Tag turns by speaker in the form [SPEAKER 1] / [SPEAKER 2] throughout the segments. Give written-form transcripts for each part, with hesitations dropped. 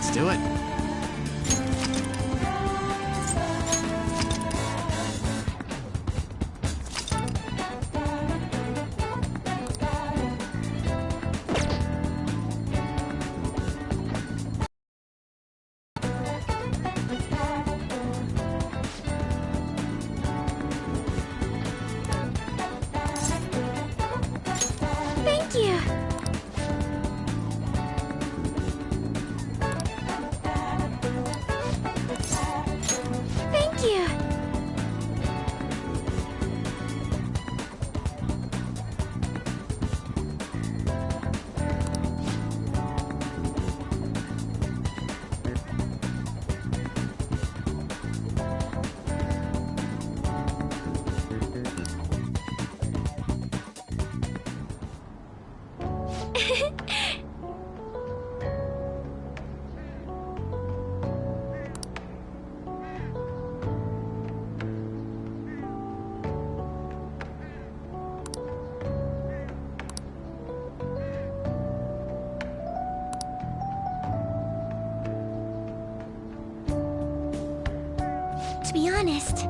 [SPEAKER 1] Let's do it.
[SPEAKER 2] Thank you. Thank you. To be honest,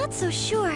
[SPEAKER 2] not so sure.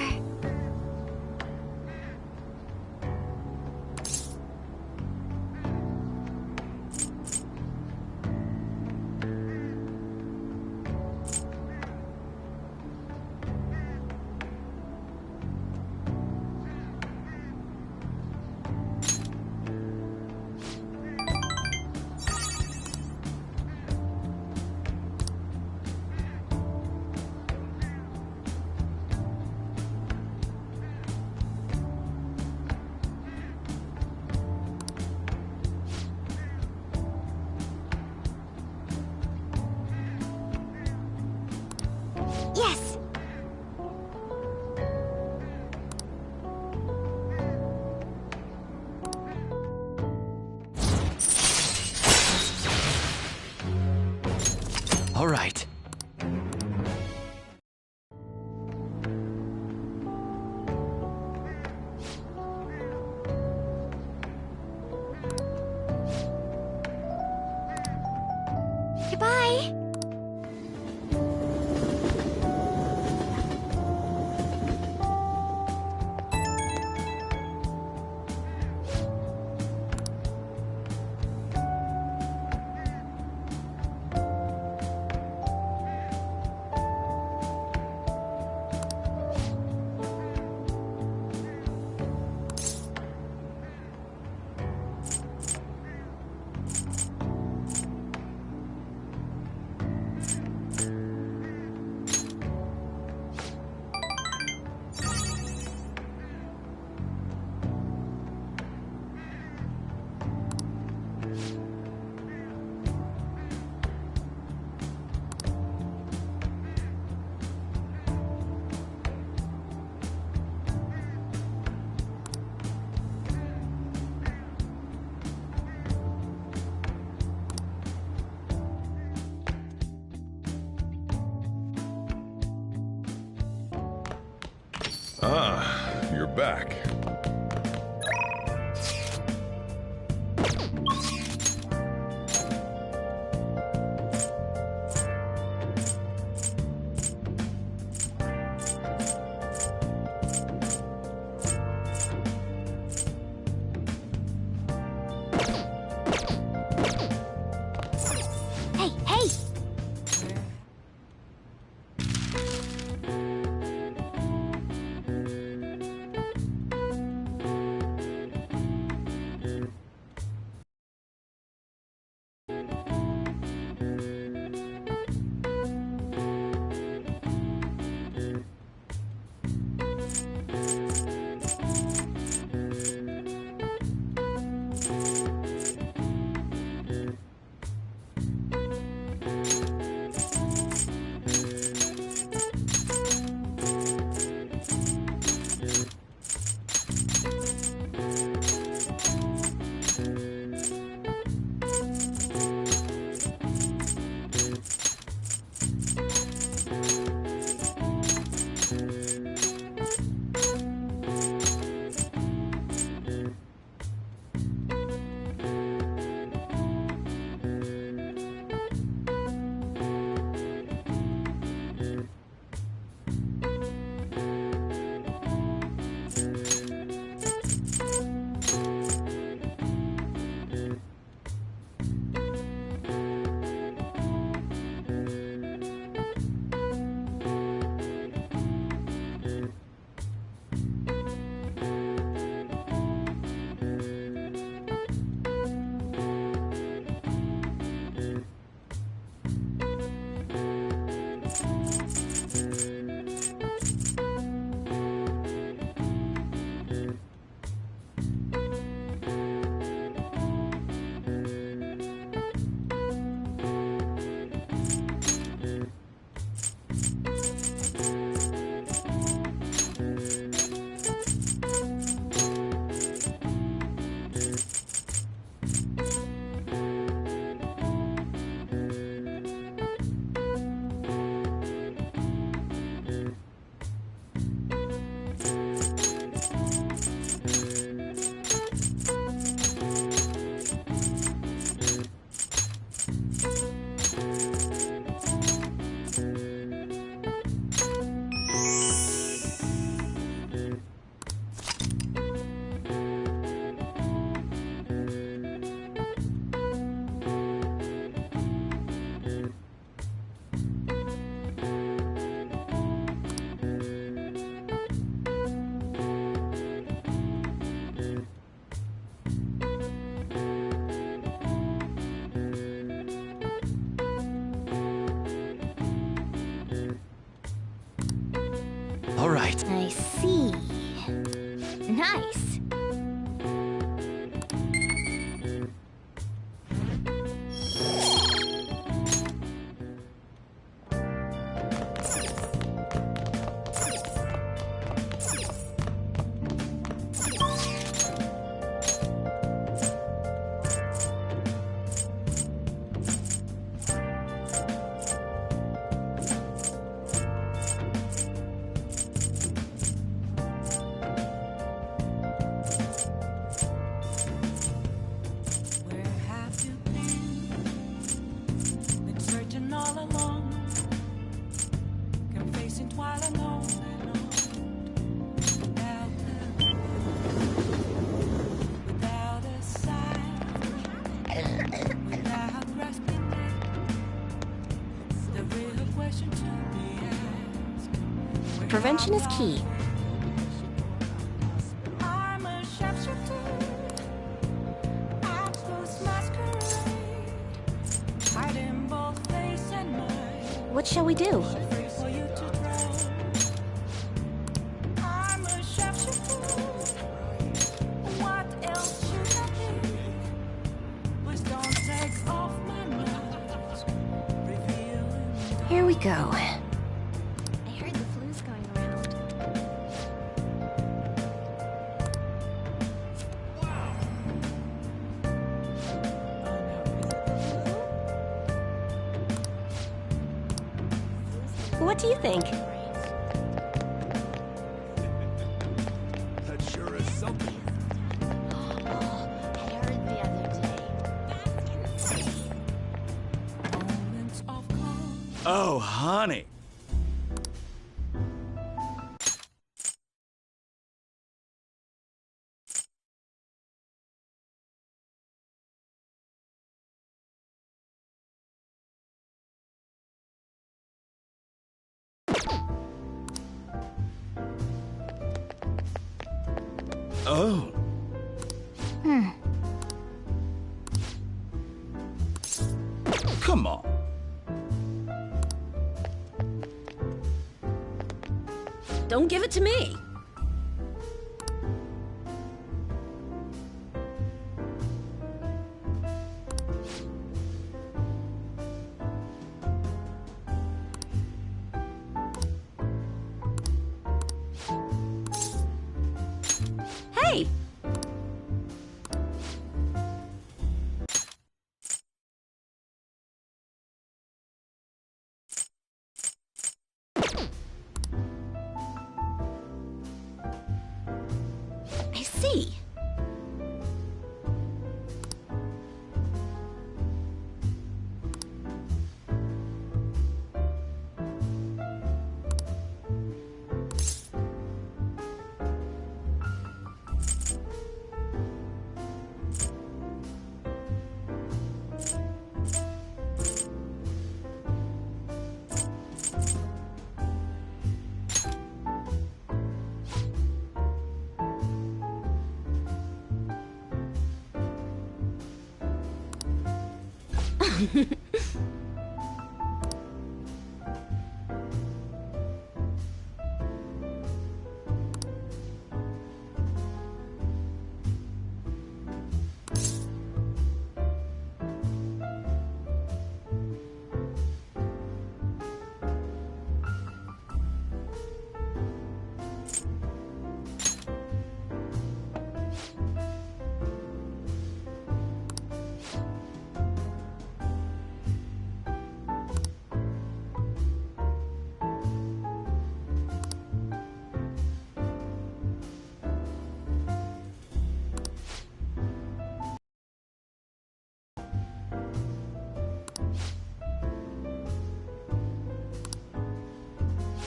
[SPEAKER 2] Yes!
[SPEAKER 1] All right.
[SPEAKER 2] Goodbye!
[SPEAKER 3] Ah, you're back.
[SPEAKER 2] Hey, hey!
[SPEAKER 1] All right.
[SPEAKER 2] I see. Nice. Prevention is key. What shall we do? Here we go. What do you think?
[SPEAKER 3] That sure is something.
[SPEAKER 2] Oh, I heard the other day. That's insane.
[SPEAKER 1] Oh, honey. Oh. Come on.
[SPEAKER 4] Don't give it to me. Hey!
[SPEAKER 2] I see.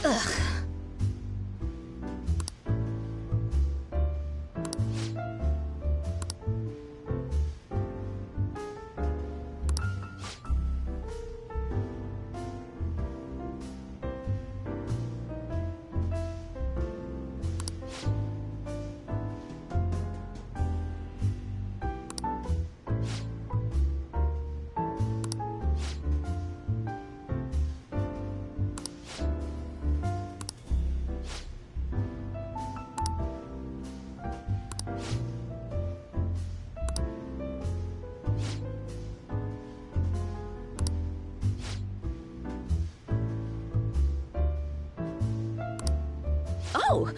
[SPEAKER 2] Ugh.
[SPEAKER 4] Oh!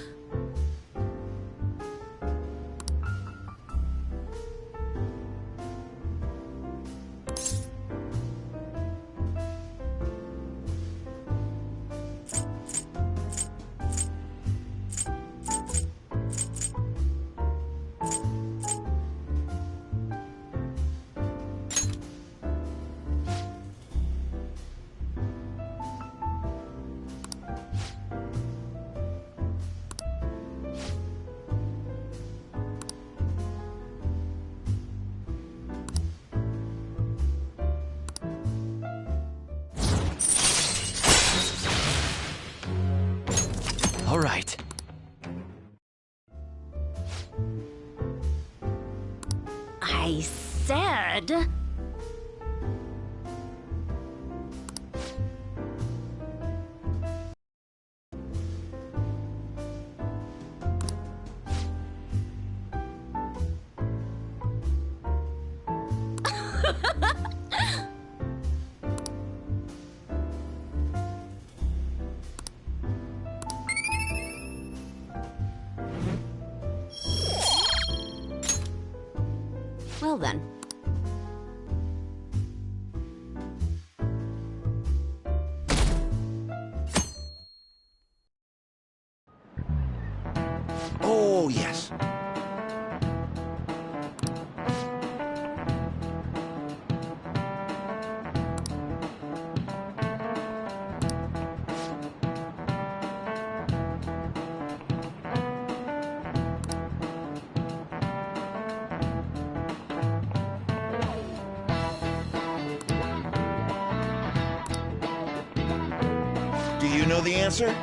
[SPEAKER 1] All right.
[SPEAKER 4] I said... Well then.
[SPEAKER 1] Oh, yes.
[SPEAKER 3] Do you know the answer?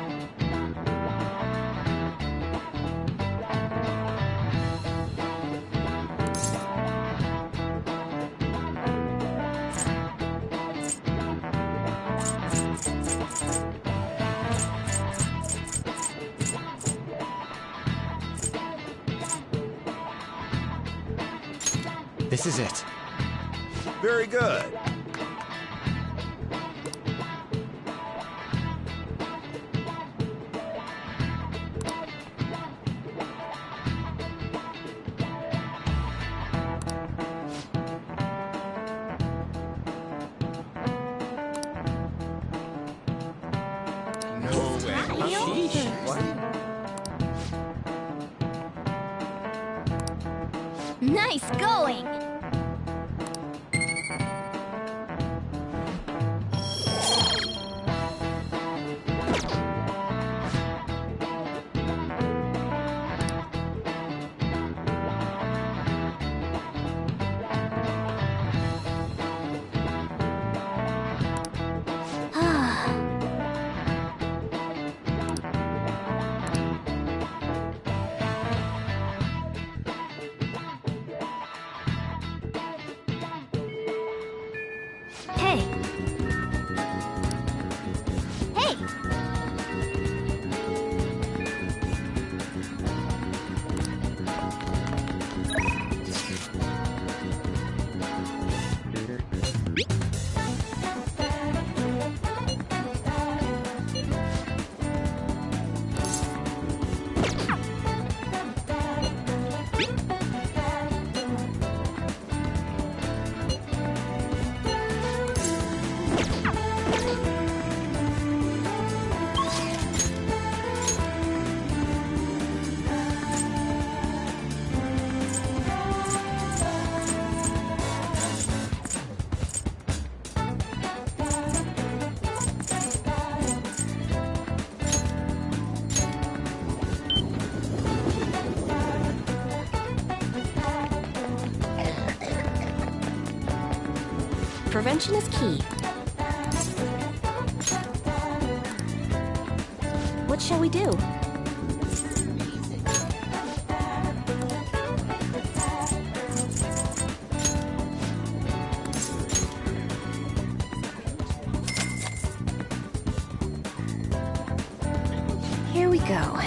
[SPEAKER 1] This is it.
[SPEAKER 3] Very good. No way.
[SPEAKER 2] Nice going! Hey! Hey!
[SPEAKER 4] Prevention is key. What shall we do? Here we go.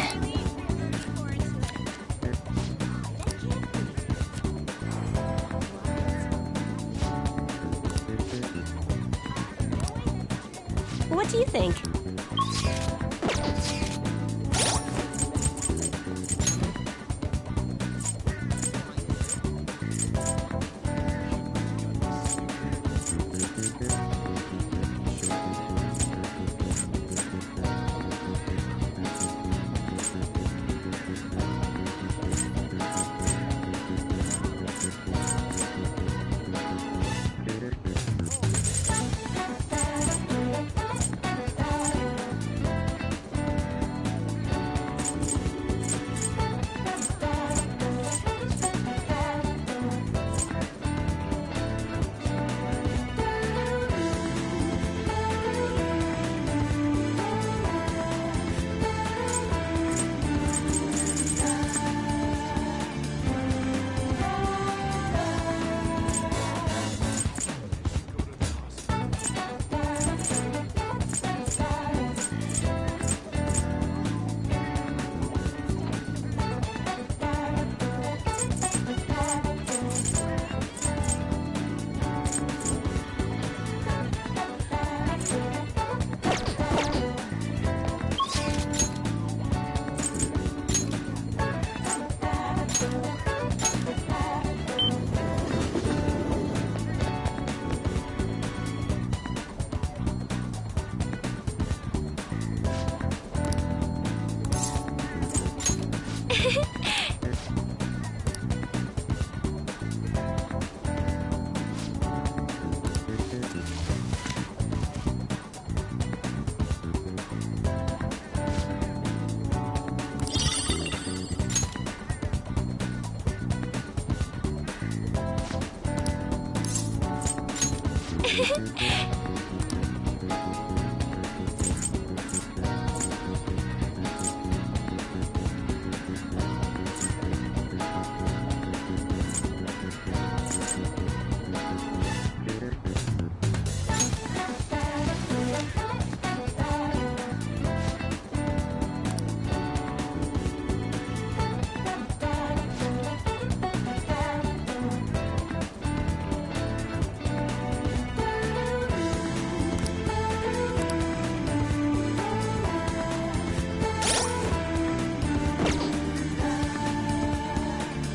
[SPEAKER 4] What do you think?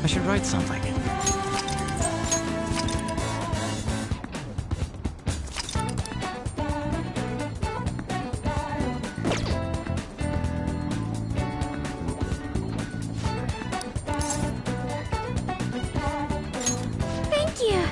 [SPEAKER 1] I should write something.
[SPEAKER 4] Thank you.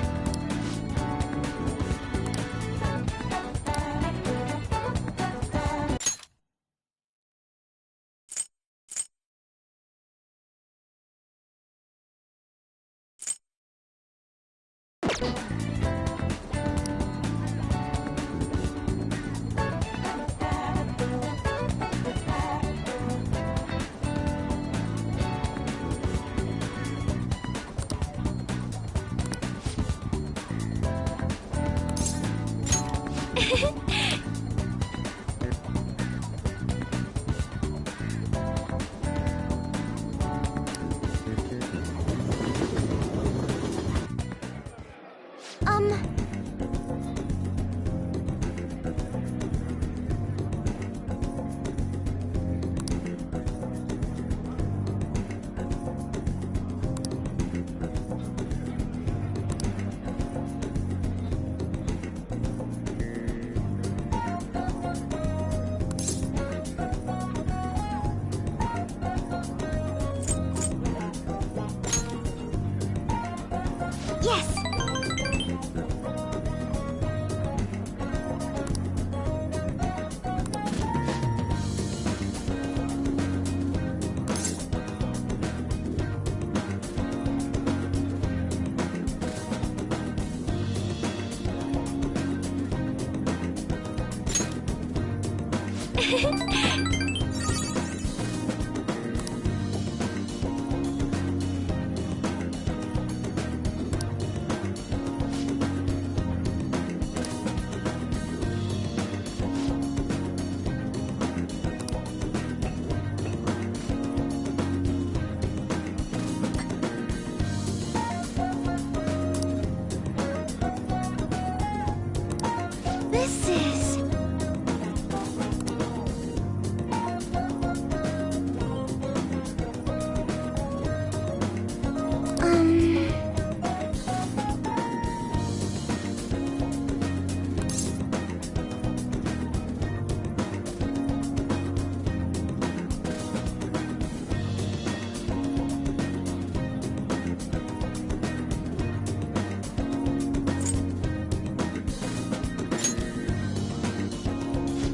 [SPEAKER 4] Yes! This is...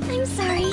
[SPEAKER 4] I'm sorry.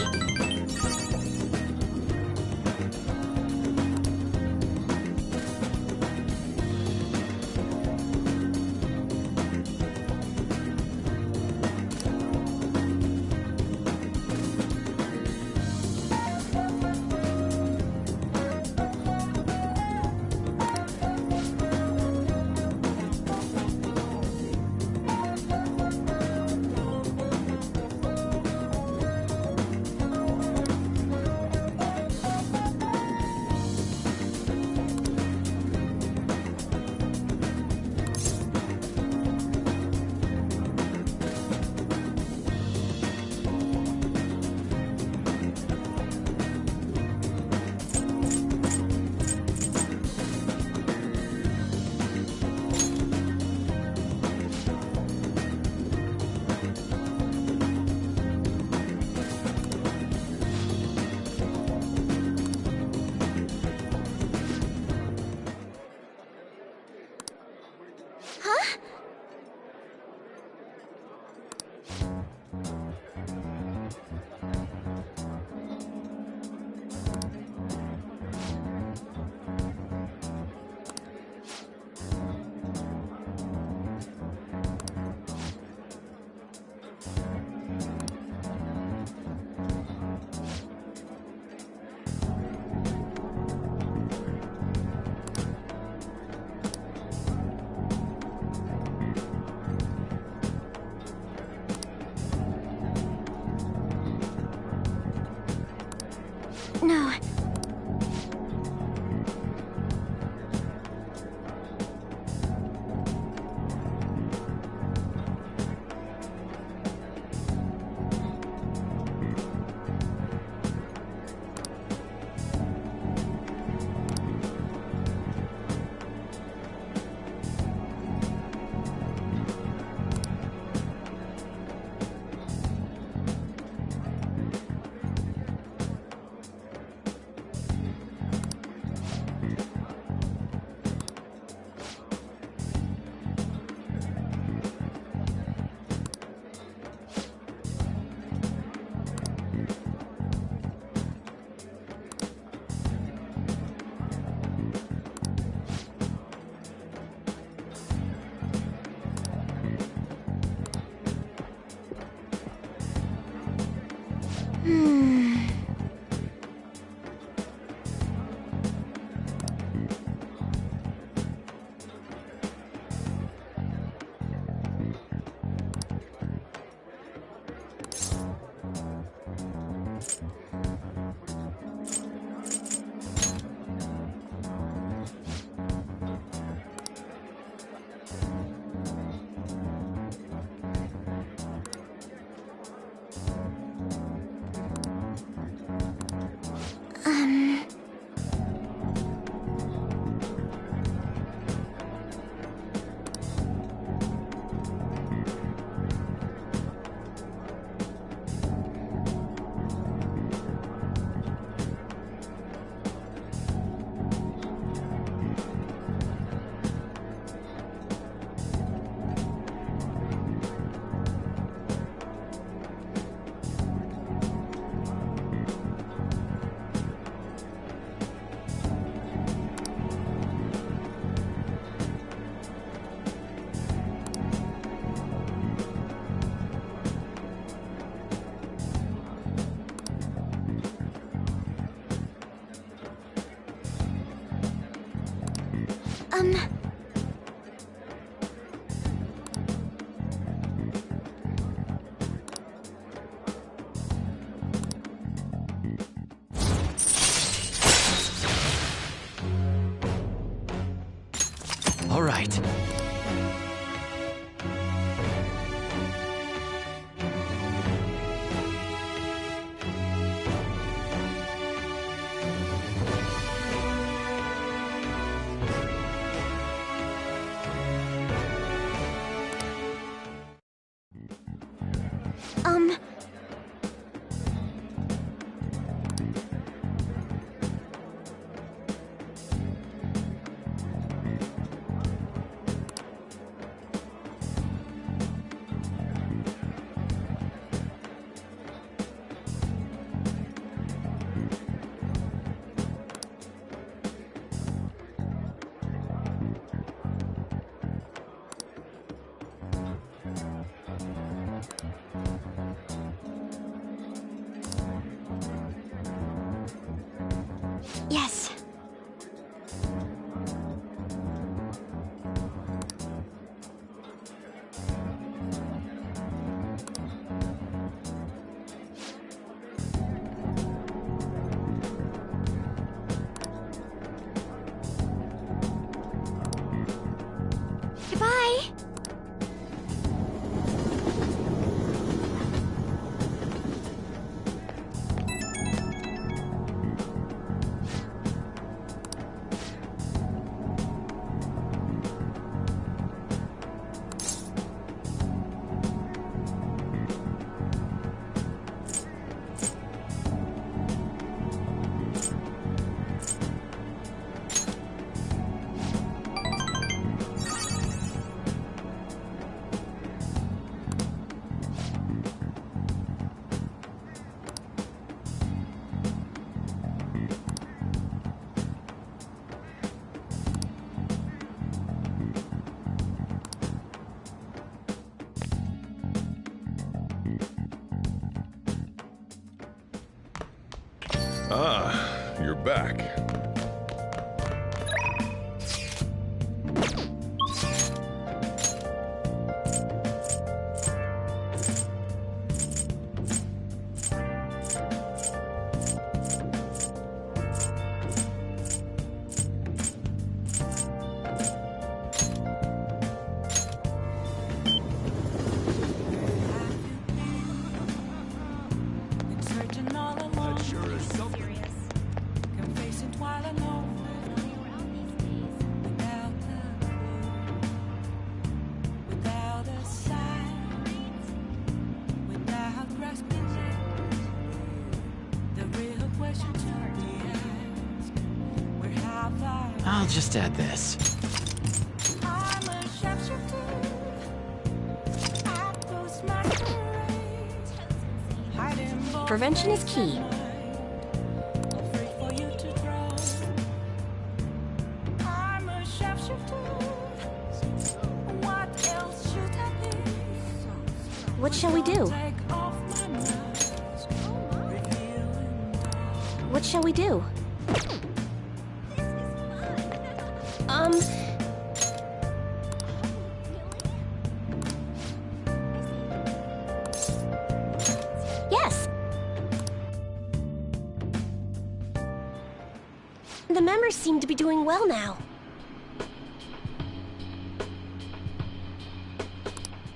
[SPEAKER 4] Um...
[SPEAKER 1] All right.
[SPEAKER 4] Yes. Goodbye.
[SPEAKER 5] Ah, you're back.
[SPEAKER 1] I'll just add this.
[SPEAKER 4] Prevention is key. What shall we do? What shall we do? Yes. The members seem to be doing well now.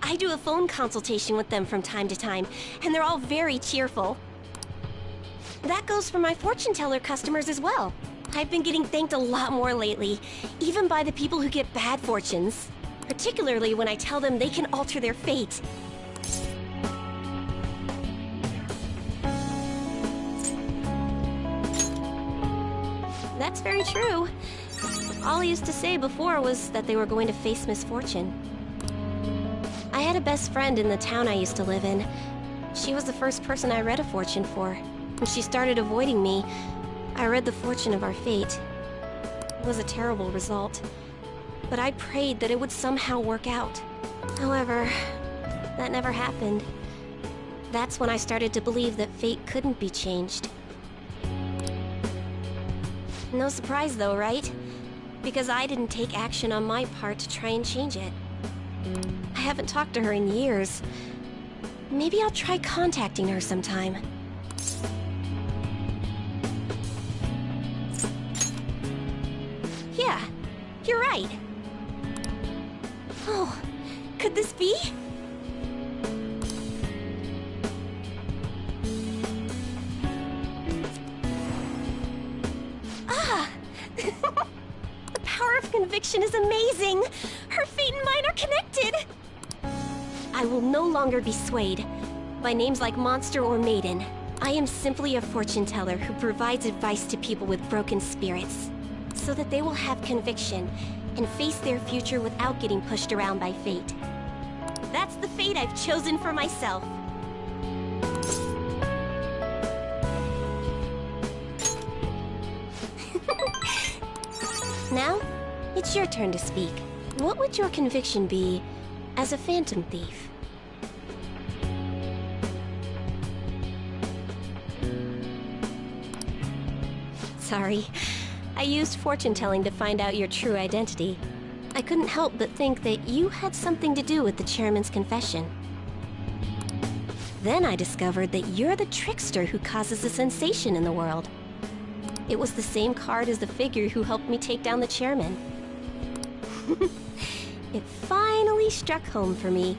[SPEAKER 4] I do a phone consultation with them from time to time, and they're all very cheerful. That goes for my fortune teller customers as well. I've been getting thanked a lot more lately, even by the people who get bad fortunes. Particularly when I tell them they can alter their fate. That's very true. All I used to say before was that they were going to face misfortune. I had a best friend in the town I used to live in. She was the first person I read a fortune for. When she started avoiding me, I read the fortune of our fate. It was a terrible result, but I prayed that it would somehow work out. However, that never happened. That's when I started to believe that fate couldn't be changed. No surprise though, right? because I didn't take action on my part to try and change it. I haven't talked to her in years. Maybe I'll try contacting her sometime. Yeah, you're right. Oh, could this be? Ah! The power of conviction is amazing! Her fate and mine are connected! I will no longer be swayed by names like monster or maiden. I am simply a fortune teller who provides advice to people with broken spirits, so that they will have conviction and face their future without getting pushed around by fate. That's the fate I've chosen for myself. Now, it's your turn to speak. What would your conviction be as a phantom thief? Sorry, I used fortune telling to find out your true identity. I couldn't help but think that you had something to do with the chairman's confession. Then I discovered that you're the trickster who causes a sensation in the world. It was the same card as the figure who helped me take down the chairman. It finally struck home for me.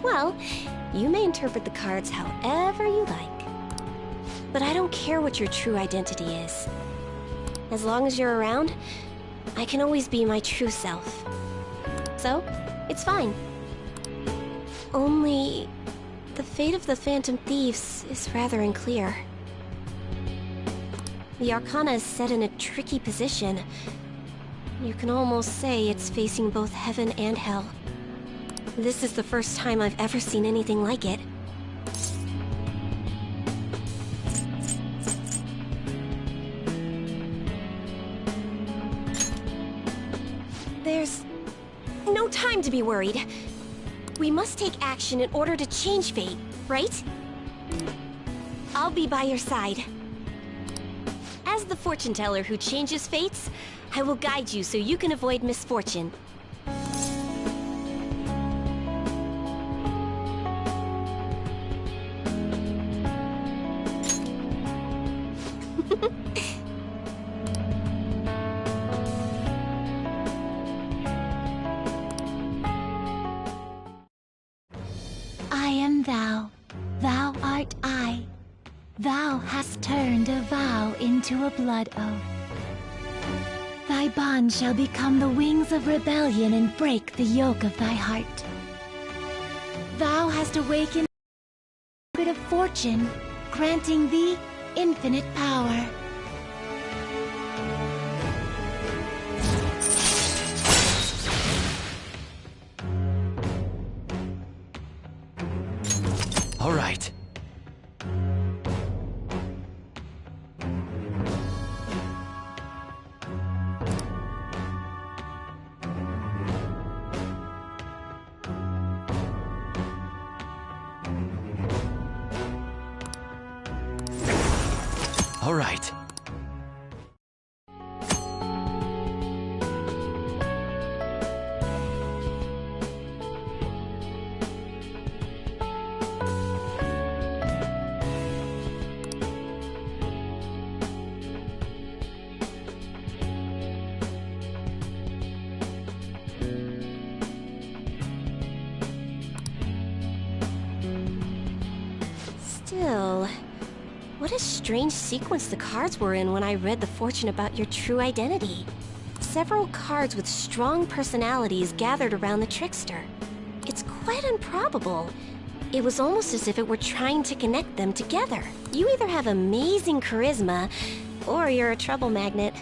[SPEAKER 4] Well, you may interpret the cards however you like. But I don't care what your true identity is. As long as you're around, I can always be my true self. So, it's fine. Only, the fate of the Phantom Thieves is rather unclear. The Arcana is set in a tricky position. You can almost say it's facing both heaven and hell. This is the first time I've ever seen anything like it. There's no time to be worried. We must take action in order to change fate, right? I'll be by your side. As the fortune teller who changes fates, I will guide you so you can avoid misfortune.
[SPEAKER 2] I am thou, thou art I. Thou hast turned a vow into a blood oath. Thy bond shall become the wings of rebellion and break the yoke of thy heart. Thou hast awakened the secret of fortune, granting thee infinite power.
[SPEAKER 1] All right. All right.
[SPEAKER 4] Still, what a strange sequence the cards were in when I read the fortune about your true identity. Several cards with strong personalities gathered around the trickster. It's quite improbable. It was almost as if it were trying to connect them together. You either have amazing charisma, or you're a trouble magnet.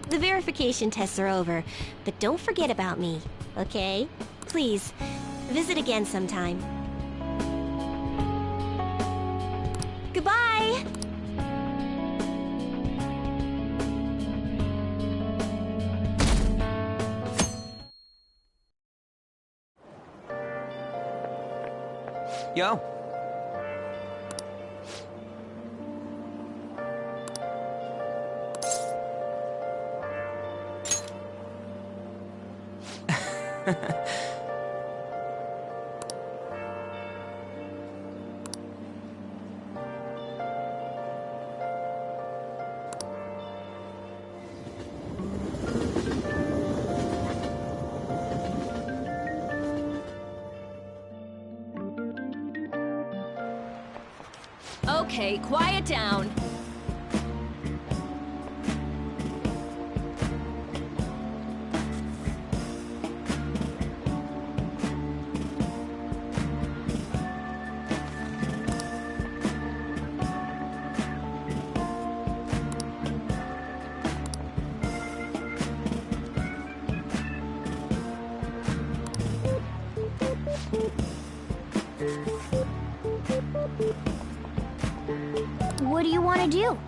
[SPEAKER 4] The verification tests are over, but don't forget about me, okay? Please, visit again sometime. Goodbye!
[SPEAKER 1] Yo.
[SPEAKER 6] Okay, quiet down.
[SPEAKER 2] What do you want to do?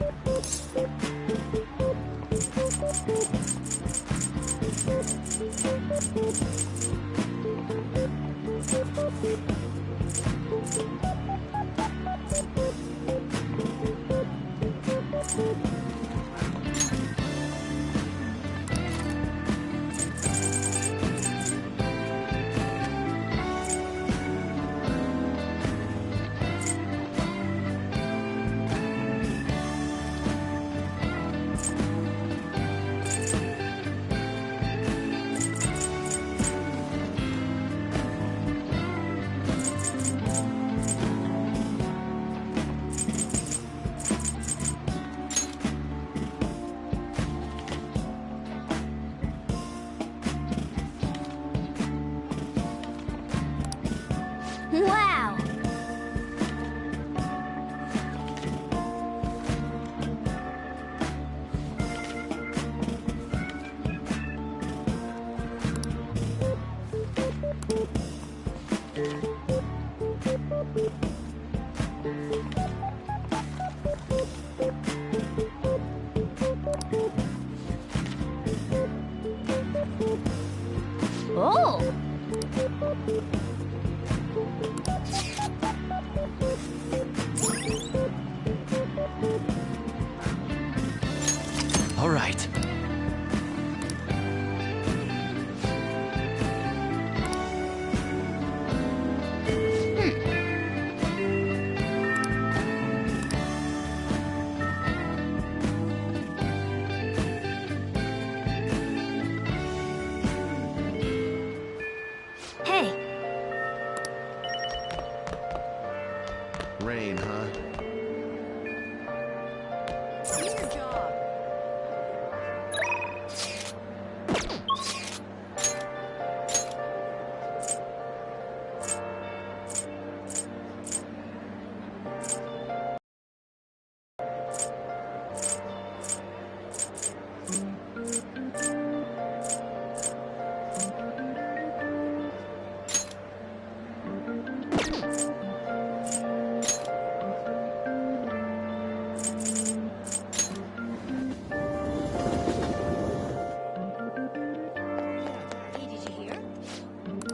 [SPEAKER 2] Wow! Oh!
[SPEAKER 1] All right.
[SPEAKER 2] Hey,
[SPEAKER 3] Rain, huh?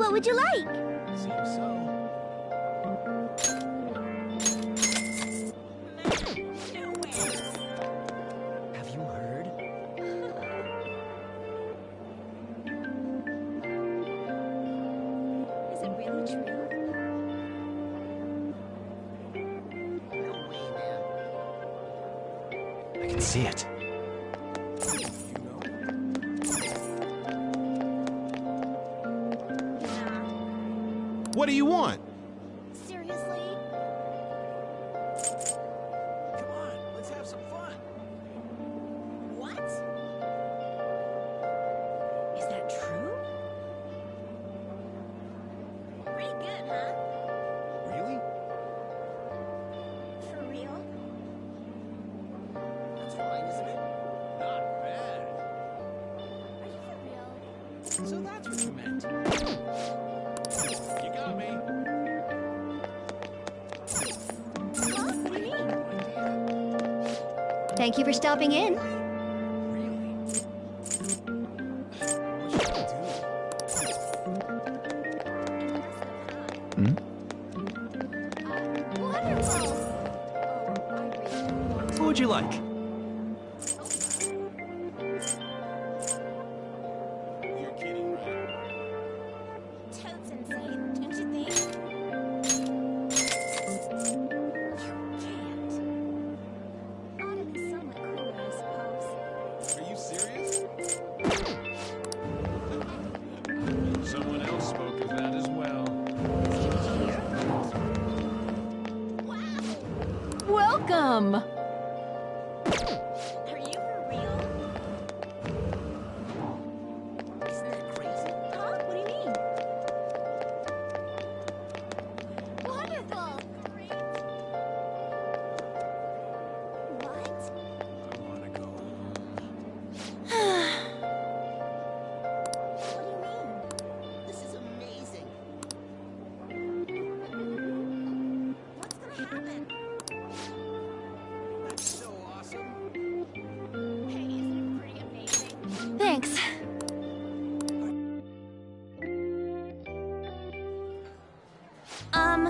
[SPEAKER 2] what would you like?
[SPEAKER 3] Seems so.
[SPEAKER 1] Have you heard?
[SPEAKER 6] Is it really true?
[SPEAKER 3] No way, man.
[SPEAKER 1] I can see it.
[SPEAKER 7] What do you want?
[SPEAKER 2] Seriously?
[SPEAKER 3] Come on, let's have some fun.
[SPEAKER 6] What? Is that true? Pretty good, huh?
[SPEAKER 3] Really?
[SPEAKER 2] For real?
[SPEAKER 3] That's fine, isn't it? Not bad.
[SPEAKER 2] Are you for real?
[SPEAKER 7] So that's what you meant.
[SPEAKER 2] Thank you for stopping in.
[SPEAKER 3] Really? What should I do?
[SPEAKER 1] What would you like?
[SPEAKER 3] You're kidding, right?
[SPEAKER 6] Toad's insane, don't you think? You can't. Ought to be somewhat cooler, I suppose.
[SPEAKER 3] Are you serious? Someone else spoke of that as well.
[SPEAKER 8] Welcome!
[SPEAKER 6] Are you for real? Isn't that crazy? Huh? What do you mean? Wonderful! Great! What?
[SPEAKER 3] I want to go home.
[SPEAKER 6] What do you mean? This is amazing. What's gonna happen?
[SPEAKER 3] That's so awesome.
[SPEAKER 6] Hey, isn't it pretty amazing?
[SPEAKER 8] Thanks.
[SPEAKER 4] Um,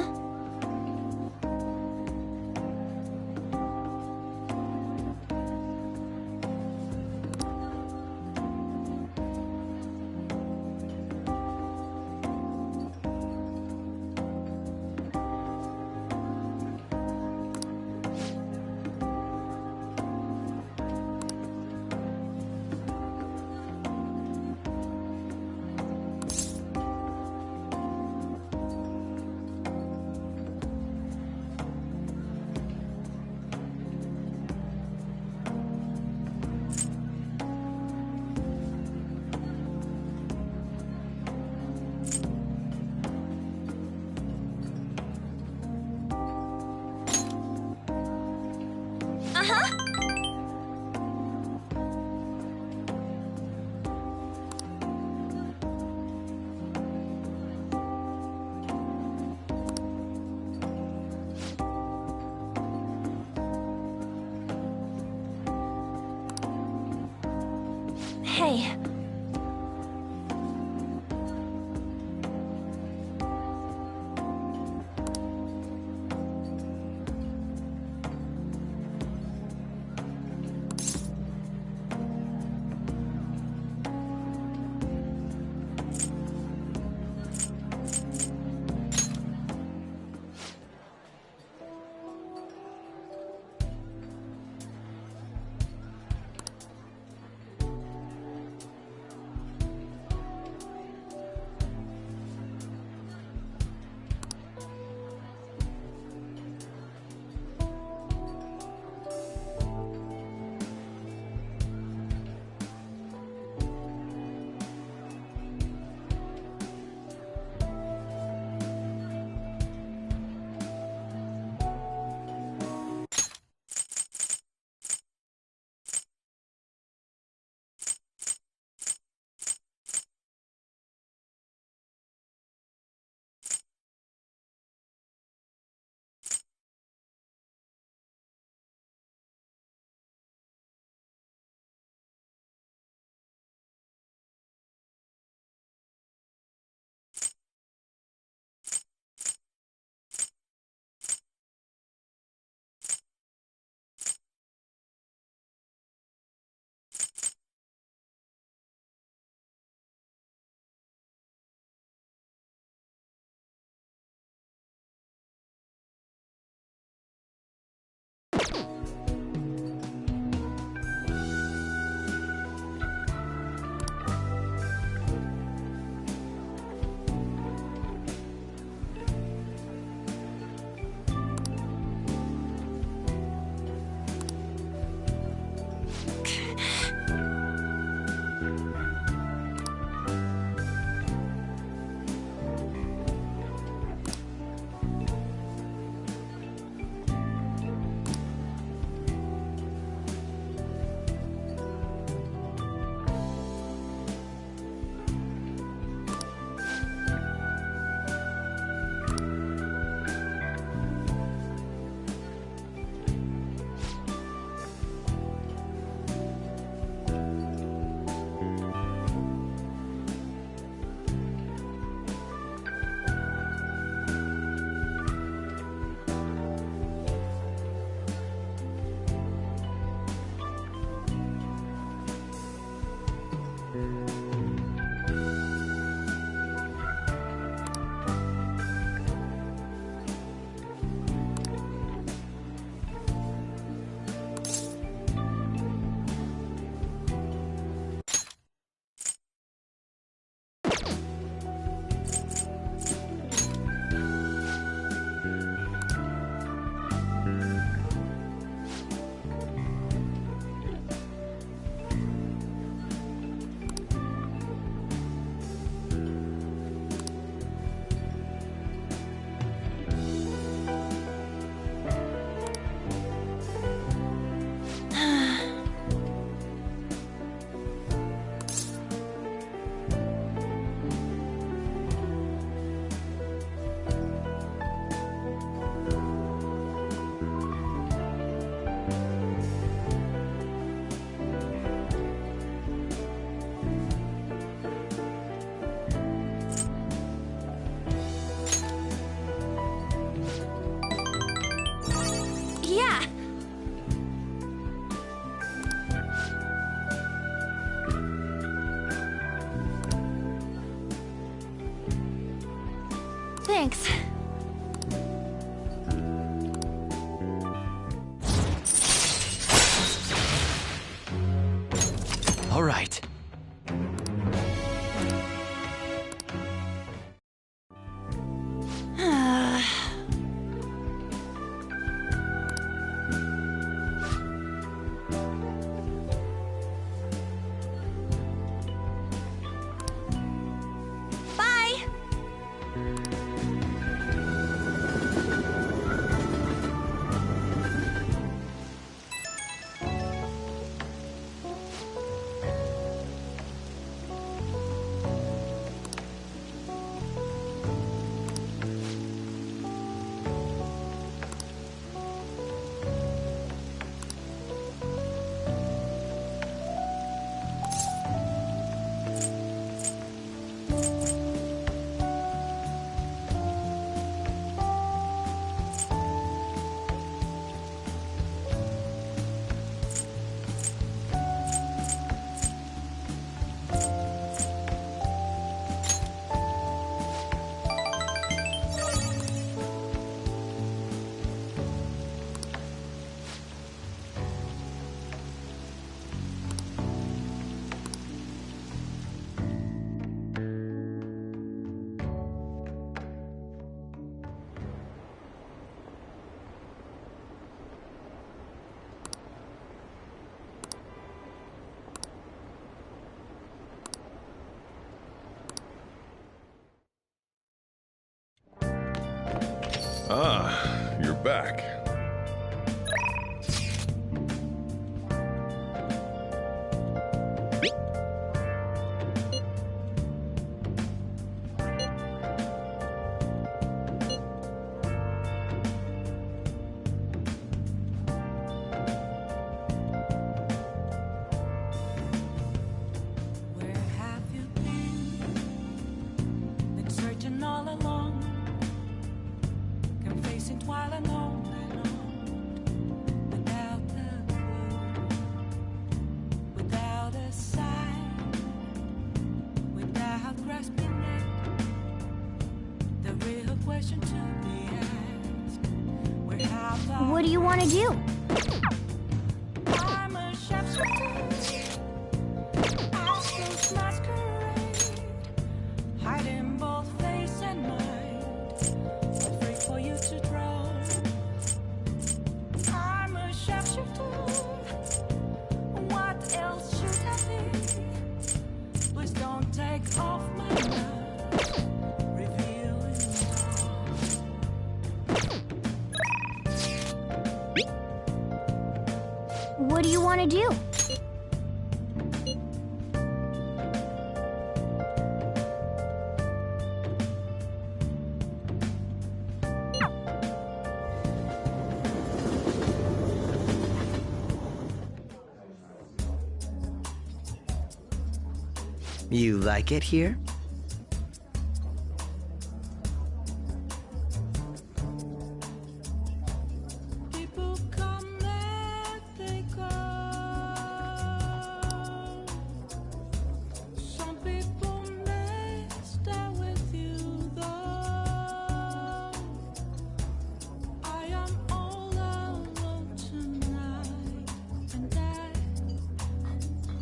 [SPEAKER 4] hey.
[SPEAKER 1] right.
[SPEAKER 4] Bye!
[SPEAKER 5] Ah, you're back.
[SPEAKER 9] Where have you been? Been searching all along, confessing while alone and on, without a clue, without a sign, without grasping it. The real question to be asked: where have I?
[SPEAKER 2] What do you want to do?
[SPEAKER 9] I'm a shapeshifter. Astros masquerade, hiding both face and mind, afraid for you to draw. I'm a shapeshifter. What else should I be? Please don't take off my mask, revealing
[SPEAKER 2] What do you want to do?
[SPEAKER 1] You like it here?
[SPEAKER 9] people come and they go. Some people may stay with you though. I am all alone tonight, and I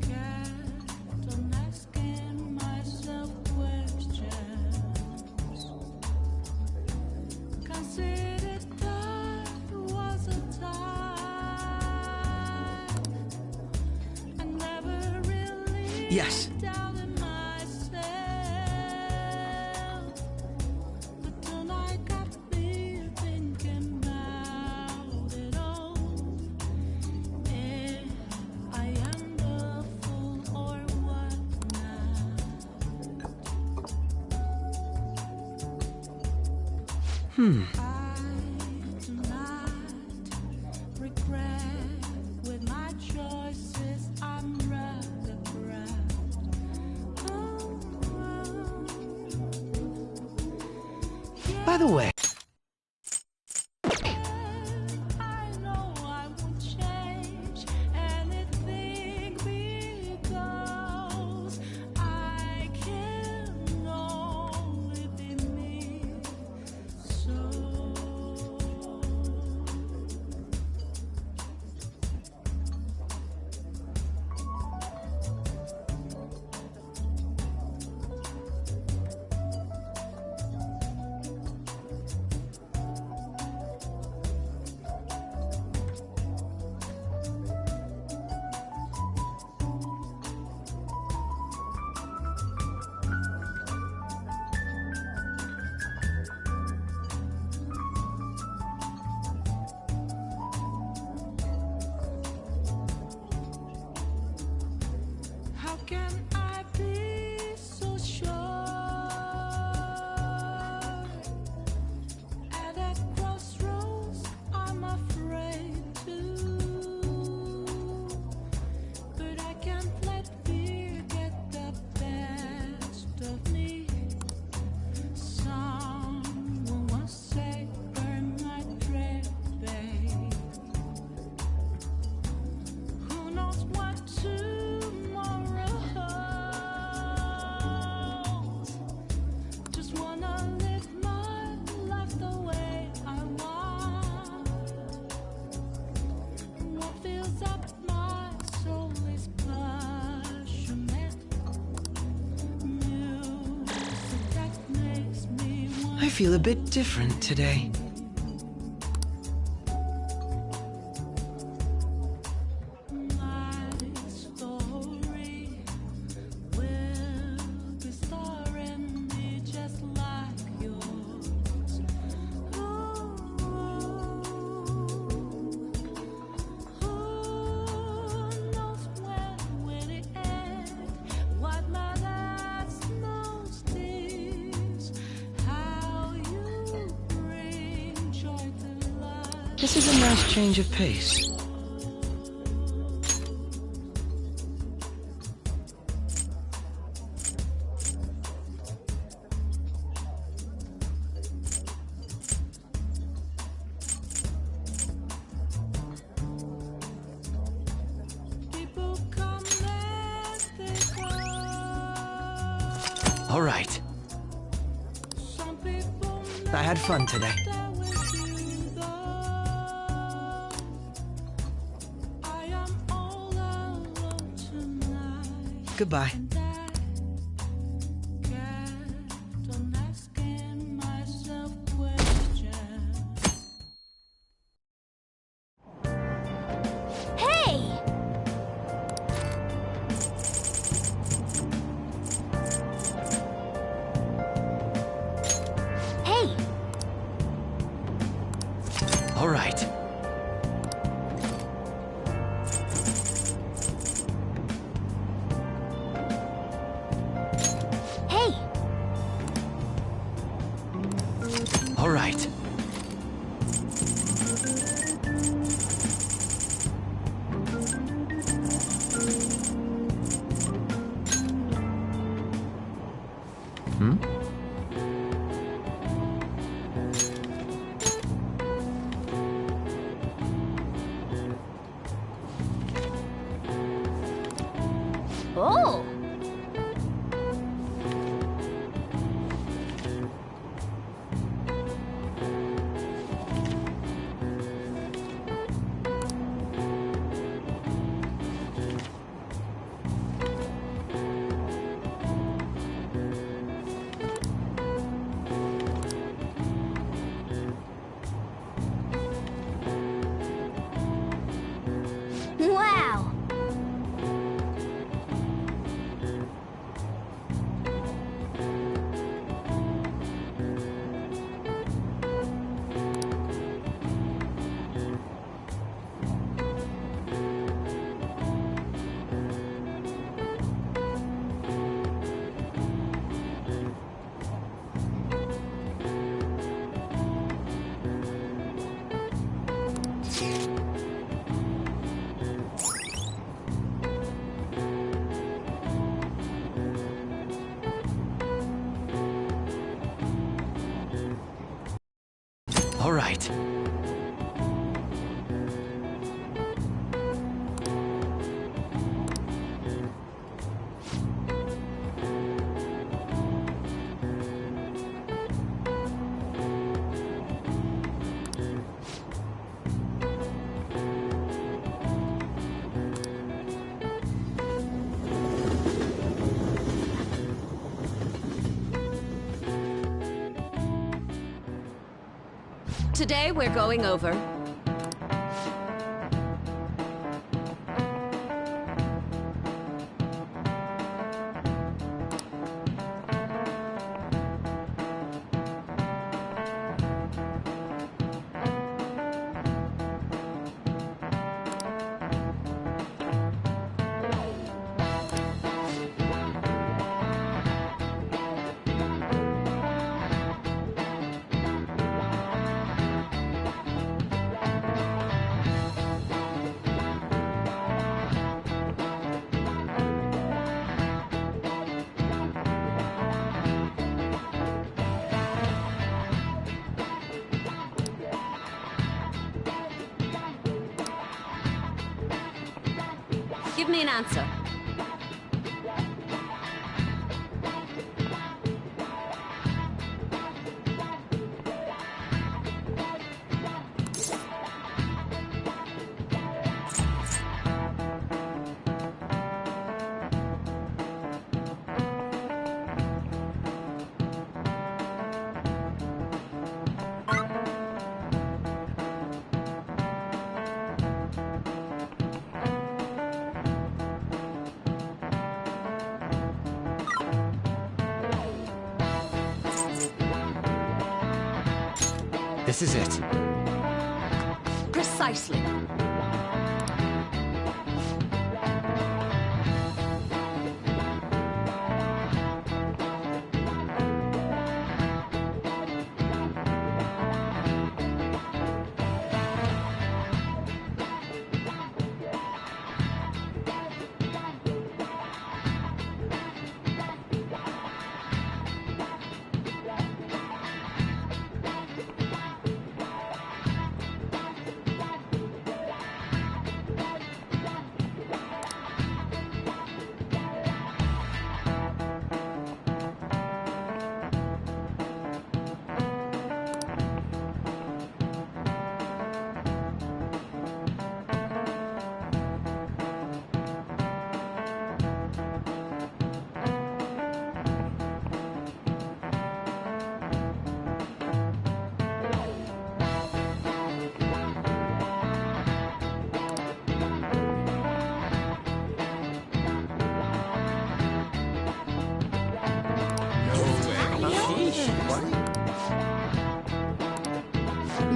[SPEAKER 9] kept on asking myself questions. Considered that was a time I never really
[SPEAKER 1] Yes.
[SPEAKER 9] doubted myself, but tonight got me thinking about it all. If I am the fool or what now? I do not regret with my choices. I'm rather proud.
[SPEAKER 1] By the way,
[SPEAKER 9] I know I won't change anything because I can only be me. So can I be so sure? At that crossroads, I'm afraid to. But I can't let fear get the best of me. Someone once said, burn my dread, babe. Who knows what tomorrow holds? Just wanna live my life the way I want. What fills up my soul is passionate music that makes me want.
[SPEAKER 1] I feel a bit different today.
[SPEAKER 9] My story will be starring me just like yours. Who knows when will it end? What matters most is how you bring joy to life.
[SPEAKER 1] This is a nice change of pace.
[SPEAKER 9] People come and they go.
[SPEAKER 1] All right.
[SPEAKER 9] Some people
[SPEAKER 1] I had fun today.
[SPEAKER 9] stay with you though. I am all alone tonight.
[SPEAKER 1] Goodbye.
[SPEAKER 9] And I kept on asking myself questions.
[SPEAKER 2] Hey! Hey!
[SPEAKER 1] All right.
[SPEAKER 2] Hey!
[SPEAKER 1] All right. Hmm?
[SPEAKER 2] Oh! Wow!
[SPEAKER 1] All right.
[SPEAKER 8] Today we're going over Give me an answer.
[SPEAKER 1] This is it.
[SPEAKER 8] Precisely.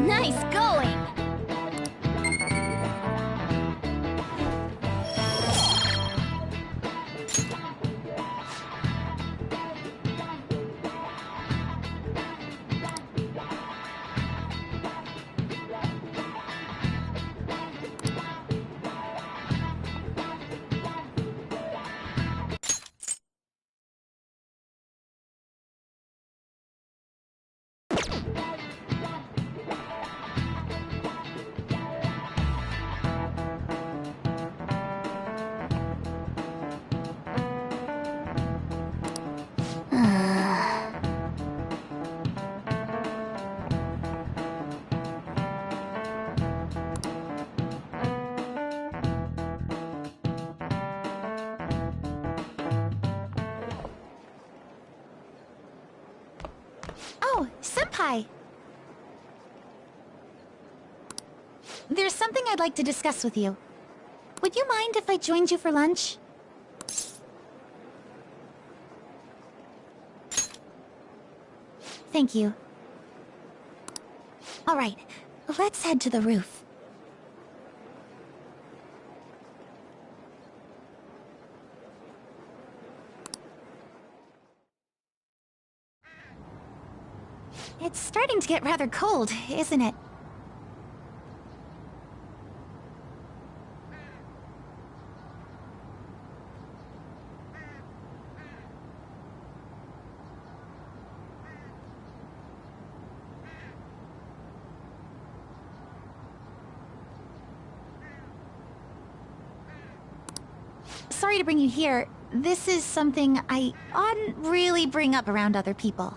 [SPEAKER 2] Nice going! Oh, Senpai! There's something I'd like to discuss with you. Would you mind if I joined you for lunch? Thank you. All right, let's head to the roof. It's starting to get rather cold, isn't it? Sorry to bring you here. This is something I oughtn't really bring up around other people.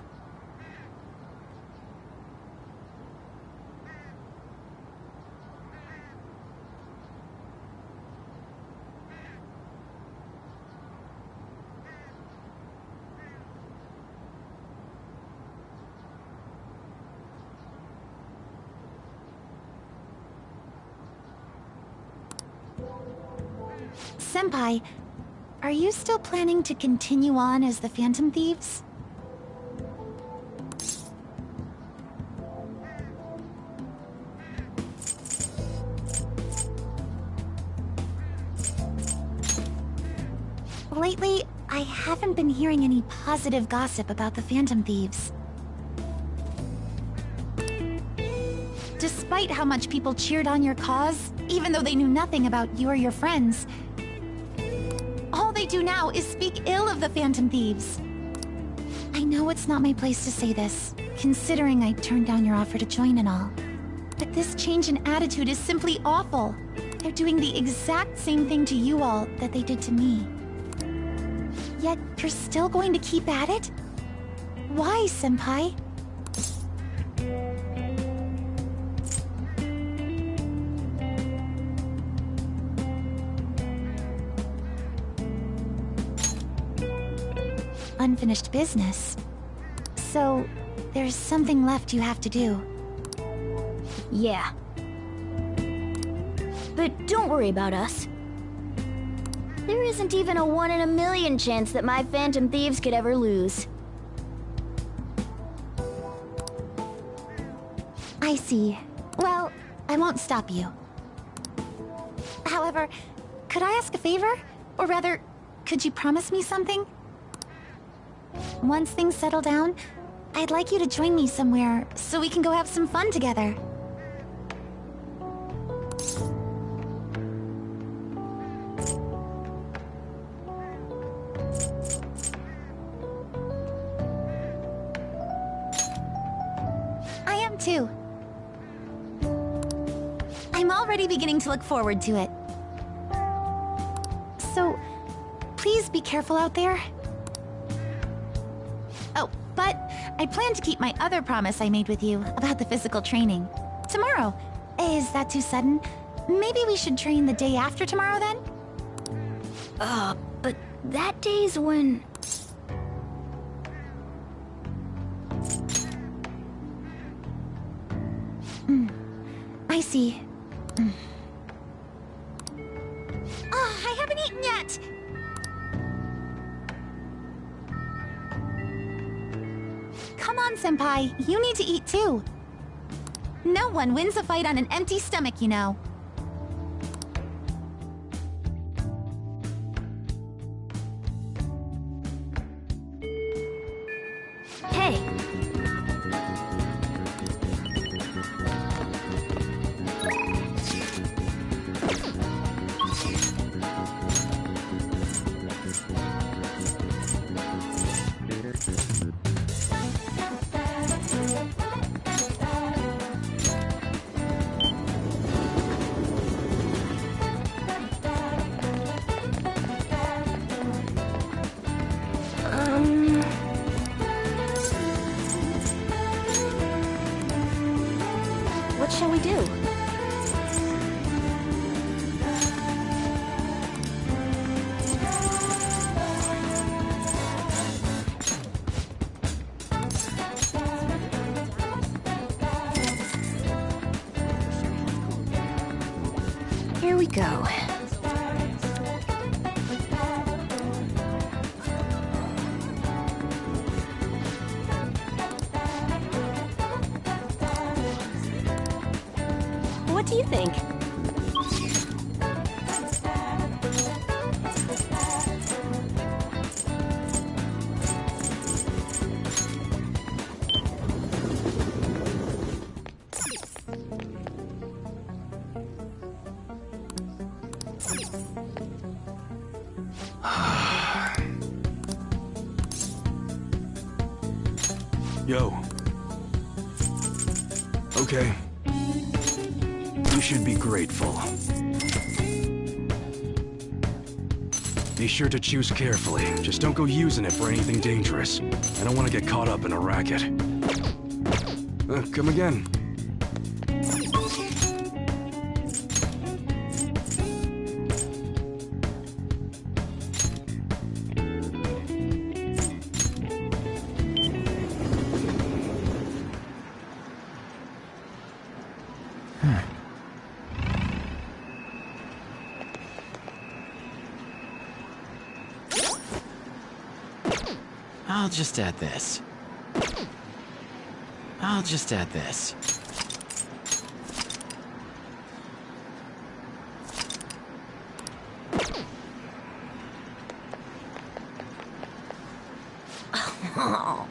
[SPEAKER 2] Senpai, are you still planning to continue on as the Phantom Thieves? Lately, I haven't been hearing any positive gossip about the Phantom Thieves. Despite how much people cheered on your cause, even though they knew nothing about you or your friends, all they do now is speak ill of the Phantom Thieves. I know it's not my place to say this, considering I turned down your offer to join and all. But this change in attitude is simply awful. They're doing the exact same thing to you all that they did to me. Yet you're still going to keep at it? Why, Senpai? Unfinished business. So, there's something left you have to do.
[SPEAKER 10] Yeah. But don't worry about us. There isn't even a 1 in a million chance that my Phantom Thieves could ever lose.
[SPEAKER 2] I see. Well, I won't stop you. However, could I ask a favor? Or rather, could you promise me something? Once things settle down, I'd like you to join me somewhere so we can go have some fun together. I am too. I'm already beginning to look forward to it. So, please be careful out there. Oh, but I plan to keep my other promise I made with you about the physical training. Tomorrow. Is that too sudden? Maybe we should train the day after tomorrow then?
[SPEAKER 10] But that day's when...
[SPEAKER 2] I see. Oh, I haven't eaten yet! Come on, Senpai. You need to eat too. No one wins a fight on an empty stomach, you know.
[SPEAKER 10] Hey!
[SPEAKER 4] What shall we do? Here we go. What do you think?
[SPEAKER 11] Yo. Okay. You should be grateful. Be sure to choose carefully. Just don't go using it for anything dangerous. I don't want to get caught up in a racket. Come again.
[SPEAKER 1] I'll just add this. I'll just add this.
[SPEAKER 4] Oh.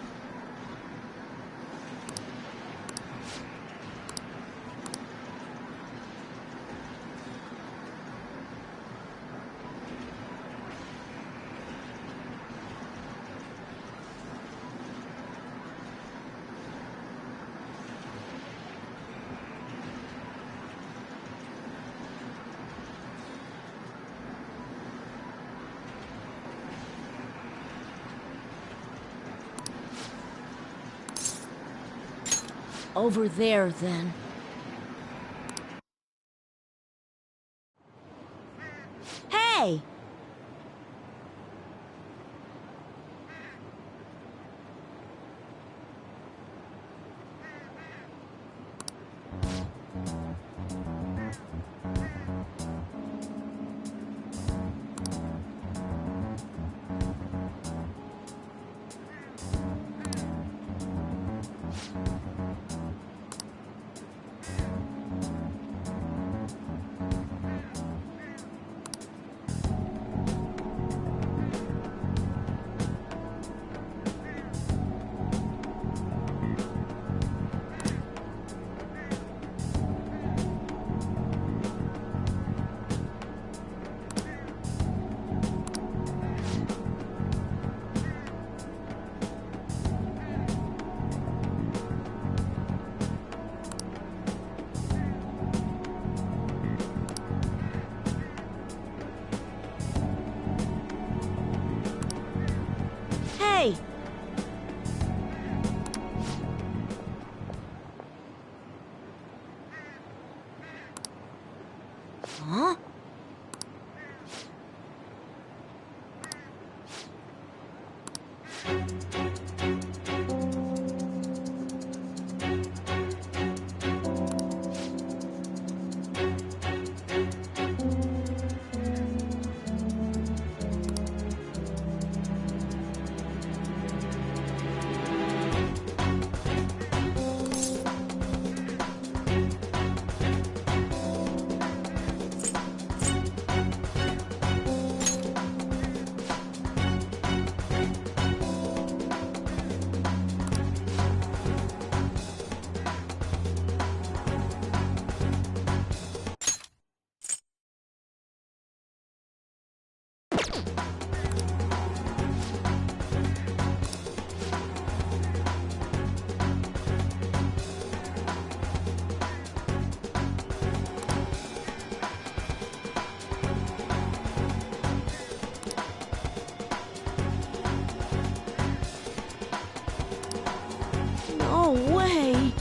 [SPEAKER 8] Over there, then. Hey! Hey! Huh? No way!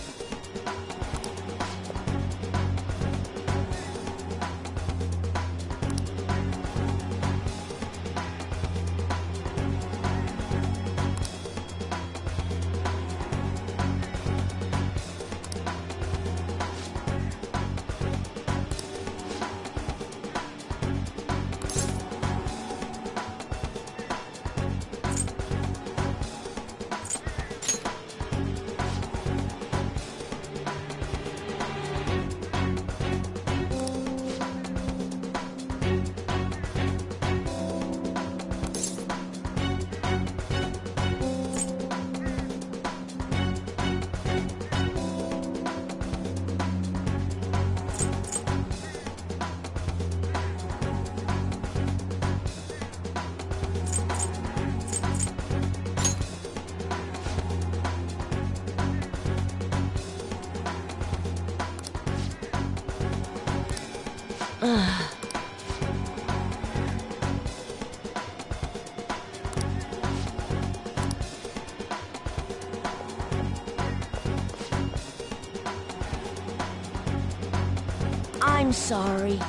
[SPEAKER 8] I'm sorry.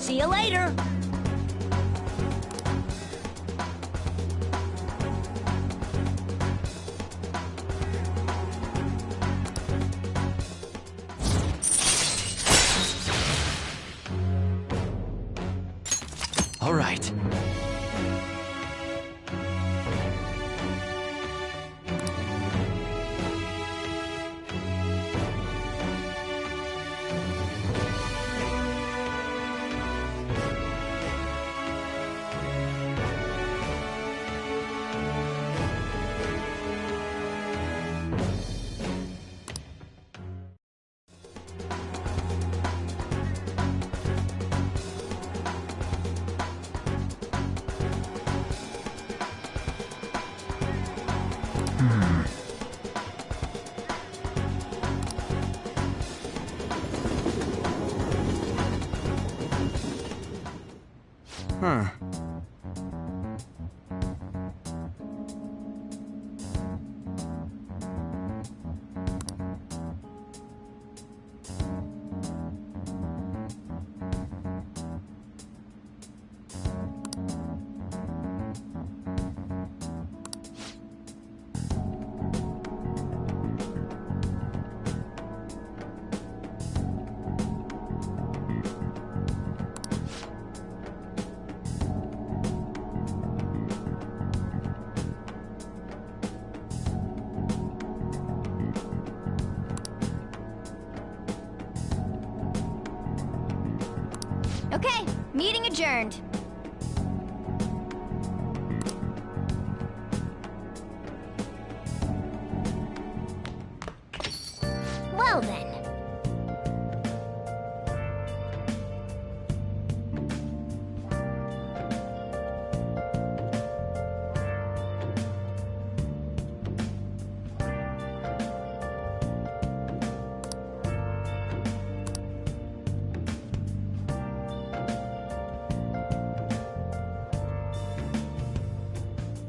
[SPEAKER 8] See you later.
[SPEAKER 1] All right. Huh.
[SPEAKER 10] Okay, meeting adjourned. Well then.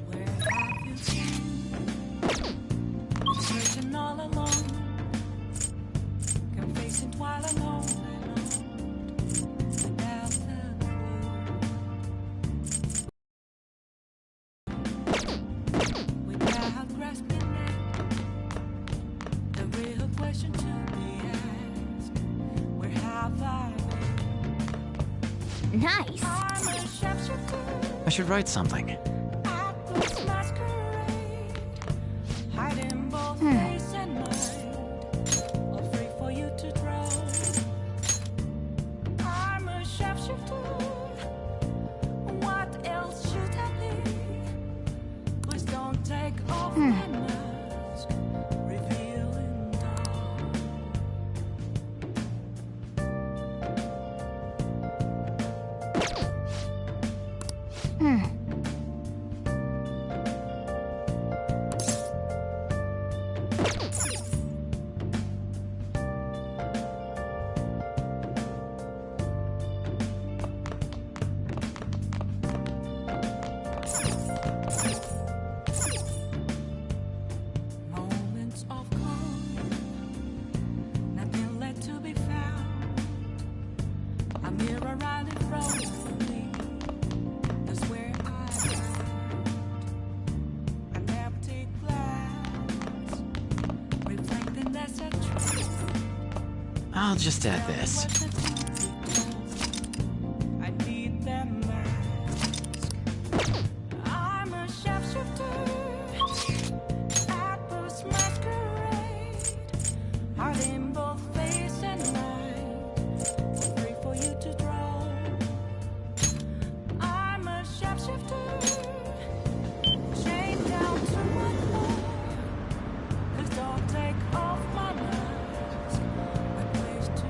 [SPEAKER 9] Where have you been? Searching all alone, confessing while alone, without the clue. Without grasping it, the real question to be asked: where have I been?
[SPEAKER 10] Nice.
[SPEAKER 9] I'm a shapeshifter.
[SPEAKER 1] I should write something.
[SPEAKER 9] Apples masquerade, hiding both face and mind, all free for you to draw. I'm a shapeshifter. What else should I be? Please don't take off my mask, revealing dawn. Moments of calm, nothing left to be found. A mirror right in front of me. That's where I found an empty glass, reflecting that's a truth.
[SPEAKER 1] I'll just add this.
[SPEAKER 9] I need that mask. I'm a shapeshifter. Apples masquerade, hiding both face and mind, free for you to draw. I'm a shapeshifter, chained down to my floor. Please don't take off my mask, my place to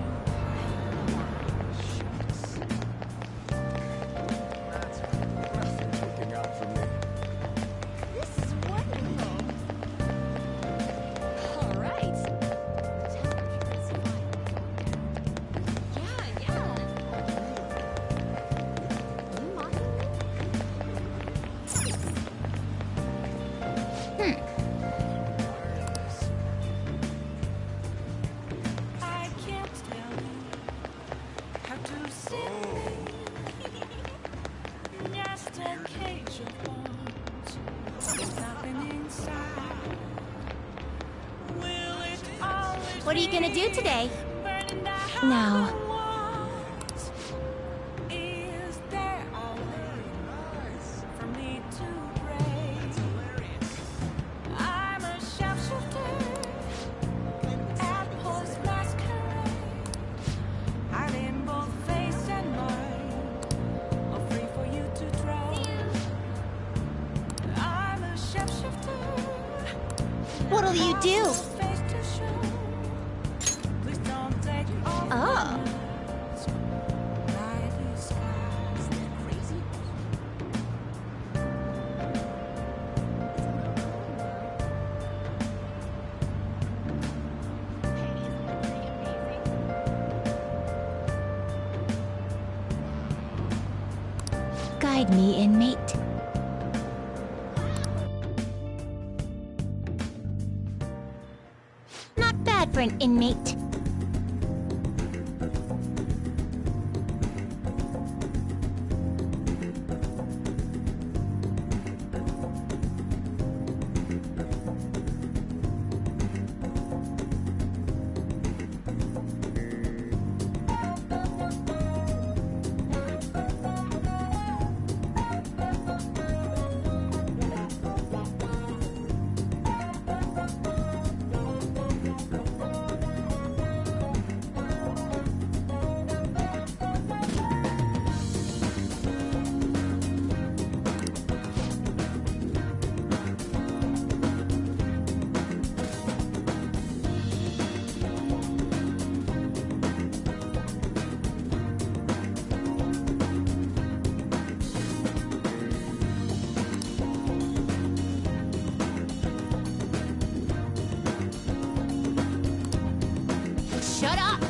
[SPEAKER 6] This is wonderful. All right. Yeah, yeah.
[SPEAKER 9] I can't tell you how to say just a cage of bones, there's nothing inside. Will it always
[SPEAKER 4] What are you gonna do today?
[SPEAKER 9] burning down
[SPEAKER 2] No.
[SPEAKER 9] the walls? Is there a way for me to break? I'm a shapeshifter. Apples masquerade, hiding both face and mind, all free for you to draw. I'm a shapeshifter.
[SPEAKER 2] What'll you do?
[SPEAKER 9] Face to show. Please don't take off my
[SPEAKER 2] Oh.
[SPEAKER 9] mask. Night is sky.
[SPEAKER 2] beside me, inmate. Not bad for an inmate. Shut up!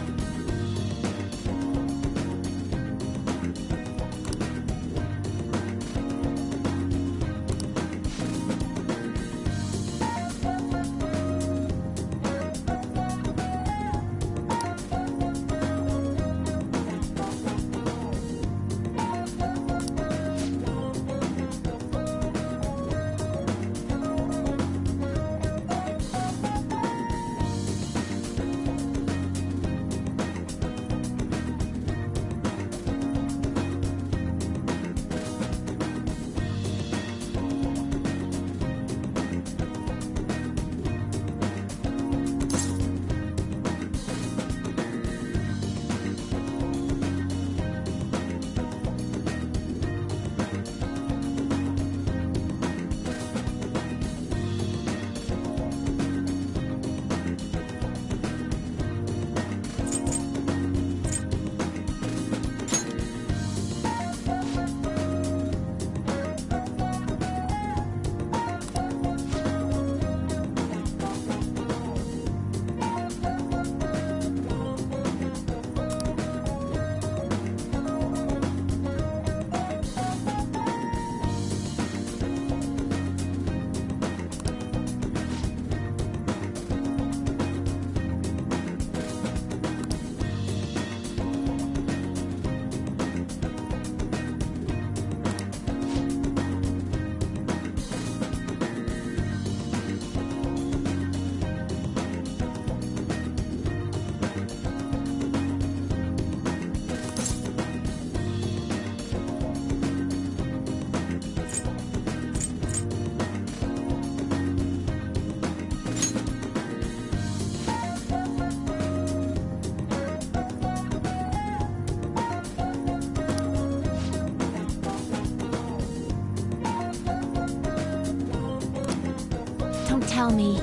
[SPEAKER 2] Don't tell me.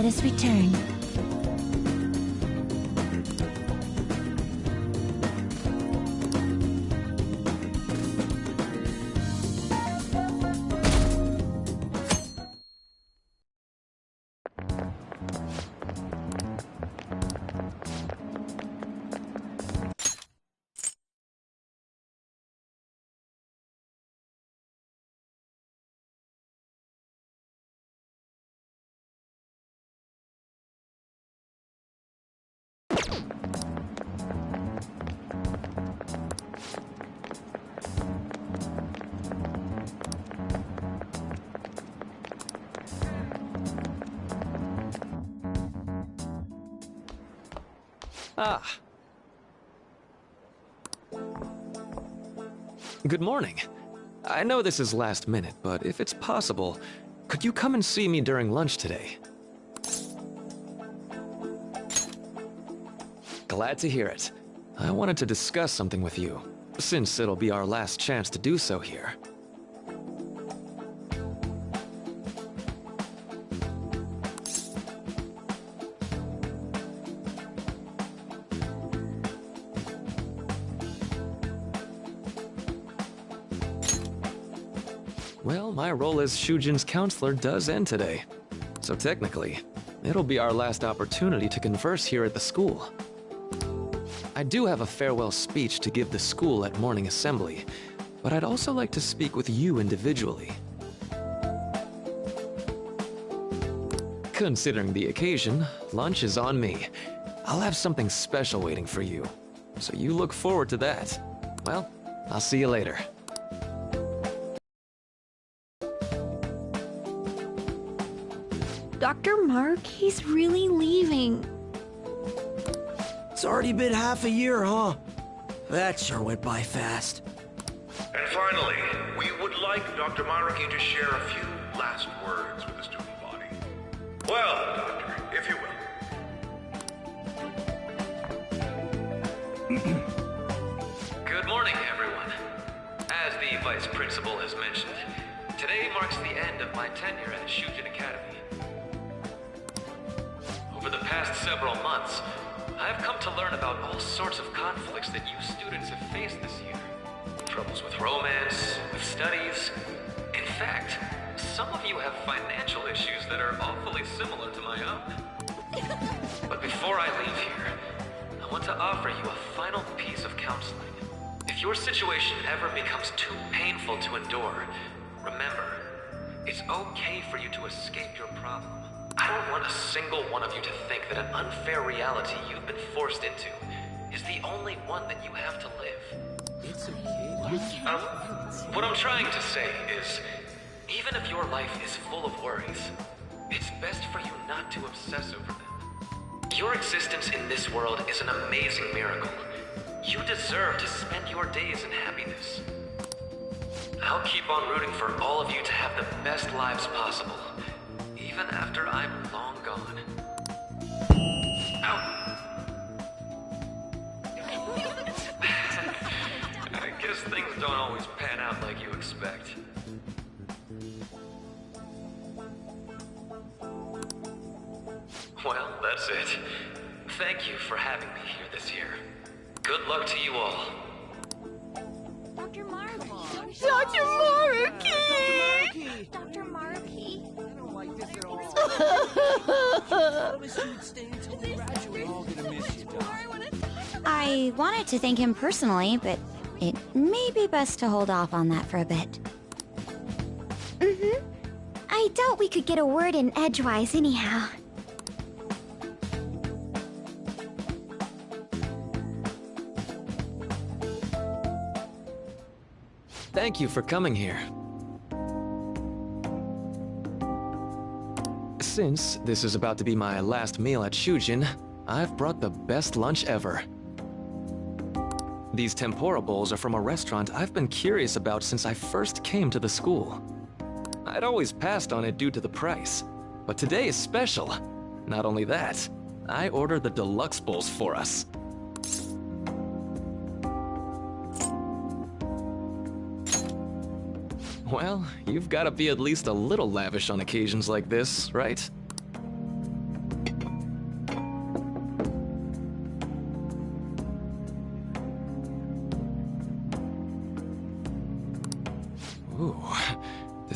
[SPEAKER 2] let us return.
[SPEAKER 12] Ah. Good morning. I know this is last minute, but if it's possible, could you come and see me during lunch today? Glad to hear it. I wanted to discuss something with you, since it'll be our last chance to do so here. Well, my role as Shujin's counselor does end today. So technically, it'll be our last opportunity to converse here at the school. I do have a farewell speech to give the school at morning assembly, but I'd also like to speak with you individually. Considering the occasion, lunch is on me. I'll have something special waiting for you, so you look forward to that. Well, I'll see you later.
[SPEAKER 13] Dr. Mark, he's really leaving.
[SPEAKER 14] It's already been half a year, huh? That sure went by fast.
[SPEAKER 15] And finally, we would like Dr. Maruki to share a few last words with the student body. Well, Doctor, if you will.
[SPEAKER 12] Good morning, everyone. As the Vice Principal has mentioned, today marks the end of my tenure at Shujin Academy. Over the past several months, I've come to learn about all sorts of conflicts that you students have faced this year. Troubles with romance, with studies. In fact, some of you have financial issues that are awfully similar to my own. But before I leave here, I want to offer you a final piece of counseling. If your situation ever becomes too painful to endure, remember, it's okay for you to escape your problem. I don't want a single one of you to think that an unfair reality you've been forced into is the only one that you have to live.
[SPEAKER 1] It's okay.
[SPEAKER 12] What I'm trying to say is, even if your life is full of worries, it's best for you not to obsess over them. Your existence in this world is an amazing miracle. You deserve to spend your days in happiness. I'll keep on rooting for all of you to have the best lives possible, even after I'm long gone. Ow! I guess things don't always pan out like you expect. Well, that's it. Thank you for having me here this year. Good luck to you all.
[SPEAKER 10] Dr. Maruki!
[SPEAKER 13] Dr. Maruki!
[SPEAKER 10] Dr. Maruki!
[SPEAKER 6] I don't like this at all. Promise you would stay until we graduate. We're all gonna miss you, Doc.
[SPEAKER 10] I wanted to thank him personally, but it may be best to hold off on that for a bit. I doubt we could get a word in edgewise anyhow.
[SPEAKER 12] Thank you for coming here. Since this is about to be my last meal at Shujin, I've brought the best lunch ever. These tempura bowls are from a restaurant I've been curious about since I first came to the school. I'd always passed on it due to the price, but today is special. Not only that, I ordered the deluxe bowls for us. Well, you've got to be at least a little lavish on occasions like this, right?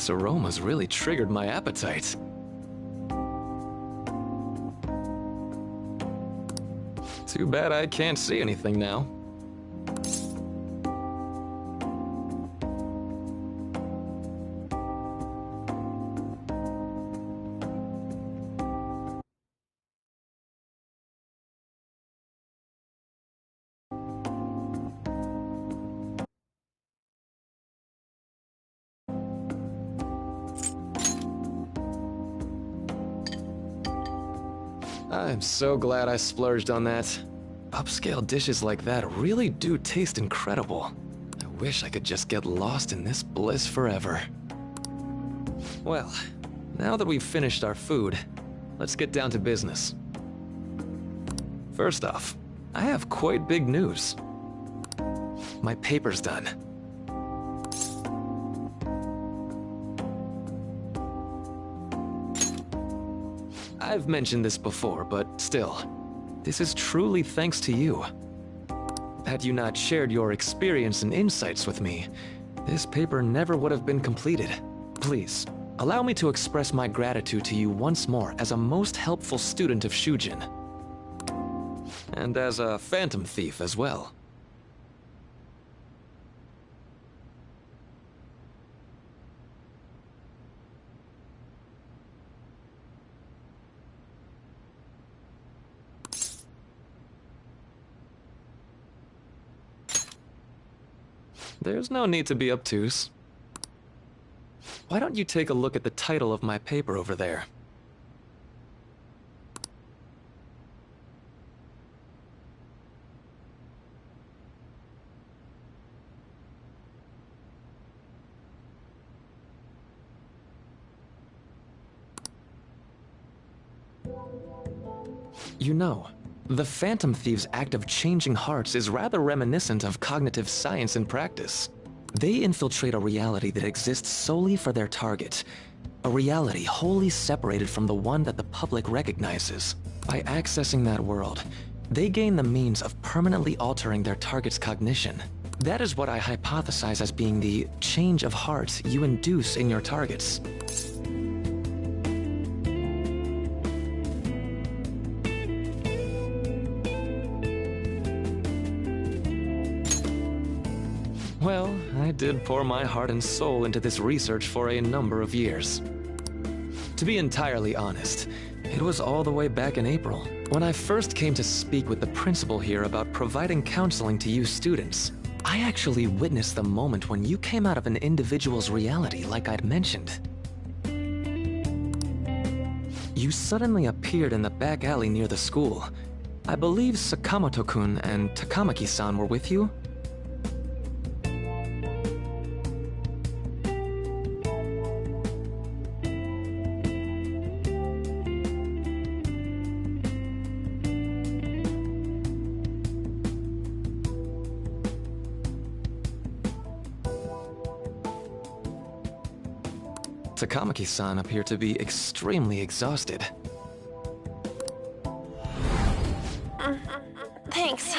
[SPEAKER 12] This aroma's really triggered my appetite. Too bad I can't see anything now. I'm so glad I splurged on that. Upscale dishes like that really do taste incredible. I wish I could just get lost in this bliss forever. Well, now that we've finished our food, let's get down to business. First off, I have quite big news. My paper's done. I've mentioned this before, but still, this is truly thanks to you. Had you not shared your experience and insights with me, this paper never would have been completed. Please, allow me to express my gratitude to you once more as a most helpful student of Shujin. And as a phantom thief as well. There's no need to be obtuse. Why don't you take a look at the title of my paper over there? You know, the Phantom Thieves' act of changing hearts is rather reminiscent of cognitive science in practice. They infiltrate a reality that exists solely for their target, a reality wholly separated from the one that the public recognizes. By accessing that world, they gain the means of permanently altering their target's cognition. That is what I hypothesize as being the change of heart you induce in your targets. Well, I did pour my heart and soul into this research for a number of years. To be entirely honest, it was all the way back in April, when I first came to speak with the principal here about providing counseling to you students. I actually witnessed the moment when you came out of an individual's reality like I'd mentioned. You suddenly appeared in the back alley near the school. I believe Sakamoto-kun and Takamaki-san were with you? Takamaki-san appeared to be extremely exhausted.
[SPEAKER 4] Thanks.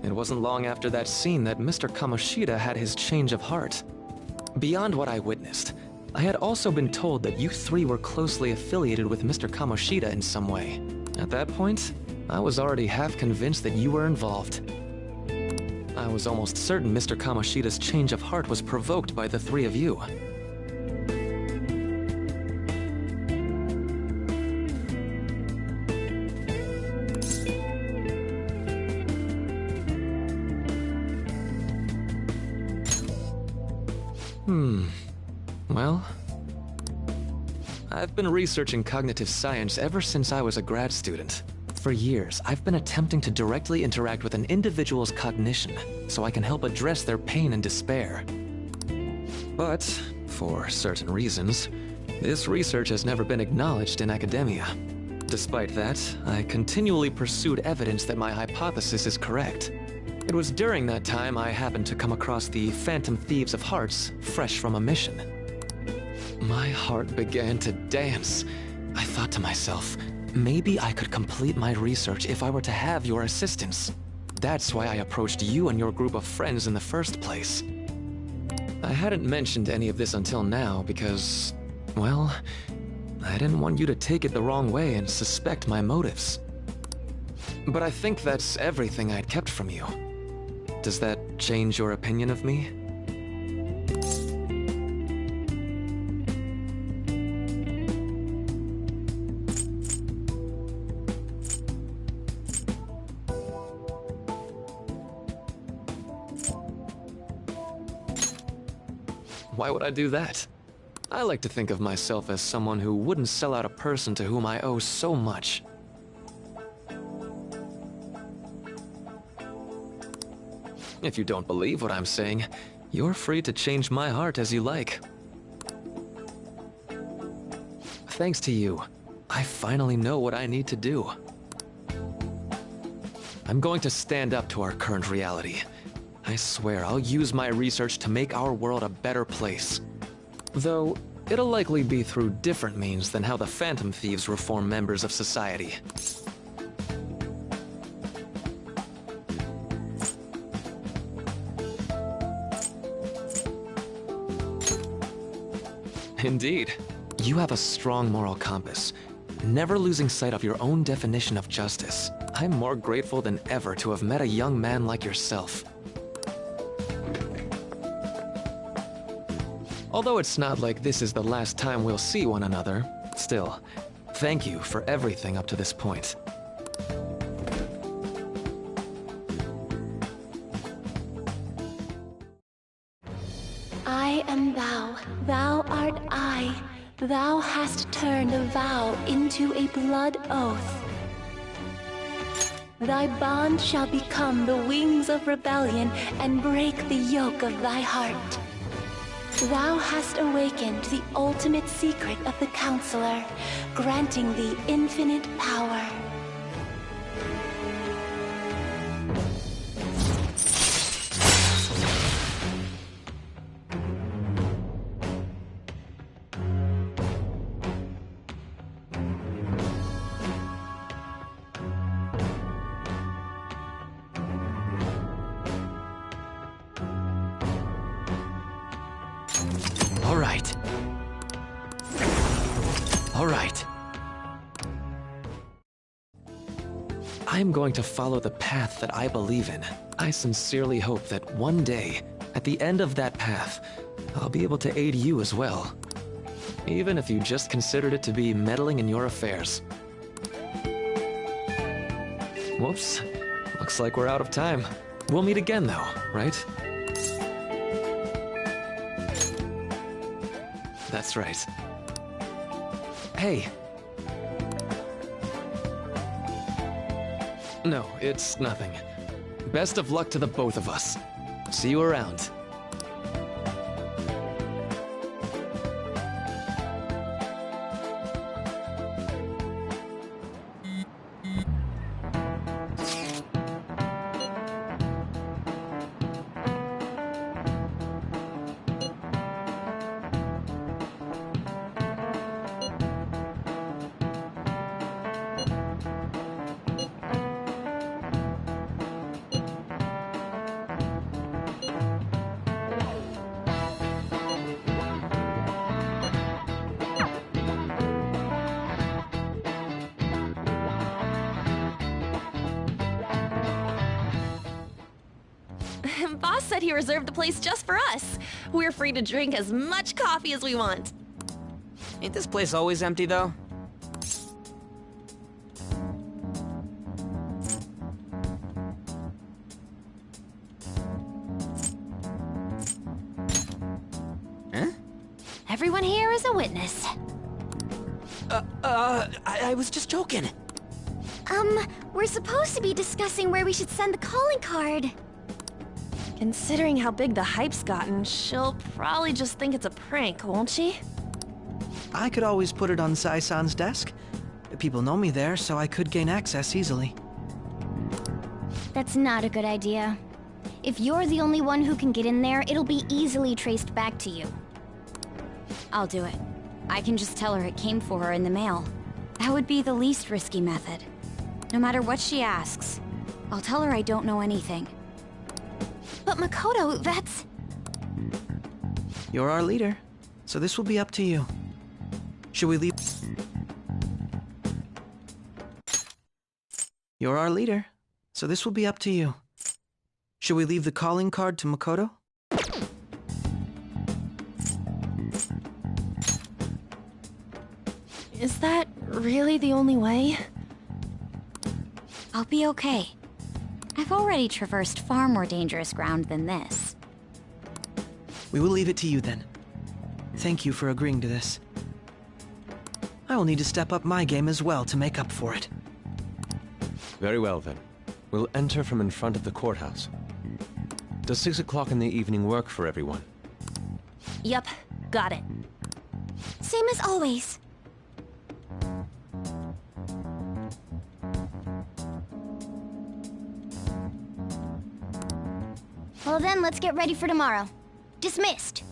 [SPEAKER 12] It wasn't long after that scene that Mr. Kamoshida had his change of heart. Beyond what I witnessed, I had also been told that you three were closely affiliated with Mr. Kamoshida in some way. At that point, I was already half convinced that you were involved. I was almost certain Mr. Kamoshida's change of heart was provoked by the three of you. Well, I've been researching cognitive science ever since I was a grad student. For years, I've been attempting to directly interact with an individual's cognition so I can help address their pain and despair. But, for certain reasons, this research has never been acknowledged in academia. Despite that, I continually pursued evidence that my hypothesis is correct. It was during that time I happened to come across the Phantom Thieves of Hearts, fresh from a mission. My heart began to dance. I thought to myself, maybe I could complete my research if I were to have your assistance. That's why I approached you and your group of friends in the first place. I hadn't mentioned any of this until now because, well, I didn't want you to take it the wrong way and suspect my motives. But I think that's everything I'd kept from you. Does that change your opinion of me? Why would I do that? I like to think of myself as someone who wouldn't sell out a person to whom I owe so much. If you don't believe what I'm saying, you're free to change my heart as you like. Thanks to you, I finally know what I need to do. I'm going to stand up to our current reality. I swear I'll use my research to make our world a better place. Though, it'll likely be through different means than how the Phantom Thieves reform members of society. Indeed. You have a strong moral compass, never losing sight of your own definition of justice. I'm more grateful than ever to have met a young man like yourself. Although it's not like this is the last time we'll see one another, still, thank you for everything up to this point.
[SPEAKER 2] I am thou, thou art I. Thou hast turned a vow into a blood oath. Thy bond shall become the wings of rebellion and break the yoke of thy heart. Thou hast awakened the ultimate secret of the Counselor, granting thee infinite power.
[SPEAKER 12] All right. I'm going to follow the path that I believe in. I sincerely hope that one day, at the end of that path, I'll be able to aid you as well. Even if you just considered it to be meddling in your affairs. Whoops. Looks like we're out of time. We'll meet again though, right? That's right. Hey. No, it's nothing. Best of luck to the both of us. See you around.
[SPEAKER 4] Boss said he reserved the place just for us. We're free to drink as much coffee as we want.
[SPEAKER 16] Ain't this place always empty, though?
[SPEAKER 4] Huh? Everyone here is a witness.
[SPEAKER 16] I was just joking.
[SPEAKER 10] We're supposed to be discussing where we should send the calling card.
[SPEAKER 4] Considering how big the hype's gotten, she'll probably just think it's a prank, won't she?
[SPEAKER 14] I could always put it on Sai-san's desk. People know me there, so I could gain access easily.
[SPEAKER 10] That's not a good idea. If you're the only one who can get in there, it'll be easily traced back to you.
[SPEAKER 17] I'll do it. I can just tell her it came for her in the mail. That would be the least risky method. No matter what she asks, I'll tell her I don't know anything.
[SPEAKER 2] But Makoto, that's...
[SPEAKER 14] You're our leader, so this will be up to you. Should we leave? You're our leader, so this will be up to you. Should we leave the calling card to Makoto?
[SPEAKER 2] Is that really the only way?
[SPEAKER 17] I'll be okay. I've already traversed far more dangerous ground than this.
[SPEAKER 14] We will leave it to you then. Thank you for agreeing to this. I will need to step up my game as well to make up for it.
[SPEAKER 18] Very well then. We'll enter from in front of the courthouse. Does 6 o'clock in the evening work for everyone?
[SPEAKER 2] Yup, got it.
[SPEAKER 10] Same as always. Well then, let's get ready for tomorrow. Dismissed.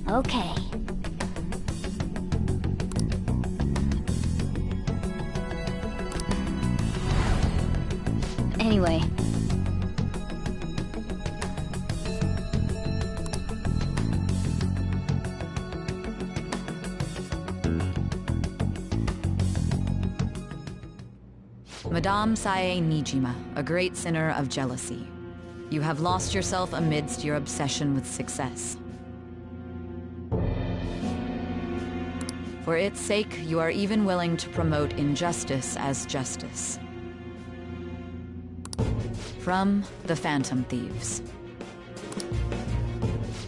[SPEAKER 10] Okay.
[SPEAKER 17] Anyway.
[SPEAKER 19] Madame Sae Nijima, a great sinner of jealousy. You have lost yourself amidst your obsession with success. For its sake, you are even willing to promote injustice as justice. From the Phantom Thieves.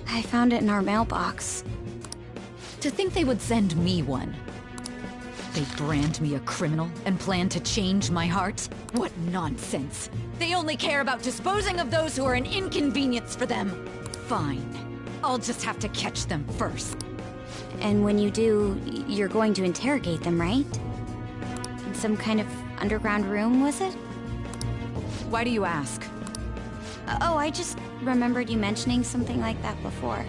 [SPEAKER 17] I found it in our mailbox.
[SPEAKER 19] To think they would send me one. They brand me a criminal and plan to change my heart? What nonsense! They only care about disposing of those who are an inconvenience for them. Fine. I'll just have to catch them first.
[SPEAKER 17] And when you do, you're going to interrogate them, right? In some kind of underground room, was it?
[SPEAKER 19] Why do you ask?
[SPEAKER 17] Oh, I just remembered you mentioning something like that before.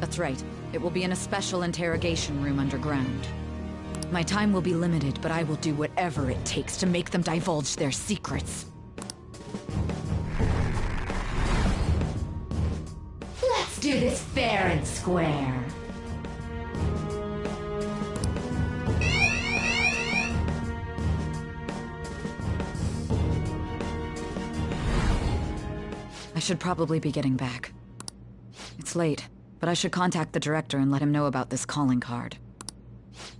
[SPEAKER 19] That's right. It will be in a special interrogation room underground. My time will be limited, but I will do whatever it takes to make them divulge their secrets.
[SPEAKER 2] Let's do this fair and square.
[SPEAKER 19] I should probably be getting back. It's late, but I should contact the director and let him know about this calling card.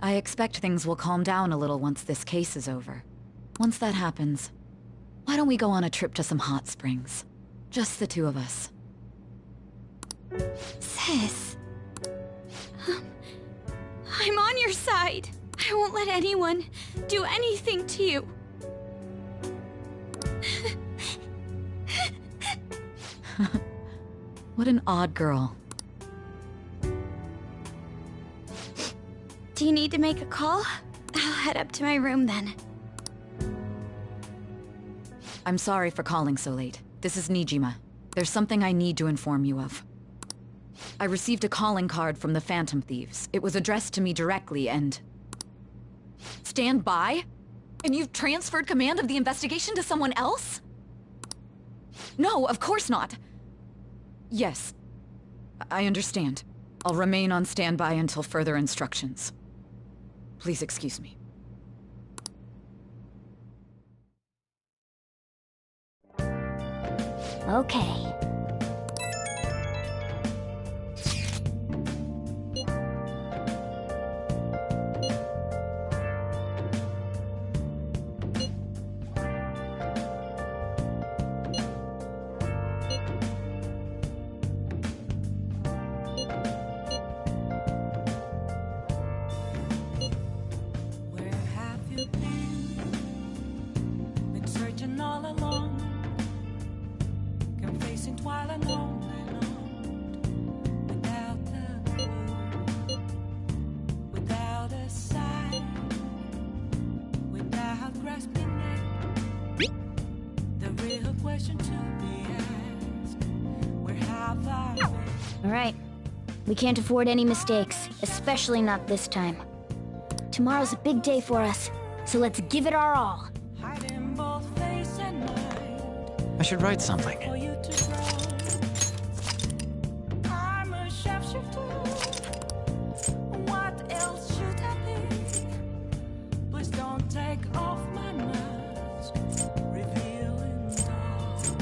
[SPEAKER 19] I expect things will calm down a little once this case is over. Once that happens, why don't we go on a trip to some hot springs? Just the two of us.
[SPEAKER 8] Sis. I'm on your side. I won't let anyone do anything to you.
[SPEAKER 19] What an odd girl.
[SPEAKER 8] Do you need to make a call? I'll head up to my room then.
[SPEAKER 19] I'm sorry for calling so late. This is Nijima. There's something I need to inform you of. I received a calling card from the Phantom Thieves. It was addressed to me directly and... Stand by? And you've transferred command of the investigation to someone else? No, of course not. Yes, I understand. I'll remain on standby until further instructions. Please excuse me.
[SPEAKER 10] Okay.
[SPEAKER 9] Where have you been? Been searching all along. Confessing question to be asked. Where have I been?
[SPEAKER 10] All right. We can't afford any mistakes, especially not this time. Tomorrow's a big day for us, so let's give it our all.
[SPEAKER 9] Hiding both face and mind
[SPEAKER 1] I should write something.
[SPEAKER 9] for you to grow. I'm a shapeshifter. What else should I be? Please don't take off my mask, revealing dawn.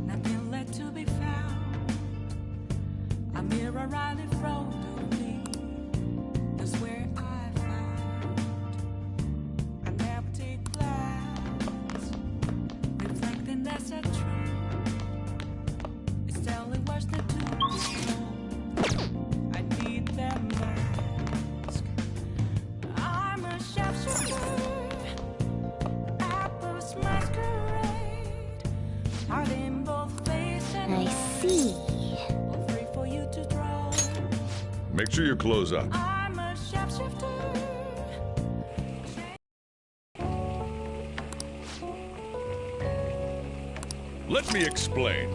[SPEAKER 9] Nothing left to be found. A mirror right in front of me. That's where I found an empty glass, reflecting that's a truth. It's telling what's the truth. I need that mask. I'm a shapeshifter. Apples masquerade. Heart in both face and
[SPEAKER 10] I see.
[SPEAKER 9] all free for you to draw.
[SPEAKER 5] Make sure you close up.
[SPEAKER 9] I'm a shapeshifter.
[SPEAKER 5] Let me explain.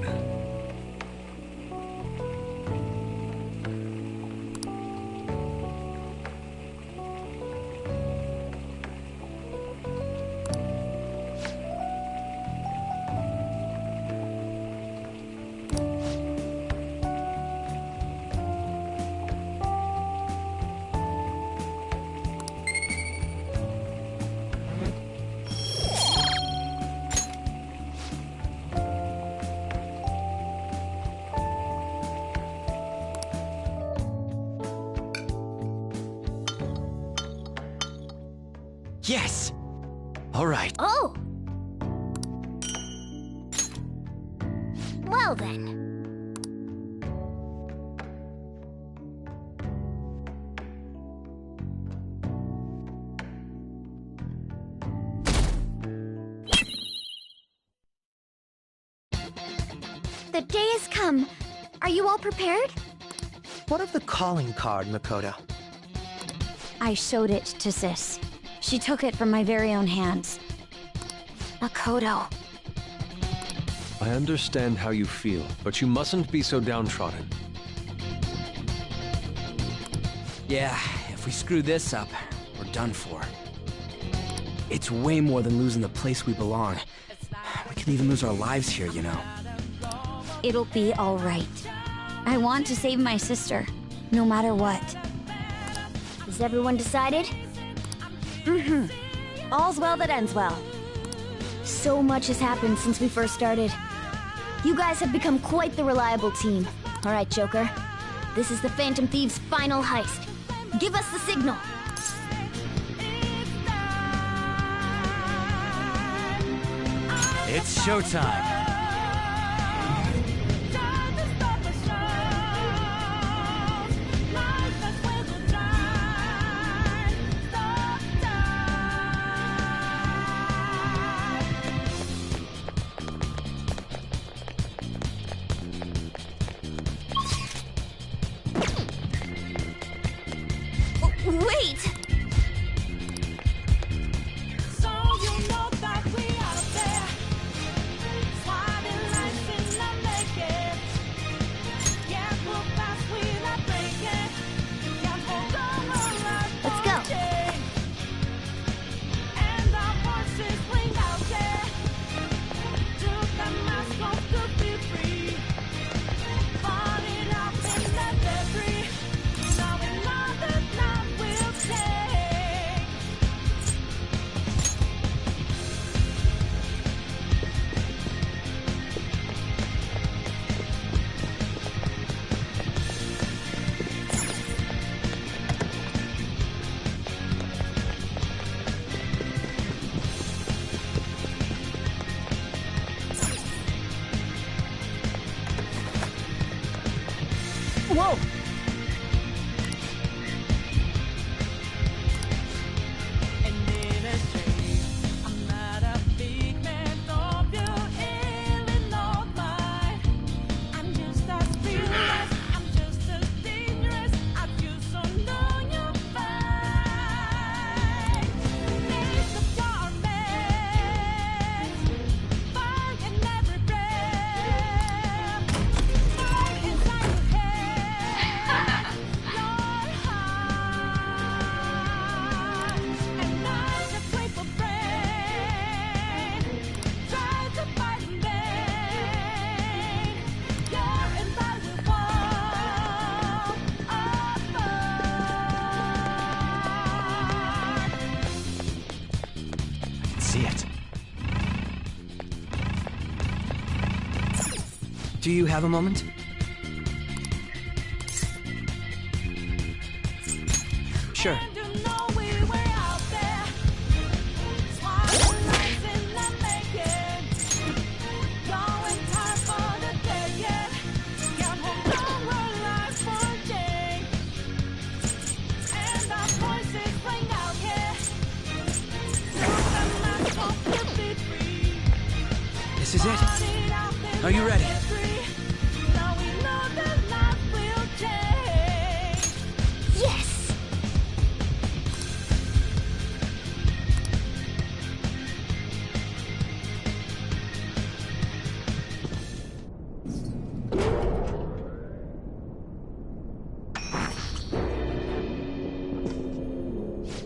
[SPEAKER 1] Yes! All right.
[SPEAKER 10] Oh! Well then. The day has come. Are you all prepared?
[SPEAKER 14] What of the calling card, Makoto?
[SPEAKER 17] I showed it to Sis. She took it from my very own hands.
[SPEAKER 10] Makoto.
[SPEAKER 18] I understand how you feel, but you mustn't be so downtrodden.
[SPEAKER 16] Yeah, if we screw this up, we're done for. It's way more than losing the place we belong. We could even lose our lives here, you know.
[SPEAKER 17] It'll be all right. I want to save my sister, no matter what.
[SPEAKER 10] Is everyone decided?
[SPEAKER 17] Mm-hmm. All's well that ends well.
[SPEAKER 10] So much has happened since we first started. You guys have become quite the reliable team. All right, Joker. This is the Phantom Thieves' final heist. Give us the signal.
[SPEAKER 1] It's showtime.
[SPEAKER 10] Wait!
[SPEAKER 9] So you know that we are there.
[SPEAKER 14] Whoa!
[SPEAKER 1] See it.
[SPEAKER 14] Do you have a moment? Sure. This is it. Are you ready?
[SPEAKER 10] Yes!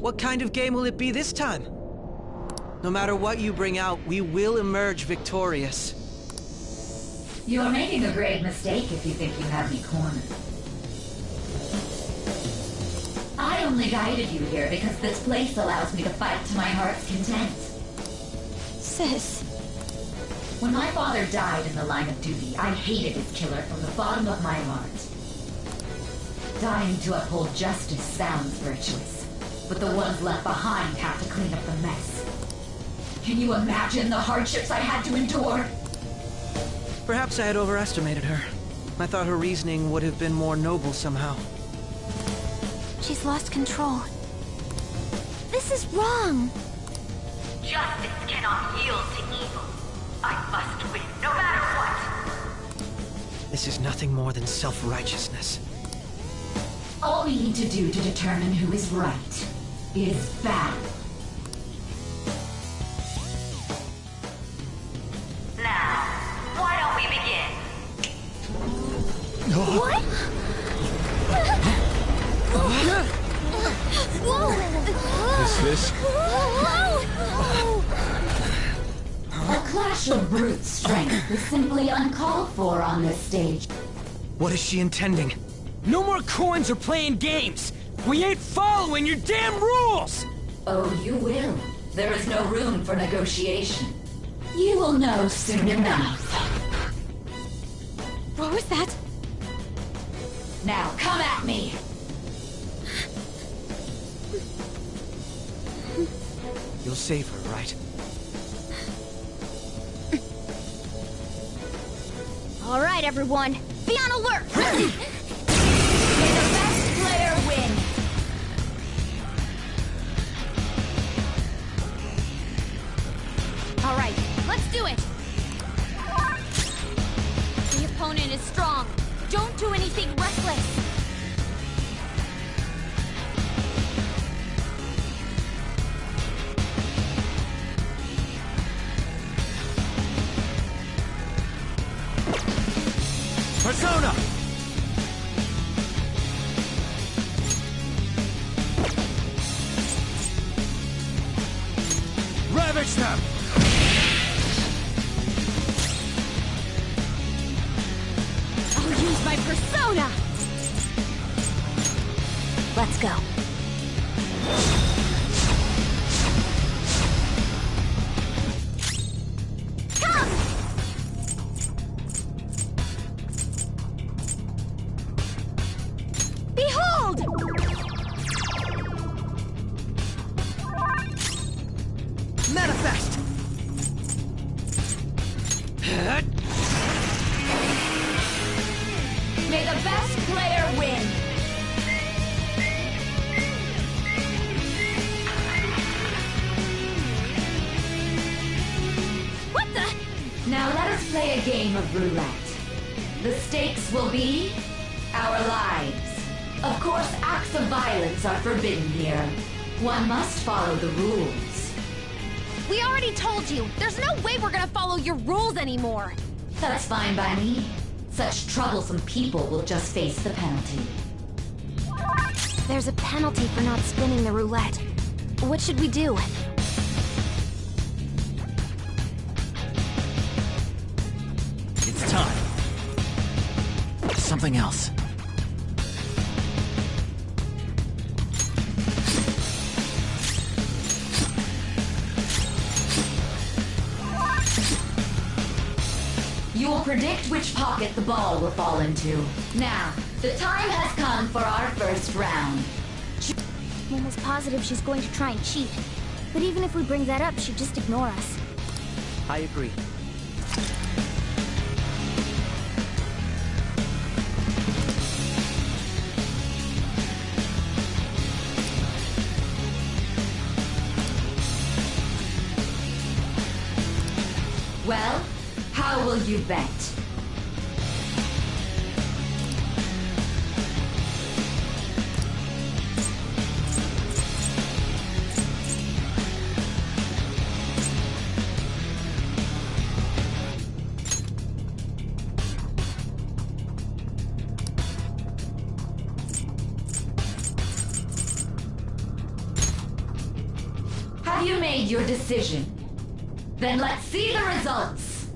[SPEAKER 14] What kind of game will it be this time? No matter what you bring out, we will emerge victorious.
[SPEAKER 19] You are making a grave mistake if you think you have me cornered. I only guided you here because this place allows me to fight to my heart's content.
[SPEAKER 8] Sis.
[SPEAKER 19] When my father died in the line of duty, I hated his killer from the bottom of my heart. Dying to uphold justice sounds virtuous, but the ones left behind have to clean up the mess. Can you imagine the hardships I had to endure?
[SPEAKER 14] Perhaps I had overestimated her. I thought her reasoning would have been more noble somehow.
[SPEAKER 8] She's lost control.
[SPEAKER 10] This is wrong!
[SPEAKER 19] Justice cannot yield to evil. I must win, no matter what!
[SPEAKER 14] This is nothing more than self-righteousness.
[SPEAKER 19] All we need to do to determine who is right is battle. Now, why don't we begin?
[SPEAKER 10] What?
[SPEAKER 18] Is this?
[SPEAKER 19] A clash of brute strength is simply uncalled for on this stage.
[SPEAKER 14] What is she intending?
[SPEAKER 16] No more coins or playing games! We ain't following your damn rules!
[SPEAKER 19] Oh, you will. There is no room for negotiation. You will know soon enough.
[SPEAKER 8] What was that?
[SPEAKER 19] Now, come at me!
[SPEAKER 14] You'll save her, right?
[SPEAKER 10] All right, everyone, be on alert!
[SPEAKER 19] May the best player win!
[SPEAKER 8] All right, let's do it! The opponent is strong. Don't do anything reckless.
[SPEAKER 1] Persona! Ravage them!
[SPEAKER 8] I'll use my persona!
[SPEAKER 10] Let's go.
[SPEAKER 8] Behold!
[SPEAKER 14] Manifest!
[SPEAKER 19] May the best player win!
[SPEAKER 8] What the?
[SPEAKER 19] Now let us play a game of roulette. The stakes will be our lives. Of course, acts of violence are forbidden here. One must follow the rules.
[SPEAKER 10] We already told you, there's no way we're gonna follow your rules anymore.
[SPEAKER 19] That's fine by me. Such troublesome people will just face the penalty.
[SPEAKER 10] There's a penalty for not spinning the roulette. What should we do?
[SPEAKER 1] It's time. Something else.
[SPEAKER 19] You will predict which pocket the ball will fall into. Now, the time has come for our first round.
[SPEAKER 10] I'm almost positive she's going to try and cheat. But even if we bring that up, she'd just ignore us.
[SPEAKER 14] I agree.
[SPEAKER 19] Well, how will you bet? Have you made your decision? Then let's see the results.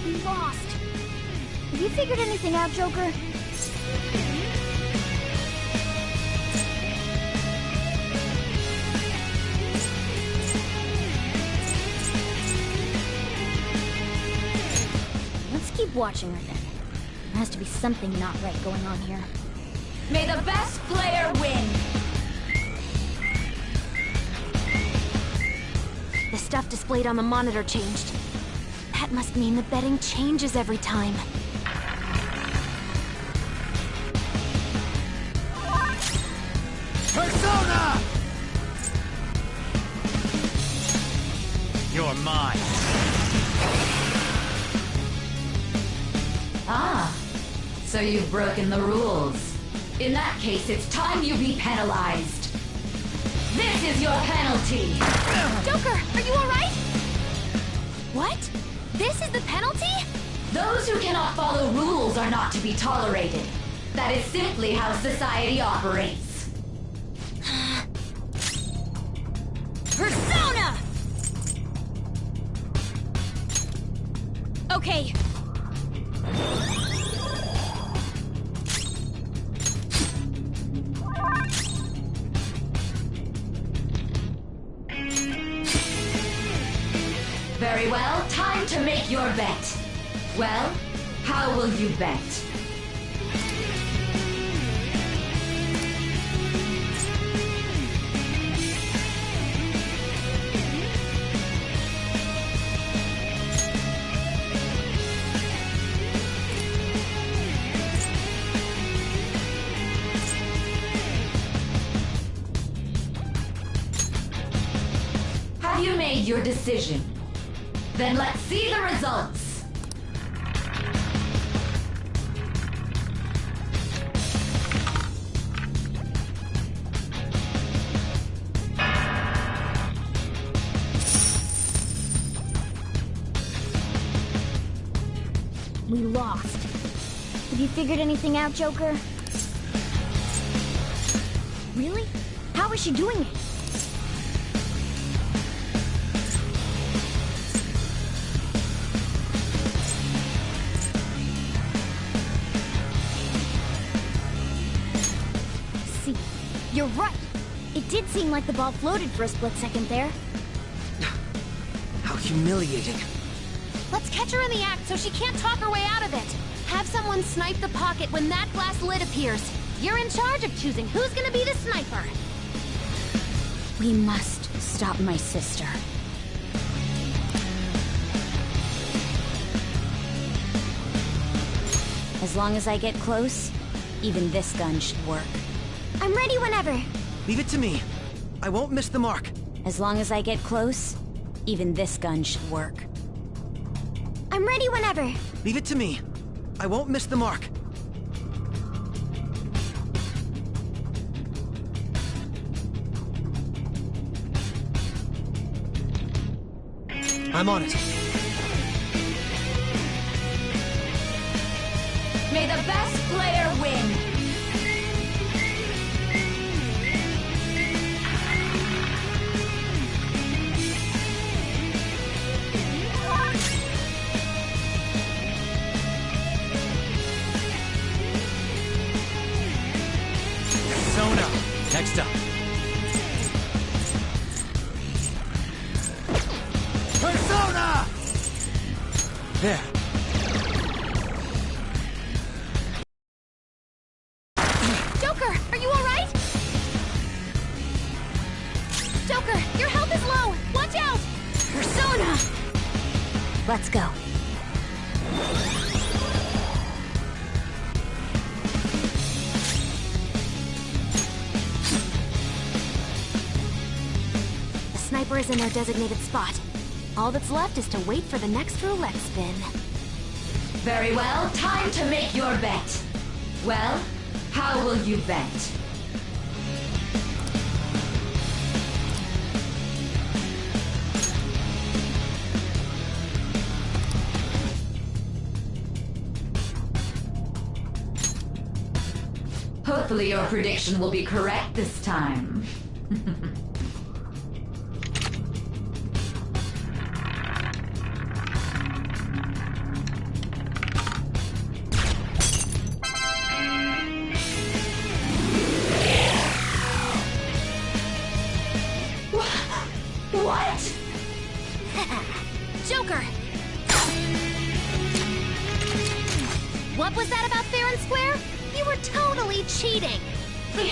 [SPEAKER 10] We lost. Have you figured anything out, Joker? Keep watching her then. There has to be something not right going on here.
[SPEAKER 19] May the best player win!
[SPEAKER 10] The stuff displayed on the monitor changed. That must mean the betting changes every time.
[SPEAKER 1] Persona! You're mine.
[SPEAKER 19] Ah, so you've broken the rules. In that case, it's time you be penalized. This is your penalty!
[SPEAKER 10] Joker, are you alright? What? This is the penalty?
[SPEAKER 19] Those who cannot follow rules are not to be tolerated. That is simply how society operates.
[SPEAKER 8] Persona! Okay.
[SPEAKER 19] Very well, time to make your bet. Well, how will you bet? Have you made your decision? Then let's see the results.
[SPEAKER 10] We lost. Have you figured anything out, Joker? Really? How is she doing it? See, you're right. It did seem like the ball floated for a split second there.
[SPEAKER 14] How humiliating.
[SPEAKER 10] Let's catch her in the act so she can't talk her way out of it. Have someone snipe the pocket when that glass lid appears. You're in charge of choosing who's gonna be the sniper.
[SPEAKER 17] We must stop my sister. As long as I get close, even this gun should work.
[SPEAKER 10] I'm ready whenever.
[SPEAKER 14] Leave it to me. I won't miss the mark.
[SPEAKER 17] As long as I get close, even this gun should work.
[SPEAKER 10] I'm ready whenever.
[SPEAKER 14] Leave it to me. I won't miss the mark. I'm on it.
[SPEAKER 19] May the best player win!
[SPEAKER 1] Persona! Next up. Persona! There.
[SPEAKER 10] Joker, are you alright? Joker, your health is low! Watch out! Persona!
[SPEAKER 17] Let's go.
[SPEAKER 10] The sniper is in their designated spot. All that's left is to wait for the next roulette spin.
[SPEAKER 19] Very well, time to make your bet. Well, how will you bet? Hopefully your prediction will be correct this time.
[SPEAKER 10] What? Joker! What was that about fair and square? You were totally cheating! You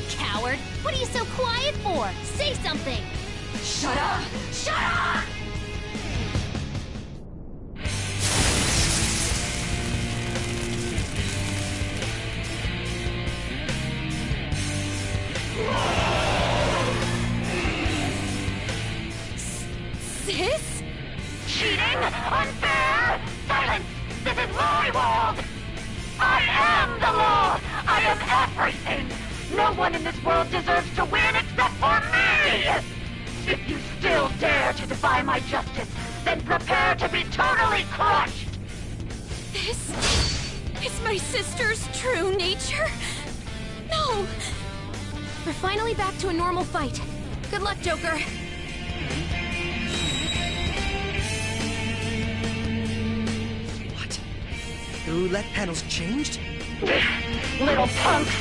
[SPEAKER 10] coward! What are you so quiet for? Say something!
[SPEAKER 19] Shut up! Shut up!
[SPEAKER 10] Sis?
[SPEAKER 20] Cheating? Unfair? Silence! This is my world! I am the law! I am everything! No one in this world deserves to win except for me! If you still dare to defy my justice, then prepare to be totally crushed!
[SPEAKER 8] This is my sister's true nature? No!
[SPEAKER 10] We're finally back to a normal fight. Good luck, Joker.
[SPEAKER 14] What? The roulette panel's changed?
[SPEAKER 20] Little punks!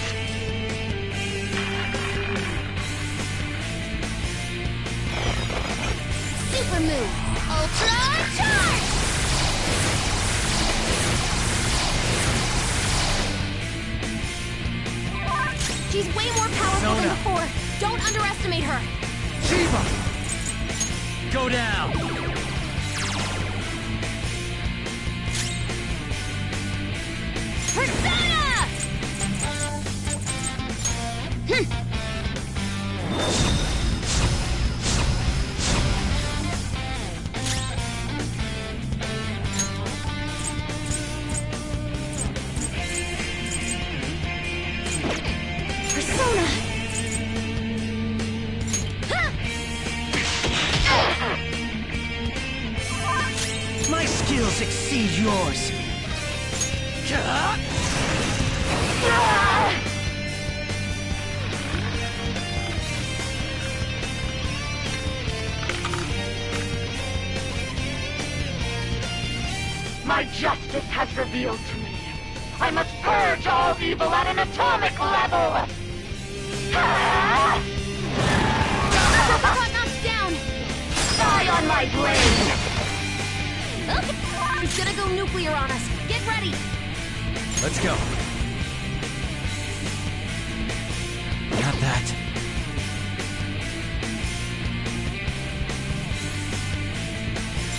[SPEAKER 10] Super move! Ultra charge! She's way more powerful than
[SPEAKER 1] Persona.
[SPEAKER 10] before. Don't underestimate her.
[SPEAKER 1] Shiva! Go down!
[SPEAKER 10] Persona! Persona!
[SPEAKER 14] My skills exceed yours.
[SPEAKER 20] My justice has revealed to me. I must purge all evil at an atomic level!
[SPEAKER 10] Uppercut knocks down!
[SPEAKER 20] Die on my blade!
[SPEAKER 10] Okay. gonna go nuclear on us. Get ready!
[SPEAKER 1] Let's go. Not that.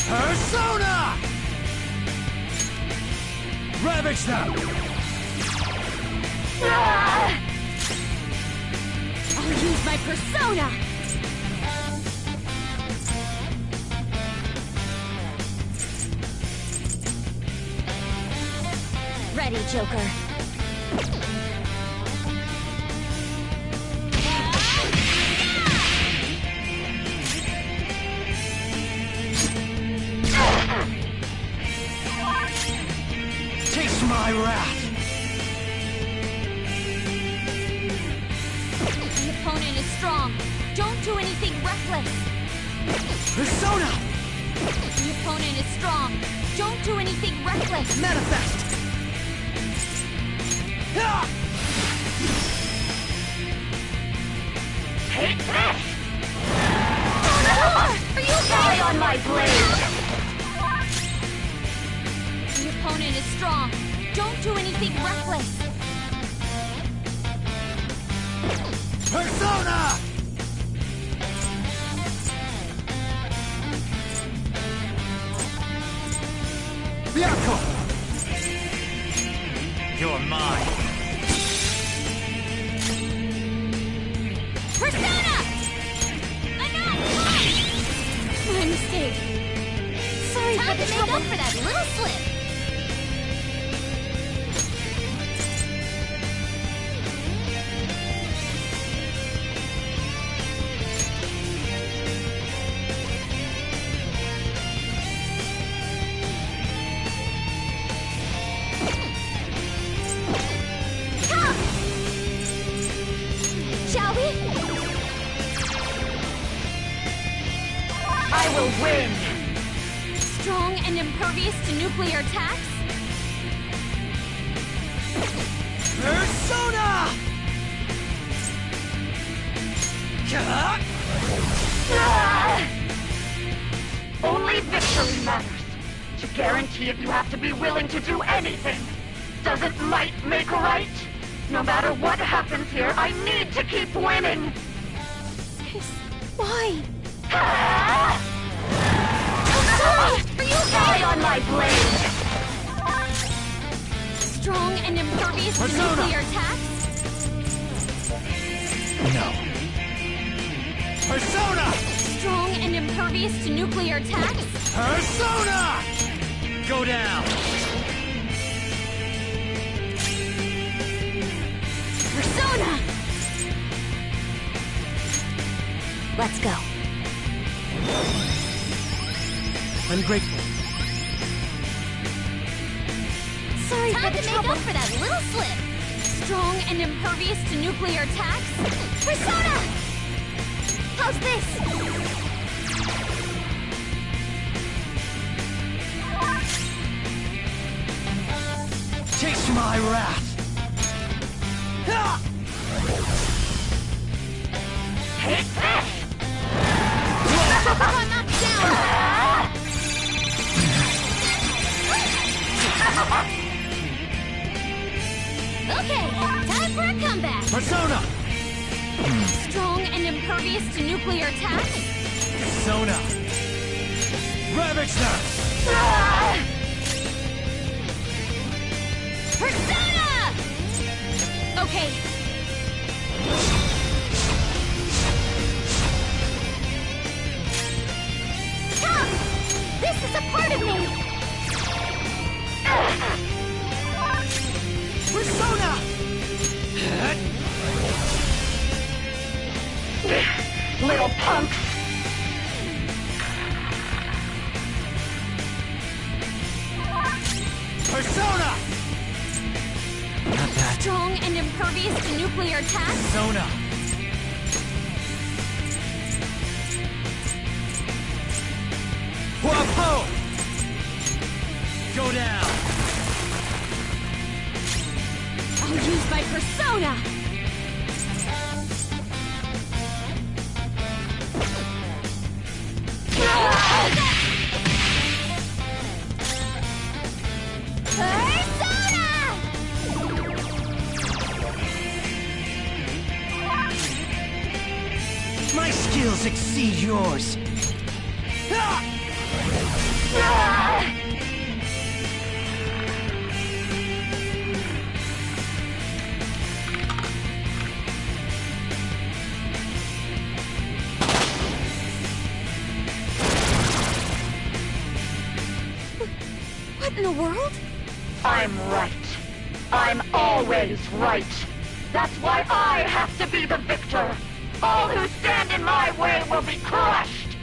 [SPEAKER 1] Persona! Ravage them!
[SPEAKER 10] I'll use my persona! Ready, Joker.
[SPEAKER 1] Taste my wrath!
[SPEAKER 8] The opponent is strong. Don't do anything reckless.
[SPEAKER 1] Persona!
[SPEAKER 8] The opponent is strong. Don't do anything reckless.
[SPEAKER 1] Manifest!
[SPEAKER 20] Take this!
[SPEAKER 10] Are you
[SPEAKER 20] Die on my blade!
[SPEAKER 8] The opponent is strong. Don't do anything reckless.
[SPEAKER 1] Persona! Bianco! You're mine.
[SPEAKER 8] Persona! Enough! My mistake. Sorry
[SPEAKER 10] Time
[SPEAKER 8] for
[SPEAKER 10] to
[SPEAKER 8] the
[SPEAKER 10] make
[SPEAKER 8] trouble.
[SPEAKER 10] up for that little slip.
[SPEAKER 8] Shall we?
[SPEAKER 20] I will win!
[SPEAKER 8] Strong and impervious to nuclear attacks?
[SPEAKER 1] Persona!
[SPEAKER 20] Only victory matters. To guarantee it, you have to be willing to do anything. Doesn't might make right? No matter what happens here, I need to keep winning!
[SPEAKER 8] Why?
[SPEAKER 20] Are you die on my blade?
[SPEAKER 8] Strong and impervious to
[SPEAKER 1] Persona!
[SPEAKER 8] nuclear attacks?
[SPEAKER 1] No. Persona!
[SPEAKER 8] Strong and impervious to nuclear attacks?
[SPEAKER 1] Persona! Go down!
[SPEAKER 8] Persona!
[SPEAKER 10] Let's go.
[SPEAKER 1] I'm grateful.
[SPEAKER 8] Sorry
[SPEAKER 10] Time
[SPEAKER 8] for
[SPEAKER 10] to
[SPEAKER 8] the
[SPEAKER 10] make
[SPEAKER 8] trouble.
[SPEAKER 10] up for that little slip.
[SPEAKER 8] Strong and impervious to nuclear attacks?
[SPEAKER 10] Persona! How's this?
[SPEAKER 1] Taste my wrath!
[SPEAKER 20] Take this!
[SPEAKER 10] I'm knocked down! Okay, time for a comeback!
[SPEAKER 1] Persona!
[SPEAKER 8] Strong and impervious to nuclear attacks?
[SPEAKER 1] Persona! Ravage them!
[SPEAKER 8] Persona! Okay.
[SPEAKER 10] Come! This is a part of me!
[SPEAKER 1] Persona!
[SPEAKER 20] Little punks!
[SPEAKER 1] Persona! Not that.
[SPEAKER 8] Strong and impervious to nuclear attacks?
[SPEAKER 1] Persona! Whoa! Go down!
[SPEAKER 8] I'll use my persona!
[SPEAKER 1] skills exceed yours.
[SPEAKER 8] What in the world?
[SPEAKER 20] I'm right. I'm always right. That's why I have to be the victor. All who stand in my way will be crushed.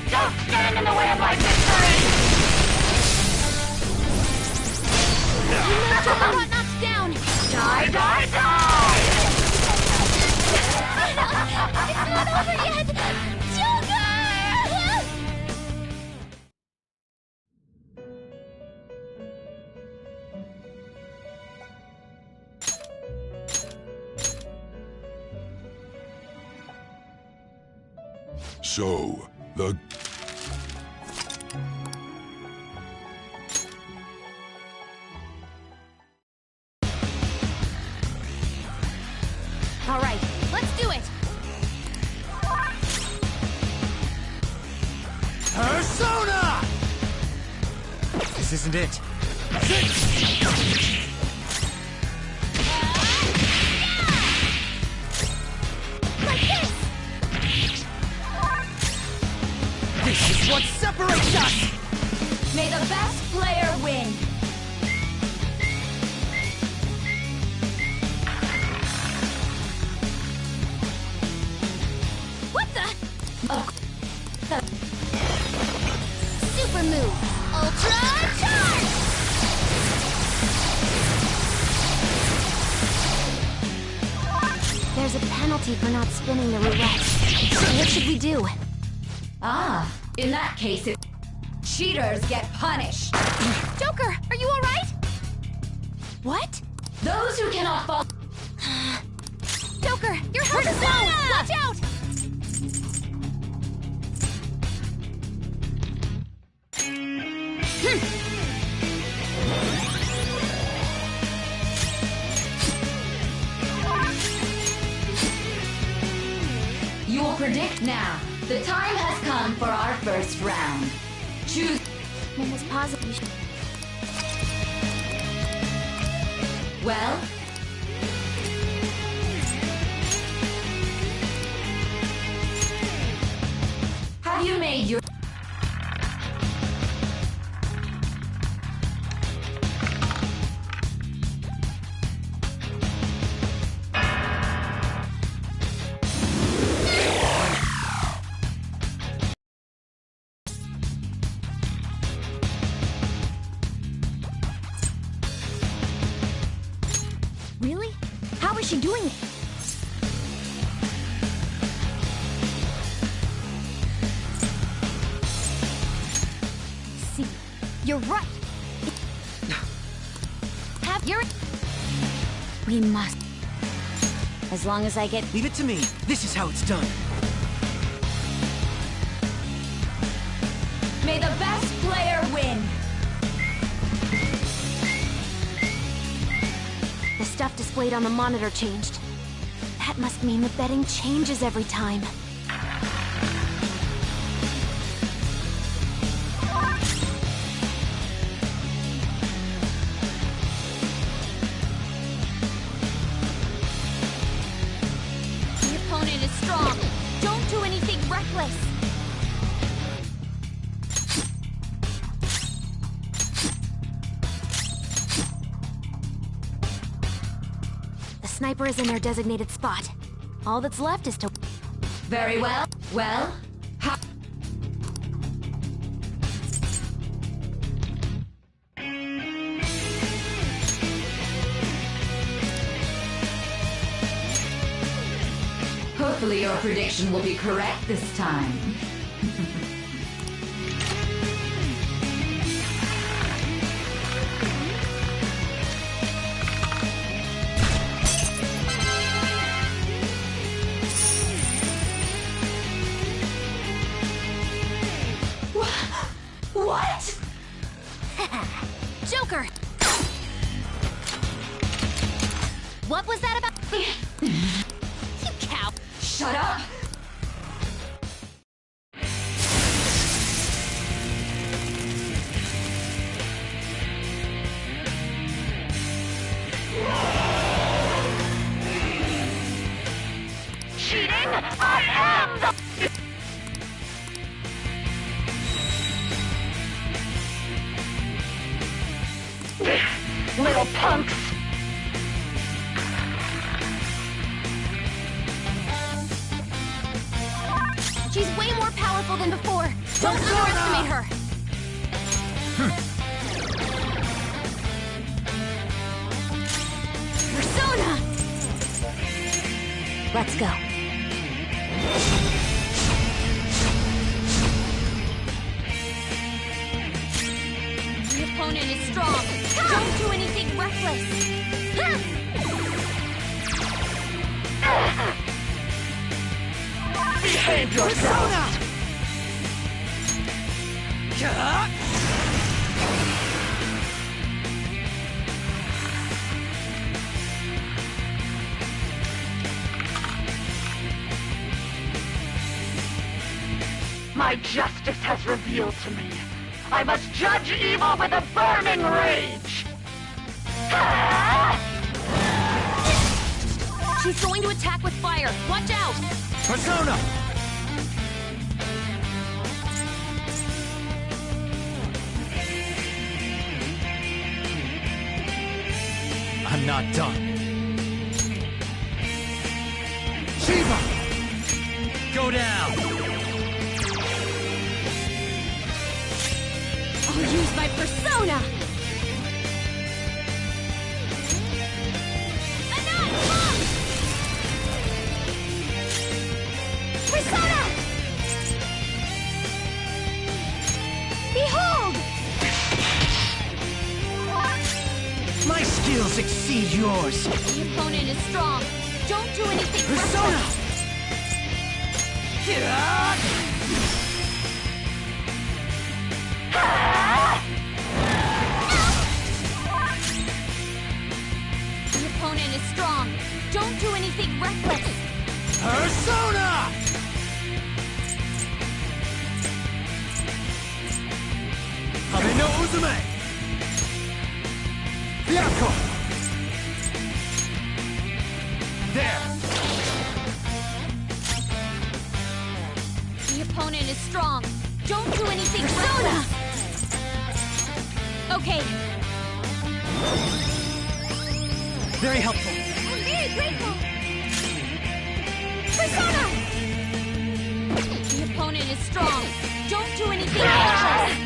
[SPEAKER 20] Don't stand in the way of my victory!
[SPEAKER 10] Joker got knocked down!
[SPEAKER 20] Die, die, die!
[SPEAKER 10] It's not over yet! Joker!
[SPEAKER 5] So, the...
[SPEAKER 10] All right, let's do it!
[SPEAKER 1] Persona! This isn't it.
[SPEAKER 10] Like this!
[SPEAKER 1] This is what separates us!
[SPEAKER 19] May the best player win!
[SPEAKER 10] What the? Super move! Ultra charge! There's a penalty for not spinning the roulette. So what should we do?
[SPEAKER 19] Ah, in that case, cheaters get punished.
[SPEAKER 10] Joker, are you alright? What?
[SPEAKER 19] Those who cannot fall...
[SPEAKER 10] Joker, you're hurt as well! Watch out!
[SPEAKER 19] You will predict now. The time has come for our first round. Choose...
[SPEAKER 10] Mom was positive.
[SPEAKER 19] Well? Have you made your...
[SPEAKER 10] Really? How is she doing it? See, you're right. Have your... We must. As long as I get...
[SPEAKER 1] Leave it to me. This is how it's done.
[SPEAKER 19] May the best player win!
[SPEAKER 10] The stuff displayed on the monitor changed. That must mean the betting changes every time. The opponent is strong. Don't do anything reckless. The sniper is in their designated spot. All that's left is to...
[SPEAKER 19] Very well. Well, hopefully your prediction will be correct this time. What?
[SPEAKER 10] Joker! What was that about? You cow!
[SPEAKER 19] Shut up!
[SPEAKER 20] I am the... Little punks!
[SPEAKER 10] She's way more powerful than before. Don't underestimate her. Persona! Let's go.
[SPEAKER 8] The opponent is strong. Don't do anything reckless.
[SPEAKER 20] Behave yourself! My justice has revealed to me. I must judge evil with a burning rage!
[SPEAKER 8] She's going to attack with fire. Watch out!
[SPEAKER 1] Persona! I'm not done. Shiva! Go down!
[SPEAKER 8] I'll use my persona!
[SPEAKER 10] Persona! Behold!
[SPEAKER 1] My skills exceed yours.
[SPEAKER 8] The opponent is strong. Don't do anything
[SPEAKER 1] Persona!
[SPEAKER 8] reckless. The opponent is strong. Don't do anything reckless.
[SPEAKER 1] Persona! Abe no Uzume! Byakko! There!
[SPEAKER 8] The opponent is strong. Don't do anything reckless. Okay.
[SPEAKER 1] Very helpful.
[SPEAKER 10] I'm very grateful. Persona!
[SPEAKER 8] The opponent is strong. Don't do anything reckless.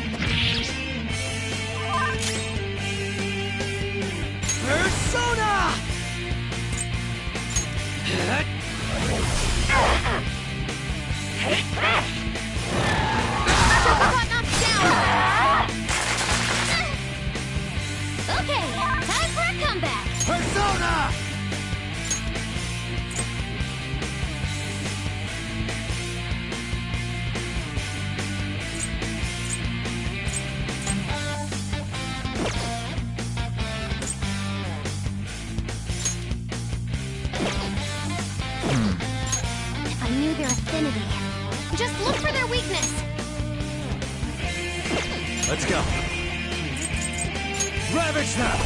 [SPEAKER 1] Persona!
[SPEAKER 20] Take this!
[SPEAKER 10] Got knocked down! Okay, time for a comeback!
[SPEAKER 1] Persona!
[SPEAKER 10] If I knew their affinity. Just look for their weakness!
[SPEAKER 1] Let's go. Ravage them!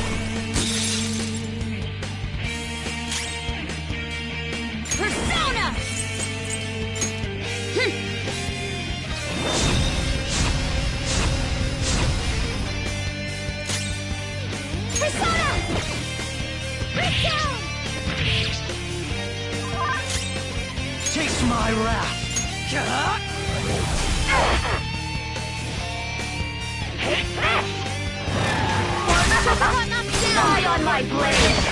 [SPEAKER 8] Persona!
[SPEAKER 10] Persona! Breakdown!
[SPEAKER 1] Chase my wrath!
[SPEAKER 20] Take this!
[SPEAKER 10] Got knocked down!
[SPEAKER 20] Die on my blade!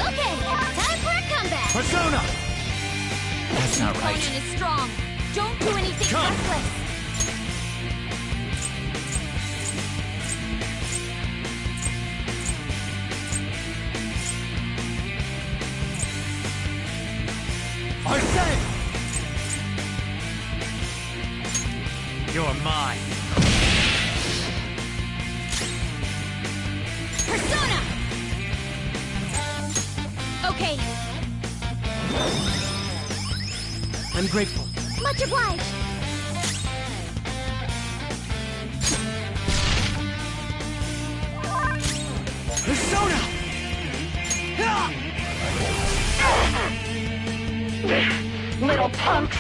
[SPEAKER 10] Okay, time for a comeback!
[SPEAKER 1] Persona! That's not
[SPEAKER 8] The
[SPEAKER 1] right.
[SPEAKER 8] opponent is strong. Don't do anything
[SPEAKER 1] Come.
[SPEAKER 8] reckless.
[SPEAKER 1] Arsene! You're mine.
[SPEAKER 8] Persona! Okay.
[SPEAKER 1] I'm grateful.
[SPEAKER 10] Much obliged!
[SPEAKER 1] Persona! Ah!
[SPEAKER 20] little punks!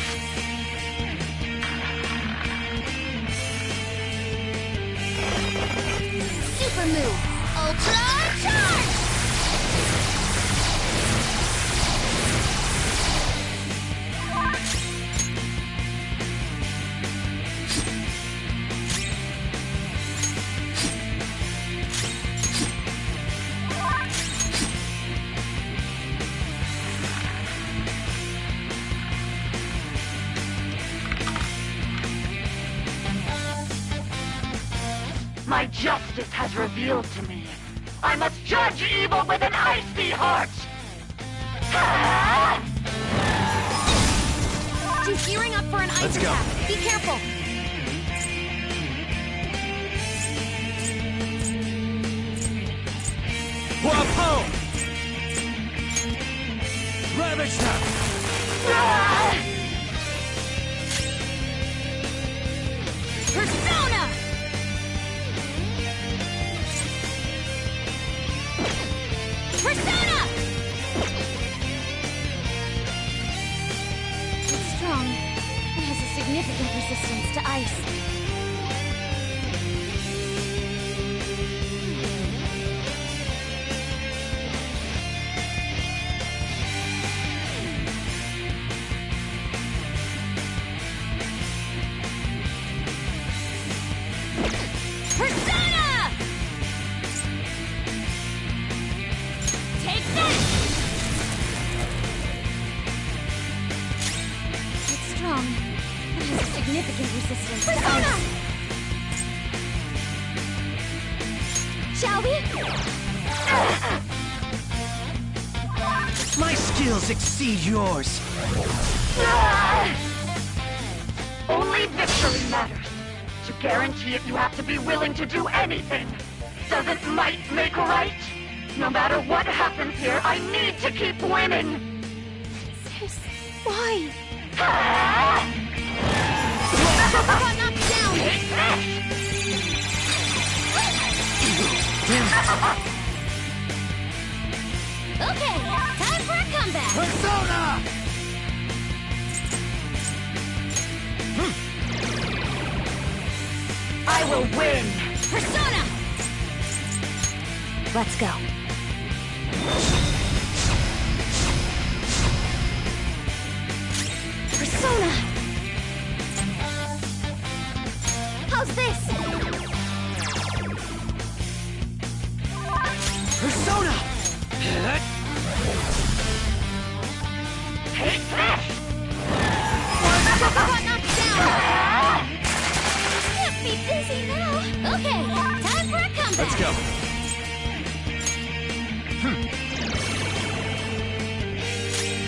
[SPEAKER 10] Super move! Ultra charge!
[SPEAKER 20] My justice has revealed to me. I must judge evil with an icy heart!
[SPEAKER 10] She's gearing up for an ice attack. Be careful.
[SPEAKER 1] Wapo! Ravage them!
[SPEAKER 10] Persona! Persona! It's strong. It has a significant resistance to ice. Persona! Take that! It's strong. It has a significant resistance. Persona! Shall we?
[SPEAKER 1] My skills exceed yours.
[SPEAKER 20] Only victory matters. To guarantee it, you have to be willing to do anything. Doesn't might make right? No matter what happens here, I need to keep winning.
[SPEAKER 10] Sis, why?
[SPEAKER 20] Got knocked down!
[SPEAKER 10] Okay, time for a comeback.
[SPEAKER 1] Persona!
[SPEAKER 20] I will win!
[SPEAKER 10] Persona! Let's go. Persona! How's this?
[SPEAKER 1] Persona!
[SPEAKER 20] Take this!
[SPEAKER 10] Got knocked down! Can't be dizzy now. Okay, time for a comeback.
[SPEAKER 1] Let's go.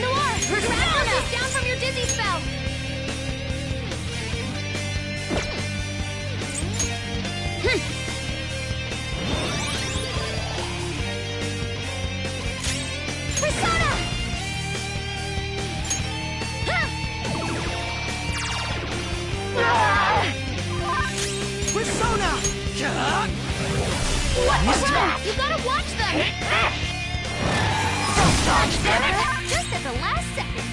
[SPEAKER 10] Noir, Persona! Down from your dizzy spell. Persona!
[SPEAKER 1] Persona!
[SPEAKER 10] What was that? You gotta watch them!
[SPEAKER 20] Don't dodge, damn it!
[SPEAKER 10] Just at the last second.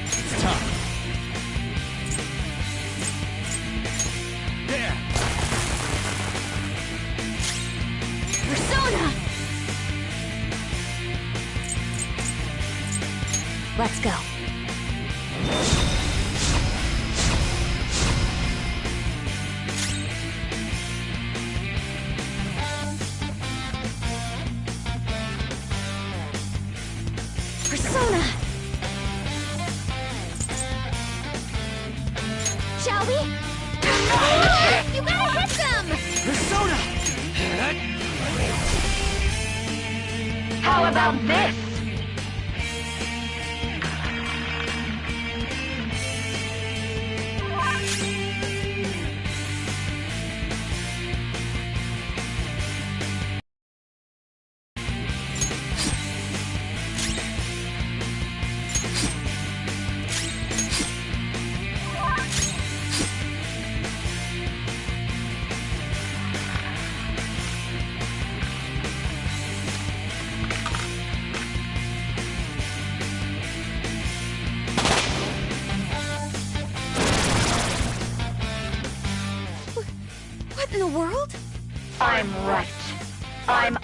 [SPEAKER 1] It's tough. There!
[SPEAKER 10] Persona! Let's go. Persona! Shall we? You gotta hit them!
[SPEAKER 1] Persona!
[SPEAKER 20] How about this?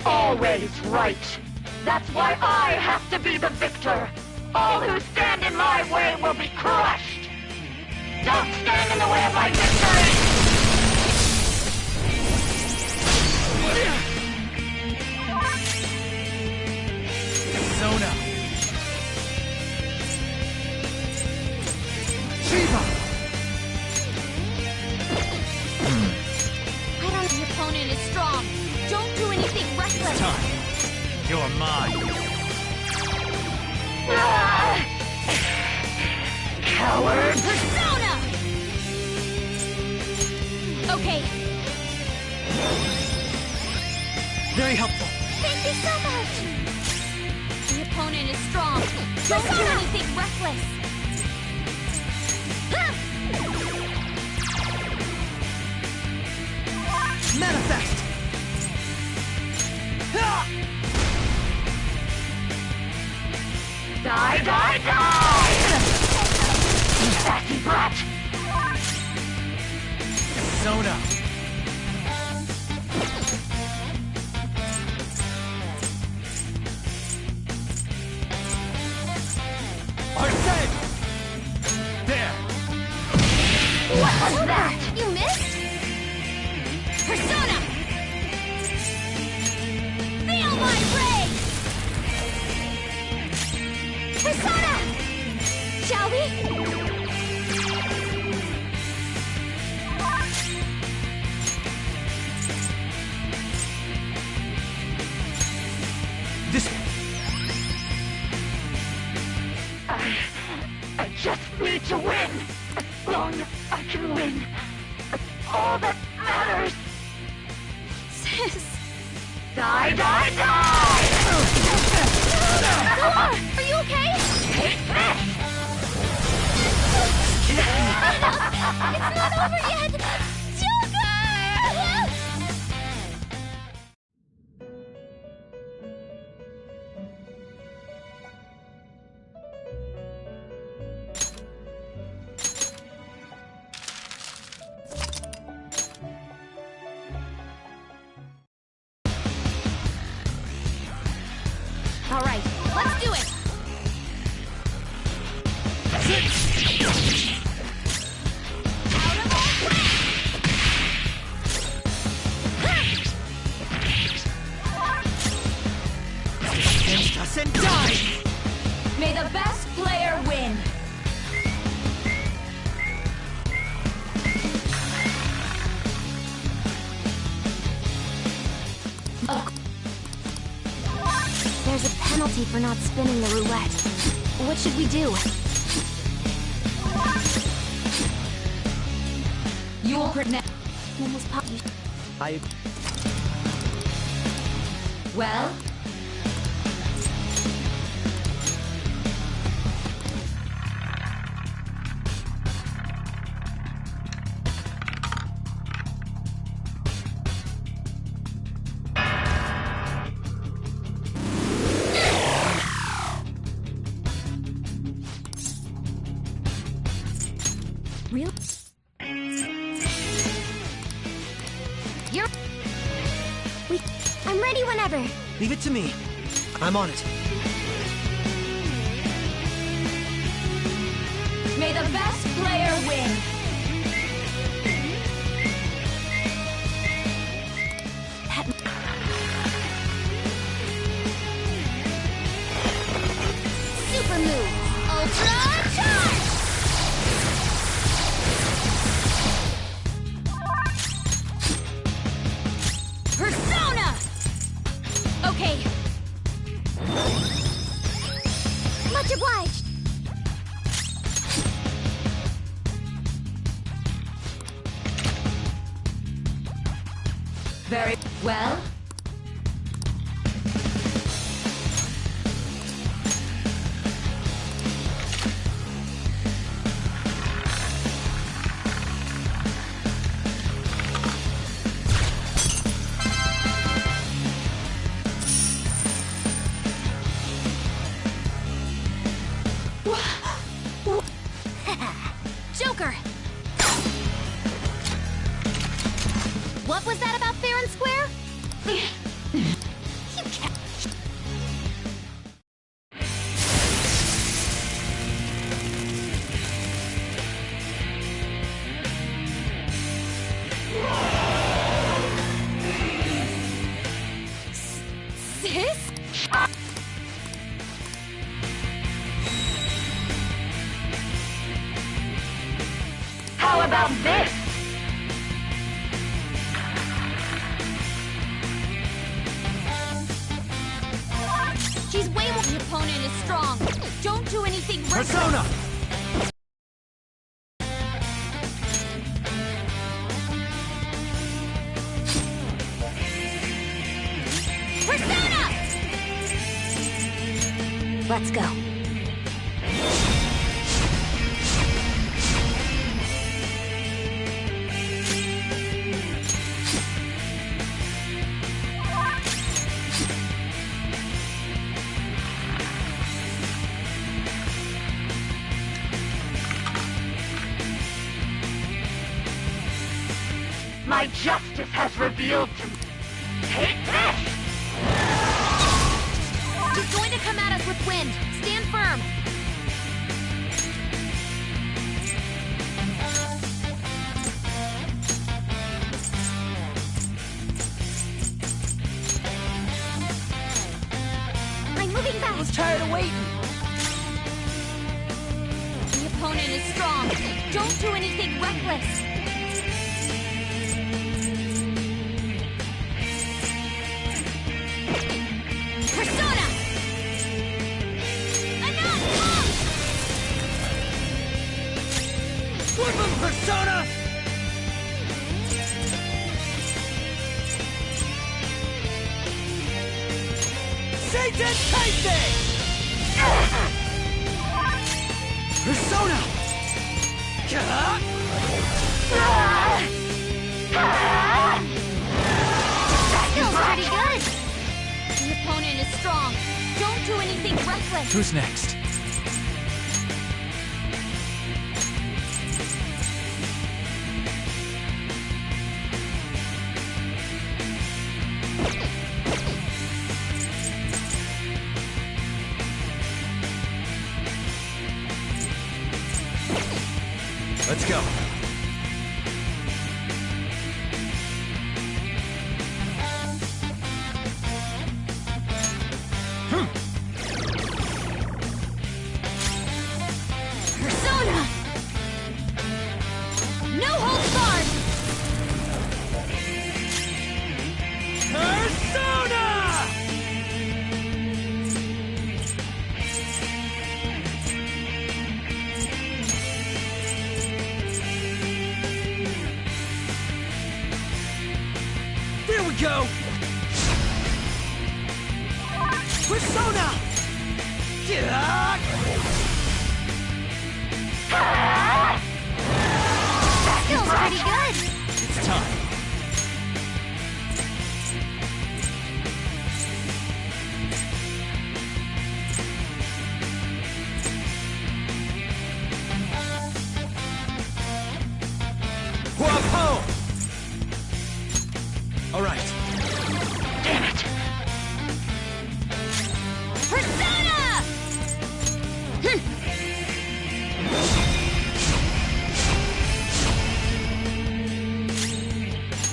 [SPEAKER 20] always right. That's why I have to be the victor. All who stand in my way will be crushed. Don't stand in the way of my victory!
[SPEAKER 1] Persona! Shiva!
[SPEAKER 8] I don't think your opponent is strong. Don't do anything reckless.
[SPEAKER 1] Time. You're mine.
[SPEAKER 20] Coward!
[SPEAKER 8] Persona! Okay.
[SPEAKER 14] Very helpful.
[SPEAKER 8] Thank you so much. The opponent is strong. Don't do anything reckless.
[SPEAKER 14] Manifest!
[SPEAKER 20] Die, die, die! Sassy brat!
[SPEAKER 1] Persona! Arsene! There!
[SPEAKER 20] What was that?
[SPEAKER 8] You missed? Persona! Feel my rage! Persona! Shall we?
[SPEAKER 14] This
[SPEAKER 20] I just need to win. As long as I can win. That's all that matters.
[SPEAKER 8] Sis!
[SPEAKER 20] Die, die, die!
[SPEAKER 8] Are you okay?
[SPEAKER 20] Take this!
[SPEAKER 8] It's not over yet! Joker! All right, let's do it! Out of our way!
[SPEAKER 1] Against us and die!
[SPEAKER 19] May the best player win!
[SPEAKER 10] There's a penalty for not spinning the roulette. What should we do?
[SPEAKER 19] You will connect.
[SPEAKER 10] Almost pop.
[SPEAKER 19] Well?
[SPEAKER 10] Real? You're... I'm ready whenever.
[SPEAKER 14] Leave it to me. I'm on it.
[SPEAKER 19] May the best player win!
[SPEAKER 8] Super move! Ultra charge! Persona! Okay.
[SPEAKER 10] Much obliged.
[SPEAKER 19] Very well.
[SPEAKER 8] Joker! What was that about fair and square?
[SPEAKER 10] The
[SPEAKER 8] this?
[SPEAKER 20] How about this?
[SPEAKER 8] She's way more. The opponent is strong. Don't do anything reckless.
[SPEAKER 1] Persona!
[SPEAKER 8] Persona!
[SPEAKER 10] Let's go.
[SPEAKER 20] My justice has revealed to me. Take this!
[SPEAKER 8] She's going to come at us with wind. Stand firm.
[SPEAKER 10] I'm moving back.
[SPEAKER 14] I was tired of waiting.
[SPEAKER 8] The opponent is strong. Don't do anything reckless. Persona! Enough!
[SPEAKER 1] Woodland Persona! Satan Kaisei! Persona!
[SPEAKER 8] Feels pretty good. The opponent is strong. Don't do anything reckless.
[SPEAKER 1] Who's next? Let's go.
[SPEAKER 8] Persona! No holds barred!
[SPEAKER 1] Persona! There we go! Persona!
[SPEAKER 8] Feels pretty good.
[SPEAKER 1] It's time. Guapo! All right.
[SPEAKER 20] Damn it!
[SPEAKER 8] Persona!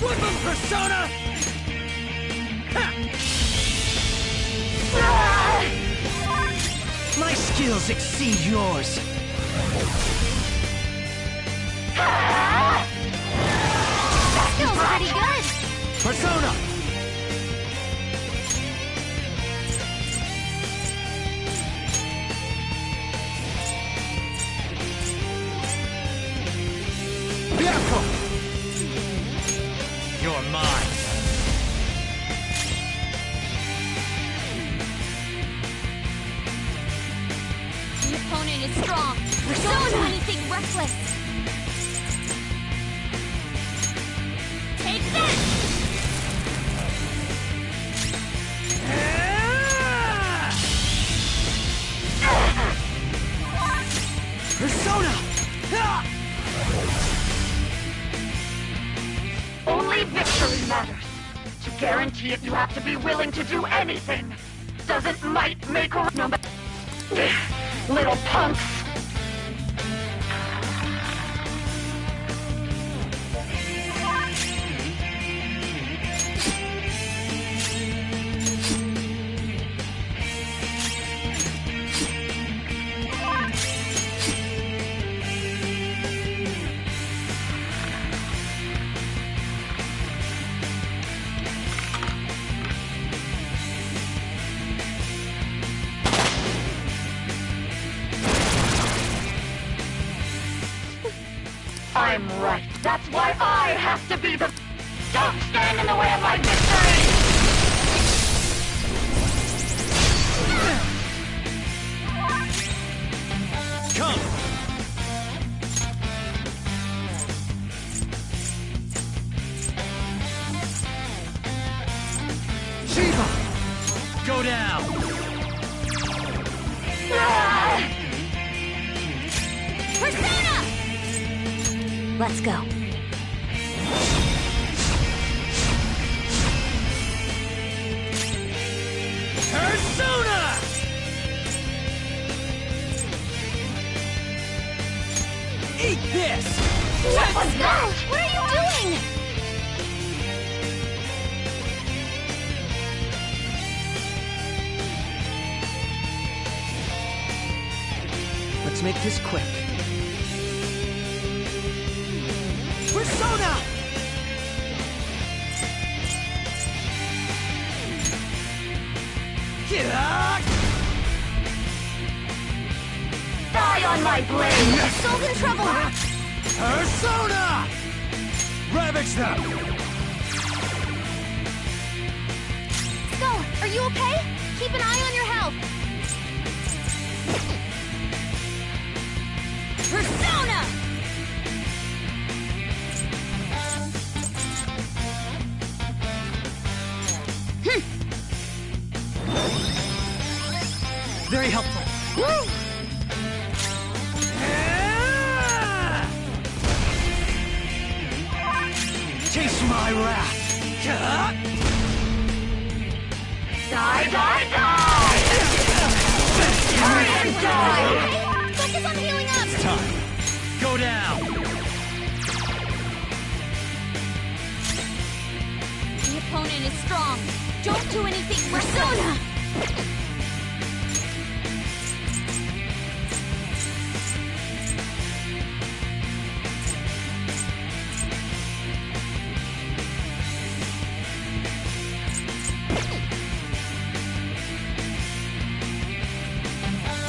[SPEAKER 1] Woodland Persona! My skills exceed yours.
[SPEAKER 8] Feels pretty good.
[SPEAKER 1] Persona! Bianco! You're mine.
[SPEAKER 8] The opponent is strong. Don't do anything reckless. Take this!
[SPEAKER 1] Persona!
[SPEAKER 20] Only victory matters. To guarantee it, you have to be willing to do anything. Doesn't might make or no matter. Little punks. right. That's why I have to be the... Don't stand in the way of my victory!
[SPEAKER 1] Come! Shiva! Go down!
[SPEAKER 10] Persona! Let's go.
[SPEAKER 1] Persona! Eat this!
[SPEAKER 10] What was that? What are you doing?
[SPEAKER 14] Let's make this quick.
[SPEAKER 1] Persona!
[SPEAKER 20] Die on my blade!
[SPEAKER 10] Soul's in trouble!
[SPEAKER 1] Persona! Ravage them!
[SPEAKER 10] Skull, are you okay? Keep an eye on your health! Persona!
[SPEAKER 14] Very helpful.
[SPEAKER 10] Woo!
[SPEAKER 1] Taste my wrath!
[SPEAKER 20] Die, die, die! Hurry and die!
[SPEAKER 10] Focus on healing up!
[SPEAKER 1] It's time. Go down!
[SPEAKER 8] The opponent is strong. Don't do anything.
[SPEAKER 10] Persona!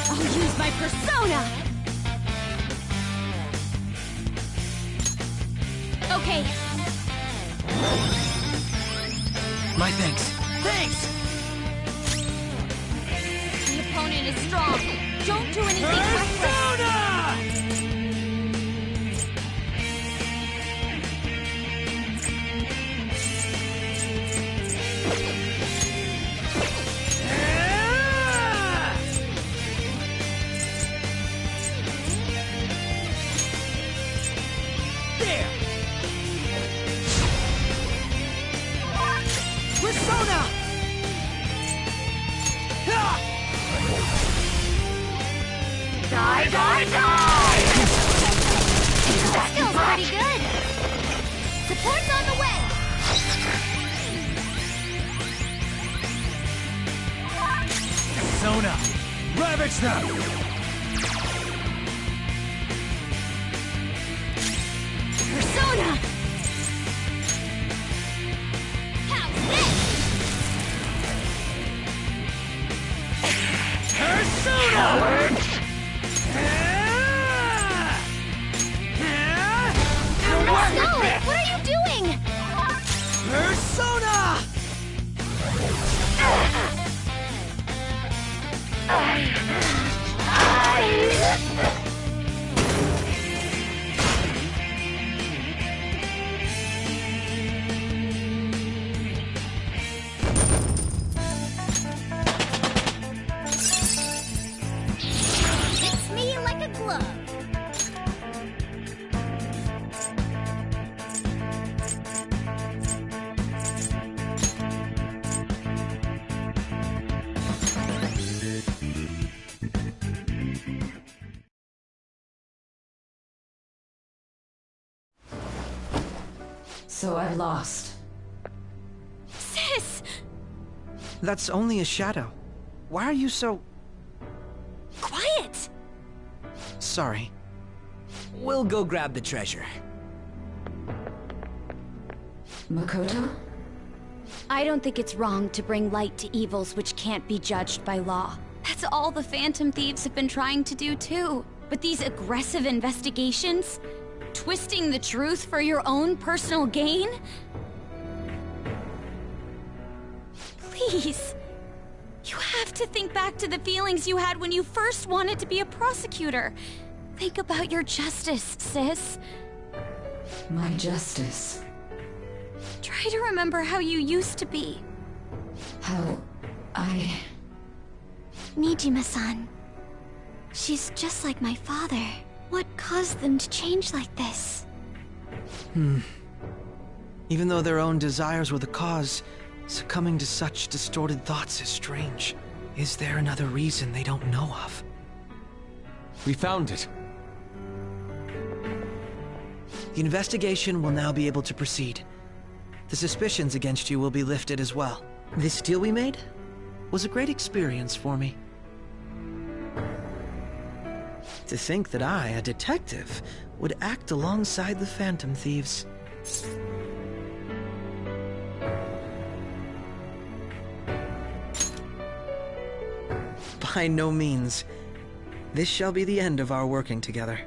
[SPEAKER 8] I'll use my persona. Okay.
[SPEAKER 14] My thanks.
[SPEAKER 1] Thanks!
[SPEAKER 8] The opponent is strong. Don't do anything reckless.
[SPEAKER 1] Persona! There! Persona!
[SPEAKER 20] Die, die, die!
[SPEAKER 10] Skill's pretty good! Support's on the way!
[SPEAKER 1] Persona! Ravage them!
[SPEAKER 10] Persona! How's this?
[SPEAKER 1] Persona!
[SPEAKER 10] No! What are you doing?
[SPEAKER 1] Persona!
[SPEAKER 10] Fits me like a glove.
[SPEAKER 19] So I lost.
[SPEAKER 8] Sis!
[SPEAKER 14] That's only a shadow. Why are you so...
[SPEAKER 8] Quiet!
[SPEAKER 14] sorry?
[SPEAKER 16] We'll go grab the treasure.
[SPEAKER 19] Makoto?
[SPEAKER 10] I don't think it's wrong to bring light to evils which can't be judged by law.
[SPEAKER 8] That's all the Phantom Thieves have been trying to do too. But these aggressive investigations? Twisting the truth for your own personal gain? Please. You have to think back to the feelings you had when you first wanted to be a prosecutor. Think about your justice, sis.
[SPEAKER 19] My justice.
[SPEAKER 8] Try to remember how you used to be.
[SPEAKER 19] How I...
[SPEAKER 2] Nijima-san. She's just like my father. What caused them to change like this?
[SPEAKER 14] Even though their own desires were the cause, succumbing to such distorted thoughts is strange. Is there another reason they don't know of?
[SPEAKER 18] We found it.
[SPEAKER 14] The investigation will now be able to proceed. The suspicions against you will be lifted as well. This deal we made was a great experience for me. To think that I, a detective, would act alongside the Phantom Thieves. By no means. This shall be the end of our working together.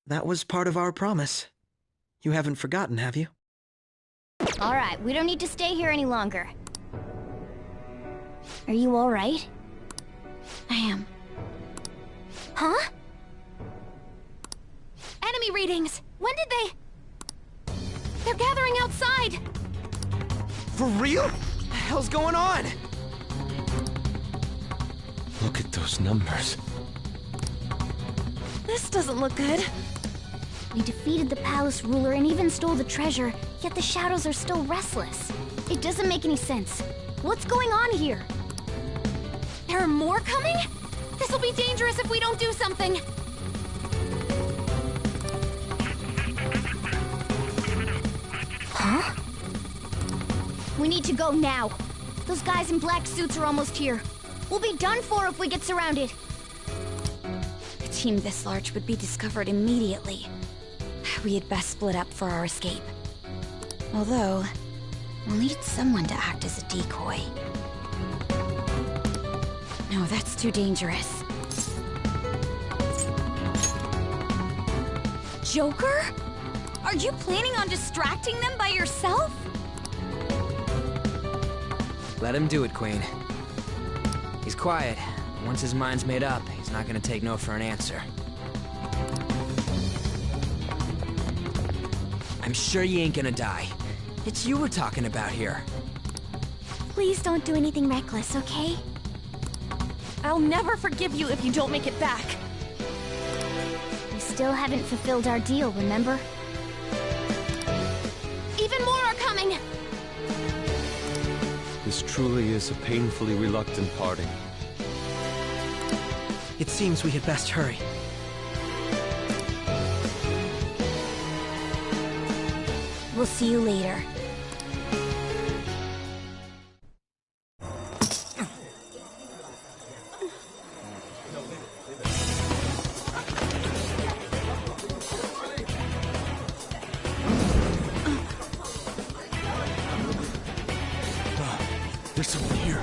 [SPEAKER 14] That was part of our promise. You haven't forgotten, have you?
[SPEAKER 10] All right, we don't need to stay here any longer. Are you all right?
[SPEAKER 2] I am.
[SPEAKER 10] Huh?
[SPEAKER 8] Enemy readings! When did they... They're gathering outside!
[SPEAKER 16] For real? What the hell's going on?
[SPEAKER 18] Look at those numbers.
[SPEAKER 8] This doesn't look good.
[SPEAKER 10] We defeated the palace ruler and even stole the treasure, yet the shadows are still restless. It doesn't make any sense. What's going on here?
[SPEAKER 8] There are more coming? This will be dangerous if we don't do something.
[SPEAKER 10] Huh? We need to go now. Those guys in black suits are almost here. We'll be done for if we get surrounded.
[SPEAKER 8] A team this large would be discovered immediately. We had best split up for our escape. Although, we'll need someone to act as a decoy. No, that's too dangerous. Joker? Are you planning on distracting them by yourself?
[SPEAKER 16] Let him do it, Queen. He's quiet. Once his mind's made up, he's not gonna take no for an answer. I'm sure you ain't gonna die. It's you we're talking about here.
[SPEAKER 2] Please don't do anything reckless, okay?
[SPEAKER 8] I'll never forgive you if you don't make it back.
[SPEAKER 10] We still haven't fulfilled our deal, remember?
[SPEAKER 8] Even more are coming!
[SPEAKER 18] This truly is a painfully reluctant parting.
[SPEAKER 14] It seems we had best hurry.
[SPEAKER 8] We'll see you later.
[SPEAKER 11] There's someone here.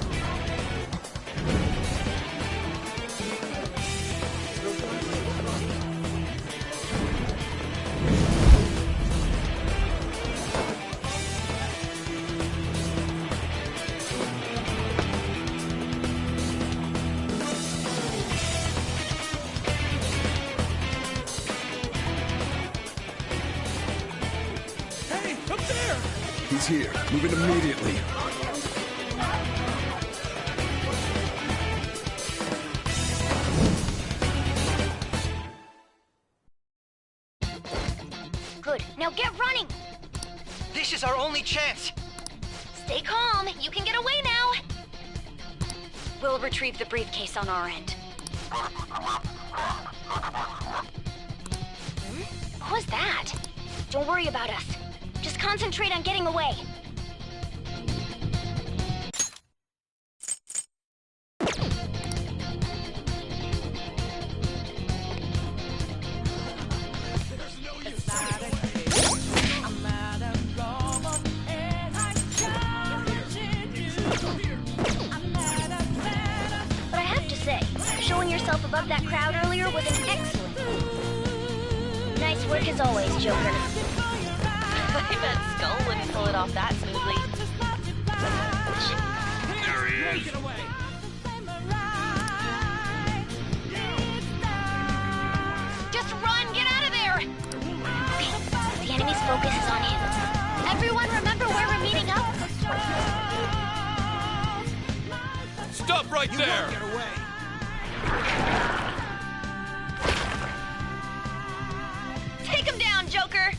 [SPEAKER 1] Hey, up there!
[SPEAKER 11] He's here. Move it immediately.
[SPEAKER 10] Good. Now get running!
[SPEAKER 14] This is our only chance!
[SPEAKER 10] Stay calm. You can get away now. We'll retrieve the briefcase on our end. What was that? Don't worry about us. Just concentrate on getting away. But I have to say, showing yourself above that crowd earlier was an excellent move. Nice work as always, Joker.
[SPEAKER 4] I bet Skull wouldn't pull it off that smoothly.
[SPEAKER 15] There he is.
[SPEAKER 10] Just run! Get out of there! Okay, the enemy's focus is on him. Everyone remember where we're meeting up?
[SPEAKER 1] Stop right there!
[SPEAKER 7] Get away!
[SPEAKER 10] Take him down, Joker!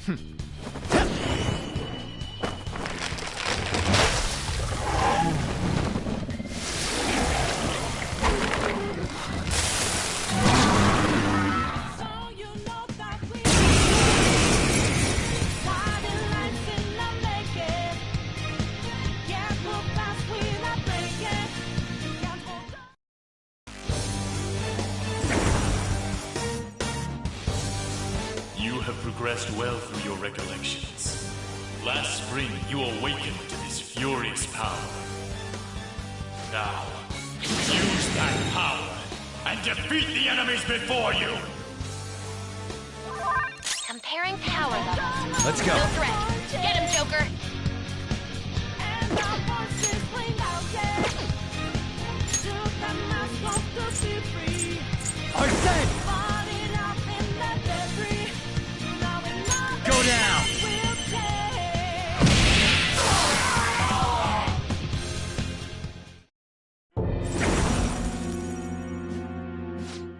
[SPEAKER 21] You have progressed well through your recollections. Last spring, you awakened to this furious power. Now, use that power and defeat the enemies before you!
[SPEAKER 10] Comparing power levels.
[SPEAKER 11] Let's go.
[SPEAKER 10] No threat. Get him, Joker!
[SPEAKER 1] Arsene! Go now!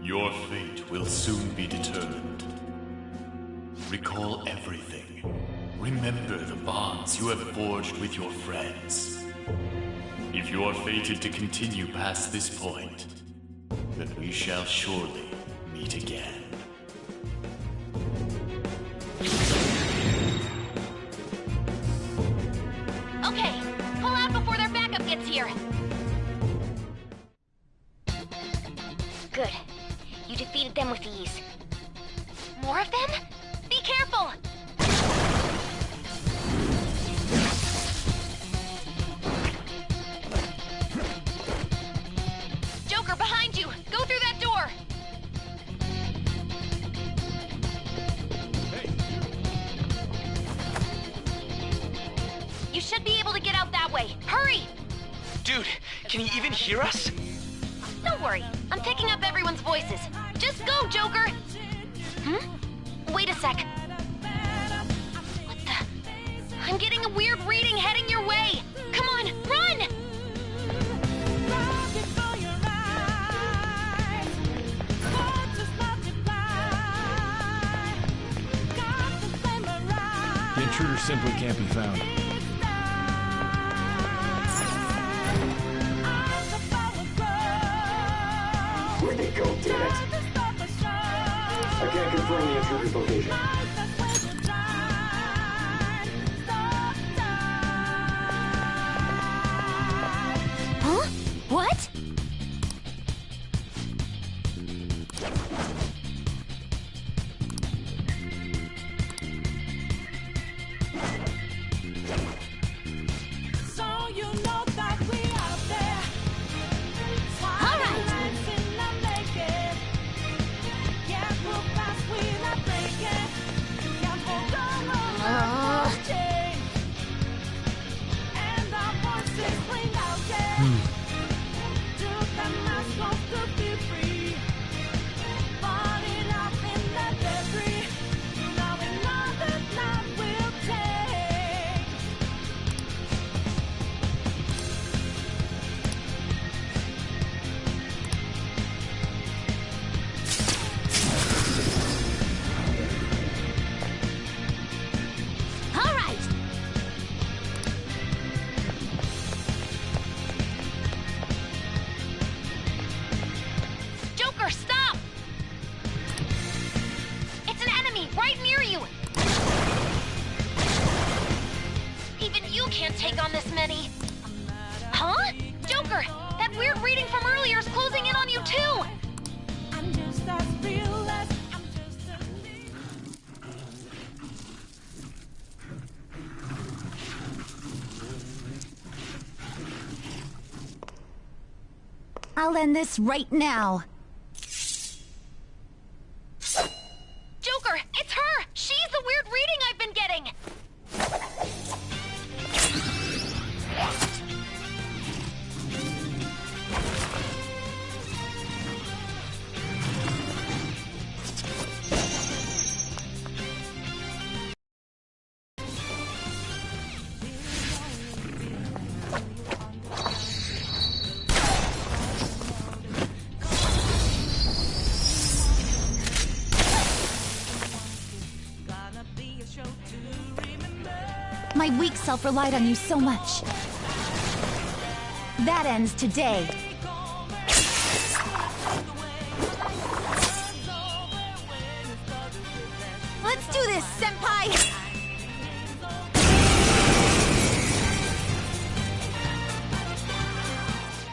[SPEAKER 21] Your fate will soon be determined. Recall everything. Remember the bonds you have forged with your friends. If you are fated to continue past this point, then we shall surely meet again.
[SPEAKER 10] Okay, pull out before their backup gets here. Good. You defeated them with ease. More of them? Be careful! Joker, behind you! Go through that door! You should be able to get out that way. Hurry!
[SPEAKER 16] Dude, can you even hear us?
[SPEAKER 10] Don't worry. I'm picking up everyone's voices. Just go, Joker! Wait a sec. What the? I'm getting a weird reading heading your way! Come on, run!
[SPEAKER 3] The intruder simply can't be found.
[SPEAKER 11] Where'd they go, damn it? I can't confirm the intruder's location.
[SPEAKER 10] Huh? What? Can't take on this many. Huh? Joker, that weird reading from earlier is closing in on you too!
[SPEAKER 19] I'll end this right now.
[SPEAKER 2] myself relied on you so much. That ends today.
[SPEAKER 10] Let's do this, Senpai!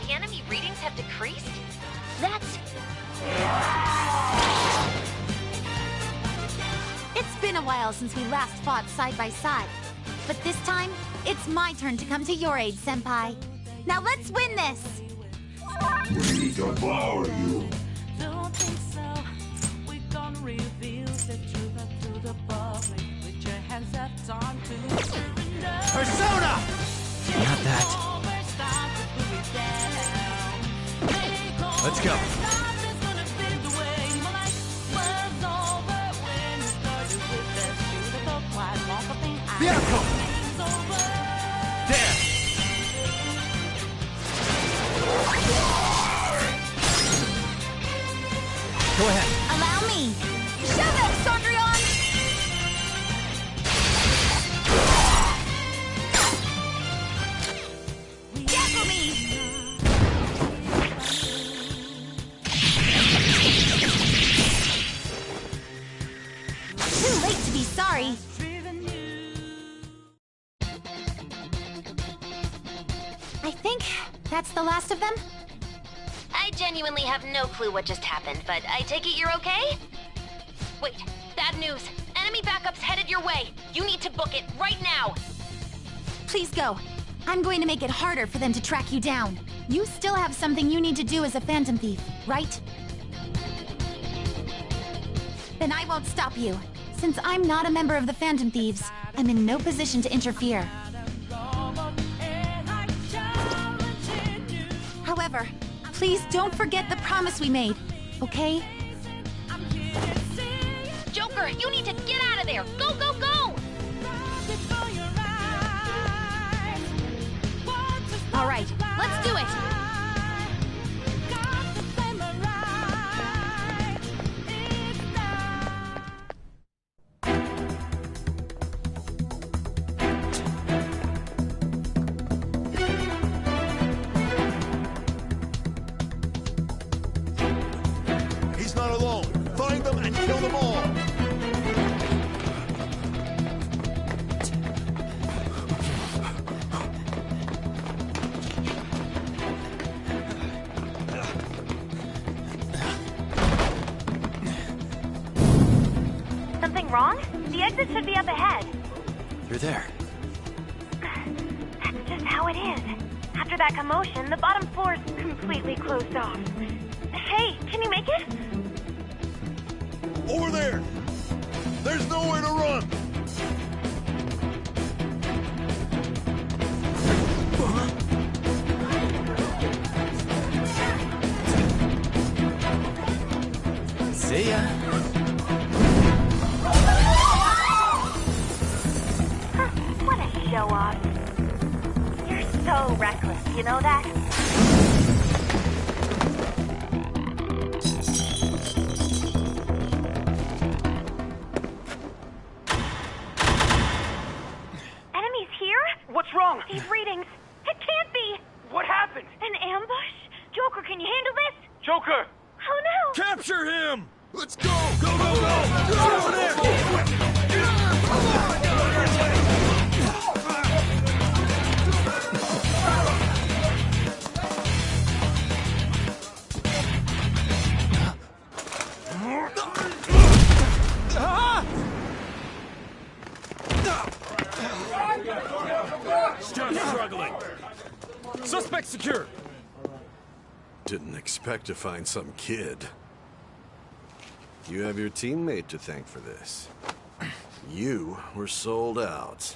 [SPEAKER 17] The enemy readings have decreased?
[SPEAKER 10] That's... It's been a while since we last fought side by side. But this time, it's my turn to come to your aid, Senpai. Now let's win this!
[SPEAKER 5] We devour you.
[SPEAKER 9] Don't think so. We're gonna reveal the truth to the public. With your hands up on to surrender.
[SPEAKER 7] Persona!
[SPEAKER 16] Not that.
[SPEAKER 3] Let's go.
[SPEAKER 7] Vehicle! There!
[SPEAKER 3] Go ahead.
[SPEAKER 10] Allow me! Shove it, Sondrion! Tackle me! Too late to be sorry. I think that's the last of them.
[SPEAKER 17] I genuinely have no clue what just happened, but I take it you're okay? Wait, bad news. Enemy backup's headed your way. You need to book it right now.
[SPEAKER 2] Please go. I'm going to make it harder for them to track you down. You still have something you need to do as a Phantom Thief, right? Then I won't stop you. Since I'm not a member of the Phantom Thieves, I'm in no position to interfere. However, please don't forget the promise we made, okay?
[SPEAKER 17] Joker, you need to get out of there. Go, go, go!
[SPEAKER 2] All right, let's do it!
[SPEAKER 7] He's not alone. Find them and kill them all.
[SPEAKER 20] Something wrong? The exit should be up ahead.
[SPEAKER 16] You're there.
[SPEAKER 20] That's just how it is. After that commotion, the bottom floor's completely closed off. Hey, can you make it?
[SPEAKER 7] Over there! There's nowhere to run!
[SPEAKER 16] See ya.
[SPEAKER 20] What a show off. You're so reckless, you know that? Enemies here?
[SPEAKER 12] What's wrong?
[SPEAKER 20] These readings. It can't be.
[SPEAKER 12] What happened?
[SPEAKER 20] An ambush? Joker, can you handle this?
[SPEAKER 12] Joker!
[SPEAKER 20] Oh no!
[SPEAKER 3] Capture him!
[SPEAKER 7] Let's go! Go, go, go! Get over there!
[SPEAKER 3] Stop struggling. Suspect secure.
[SPEAKER 13] Didn't expect to find some kid. You have your teammate to thank for this. You were sold out.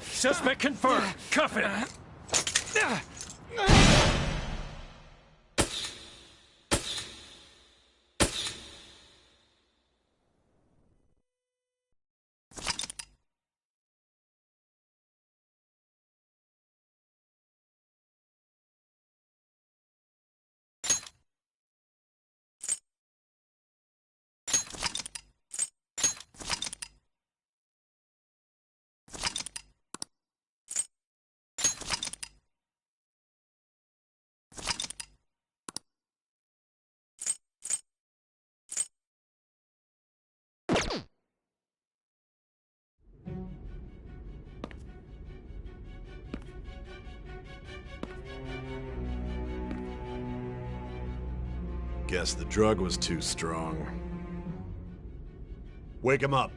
[SPEAKER 3] Suspect confirmed. Cuff it.
[SPEAKER 13] Guess the drug was too strong. Wake him up.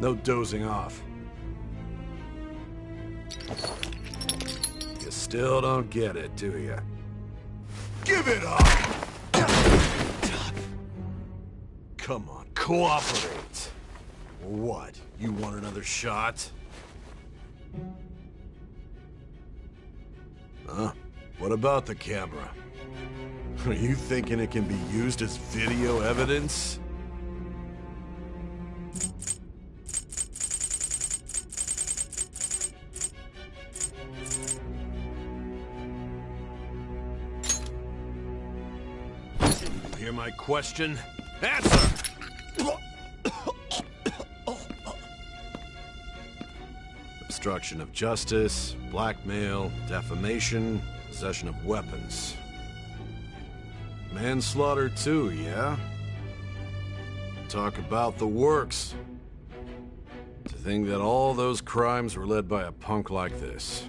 [SPEAKER 13] No dozing off. You still don't get it, do you? Give it up! Come on, cooperate. What? You want another shot? Huh? What about the camera? Are you thinking it can be used as video evidence? Hear my question? Answer! Obstruction of justice, blackmail, defamation, possession of weapons. Manslaughter too, yeah? Talk about the works. To think that all those crimes were led by a punk like this.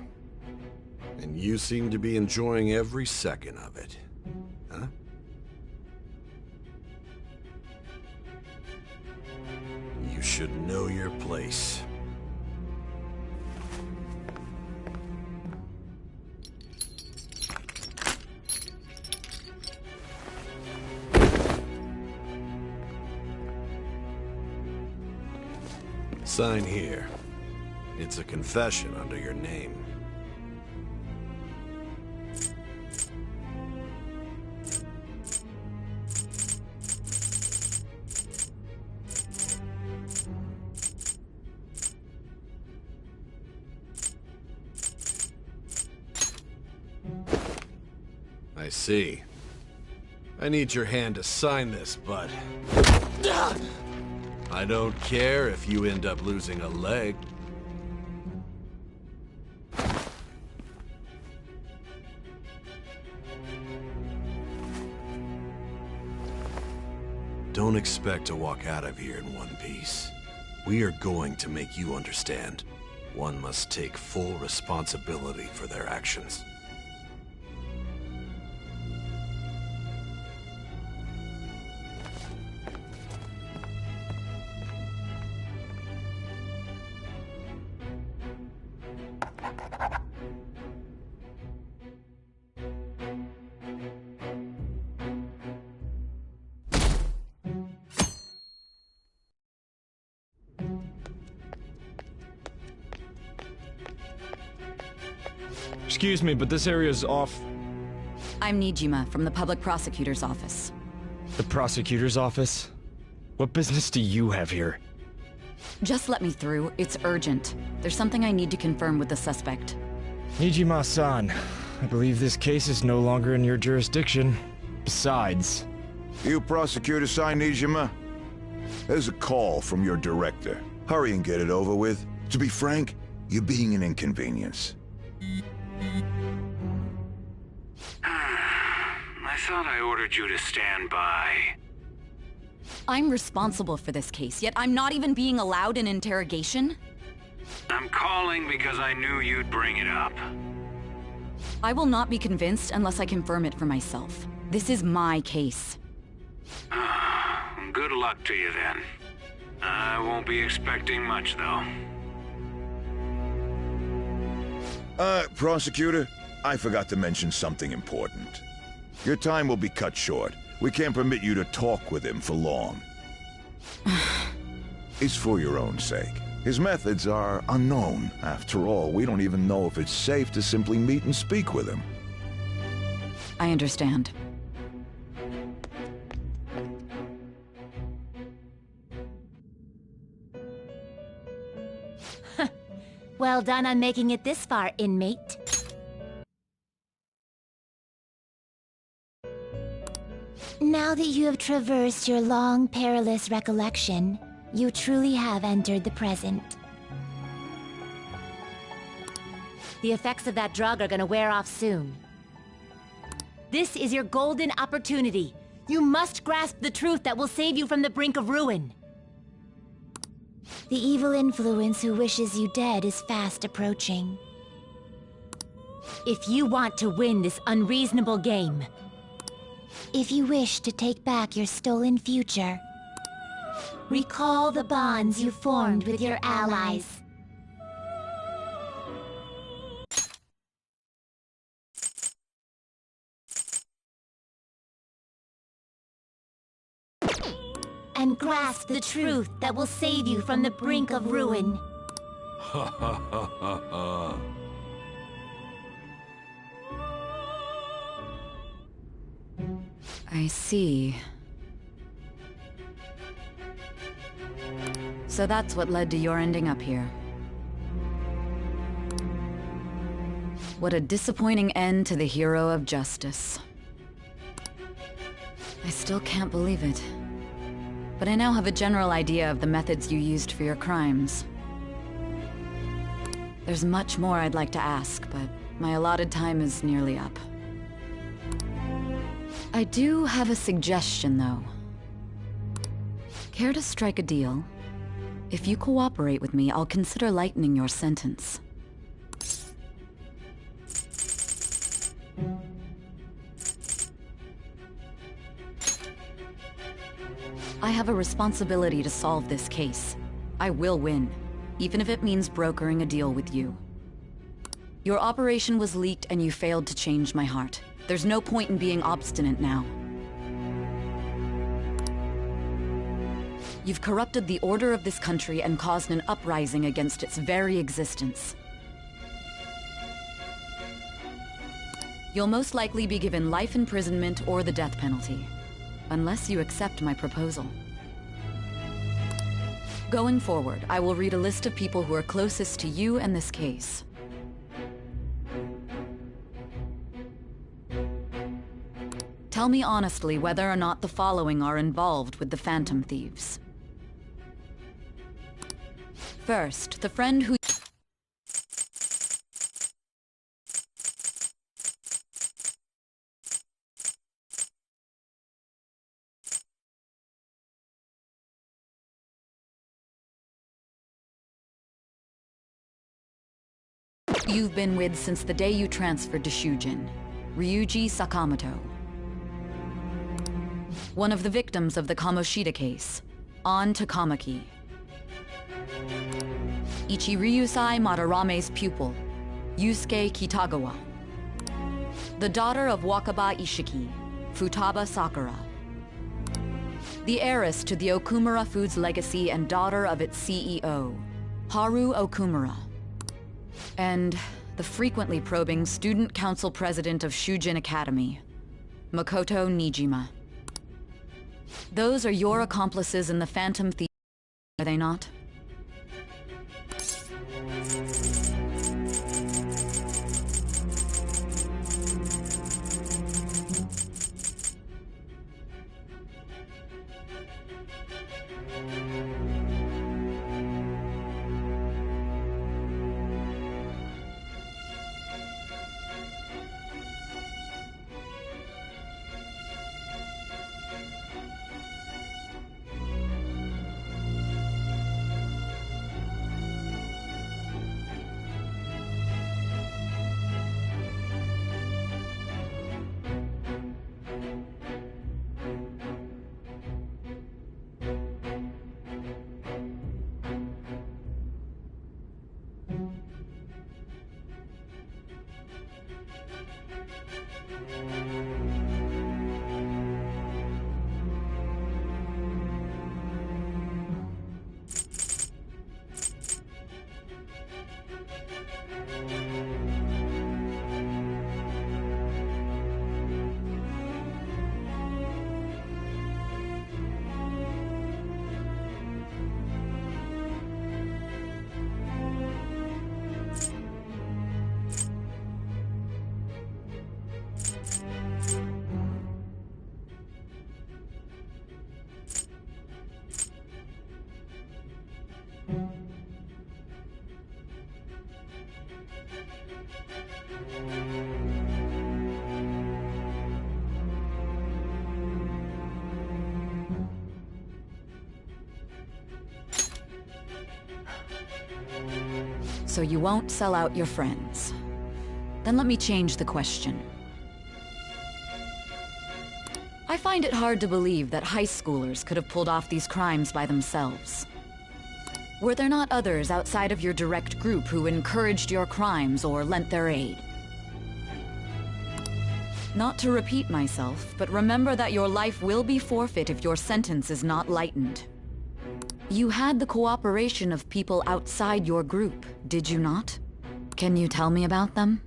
[SPEAKER 13] And you seem to be enjoying every second of it. Huh? You should know your place. Sign here. It's a confession under your name. I see. I need your hand to sign this, but I don't care if you end up losing a leg. Don't expect to walk out of here in one piece. We are going to make you understand. One must take full responsibility for their actions.
[SPEAKER 3] Excuse me, but this area's off.
[SPEAKER 19] I'm Nijima from the Public Prosecutor's Office.
[SPEAKER 3] The prosecutor's office? What business do you have here?
[SPEAKER 19] Just let me through. It's urgent. There's something I need to confirm with the suspect.
[SPEAKER 3] Nijima-san, I believe this case is no longer in your jurisdiction. Besides...
[SPEAKER 5] You prosecutor sign Nijima? There's a call from your director. Hurry and get it over with. To be frank, you're being an inconvenience.
[SPEAKER 6] I thought I ordered you to stand by.
[SPEAKER 19] I'm responsible for this case, yet I'm not even being allowed an interrogation?
[SPEAKER 6] I'm calling because I knew you'd bring it up.
[SPEAKER 19] I will not be convinced unless I confirm it for myself. This is my case.
[SPEAKER 6] Good luck to you then. I won't be expecting much, though.
[SPEAKER 5] Prosecutor, I forgot to mention something important. Your time will be cut short. We can't permit you to talk with him for long. It's for your own sake. His methods are unknown. After all, we don't even know if it's safe to simply meet and speak with him.
[SPEAKER 19] I understand.
[SPEAKER 2] Well done on making it this far, inmate. Now that you have traversed your long, perilous recollection, you truly have entered the present. The effects of that drug are gonna wear off soon. This is your golden opportunity. You must grasp the truth that will save you from the brink of ruin. The evil influence who wishes you dead is fast approaching. If you want to win this unreasonable game, if you wish to take back your stolen future, recall the bonds you formed with your allies. And grasp the truth that will save you from the brink of ruin.
[SPEAKER 13] Ha ha ha ha ha.
[SPEAKER 19] I see. So that's what led to your ending up here. What a disappointing end to the hero of justice. I still can't believe it. But I now have a general idea of the methods you used for your crimes. There's much more I'd like to ask, but my allotted time is nearly up. I do have a suggestion, though. Care to strike a deal? If you cooperate with me, I'll consider lightening your sentence. I have a responsibility to solve this case. I will win, even if it means brokering a deal with you. Your operation was leaked and you failed to change my heart. There's no point in being obstinate now. You've corrupted the order of this country and caused an uprising against its very existence. You'll most likely be given life imprisonment or the death penalty. Unless you accept my proposal. Going forward, I will read a list of people who are closest to you and this case. Tell me honestly whether or not the following are involved with the Phantom Thieves. First, the friend who... you've been with since the day you transferred to Shujin, Ryuji Sakamoto. One of the victims of the Kamoshida case, An Takamaki. Ichiryusai Madarame's pupil, Yusuke Kitagawa. The daughter of Wakaba Ishiki, Futaba Sakura. The heiress to the Okumura Foods legacy and daughter of its CEO, Haru Okumura. And the frequently probing student council president of Shujin Academy, Makoto Nijima. Those are your accomplices in the Phantom Thief, are they not? So you won't sell out your friends. Then let me change the question. I find it hard to believe that high schoolers could have pulled off these crimes by themselves. Were there not others outside of your direct group who encouraged your crimes or lent their aid? Not to repeat myself, but remember that your life will be forfeit if your sentence is not lightened. You had the cooperation of people outside your group, did you not? Can you tell me about them?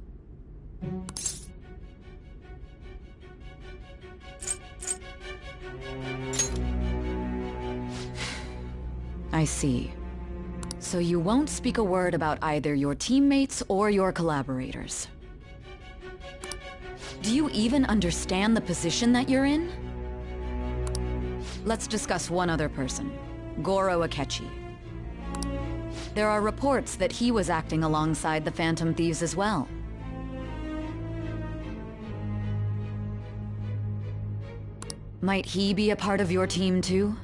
[SPEAKER 19] I see. So you won't speak a word about either your teammates or your collaborators. Do you even understand the position that you're in? Let's discuss one other person, Goro Akechi. There are reports that he was acting alongside the Phantom Thieves as well. Might he be a part of your team too?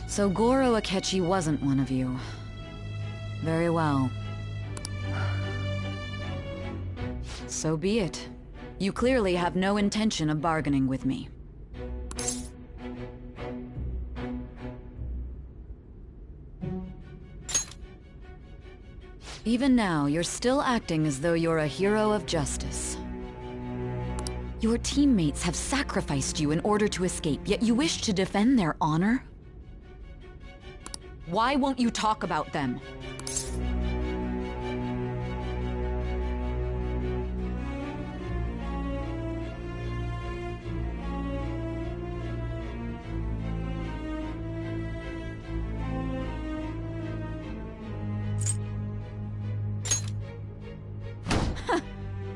[SPEAKER 19] So Goro Akechi wasn't one of you. Very well. So be it. You clearly have no intention of bargaining with me. Even now, you're still acting as though you're a hero of justice. Your teammates have sacrificed you in order to escape, yet you wish to defend their honor? Why won't you talk about them?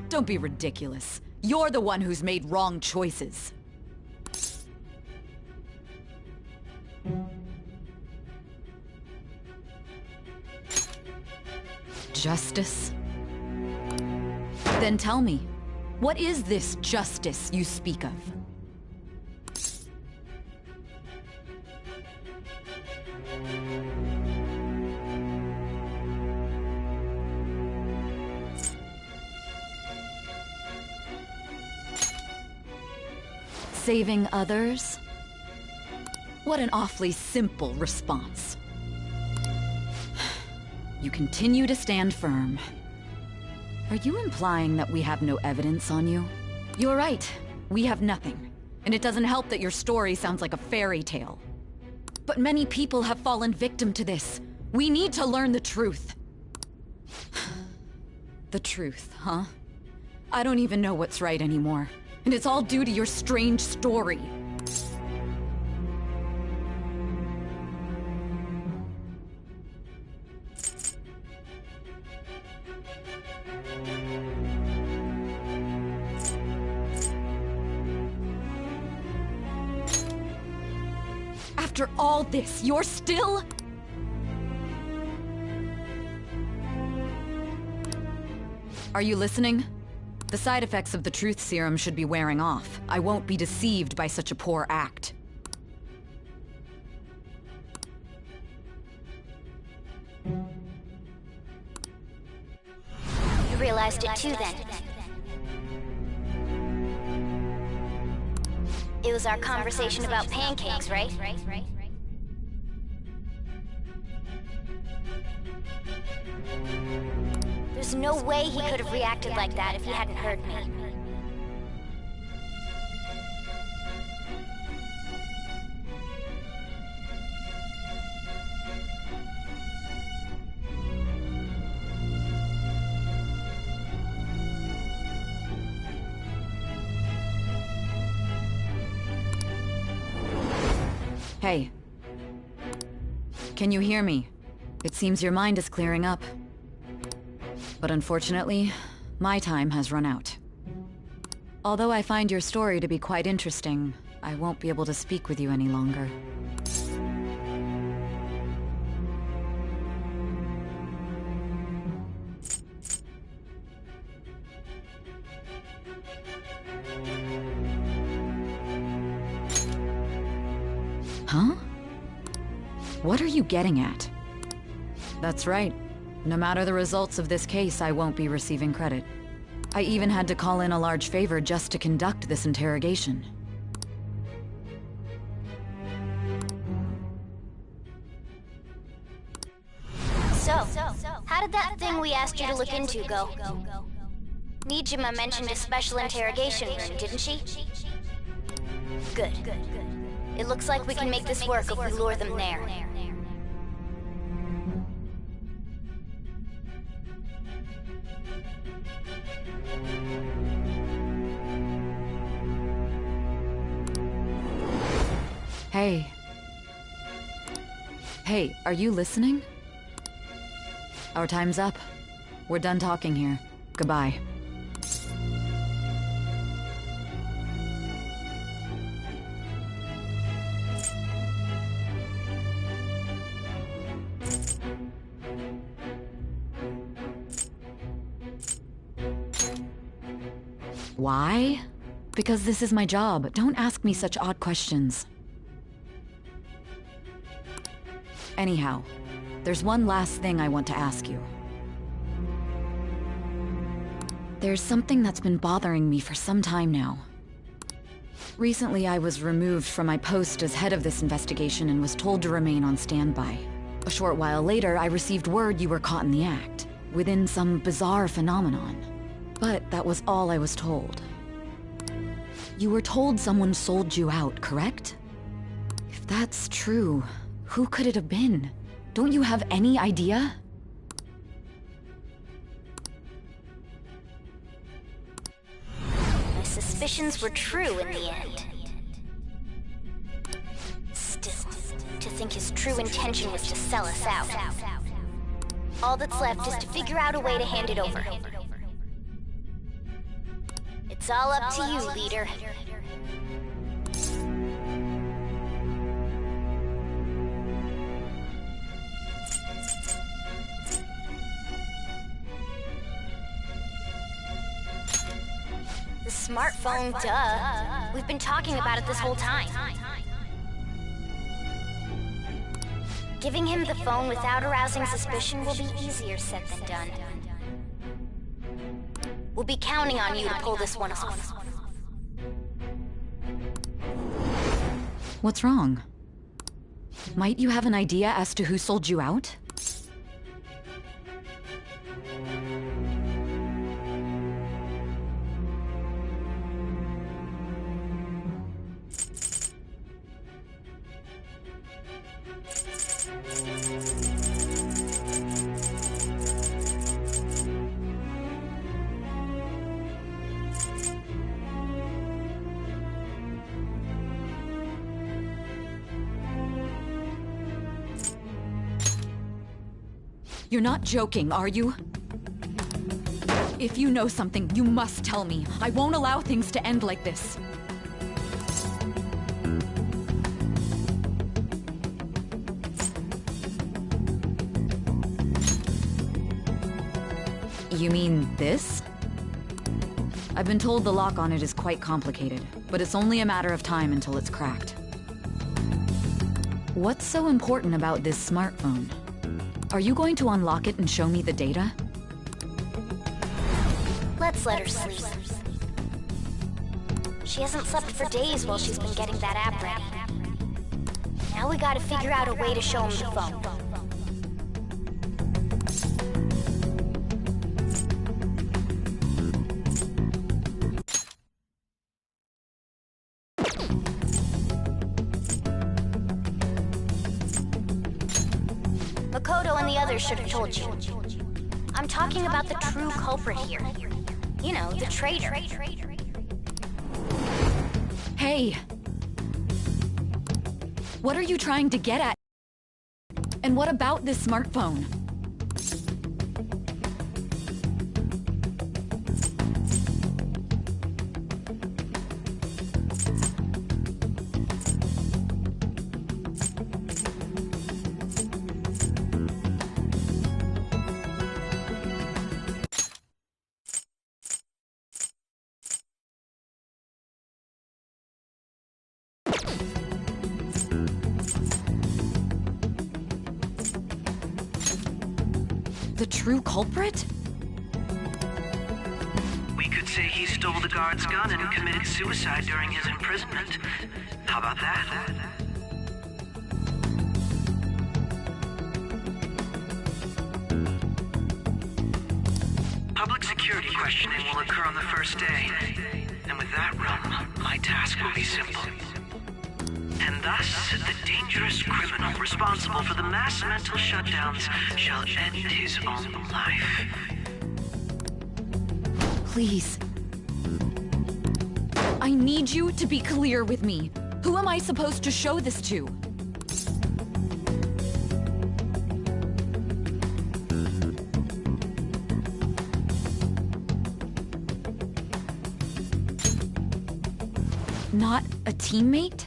[SPEAKER 19] Don't be ridiculous. You're the one who's made wrong choices. Justice? Then tell me, what is this justice you speak of? Saving others? What an awfully simple response. You continue to stand firm. Are you implying that we have no evidence on you? You're right. We have nothing. And it doesn't help that your story sounds like a fairy tale. But many people have fallen victim to this. We need to learn the truth. The truth, huh? I don't even know what's right anymore. And it's all due to your strange story. After all this, you're still... Are you listening? The side effects of the truth serum should be wearing off. I won't be deceived by such a poor act.
[SPEAKER 10] You realized it too then. It was our conversation about pancakes, right? There's no way he could have reacted like that if he hadn't heard me.
[SPEAKER 19] Hey. Can you hear me? It seems your mind is clearing up. But unfortunately, my time has run out. Although I find your story to be quite interesting, I won't be able to speak with you any longer. Huh? What are you getting at? That's right. No matter the results of this case, I won't be receiving credit. I even had to call in a large favor just to conduct this interrogation.
[SPEAKER 10] So, how did that thing we asked you to look into go? Nijima mentioned a special interrogation room, didn't she? Good. It looks like we can make this work if we lure them there.
[SPEAKER 19] Hey. Hey, are you listening? Our time's up. We're done talking here. Goodbye. Why? Because this is my job. Don't ask me such odd questions. Anyhow, there's one last thing I want to ask you. There's something that's been bothering me for some time now. Recently, I was removed from my post as head of this investigation and was told to remain on standby. A short while later, I received word you were caught in the act, within some bizarre phenomenon. But that was all I was told. You were told someone sold you out, correct? If that's true, who could it have been? Don't you have any idea?
[SPEAKER 10] My suspicions were true in the end. Still, to think his true intention was to sell us out. All that's left is to figure out a way to hand it over. It's all up to you, leader. The smartphone, duh. We've been talking about it this whole time. Giving him the phone without arousing suspicion will be easier said than done. We'll be counting on you to pull this one off.
[SPEAKER 19] What's wrong? Might you have an idea as to who sold you out? You're not joking, are you? If you know something, you must tell me. I won't allow things to end like this. You mean this? I've been told the lock on it is quite complicated, but it's only a matter of time until it's cracked. What's so important about this smartphone? Are you going to unlock it and show me the data?
[SPEAKER 10] Let's let her sleep. She hasn't slept for days while she's been getting that app ready. Now we gotta figure out a way to show him the phone. Makoto and the others should have told you. I'm talking about the true culprit here. You know, the traitor.
[SPEAKER 19] What are you trying to get at? And what about this smartphone? The true culprit?
[SPEAKER 18] We could say he stole the guard's gun and committed suicide during his imprisonment. How about that? Public security questioning will occur on the first day. And with that realm, my task will be simple. And thus, the dangerous criminal responsible for the mass mental shutdowns shall end his own life.
[SPEAKER 19] Please. I need you to be clear with me. Who am I supposed to show this to? Not a teammate?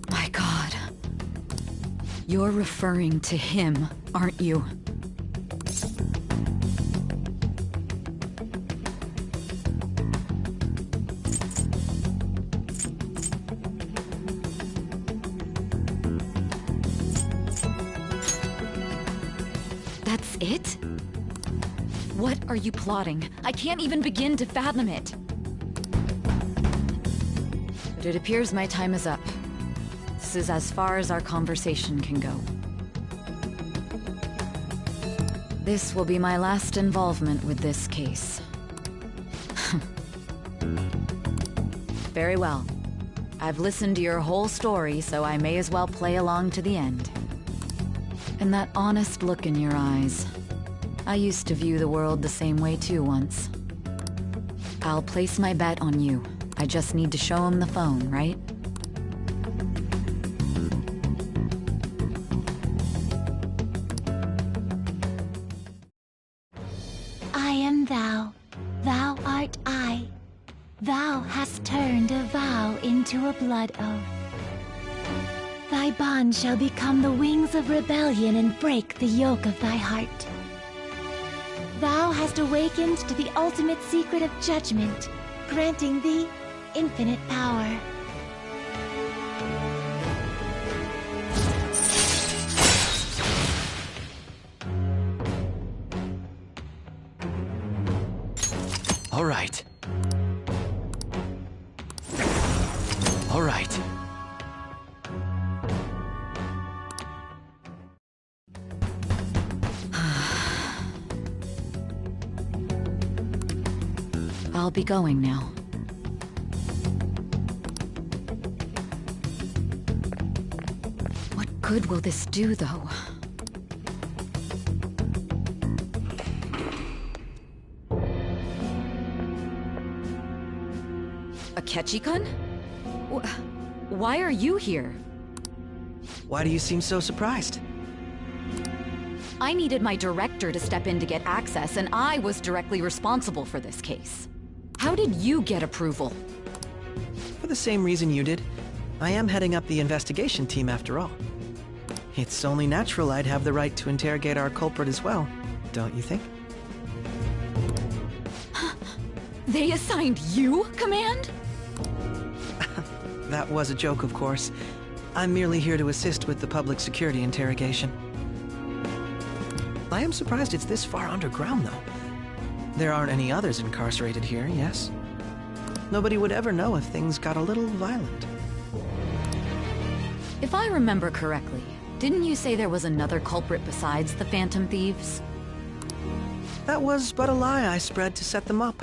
[SPEAKER 19] My God. You're referring to him, aren't you? That's it? What are you plotting? I can't even begin to fathom it. But it appears my time is up. This is as far as our conversation can go. This will be my last involvement with this case. Very well. I've listened to your whole story, so I may as well play along to the end. And that honest look in your eyes. I used to view the world the same way too once. I'll place my bet on you. I just need to show him the phone, right?
[SPEAKER 2] I am thou, thou art I. Thou hast turned a vow into a blood oath. Thy bond shall become the wings of rebellion and break the yoke of thy heart. Thou hast awakened to the ultimate secret of judgment, granting thee infinite power.
[SPEAKER 14] All right. All right.
[SPEAKER 19] I'll be going now. What good will this do, though? Akechi-kun? Why are you here?
[SPEAKER 14] Why do you seem so surprised?
[SPEAKER 19] I needed my director to step in to get access, and I was directly responsible for this case. How did you get approval?
[SPEAKER 14] For the same reason you did. I am heading up the investigation team after all. It's only natural I'd have the right to interrogate our culprit as well, don't you think?
[SPEAKER 19] They assigned you command?
[SPEAKER 14] That was a joke, of course. I'm merely here to assist with the public security interrogation. I am surprised it's this far underground, though. There aren't any others incarcerated here, yes? Nobody would ever know if things got a little violent.
[SPEAKER 19] If I remember correctly, didn't you say there was another culprit besides the Phantom Thieves?
[SPEAKER 14] That was but a lie I spread to set them up.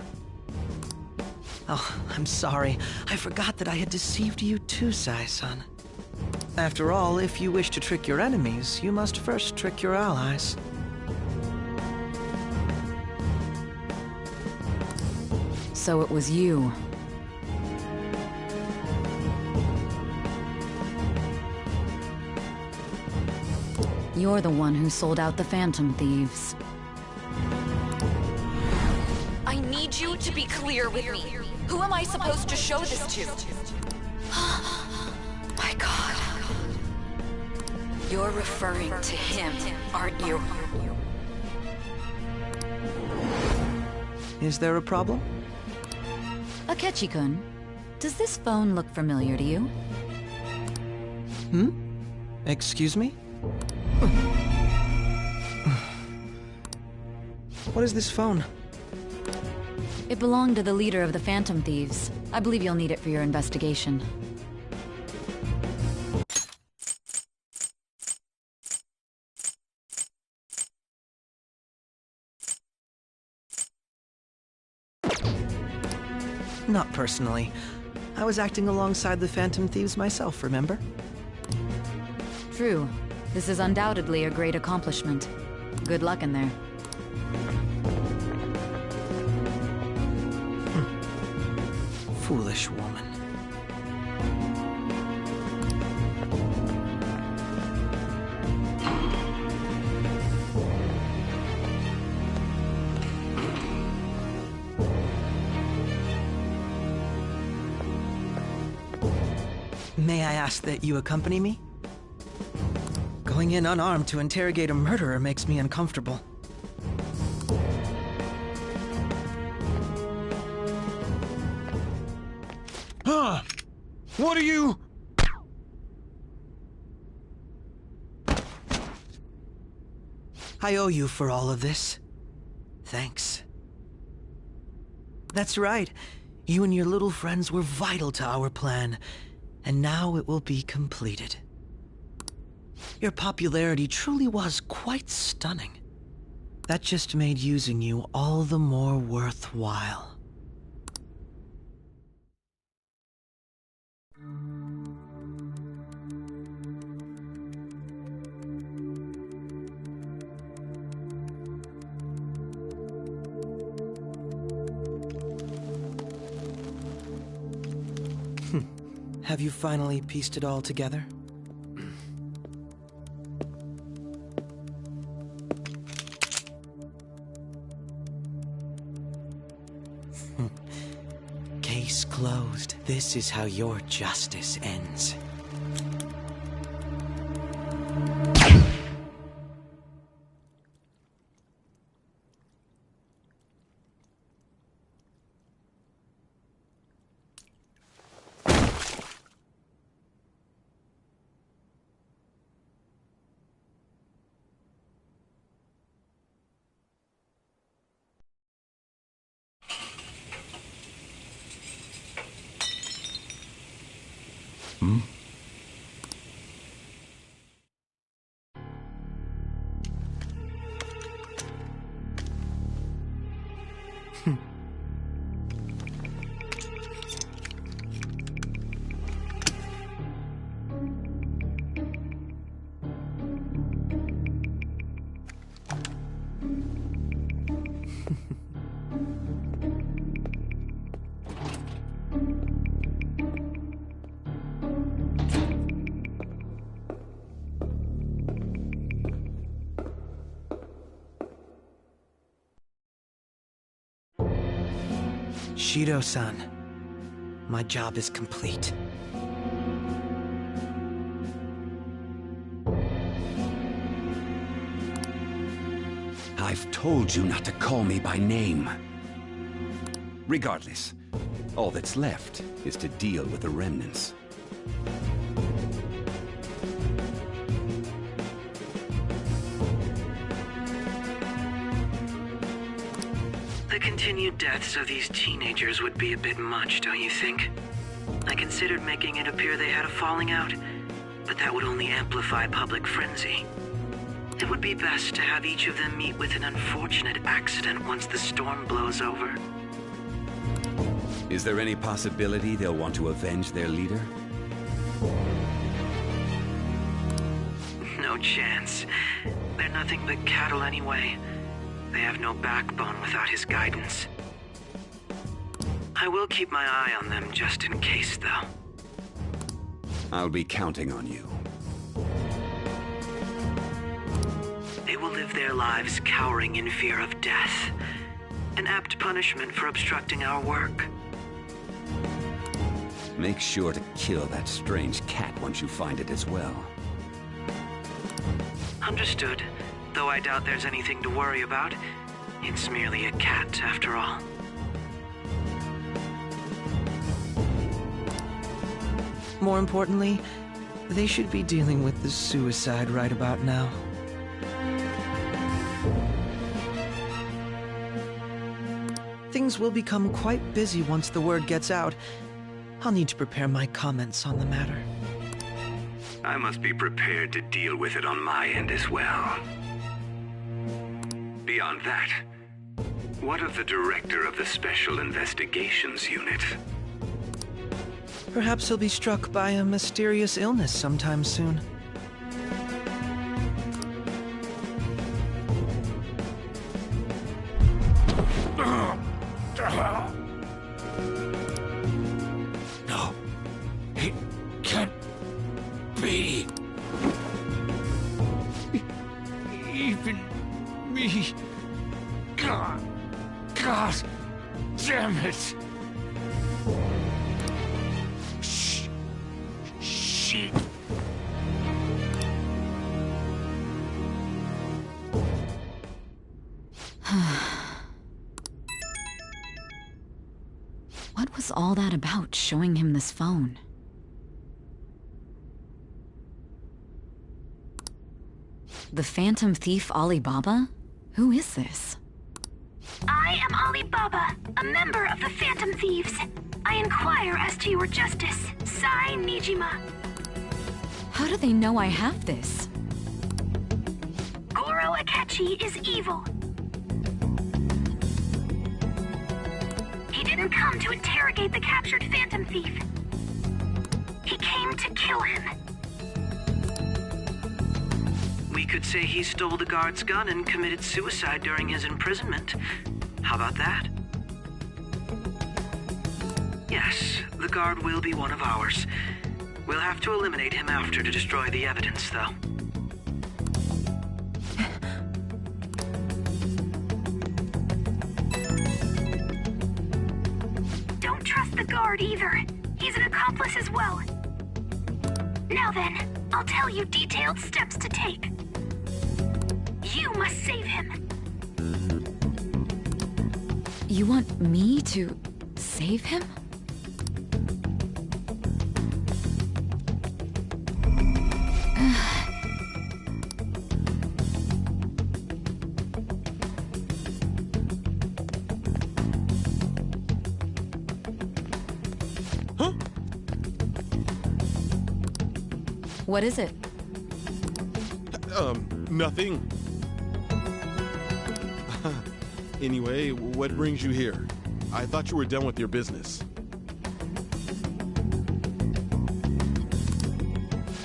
[SPEAKER 14] Oh, I'm sorry. I forgot that I had deceived you too, Sai-san. After all, if you wish to trick your enemies, you must first trick your allies.
[SPEAKER 19] So it was you. You're the one who sold out the Phantom Thieves.
[SPEAKER 8] I need you to be clear with me. Who am I supposed to show this to? My God. You're referring to him, aren't you?
[SPEAKER 14] Is there a problem?
[SPEAKER 19] Akechi-kun, does this phone look familiar to you?
[SPEAKER 14] Excuse me? What is this phone?
[SPEAKER 19] It belonged to the leader of the Phantom Thieves. I believe you'll need it for your investigation.
[SPEAKER 14] Not personally. I was acting alongside the Phantom Thieves myself, remember?
[SPEAKER 19] True. This is undoubtedly a great accomplishment. Good luck in there.
[SPEAKER 14] Foolish woman. May I ask that you accompany me? Going in unarmed to interrogate a murderer makes me uncomfortable.
[SPEAKER 7] Huh? What are you...
[SPEAKER 14] I owe you for all of this. Thanks. That's right. You and your little friends were vital to our plan, and now it will be completed. Your popularity truly was quite stunning. That just made using you all the more worthwhile. Have you finally pieced it all together? Case closed. This is how your justice ends. Shido-san, my job is complete.
[SPEAKER 22] I've told you not to call me by name. Regardless, all that's left is to deal with the remnants.
[SPEAKER 18] The continued deaths of these teenagers would be a bit much, don't you think? I considered making it appear they had a falling out, but that would only amplify public frenzy. It would be best to have each of them meet with an unfortunate accident once the storm blows over.
[SPEAKER 22] Is there any possibility they'll want to avenge their leader?
[SPEAKER 18] No chance. They're nothing but cattle anyway. They have no backbone without his guidance. I will keep my eye on them just in case, though.
[SPEAKER 22] I'll be counting on you.
[SPEAKER 18] they will live their lives cowering in fear of death. An apt punishment for obstructing our work.
[SPEAKER 22] Make sure to kill that strange cat once you find it as well.
[SPEAKER 18] Understood. Though I doubt there's anything to worry about. It's merely a cat, after all.
[SPEAKER 14] More importantly, they should be dealing with the suicide right about now. Things will become quite busy once the word gets out. I'll need to prepare my comments on the matter.
[SPEAKER 6] I must be prepared to deal with it on my end as well. Beyond that, what of the director of the Special Investigations Unit?
[SPEAKER 14] Perhaps he'll be struck by a mysterious illness sometime soon.
[SPEAKER 7] No, it can't be. Even me. God damn it. Shit.
[SPEAKER 19] What was all that about, showing him this phone? The Phantom Thief Alibaba? Who is this?
[SPEAKER 20] I am Alibaba, a member of the Phantom Thieves. I inquire as to your justice, Sai Nijima.
[SPEAKER 19] How do they know I have this?
[SPEAKER 20] Goro Akechi is evil. He didn't come to interrogate the captured Phantom Thief. He came to kill him.
[SPEAKER 18] We could say he stole the guard's gun and committed suicide during his imprisonment. How about that? Yes, the guard will be one of ours. We'll have to eliminate him after to destroy the evidence, though.
[SPEAKER 20] Don't trust the guard either. He's an accomplice as well. Now then, I'll tell you detailed steps to take. You must save him.
[SPEAKER 19] You want me to save him? What is it?
[SPEAKER 4] Nothing. Anyway, what brings you here? I thought you were done with your business.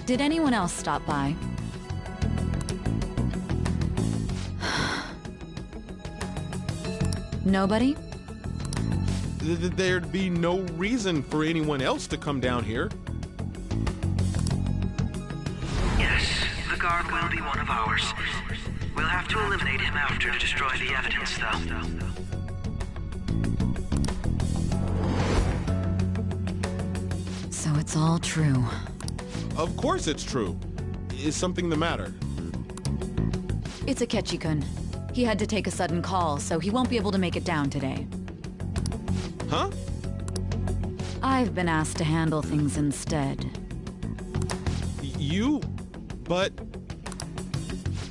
[SPEAKER 19] Did anyone else stop by? Nobody?
[SPEAKER 4] There'd be no reason for anyone else to come down here.
[SPEAKER 18] Yes, the guard will be one of ours. We'll have to eliminate him after to destroy the evidence, though.
[SPEAKER 19] So it's all true.
[SPEAKER 4] Of course it's true. Is something the matter?
[SPEAKER 19] It's Akechi-kun. He had to take a sudden call, so he won't be able to make it down today.
[SPEAKER 4] Huh?
[SPEAKER 19] I've been asked to handle things instead.
[SPEAKER 4] You? But...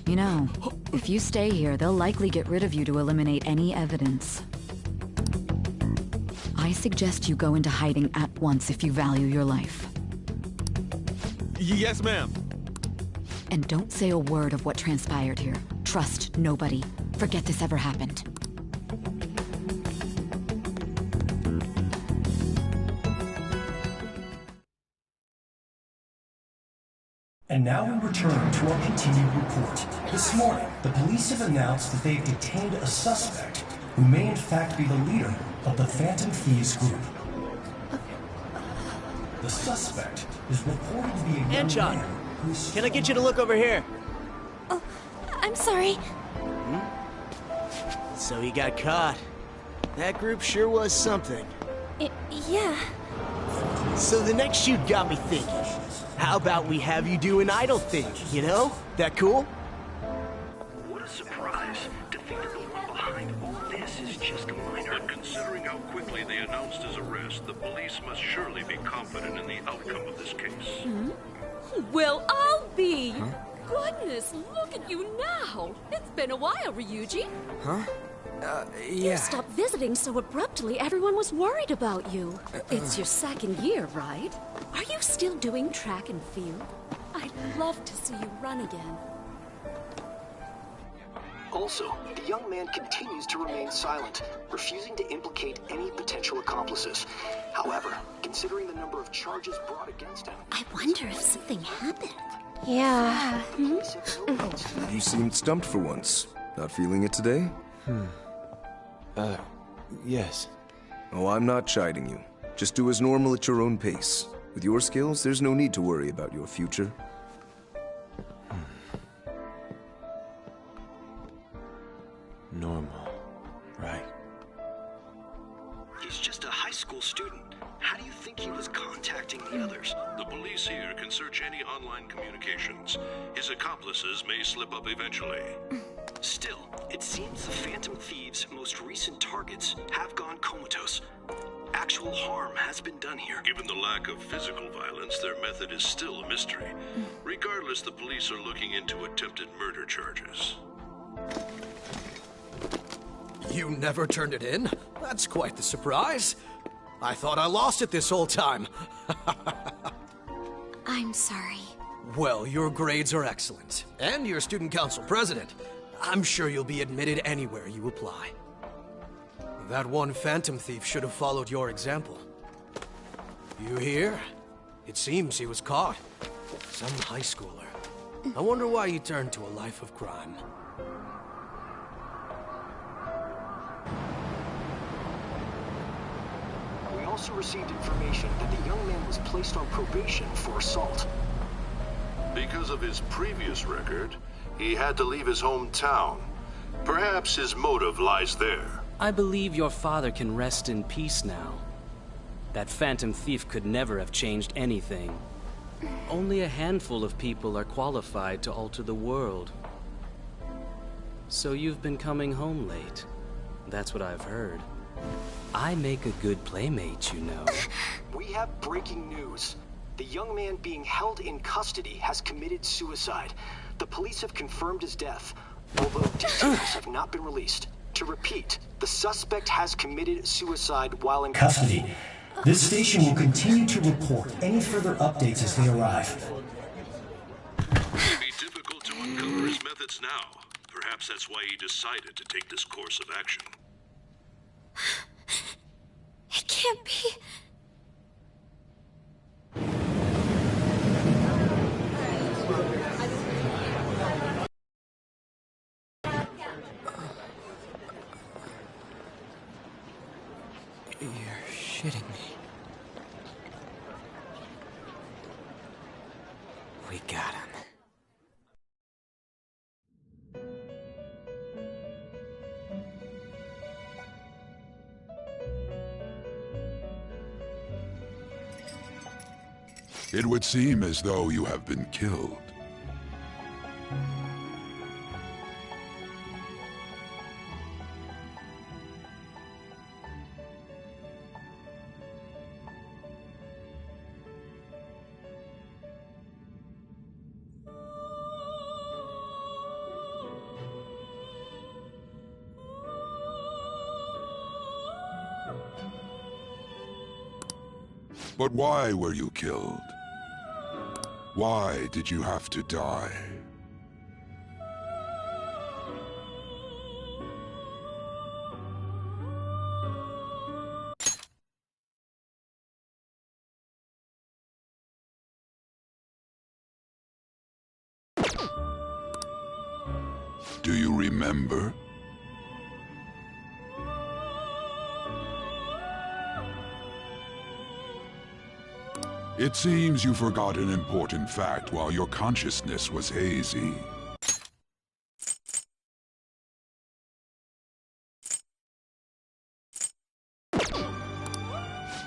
[SPEAKER 19] You know, if you stay here, they'll likely get rid of you to eliminate any evidence. I suggest you go into hiding at once if you value your life.
[SPEAKER 4] Yes, ma'am.
[SPEAKER 19] And don't say a word of what transpired here. Trust nobody. Forget this ever happened.
[SPEAKER 15] And now we return to our continued report. This morning, the police have announced that they've detained a suspect who may in fact be the leader of the Phantom Thieves group. The suspect is reported to be a young man who's...
[SPEAKER 23] Can I get you to look over here?
[SPEAKER 2] Oh, I'm sorry.
[SPEAKER 1] So he got caught. That group sure was something.
[SPEAKER 2] Yeah.
[SPEAKER 1] So the next shoot got me thinking. How about we have you do an idol thing, you know? That cool?
[SPEAKER 18] What a surprise to think that the one behind all this is just a minor.
[SPEAKER 6] But considering how quickly they announced his arrest, the police must surely be confident in the outcome of this case.
[SPEAKER 21] Well, I'll be. Goodness, look at you now. It's been a while, Ryuji.
[SPEAKER 16] Huh?
[SPEAKER 21] You stopped visiting so abruptly, everyone was worried about you. It's your second year, right? Are you still doing track and field? I'd love to see you run again.
[SPEAKER 18] Also, the young man continues to remain silent, refusing to implicate any potential accomplices. However, considering the number of charges brought against him...
[SPEAKER 2] I wonder if something happened.
[SPEAKER 23] Yeah.
[SPEAKER 24] You seemed stumped for once. Not feeling it today?
[SPEAKER 3] Yes.
[SPEAKER 24] Oh, I'm not chiding you. Just do as normal at your own pace. With your skills, there's no need to worry about your future.
[SPEAKER 3] Normal. Right.
[SPEAKER 18] He's just a high school student. How do you think he was contacting the others?
[SPEAKER 6] The police here can search any online communications. His accomplices may slip up eventually.
[SPEAKER 18] Still, it seems the Phantom Thieves' most recent targets have gone comatose. Actual harm has been done here.
[SPEAKER 6] Given the lack of physical violence, their method is still a mystery. Regardless, the police are looking into attempted murder charges.
[SPEAKER 25] You never turned it in? That's quite the surprise. I thought I lost it this whole time.
[SPEAKER 2] I'm sorry.
[SPEAKER 25] Well, your grades are excellent. And you're student council president. I'm sure you'll be admitted anywhere you apply. That one Phantom Thief should have followed your example. You hear? It seems he was caught. Some high schooler. I wonder why he turned to a life of crime.
[SPEAKER 18] We also received information that the young man was placed on probation for assault.
[SPEAKER 6] Because of his previous record, he had to leave his hometown. Perhaps his motive lies there.
[SPEAKER 16] I believe your father can rest in peace now. That Phantom Thief could never have changed anything. Only a handful of people are qualified to alter the world. So you've been coming home late. That's what I've heard. I make a good playmate, you know.
[SPEAKER 18] We have breaking news. The young man being held in custody has committed suicide. The police have confirmed his death, although details have not been released. To repeat, the suspect has committed suicide while in
[SPEAKER 15] Custody. This station will continue to report any further updates as they arrive.
[SPEAKER 6] It would be difficult to uncover his methods now. Perhaps that's why he decided to take this course of action.
[SPEAKER 2] It can't be.
[SPEAKER 16] You're shitting me. We got him.
[SPEAKER 26] It would seem as though you have been killed. But why were you killed? Why did you have to die? Do you remember? It seems you forgot an important fact while your consciousness was hazy.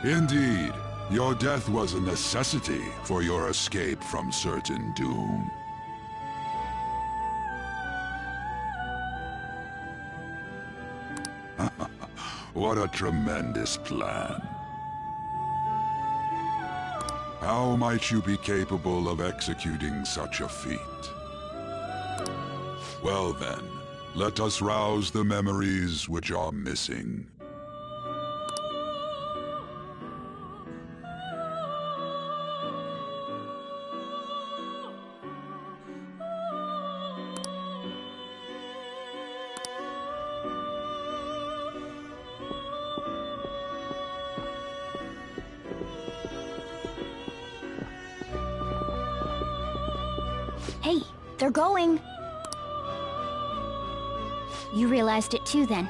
[SPEAKER 26] Indeed, your death was a necessity for your escape from certain doom. What a tremendous plan. How might you be capable of executing such a feat? Well then, let us rouse the memories which are missing.
[SPEAKER 10] Hey, they're going. You realized it too, then.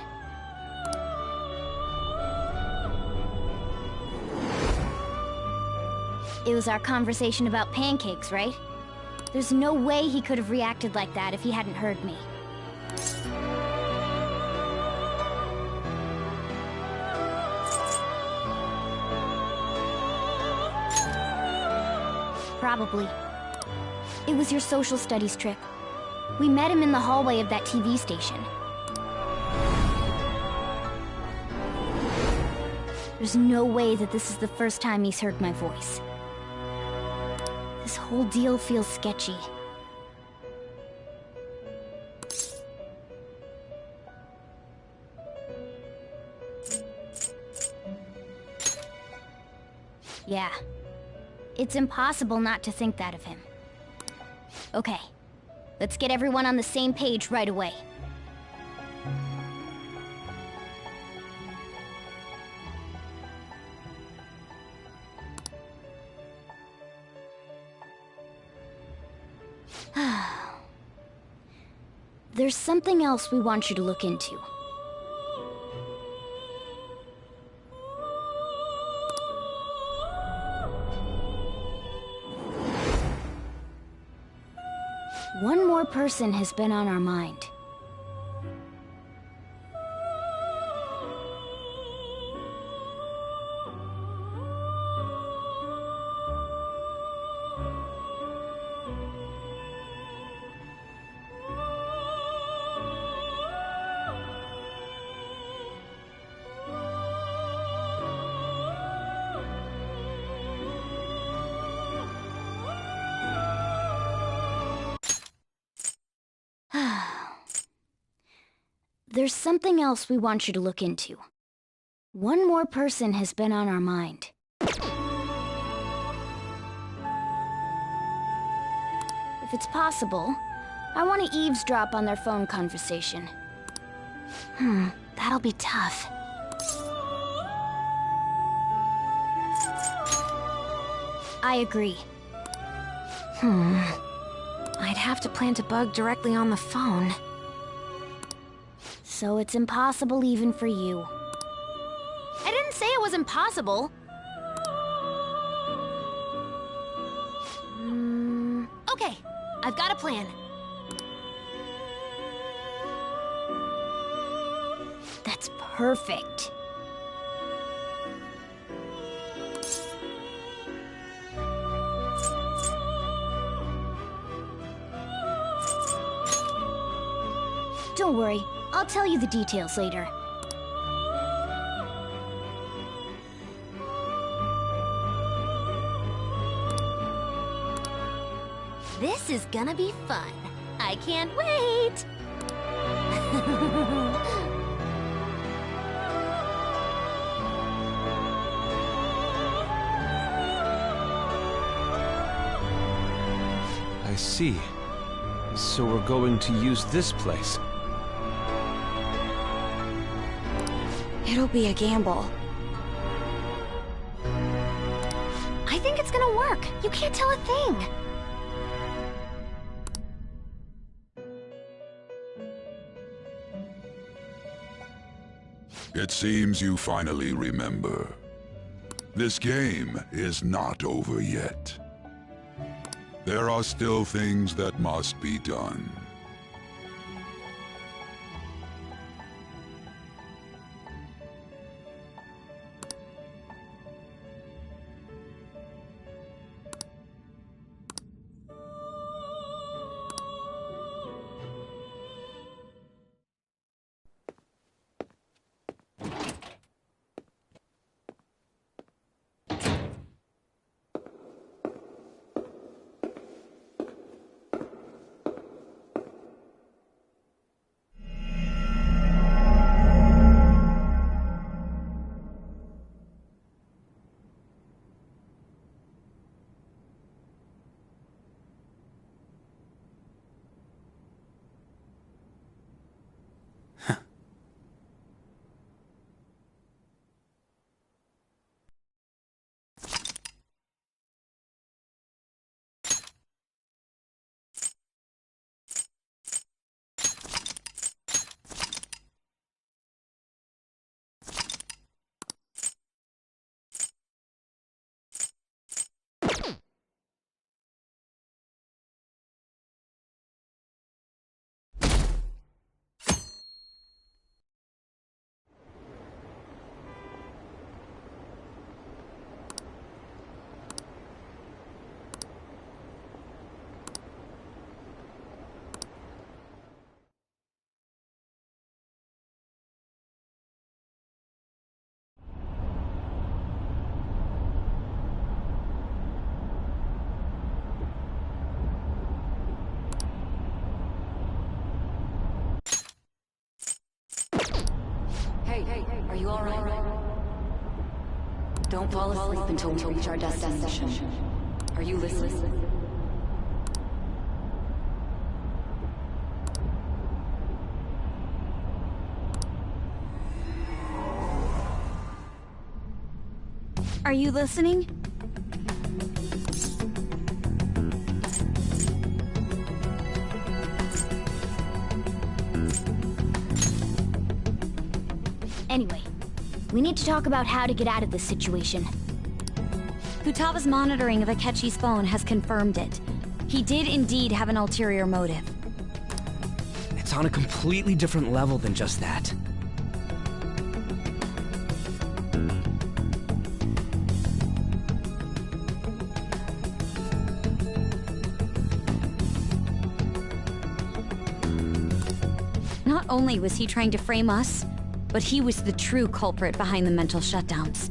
[SPEAKER 10] It was our conversation about pancakes, right? There's no way he could have reacted like that if he hadn't heard me. Probably. It was your social studies trip. We met him in the hallway of that TV station. There's no way that this is the first time he's heard my voice. This whole deal feels sketchy. Yeah. It's impossible not to think that of him. Okay. Let's get everyone on the same page right away. There's something else we want you to look into. One more person has been on our mind. There's something else we want you to look into. One more person has been on our mind. If it's possible, I want to eavesdrop on their phone conversation. That'll be tough. I agree.
[SPEAKER 2] I'd have to plant a bug directly on the phone.
[SPEAKER 10] So it's impossible even for you.
[SPEAKER 2] I didn't say it was impossible. Okay, I've got a plan.
[SPEAKER 10] That's perfect. Don't worry, I'll tell you the details later.
[SPEAKER 2] This is gonna be fun. I can't wait!
[SPEAKER 3] I see. So we're going to use this place.
[SPEAKER 2] It'll be a gamble. I think it's gonna work. You can't tell a thing.
[SPEAKER 26] It seems you finally remember. This game is not over yet. There are still things that must be done.
[SPEAKER 19] are you alright? Don't fall asleep until we reach our destination. Are you listening?
[SPEAKER 10] Are you listening? Anyway, we need to talk about how to get out of this situation.
[SPEAKER 2] Futaga's monitoring of Akechi's phone has confirmed it. He did indeed have an ulterior motive.
[SPEAKER 5] It's on a completely different level than just that.
[SPEAKER 2] Not only was he trying to frame us, but he was the true culprit behind the mental shutdowns.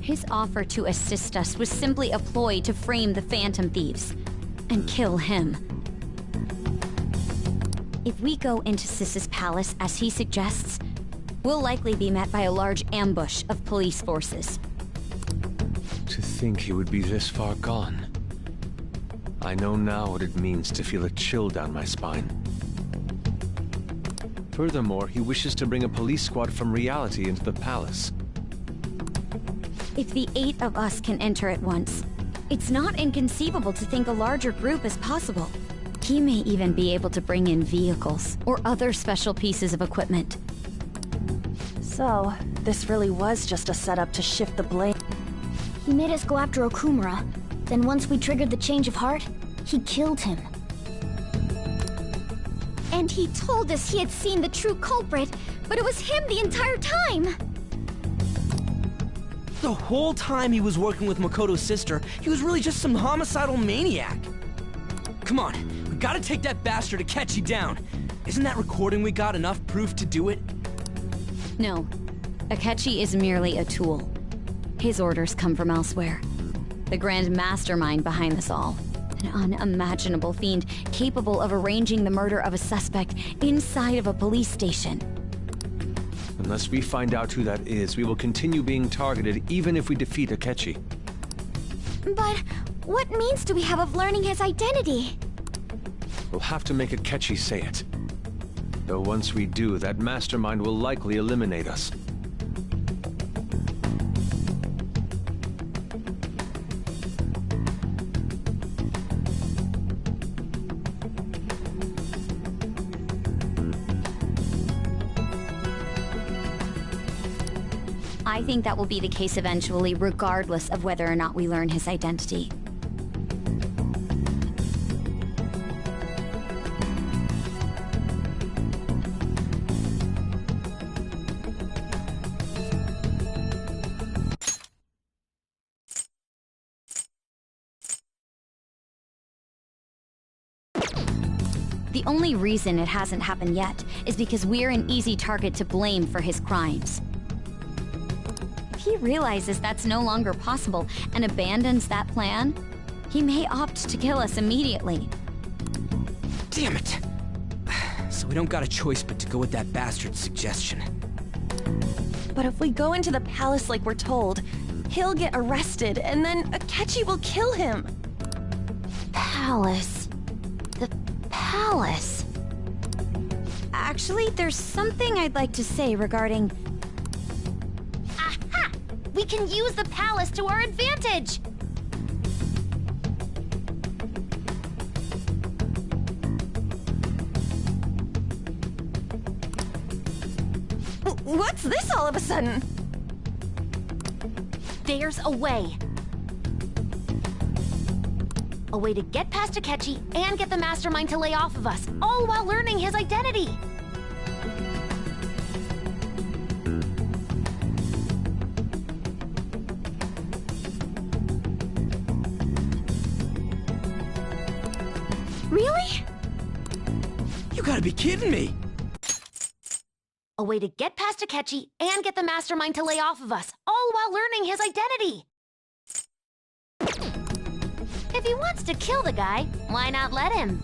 [SPEAKER 2] His offer to assist us was simply a ploy to frame the Phantom Thieves and kill him. If we go into Sis's palace as he suggests, we'll likely be met by a large ambush of police forces.
[SPEAKER 9] To think he would be this far gone. I know now what it means to feel a chill down my spine. Furthermore, he wishes to bring a police squad from reality into the palace.
[SPEAKER 2] If the 8 of us can enter at once, it's not inconceivable to think a larger group is possible. He may even be able to bring in vehicles or other special pieces of equipment.
[SPEAKER 11] So, this really was just a setup to shift the blame.
[SPEAKER 10] He made us go after Okumura. Then once we triggered the change of heart, he killed him.
[SPEAKER 2] And he told us he had seen the true culprit, but it was him the entire time!
[SPEAKER 5] The whole time he was working with Makoto's sister, he was really just some homicidal maniac. Come on, we gotta take that bastard Akechi down. Isn't that recording we got enough proof to do it?
[SPEAKER 2] No. Akechi is merely a tool. His orders come from elsewhere. The grand mastermind behind this all. An unimaginable fiend capable of arranging the murder of a suspect inside of a police station.
[SPEAKER 9] Unless we find out who that is, we will continue being targeted even if we defeat Akechi.
[SPEAKER 2] But what means do we have of learning his identity?
[SPEAKER 9] We'll have to make Akechi say it. Though once we do, that mastermind will likely eliminate us.
[SPEAKER 2] I think that will be the case eventually, regardless of whether or not we learn his identity. The only reason it hasn't happened yet is because we're an easy target to blame for his crimes. If he realizes that's no longer possible and abandons that plan, he may opt to kill us immediately.
[SPEAKER 5] Damn it! So we don't got a choice but to go with that bastard's suggestion.
[SPEAKER 11] But if we go into the palace like we're told, he'll get arrested, and then Akechi will kill him.
[SPEAKER 2] Palace. The palace. Actually, there's something I'd like to say regarding... Aha! We can use the palace to our advantage!
[SPEAKER 11] What's this all of a sudden?
[SPEAKER 2] There's a way. A way to get past Akechi and get the mastermind to lay off of us, all while learning his identity. Really?
[SPEAKER 5] You gotta be kidding me!
[SPEAKER 2] A way to get past Akechi and get the mastermind to lay off of us, all while learning his identity. If he wants to kill the guy, why not let him?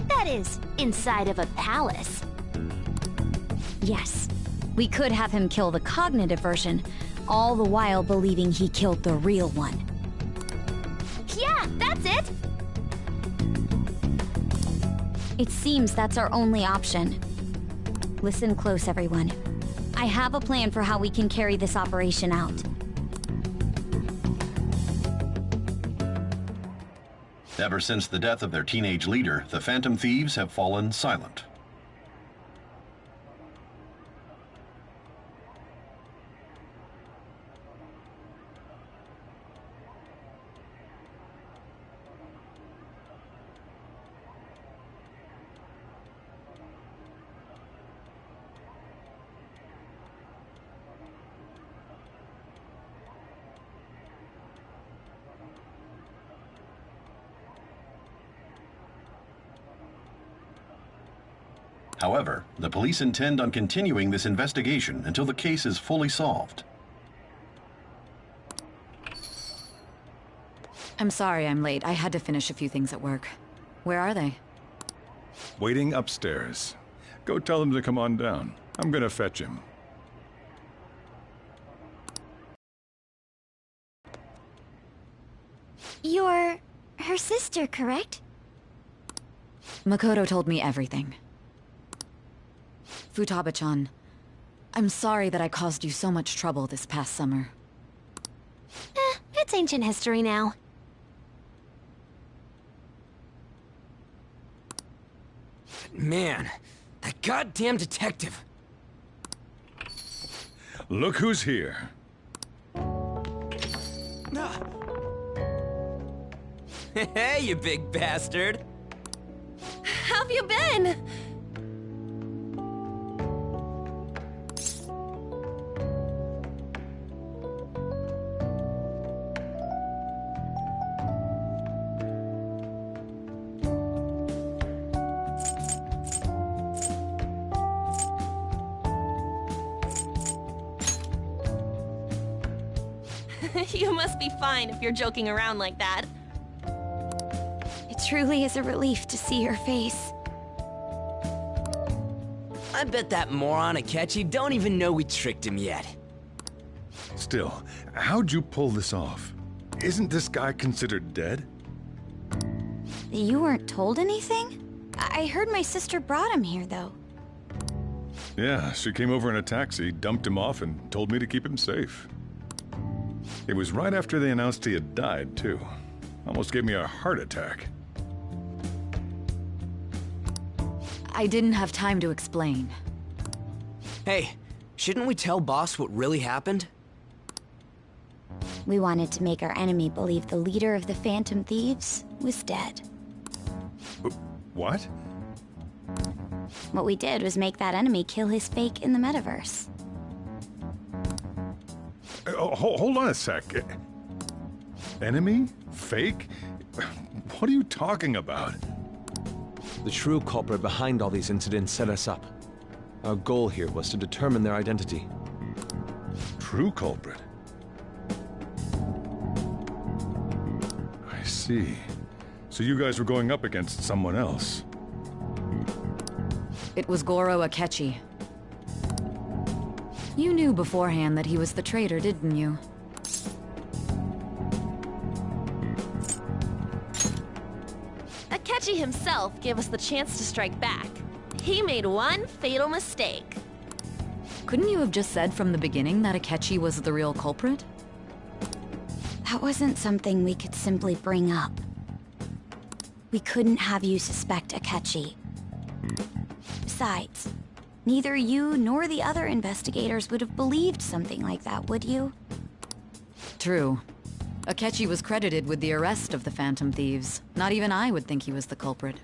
[SPEAKER 2] That is, inside of a palace.
[SPEAKER 10] Yes, we could have him kill the cognitive version, all the while believing he killed the real one.
[SPEAKER 2] Yeah, that's it!
[SPEAKER 10] It seems that's our only option. Listen close, everyone. I have a plan for how we can carry this operation out.
[SPEAKER 8] Ever since the death of their teenage leader, the Phantom Thieves have fallen silent. However, the police intend on continuing this investigation until the case is fully solved.
[SPEAKER 19] I'm sorry I'm late. I had to finish a few things at work. Where are they?
[SPEAKER 12] Waiting upstairs. Go tell them to come on down. I'm gonna fetch him.
[SPEAKER 10] You're her sister, correct?
[SPEAKER 19] Makoto told me everything. Futaba-chan, I'm sorry that I caused you so much trouble this past summer.
[SPEAKER 2] It's ancient history now.
[SPEAKER 5] Man, that goddamn detective.
[SPEAKER 12] Look who's here.
[SPEAKER 5] Hey, you big bastard.
[SPEAKER 11] How have you been? You must be fine if you're joking around like that.
[SPEAKER 10] It truly is a relief to see your face.
[SPEAKER 5] I bet that moron Akechi don't even know we tricked him yet.
[SPEAKER 12] Still, how'd you pull this off? Isn't this guy considered dead?
[SPEAKER 10] You weren't told anything? I heard my sister brought him here, though.
[SPEAKER 12] Yeah, she came over in a taxi, dumped him off, and told me to keep him safe. It was right after they announced he had died, too. Almost gave me a heart attack.
[SPEAKER 19] I didn't have time to explain.
[SPEAKER 5] Hey, shouldn't we tell boss what really happened?
[SPEAKER 10] We wanted to make our enemy believe the leader of the Phantom Thieves was dead.
[SPEAKER 12] What?
[SPEAKER 10] What we did was make that enemy kill his fake in the metaverse.
[SPEAKER 12] Hold on a sec. Enemy? Fake? What are you talking about?
[SPEAKER 9] The true culprit behind all these incidents set us up. Our goal here was to determine their identity.
[SPEAKER 12] True culprit? I see. So you guys were going up against someone else.
[SPEAKER 19] It was Goro Akechi. You knew beforehand that he was the traitor, didn't you?
[SPEAKER 11] Akechi himself gave us the chance to strike back. He made one fatal mistake.
[SPEAKER 19] Couldn't you have just said from the beginning that Akechi was the real culprit?
[SPEAKER 10] That wasn't something we could simply bring up. We couldn't have you suspect Akechi. Besides, neither you nor the other investigators would have believed something like that, would you?
[SPEAKER 19] True. Akechi was credited with the arrest of the Phantom Thieves. Not even I would think he was the culprit.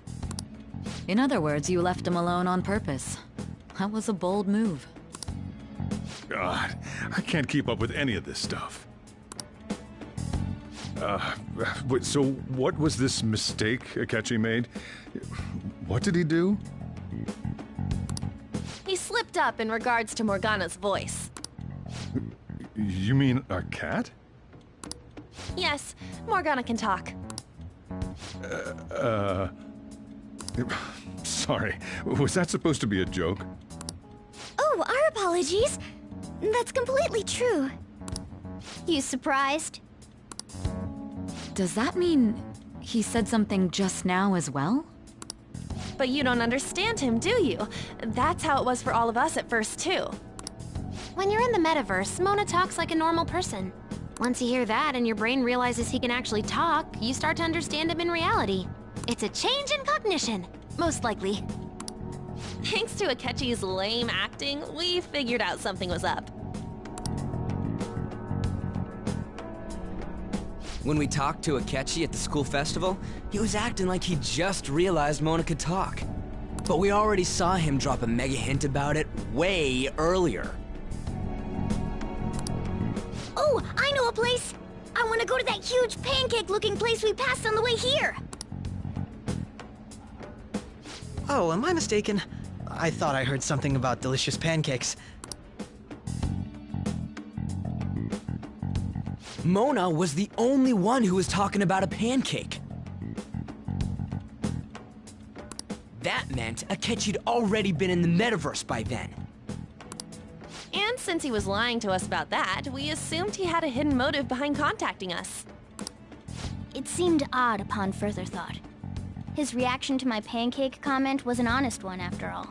[SPEAKER 19] In other words, you left him alone on purpose. That was a bold move.
[SPEAKER 12] God, I can't keep up with any of this stuff. So what was this mistake Akechi made? What did he do?
[SPEAKER 11] He slipped up in regards to Morgana's voice.
[SPEAKER 12] You mean a cat?
[SPEAKER 11] Yes, Morgana can talk.
[SPEAKER 12] Sorry. Was that supposed to be a joke?
[SPEAKER 10] Oh, our apologies. That's completely true. You surprised?
[SPEAKER 19] Does that mean he said something just now as well?
[SPEAKER 11] But you don't understand him, do you? That's how it was for all of us at first, too.
[SPEAKER 7] When you're in the metaverse, Mona talks like a normal person. Once you hear that and your brain realizes he can actually talk, you start to understand him in reality. It's a change in cognition, most likely.
[SPEAKER 11] Thanks to Akechi's lame acting, we figured out something was up.
[SPEAKER 5] When we talked to Akechi at the school festival, he was acting like he just realized Mona could talk. But we already saw him drop a mega hint about it way earlier.
[SPEAKER 10] Oh, I know a place! I want to go to that huge pancake-looking place we passed on the way here!
[SPEAKER 13] Oh, am I mistaken? I thought I heard something about delicious pancakes.
[SPEAKER 5] Mona was the only one who was talking about a pancake. That meant Akechi'd already been in the metaverse by then.
[SPEAKER 11] And since he was lying to us about that, we assumed he had a hidden motive behind contacting us.
[SPEAKER 10] It seemed odd upon further thought. His reaction to my pancake comment was an honest one, after all.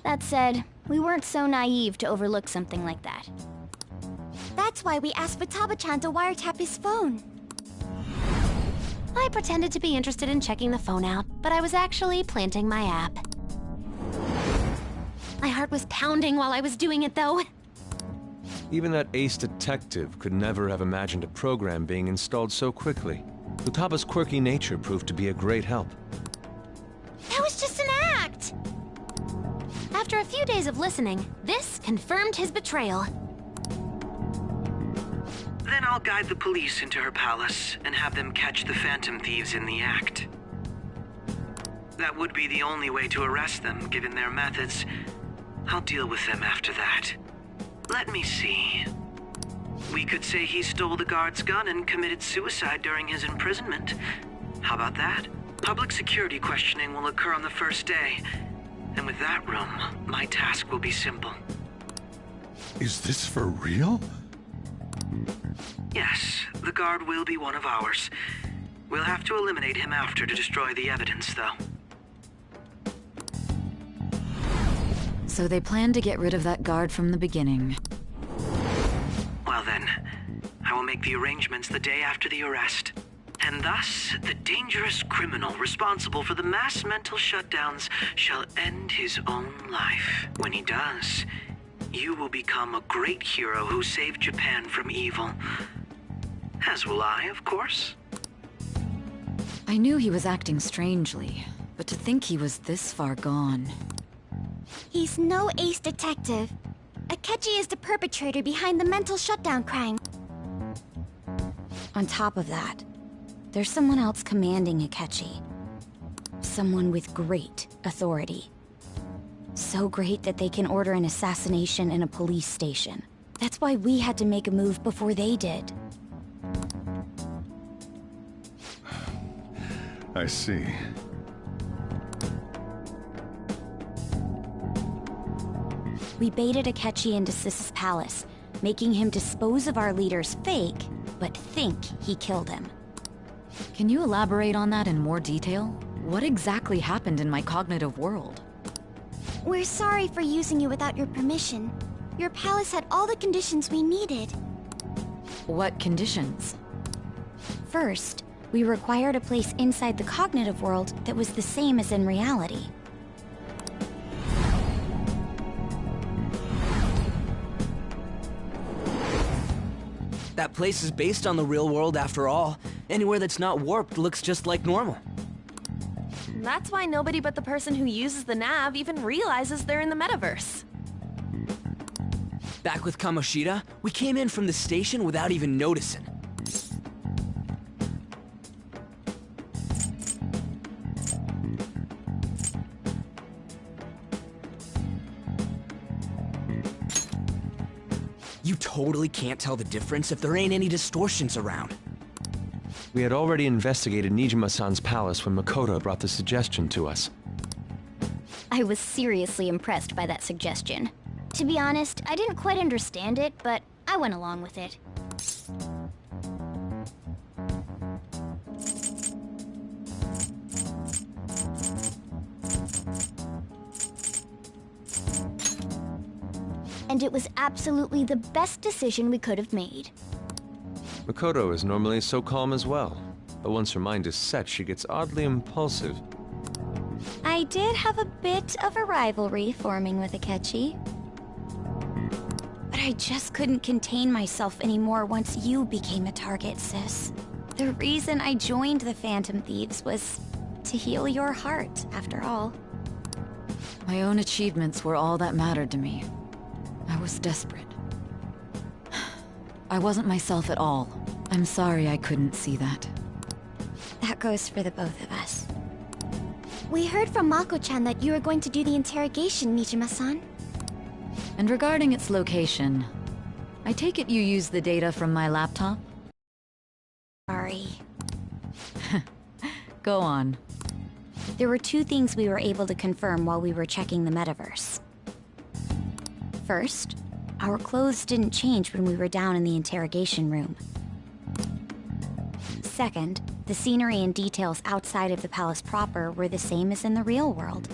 [SPEAKER 10] That said, we weren't so naive to overlook something like that. That's why we asked Futaba-chan to wiretap his phone.
[SPEAKER 7] I pretended to be interested in checking the phone out, but I was actually planting my app. My heart was pounding while I was doing it, though.
[SPEAKER 9] Even that ace detective could never have imagined a program being installed so quickly. Futaba's quirky nature proved to be a great help.
[SPEAKER 10] That was just an act!
[SPEAKER 7] After a few days of listening, this confirmed his betrayal.
[SPEAKER 18] Then I'll guide the police into her palace and have them catch the Phantom Thieves in the act. That would be the only way to arrest them, given their methods. I'll deal with them after that. Let me see. We could say he stole the guard's gun and committed suicide during his imprisonment. How about that? Public security questioning will occur on the first day. And with that room, my task will be simple.
[SPEAKER 12] Is this for real?
[SPEAKER 18] Yes, the guard will be one of ours. We'll have to eliminate him after to destroy the evidence, though.
[SPEAKER 19] So they planned to get rid of that guard from the beginning.
[SPEAKER 18] Well then, I will make the arrangements the day after the arrest. And thus, the dangerous criminal responsible for the mass mental shutdowns shall end his own life. When he does, you will become a great hero who saved Japan from evil. As will I, of course.
[SPEAKER 19] I knew he was acting strangely, but to think he was this far gone.
[SPEAKER 10] He's no ace detective. Akechi is the perpetrator behind the mental shutdown crime. On top of that, there's someone else commanding Akechi. Someone with great authority. So great that they can order an assassination in a police station. That's why we had to make a move before they did.
[SPEAKER 12] I see.
[SPEAKER 10] We baited Akechi into Sis's palace, making him dispose of our leader's fake, but think he killed him.
[SPEAKER 19] Can you elaborate on that in more detail? What exactly happened in my cognitive world?
[SPEAKER 10] We're sorry for using you without your permission. Your palace had all the conditions we needed.
[SPEAKER 19] What conditions?
[SPEAKER 10] First, we required a place inside the cognitive world that was the same as in reality.
[SPEAKER 5] That place is based on the real world after all. Anywhere that's not warped looks just like normal.
[SPEAKER 11] That's why nobody but the person who uses the nav even realizes they're in the metaverse.
[SPEAKER 5] Back with Kamoshida, we came in from the station without even noticing. You totally can't tell the difference if there ain't any distortions around.
[SPEAKER 9] We had already investigated Nijima-san's palace when Makoto brought the suggestion to us.
[SPEAKER 10] I was seriously impressed by that suggestion. To be honest, I didn't quite understand it, but I went along with it. And it was absolutely the best decision we could have made.
[SPEAKER 9] Makoto is normally so calm as well, but once her mind is set, she gets oddly impulsive.
[SPEAKER 10] I did have a bit of a rivalry forming with Akechi. But I just couldn't contain myself anymore once you became a target, sis. The reason I joined the Phantom Thieves was to heal your heart, after all.
[SPEAKER 19] My own achievements were all that mattered to me. I was desperate. I wasn't myself at all. I'm sorry I couldn't see that.
[SPEAKER 10] That goes for the both of us. We heard from Mako-chan that you were going to do the interrogation, Nijima-san.
[SPEAKER 19] And regarding its location, I take it you used the data from my laptop?
[SPEAKER 10] Sorry.
[SPEAKER 19] Go on.
[SPEAKER 10] There were two things we were able to confirm while we were checking the metaverse. First, our clothes didn't change when we were down in the interrogation room. Second, the scenery and details outside of the palace proper were the same as in the real world.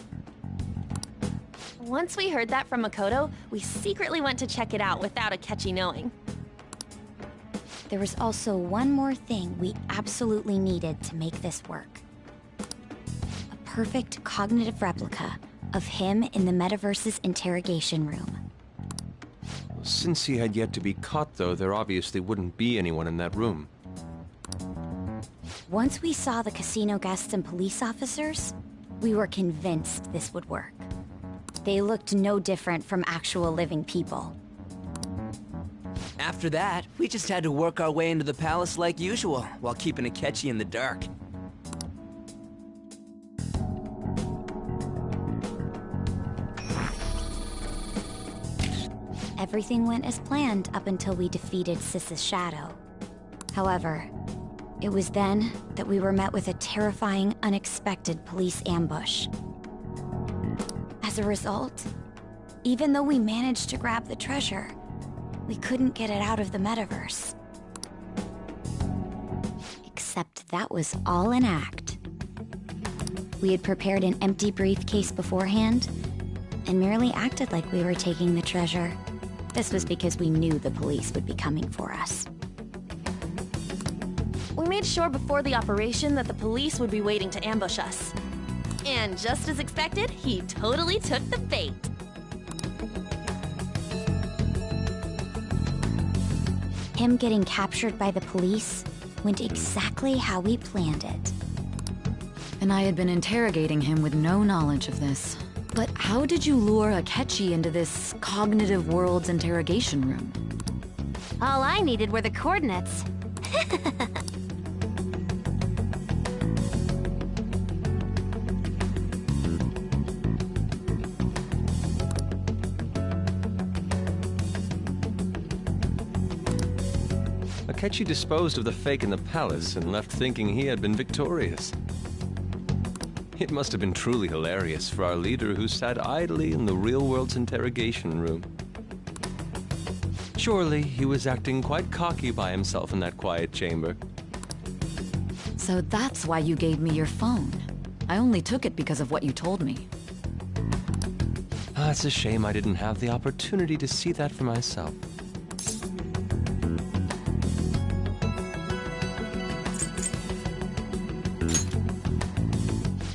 [SPEAKER 11] Once we heard that from Makoto, we secretly went to check it out without Akechi knowing.
[SPEAKER 10] There was also one more thing we absolutely needed to make this work. A perfect cognitive replica of him in the metaverse's interrogation room.
[SPEAKER 9] Since he had yet to be caught, though, there obviously wouldn't be anyone in that room.
[SPEAKER 10] Once we saw the casino guests and police officers, we were convinced this would work. They looked no different from actual living people.
[SPEAKER 5] After that, we just had to work our way into the palace like usual, while keeping Akechi in the dark.
[SPEAKER 10] Everything went as planned up until we defeated Sis's shadow. However, it was then that we were met with a terrifying, unexpected police ambush. As a result, even though we managed to grab the treasure, we couldn't get it out of the metaverse. Except that was all an act. We had prepared an empty briefcase beforehand, and merely acted like we were taking the treasure. This was because we knew the police would be coming for us.
[SPEAKER 11] We made sure before the operation that the police would be waiting to ambush us. And just as expected, he totally took the bait.
[SPEAKER 10] Him getting captured by the police went exactly how we planned it.
[SPEAKER 19] And I had been interrogating him with no knowledge of this. But how did you lure Akechi into this cognitive world's interrogation room?
[SPEAKER 7] All I needed were the coordinates.
[SPEAKER 9] Akechi disposed of the fake in the palace and left thinking he had been victorious. It must have been truly hilarious for our leader who sat idly in the real world's interrogation room. Surely he was acting quite cocky by himself in that quiet chamber.
[SPEAKER 19] So that's why you gave me your phone. I only took it because of what you told me.
[SPEAKER 9] It's a shame I didn't have the opportunity to see that for myself.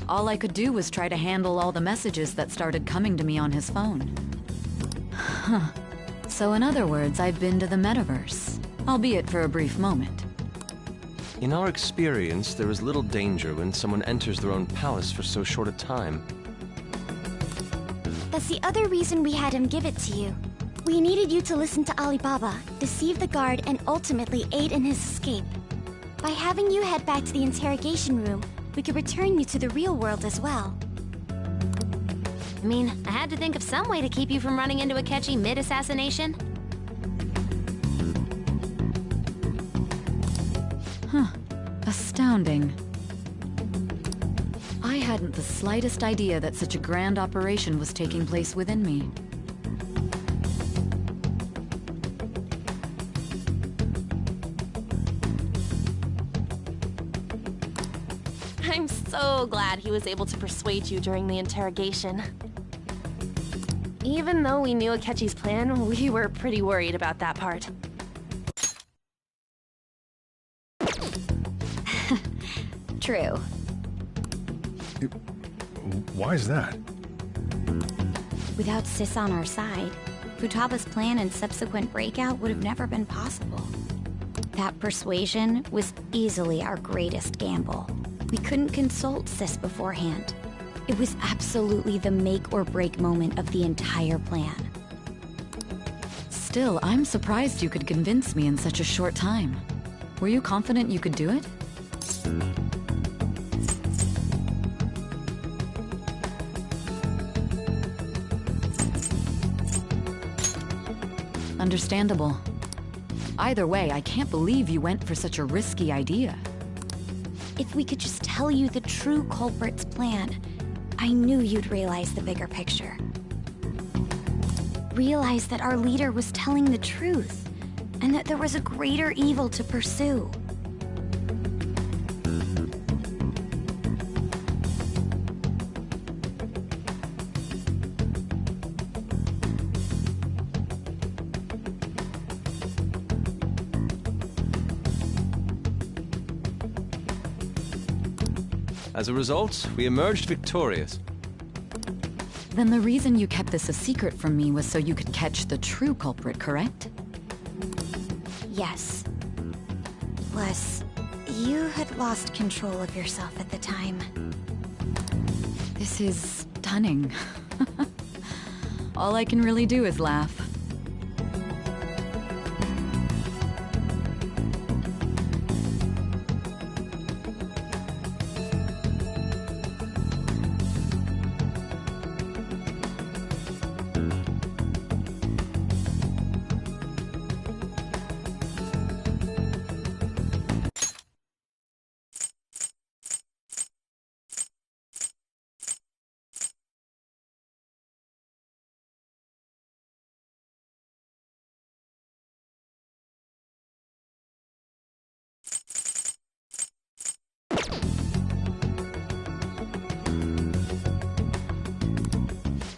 [SPEAKER 19] All I could do was try to handle all the messages that started coming to me on his phone. Huh. So in other words, I've been to the metaverse, albeit for a brief moment.
[SPEAKER 9] In our experience, there is little danger when someone enters their own palace for so short a time.
[SPEAKER 10] That's the other reason we had him give it to you. We needed you to listen to Alibaba, deceive the guard, and ultimately aid in his escape. By having you head back to the interrogation room, we could return you to the real world as well.
[SPEAKER 7] I mean, I had to think of some way to keep you from running into Akechi mid-assassination.
[SPEAKER 19] Astounding. I hadn't the slightest idea that such a grand operation was taking place within me.
[SPEAKER 4] I'm so glad he was able to persuade you during the interrogation. Even though we knew Akechi's plan, we were pretty worried about that part.
[SPEAKER 10] True.
[SPEAKER 12] Why is that?
[SPEAKER 14] Without Sis on our side, Futaba's plan and subsequent breakout would have never been possible. That persuasion was easily our greatest gamble. We couldn't consult Sis beforehand. It was absolutely the make or break moment of the entire plan.
[SPEAKER 19] Still, I'm surprised you could convince me in such a short time. Were you confident you could do it? Understandable. Either way, I can't believe you went for such a risky idea.
[SPEAKER 14] If we could just tell you the true culprit's plan, I knew you'd realize the bigger picture. Realize that our leader was telling the truth, and that there was a greater evil to pursue.
[SPEAKER 9] As a result, we emerged victorious.
[SPEAKER 19] Then the reason you kept this a secret from me was so you could catch the true culprit, correct?
[SPEAKER 14] Yes. Plus, you had lost control of yourself at the time.
[SPEAKER 19] This is stunning. All I can really do is laugh.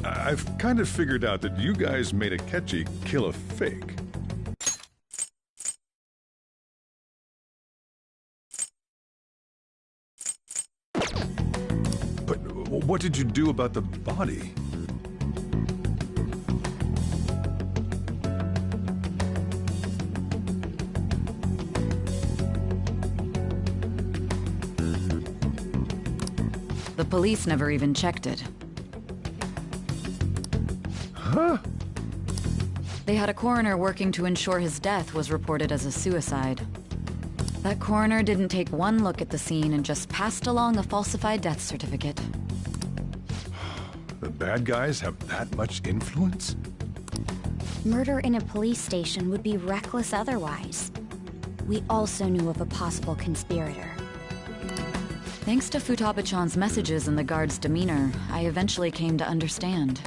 [SPEAKER 12] I've kind of figured out that you guys made Akechi kill a fake. But what did you do about the body?
[SPEAKER 19] The police never even checked it.
[SPEAKER 12] Huh?
[SPEAKER 19] They had a coroner working to ensure his death was reported as a suicide. That coroner didn't take one look at the scene and just passed along a falsified death certificate.
[SPEAKER 12] The bad guys have that much influence?
[SPEAKER 14] Murder in a police station would be reckless otherwise. We also knew of a possible conspirator.
[SPEAKER 19] Thanks to Futaba-chan's messages and the guard's demeanor, I eventually came to understand.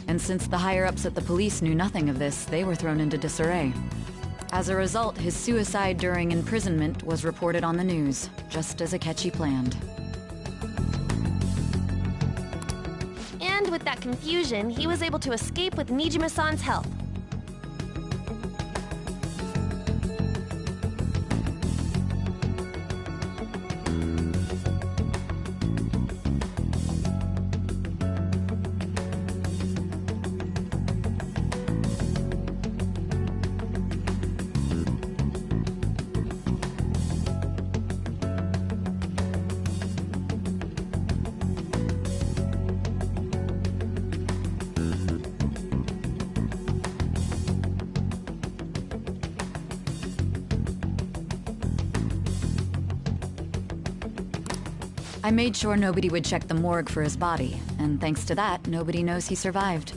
[SPEAKER 19] And since the higher-ups at the police knew nothing of this, they were thrown into disarray. As a result, his suicide during imprisonment was reported on the news, just as Akechi planned.
[SPEAKER 4] And with that confusion, he was able to escape with Nijima-san's help.
[SPEAKER 19] I made sure nobody would check the morgue for his body, and thanks to that, nobody knows he survived.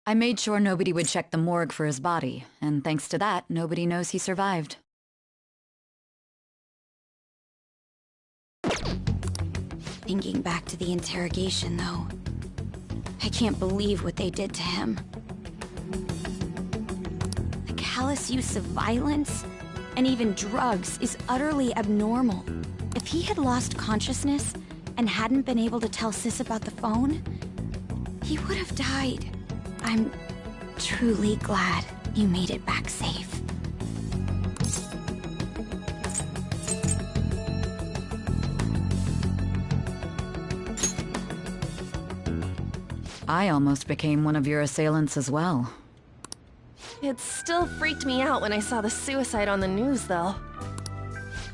[SPEAKER 19] I made sure nobody would check the morgue for his body, and thanks to that, nobody knows he survived.
[SPEAKER 14] Thinking back to the interrogation, though, I can't believe what they did to him. The callous use of violence, and even drugs, is utterly abnormal. If he had lost consciousness and hadn't been able to tell Sis about the phone, he would have died. I'm truly glad you made it back safe.
[SPEAKER 19] I almost became one of your assailants as well.
[SPEAKER 4] It still freaked me out when I saw the suicide on the news, though.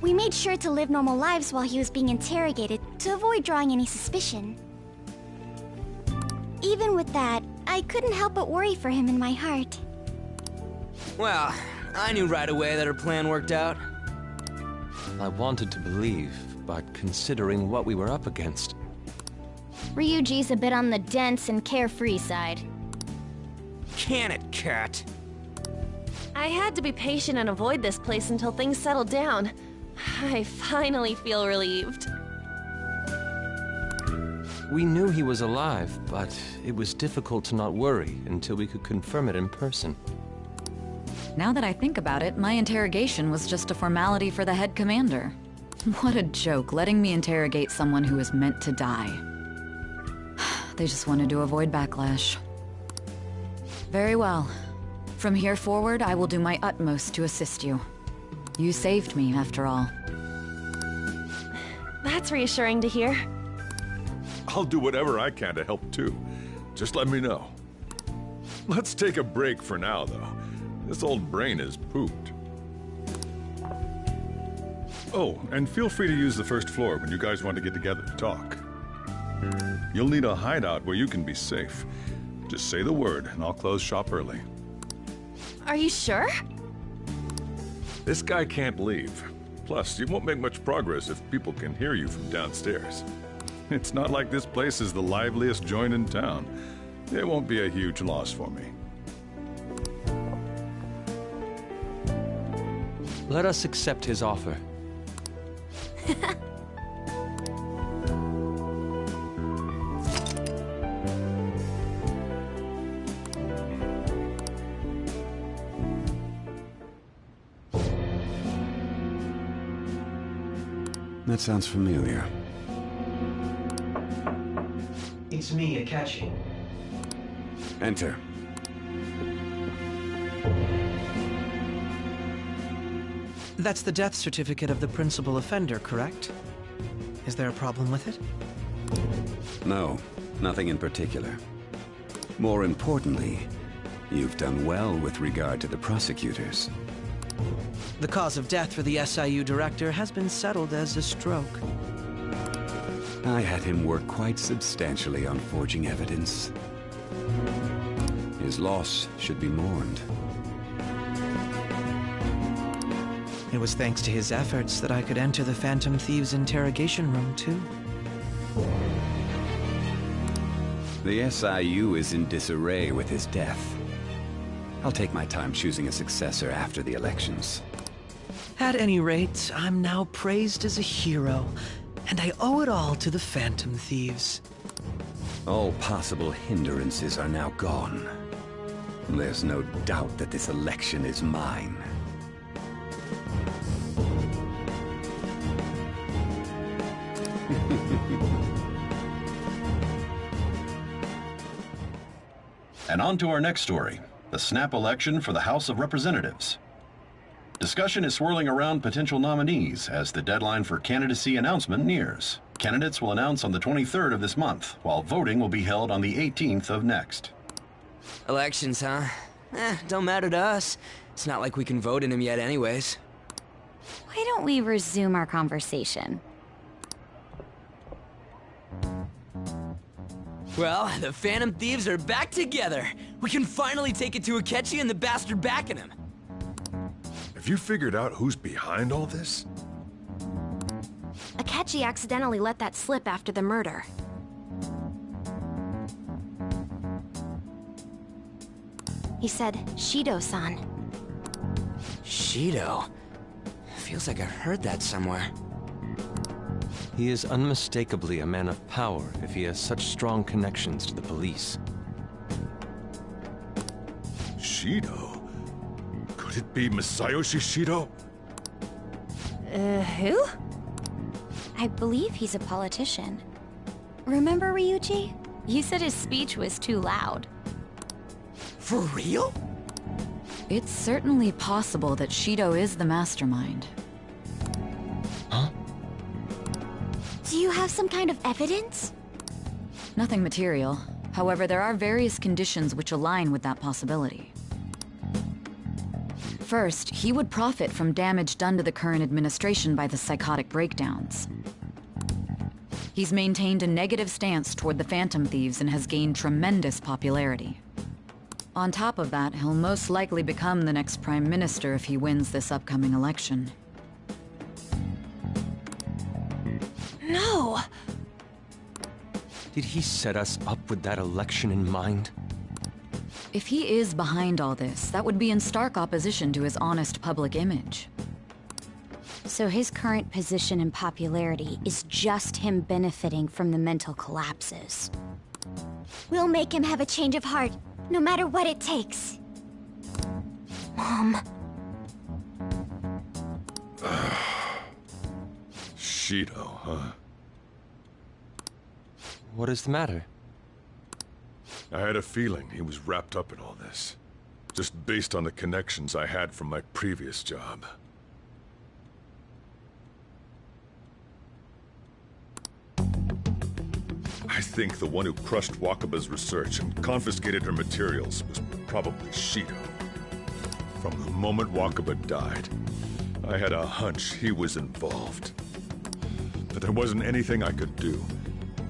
[SPEAKER 2] We made sure to live normal lives while he was being interrogated to avoid drawing any suspicion. Even with that, I couldn't help but worry for him in my heart.
[SPEAKER 5] Well, I knew right away that her plan worked out.
[SPEAKER 9] I wanted to believe, but considering what we were up against...
[SPEAKER 10] Ryuji's a bit on the dense and carefree side.
[SPEAKER 5] Can it, Cat?
[SPEAKER 4] I had to be patient and avoid this place until things settled down. I finally feel relieved.
[SPEAKER 9] We knew he was alive, but it was difficult to not worry until we could confirm it in person.
[SPEAKER 19] Now that I think about it, my interrogation was just a formality for the head commander. What a joke, letting me interrogate someone who was meant to die. They just wanted to avoid backlash. Very well. From here forward, I will do my utmost to assist you. You saved me, after all.
[SPEAKER 4] That's reassuring to hear.
[SPEAKER 12] I'll do whatever I can to help too. Just let me know. Let's take a break for now, though. This old brain is pooped. Oh, and feel free to use the first floor when you guys want to get together to talk. You'll need a hideout where you can be safe. Just say the word, and I'll close shop early.
[SPEAKER 4] Are you sure?
[SPEAKER 12] This guy can't leave. Plus, you won't make much progress if people can hear you from downstairs. It's not like this place is the liveliest joint in town. It won't be a huge loss for me.
[SPEAKER 9] Let us accept his offer.
[SPEAKER 1] That sounds familiar.
[SPEAKER 15] It's me, Akechi.
[SPEAKER 1] Enter.
[SPEAKER 13] That's the death certificate of the principal offender, correct? Is there a problem with it?
[SPEAKER 1] No, nothing in particular. More importantly, you've done well with regard to the prosecutors.
[SPEAKER 13] The cause of death for the SIU director has been settled as a stroke.
[SPEAKER 1] I had him work quite substantially on forging evidence. His loss should be mourned.
[SPEAKER 13] It was thanks to his efforts that I could enter the Phantom Thieves' interrogation room, too.
[SPEAKER 1] The SIU is in disarray with his death. I'll take my time choosing a successor after the elections.
[SPEAKER 13] At any rate, I'm now praised as a hero, and I owe it all to the Phantom Thieves.
[SPEAKER 1] All possible hindrances are now gone. There's no doubt that this election is mine.
[SPEAKER 8] And on to our next story, the snap election for the House of Representatives. Discussion is swirling around potential nominees as the deadline for candidacy announcement nears. Candidates will announce on the 23rd of this month, while voting will be held on the 18th of next.
[SPEAKER 5] Elections, huh? Don't matter to us. It's not like we can vote in them yet anyways.
[SPEAKER 14] Why don't we resume our conversation?
[SPEAKER 5] Well, the Phantom Thieves are back together. We can finally take it to Akechi and the bastard backing him.
[SPEAKER 12] Have you figured out who's behind all this?
[SPEAKER 7] Akechi accidentally let that slip after the murder. He said, Shido-san.
[SPEAKER 5] Shido? Feels like I've heard that somewhere.
[SPEAKER 9] He is unmistakably a man of power if he has such strong connections to the police.
[SPEAKER 12] Shido? Could it be Masayoshi Shido?
[SPEAKER 4] Who?
[SPEAKER 14] I believe he's a politician. Remember, Ryuji? You said his speech was too loud.
[SPEAKER 5] For real?
[SPEAKER 19] It's certainly possible that Shido is the mastermind.
[SPEAKER 2] Do you have some kind of evidence?
[SPEAKER 19] Nothing material. However, there are various conditions which align with that possibility. First, he would profit from damage done to the current administration by the psychotic breakdowns. He's maintained a negative stance toward the Phantom Thieves and has gained tremendous popularity. On top of that, he'll most likely become the next Prime Minister if he wins this upcoming election.
[SPEAKER 4] No!
[SPEAKER 9] Did he set us up with that election in mind?
[SPEAKER 19] If he is behind all this, that would be in stark opposition to his honest public image.
[SPEAKER 2] So his current position and popularity is just him benefiting from the mental collapses. We'll make him have a change of heart, no matter what it takes. Mom.
[SPEAKER 12] Shido, huh?
[SPEAKER 9] What is the matter?
[SPEAKER 12] I had a feeling he was wrapped up in all this, just based on the connections I had from my previous job. I think the one who crushed Wakaba's research and confiscated her materials was probably Shido. From the moment Wakaba died, I had a hunch he was involved. But there wasn't anything I could do,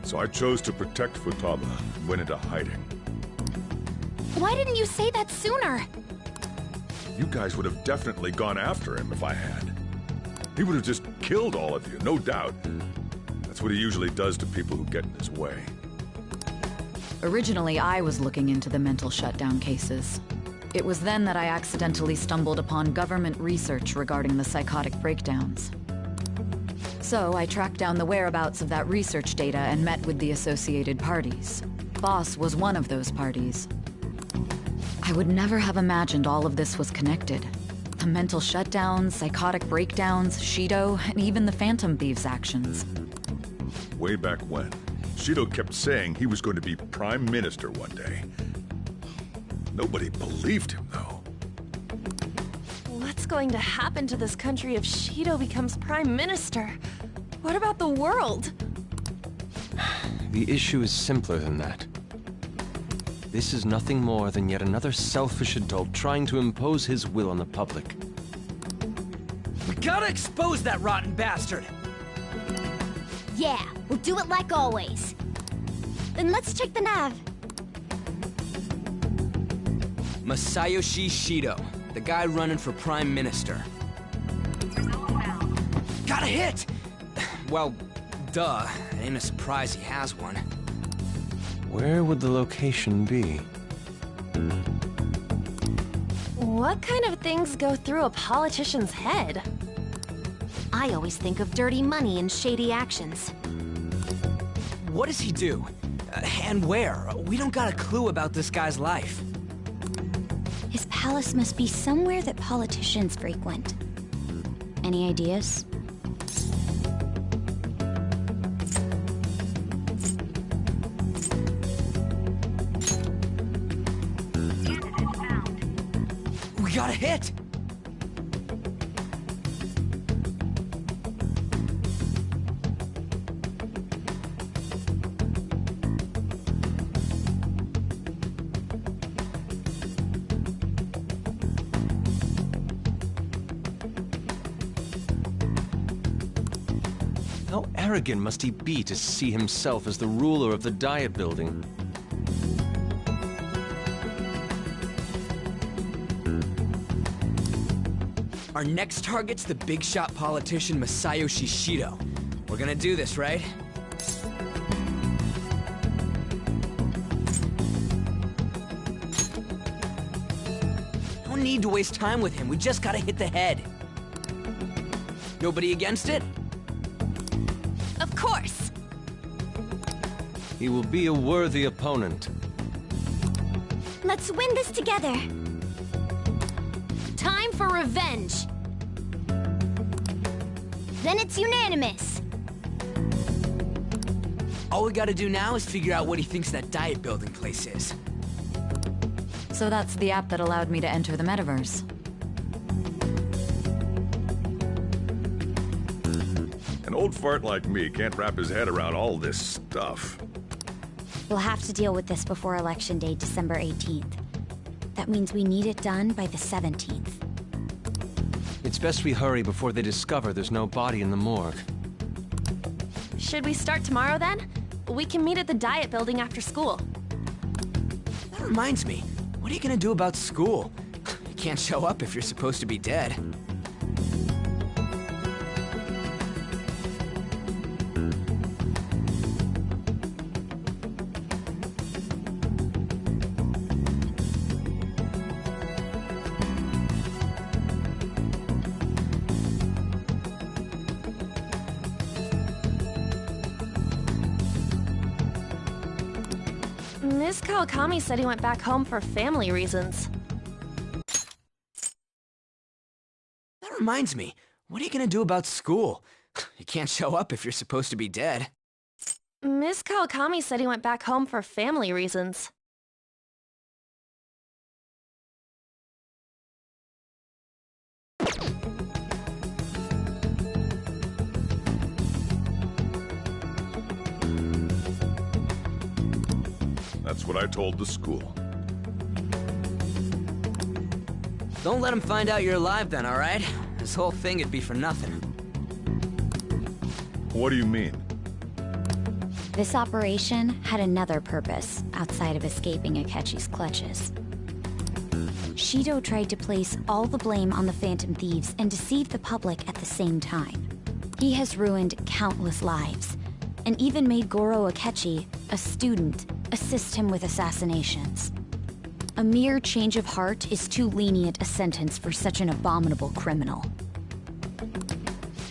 [SPEAKER 12] so I chose to protect Futaba and went into hiding.
[SPEAKER 7] Why didn't you say that sooner?
[SPEAKER 12] You guys would have definitely gone after him if I had. He would have just killed all of you, no doubt. That's what he usually does to people who get in his way.
[SPEAKER 19] Originally, I was looking into the mental shutdown cases. It was then that I accidentally stumbled upon government research regarding the psychotic breakdowns. So I tracked down the whereabouts of that research data and met with the associated parties. Boss was one of those parties. I would never have imagined all of this was connected. The mental shutdowns, psychotic breakdowns, Shido, and even the Phantom Thieves' actions.
[SPEAKER 12] Way back when, Shido kept saying he was going to be Prime Minister one day. Nobody believed him, though.
[SPEAKER 4] What's going to happen to this country if Shido becomes Prime Minister? What about the world?
[SPEAKER 9] The issue is simpler than that. This is nothing more than yet another selfish adult trying to impose his will on the public.
[SPEAKER 5] We gotta expose that rotten bastard!
[SPEAKER 2] Yeah, we'll do it like always. Then let's check the nav.
[SPEAKER 5] Masayoshi Shido, the guy running for Prime Minister. Got a hit! Well, duh. It ain't a surprise he has one.
[SPEAKER 9] Where would the location be?
[SPEAKER 4] What kind of things go through a politician's head?
[SPEAKER 7] I always think of dirty money and shady actions.
[SPEAKER 5] What does he do? And where? We don't got a clue about this guy's life.
[SPEAKER 2] His palace must be somewhere that politicians frequent. Any ideas?
[SPEAKER 5] We got a hit!
[SPEAKER 9] How arrogant must he be to see himself as the ruler of the Diet Building?
[SPEAKER 5] Our next target's the big shot politician Masayoshi Shido. We're gonna do this, right? need to waste time with him. We just gotta hit the head. Nobody against it?
[SPEAKER 11] Of course!
[SPEAKER 9] He will be a worthy opponent.
[SPEAKER 10] Let's win this together.
[SPEAKER 7] Time for revenge.
[SPEAKER 10] Then it's unanimous.
[SPEAKER 5] All we gotta do now is figure out what he thinks that diet building place is.
[SPEAKER 19] So that's the app that allowed me to enter the metaverse.
[SPEAKER 12] An old fart like me can't wrap his head around all this stuff.
[SPEAKER 2] We'll have to deal with this before Election Day, December 18th. That means we need it done by the 17th.
[SPEAKER 9] It's best we hurry before they discover there's no body in the morgue.
[SPEAKER 4] Should we start tomorrow then? We can meet at the diet building after school.
[SPEAKER 5] That reminds me, what are you gonna do about school? You can't show up if you're supposed to be dead.
[SPEAKER 4] Miss Kawakami said he went back home for family reasons.
[SPEAKER 5] That reminds me, what are you gonna do about school? You can't show up if you're supposed to be dead.
[SPEAKER 4] Miss Kawakami said he went back home for family reasons.
[SPEAKER 12] That's what I told the school.
[SPEAKER 5] Don't let him find out you're alive then, alright? This whole thing would be for nothing.
[SPEAKER 12] What do you mean?
[SPEAKER 2] This operation had another purpose outside of escaping Akechi's clutches. Shido tried to place all the blame on the Phantom Thieves and deceive the public at the same time. He has ruined countless lives, and even made Goro Akechi, a student, assist him with assassinations. A mere change of heart is too lenient a sentence for such an abominable criminal.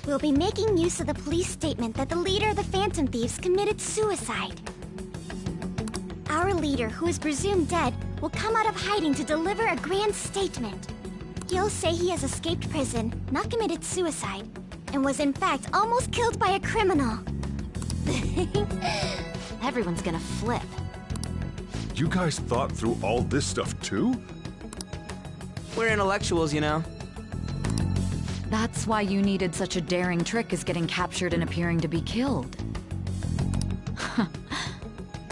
[SPEAKER 10] We'll be making use of the police statement that the leader of the Phantom Thieves committed suicide. Our leader, who is presumed dead, will come out of hiding to deliver a grand statement. He'll say he has escaped prison, not committed suicide, and was in fact almost killed by a criminal.
[SPEAKER 7] Everyone's gonna flip.
[SPEAKER 12] You guys thought through all this stuff too?
[SPEAKER 5] We're intellectuals, you know.
[SPEAKER 19] That's why you needed such a daring trick as getting captured and appearing to be killed.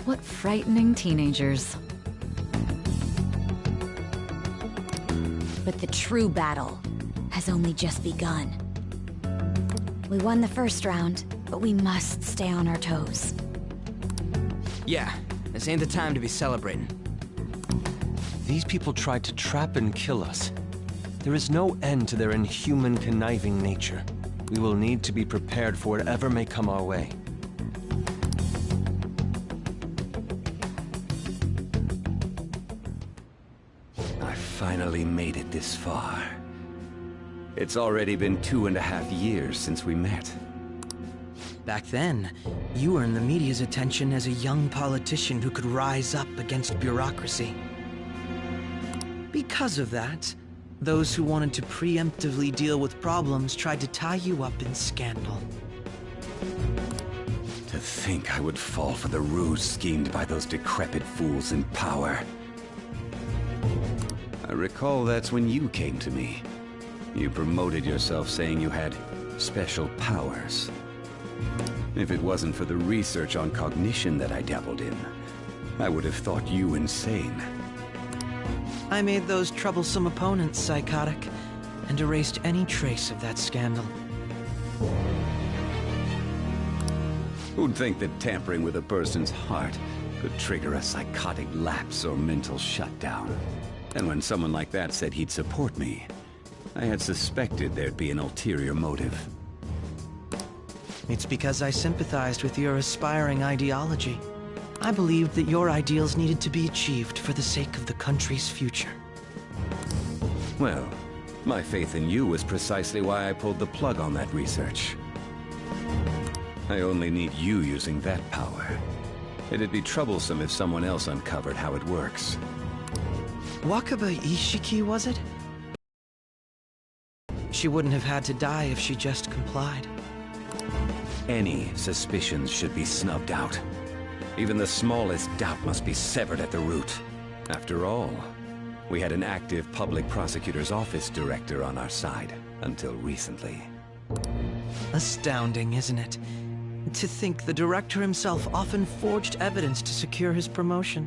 [SPEAKER 19] What frightening teenagers.
[SPEAKER 2] But the true battle has only just begun. We won the first round, but we must stay on our toes.
[SPEAKER 5] Yeah, this ain't the time to be celebrating.
[SPEAKER 9] These people tried to trap and kill us. There is no end to their inhuman, conniving nature. We will need to be prepared for whatever may come our way.
[SPEAKER 1] I finally made it this far. It's already been 2.5 years since we met.
[SPEAKER 13] Back then, you earned the media's attention as a young politician who could rise up against bureaucracy. Because of that, those who wanted to preemptively deal with problems tried to tie you up in scandal.
[SPEAKER 1] To think I would fall for the ruse schemed by those decrepit fools in power. I recall that's when you came to me. You promoted yourself saying you had special powers. If it wasn't for the research on cognition that I dabbled in, I would have thought you insane.
[SPEAKER 13] I made those troublesome opponents psychotic, and erased any trace of that scandal.
[SPEAKER 1] Who'd think that tampering with a person's heart could trigger a psychotic lapse or mental shutdown? And when someone like that said he'd support me, I had suspected there'd be an ulterior motive.
[SPEAKER 13] It's because I sympathized with your aspiring ideology. I believed that your ideals needed to be achieved for the sake of the country's future.
[SPEAKER 1] Well, my faith in you was precisely why I pulled the plug on that research. I only need you using that power. It'd be troublesome if someone else uncovered how it works.
[SPEAKER 13] Wakaba Ishiki, was it? She wouldn't have had to die if she just complied.
[SPEAKER 1] Any suspicions should be snubbed out. Even the smallest doubt must be severed at the root. After all, we had an active public prosecutor's office director on our side, until recently.
[SPEAKER 13] Astounding, isn't it? To think the director himself often forged evidence to secure his promotion.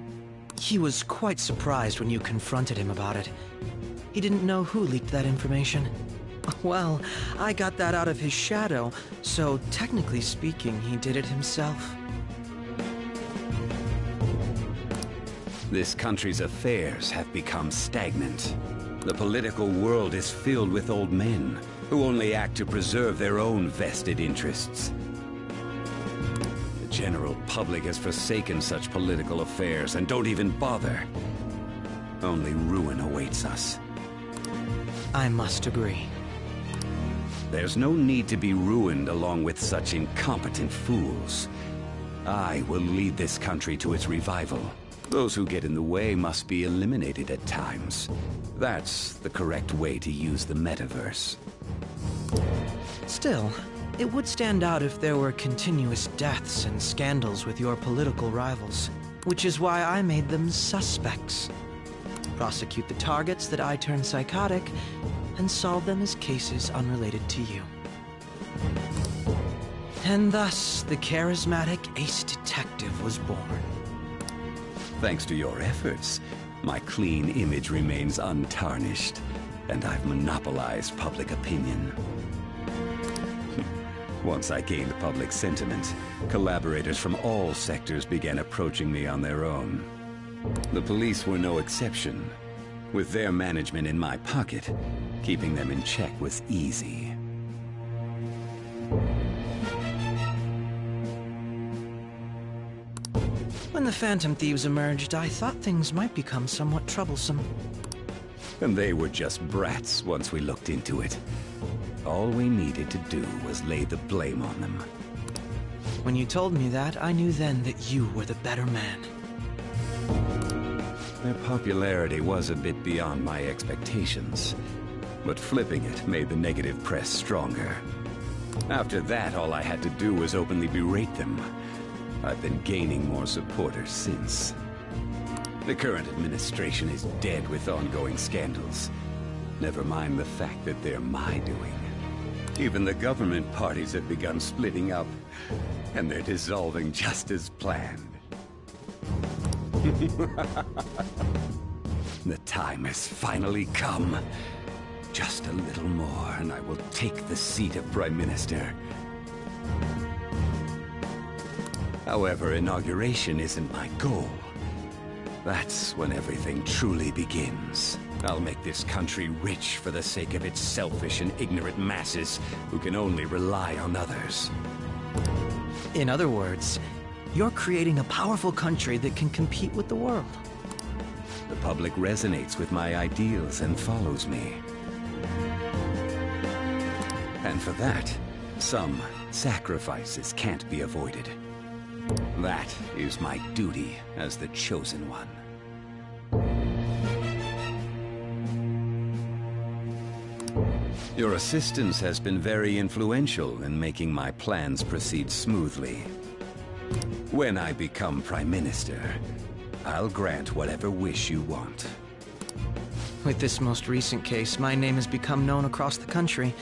[SPEAKER 13] He was quite surprised when you confronted him about it. He didn't know who leaked that information. Well, I got that out of his shadow, so technically speaking, he did it himself.
[SPEAKER 1] This country's affairs have become stagnant. The political world is filled with old men who only act to preserve their own vested interests. The general public has forsaken such political affairs and don't even bother. Only ruin awaits us.
[SPEAKER 13] I must agree.
[SPEAKER 1] There's no need to be ruined along with such incompetent fools. I will lead this country to its revival. Those who get in the way must be eliminated at times. That's the correct way to use the metaverse.
[SPEAKER 13] Still, it would stand out if there were continuous deaths and scandals with your political rivals, which is why I made them suspects. Prosecute the targets that I turn psychotic, and solve them as cases unrelated to you. And thus, the charismatic ace detective was born.
[SPEAKER 1] Thanks to your efforts, my clean image remains untarnished, and I've monopolized public opinion. Once I gained public sentiment, collaborators from all sectors began approaching me on their own. The police were no exception. With their management in my pocket, keeping them in check was easy.
[SPEAKER 13] When the Phantom Thieves emerged, I thought things might become somewhat troublesome.
[SPEAKER 1] And they were just brats once we looked into it. All we needed to do was lay the blame on them.
[SPEAKER 13] When you told me that, I knew then that you were the better man.
[SPEAKER 1] Their popularity was a bit beyond my expectations, but flipping it made the negative press stronger. After that, all I had to do was openly berate them. I've been gaining more supporters since. The current administration is dead with ongoing scandals. Never mind the fact that they're my doing. Even the government parties have begun splitting up, and they're dissolving just as planned. The time has finally come. Just a little more, and I will take the seat of Prime Minister. However, inauguration isn't my goal. That's when everything truly begins. I'll make this country rich for the sake of its selfish and ignorant masses who can only rely on others.
[SPEAKER 13] In other words, you're creating a powerful country that can compete with the world.
[SPEAKER 1] The public resonates with my ideals and follows me. And for that, some sacrifices can't be avoided. That is my duty as the chosen one. Your assistance has been very influential in making my plans proceed smoothly. When I become Prime Minister, I'll grant whatever wish you want.
[SPEAKER 13] With this most recent case, my name has become known across the country,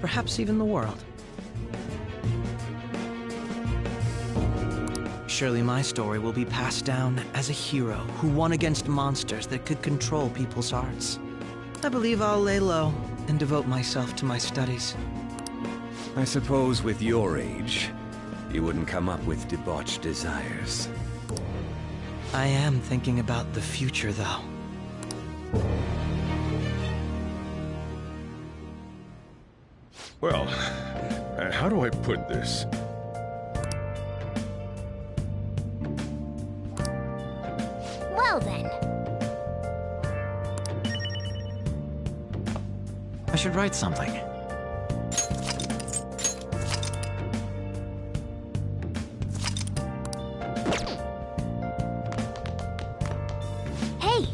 [SPEAKER 13] perhaps even the world. Surely my story will be passed down as a hero who won against monsters that could control people's hearts. I believe I'll lay low and devote myself to my studies.
[SPEAKER 1] I suppose with your age, you wouldn't come up with debauched desires.
[SPEAKER 13] I am thinking about the future, though.
[SPEAKER 12] Well, how do I put this?
[SPEAKER 10] Well then.
[SPEAKER 17] I should write something.
[SPEAKER 7] Hey!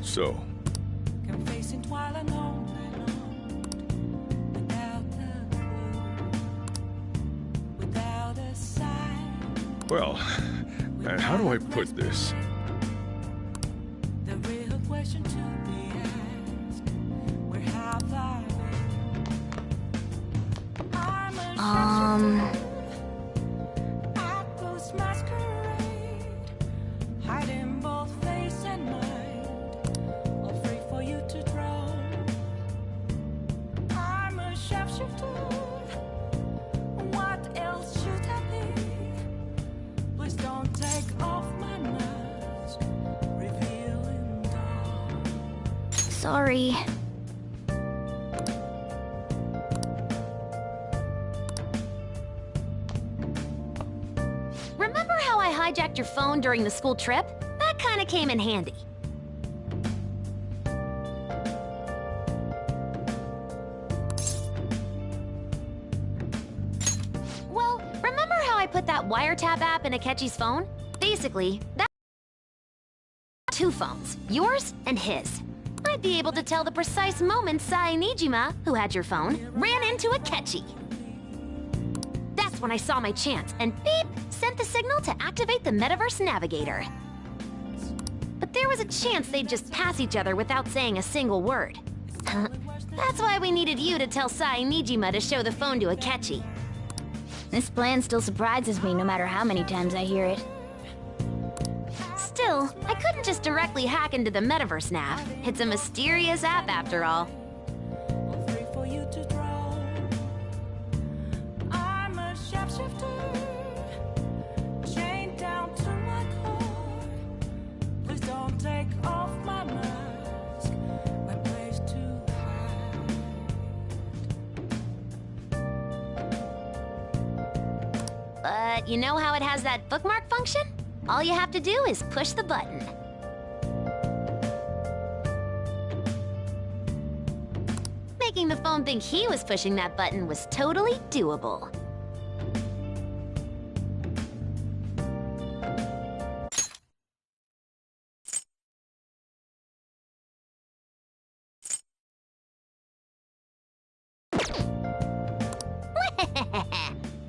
[SPEAKER 12] So, well, and how do I put this?
[SPEAKER 7] Sorry. Remember how I hijacked your phone during the school trip? That kinda came in handy. Well, remember how I put that wiretap app in Akechi's phone? Basically, that's two phones, yours and his. I'd be able to tell the precise moment Sai Nijima, who had your phone, ran into Akechi. That's when I saw my chance, and beep, sent the signal to activate the Metaverse Navigator. But there was a chance they'd just pass each other without saying a single word. That's why we needed you to tell Sai Nijima to show the phone to Akechi.
[SPEAKER 10] This plan still surprises me no matter how many times I hear it.
[SPEAKER 7] Still, I couldn't just directly hack into the Metaverse Nav. It's a mysterious app after all. But you know how it has that bookmark function? All you have to do is push the button. Making the phone think he was pushing that button was totally doable.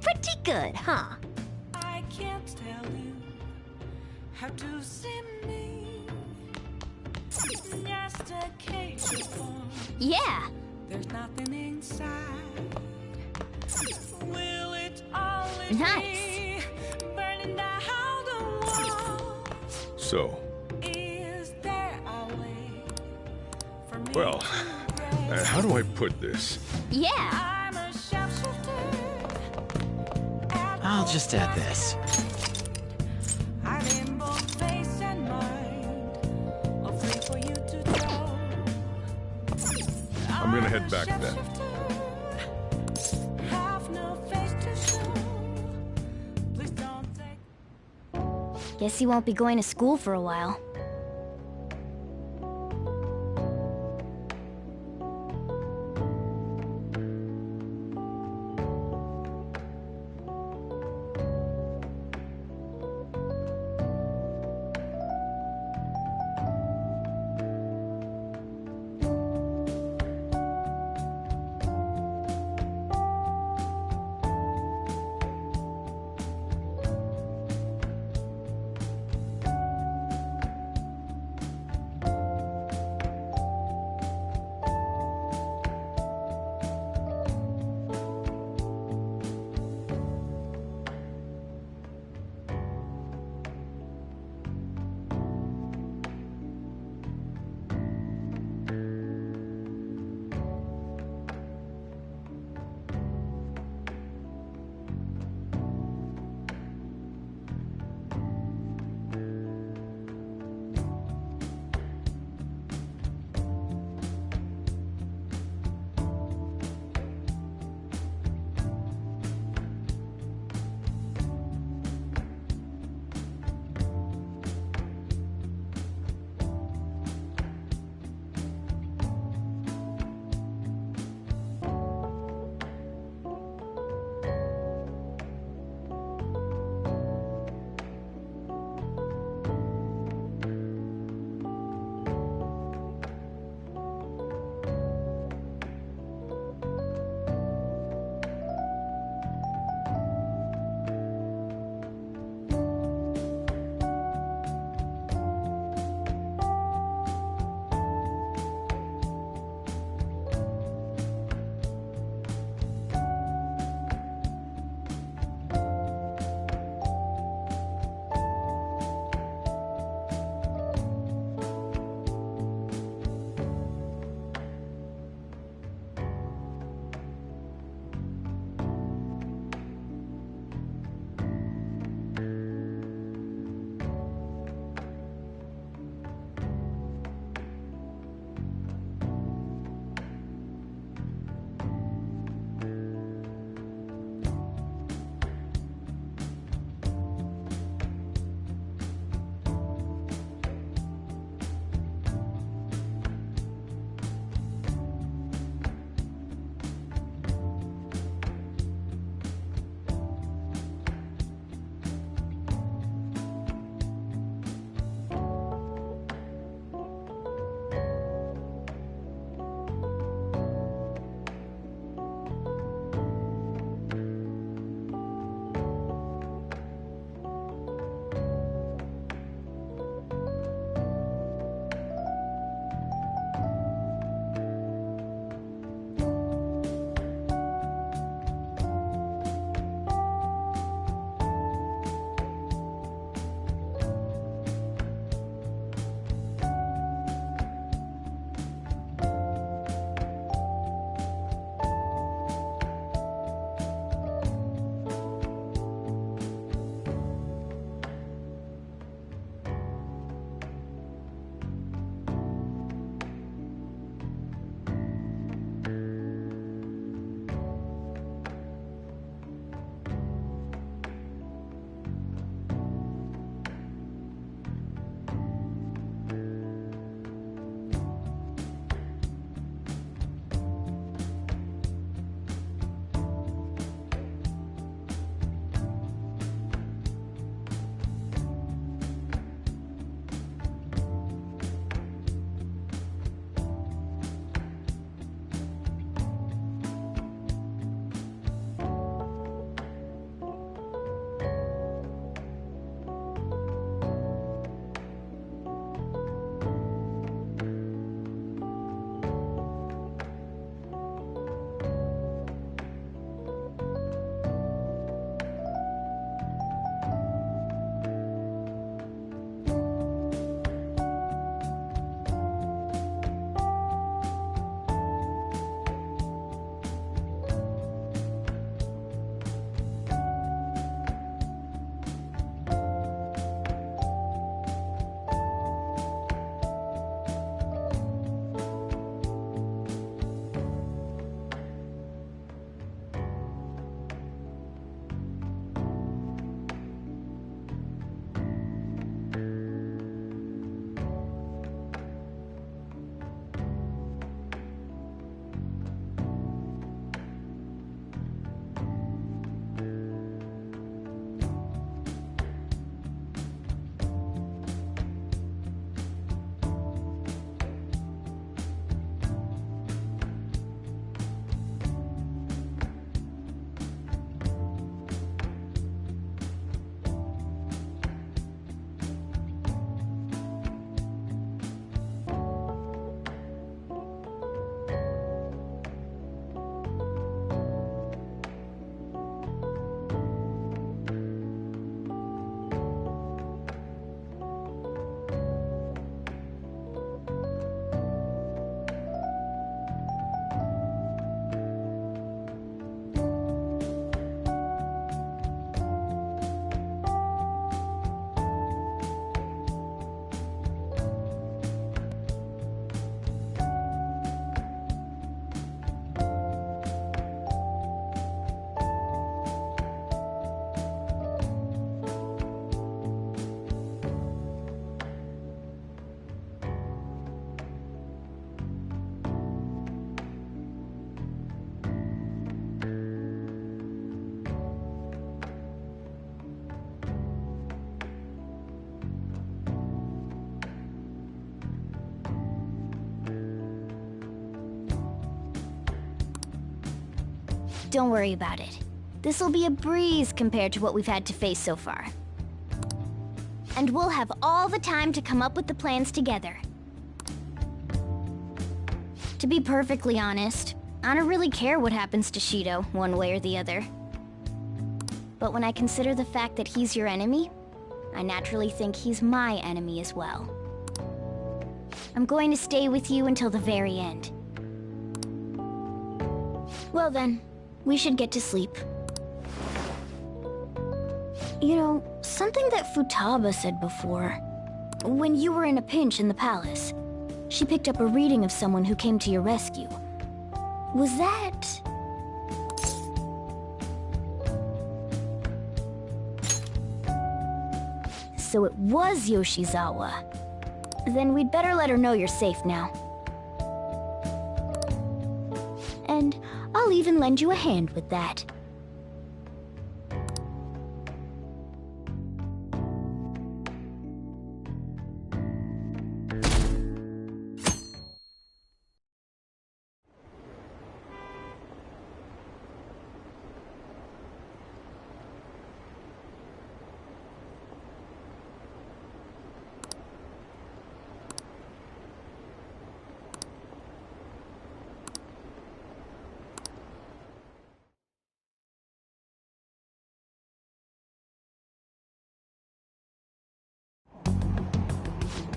[SPEAKER 7] Pretty good, huh?
[SPEAKER 20] I can't tell you how to see me. Just a case of fun.
[SPEAKER 7] Yeah.
[SPEAKER 20] There's nothing inside. Will it always
[SPEAKER 7] Nice.
[SPEAKER 20] be burning down the walls?
[SPEAKER 12] So,
[SPEAKER 20] Is there a way for me?
[SPEAKER 12] well, and how do I put this?
[SPEAKER 7] Yeah.
[SPEAKER 20] I'm a sharpshooter.
[SPEAKER 17] I'll just add this.
[SPEAKER 20] I'm in both face and mind. Afraid for you to draw.
[SPEAKER 12] I'm gonna head back then.
[SPEAKER 20] Have no face to show. Please don't take.
[SPEAKER 10] Guess he won't be going to school for a while. Don't worry about it. This'll be a breeze compared to what we've had to face so far. And we'll have all the time to come up with the plans together. To be perfectly honest, I don't really care what happens to Shido, one way or the other. But when I consider the fact that he's your enemy, I naturally think he's my enemy as well. I'm going to stay with you until the very end. Well then, we should get to sleep. You know, something that Futaba said before. When you were in a pinch in the palace, she picked up a reading of someone who came to your rescue. Was that... So it was Yoshizawa. Then we'd better let her know you're safe now. And I'll even lend you a hand with that.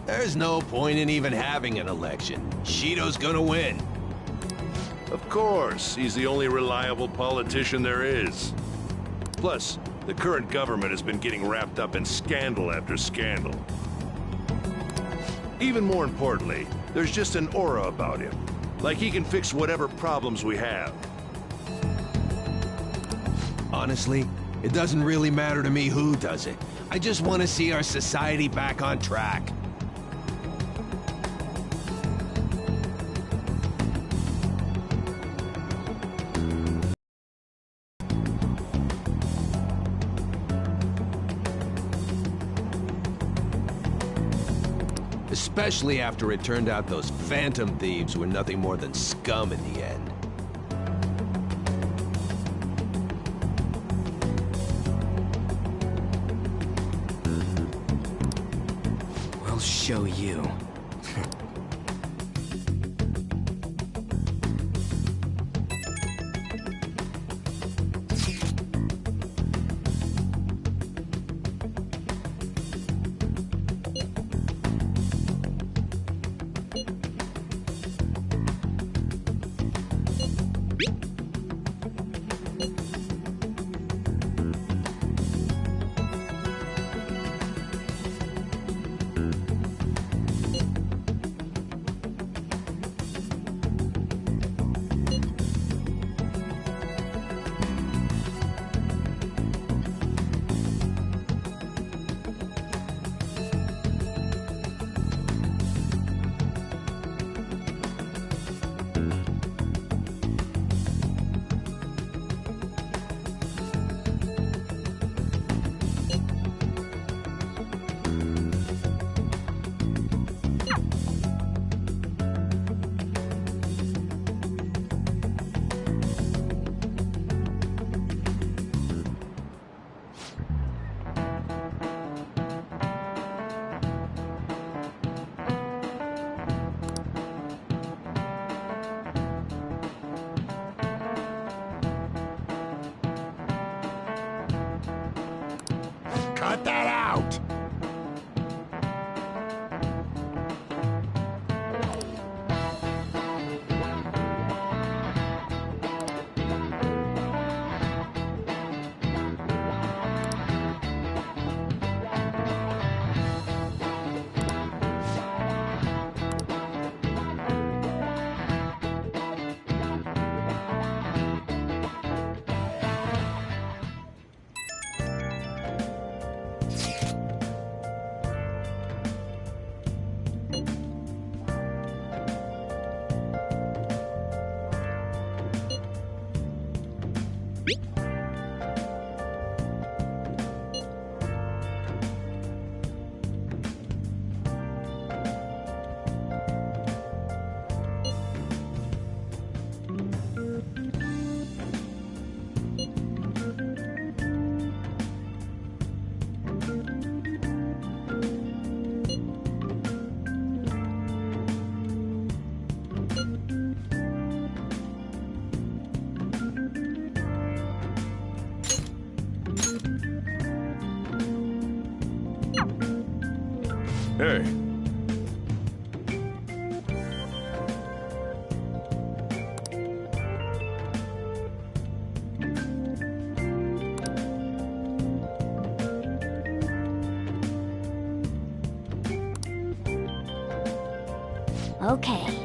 [SPEAKER 6] There's no point in even having an election. Shido's gonna win.
[SPEAKER 12] Of course, he's the only reliable politician there is. Plus, the current government has been getting wrapped up in scandal after scandal. Even more importantly, there's just an aura about him. Like he can fix whatever problems we have.
[SPEAKER 6] Honestly, it doesn't really matter to me who does it. I just want to see our society back on track. Especially after it turned out those Phantom Thieves were nothing more than scum in the end.
[SPEAKER 5] We'll show you.
[SPEAKER 6] Cut that out!
[SPEAKER 12] Hey.
[SPEAKER 2] Okay.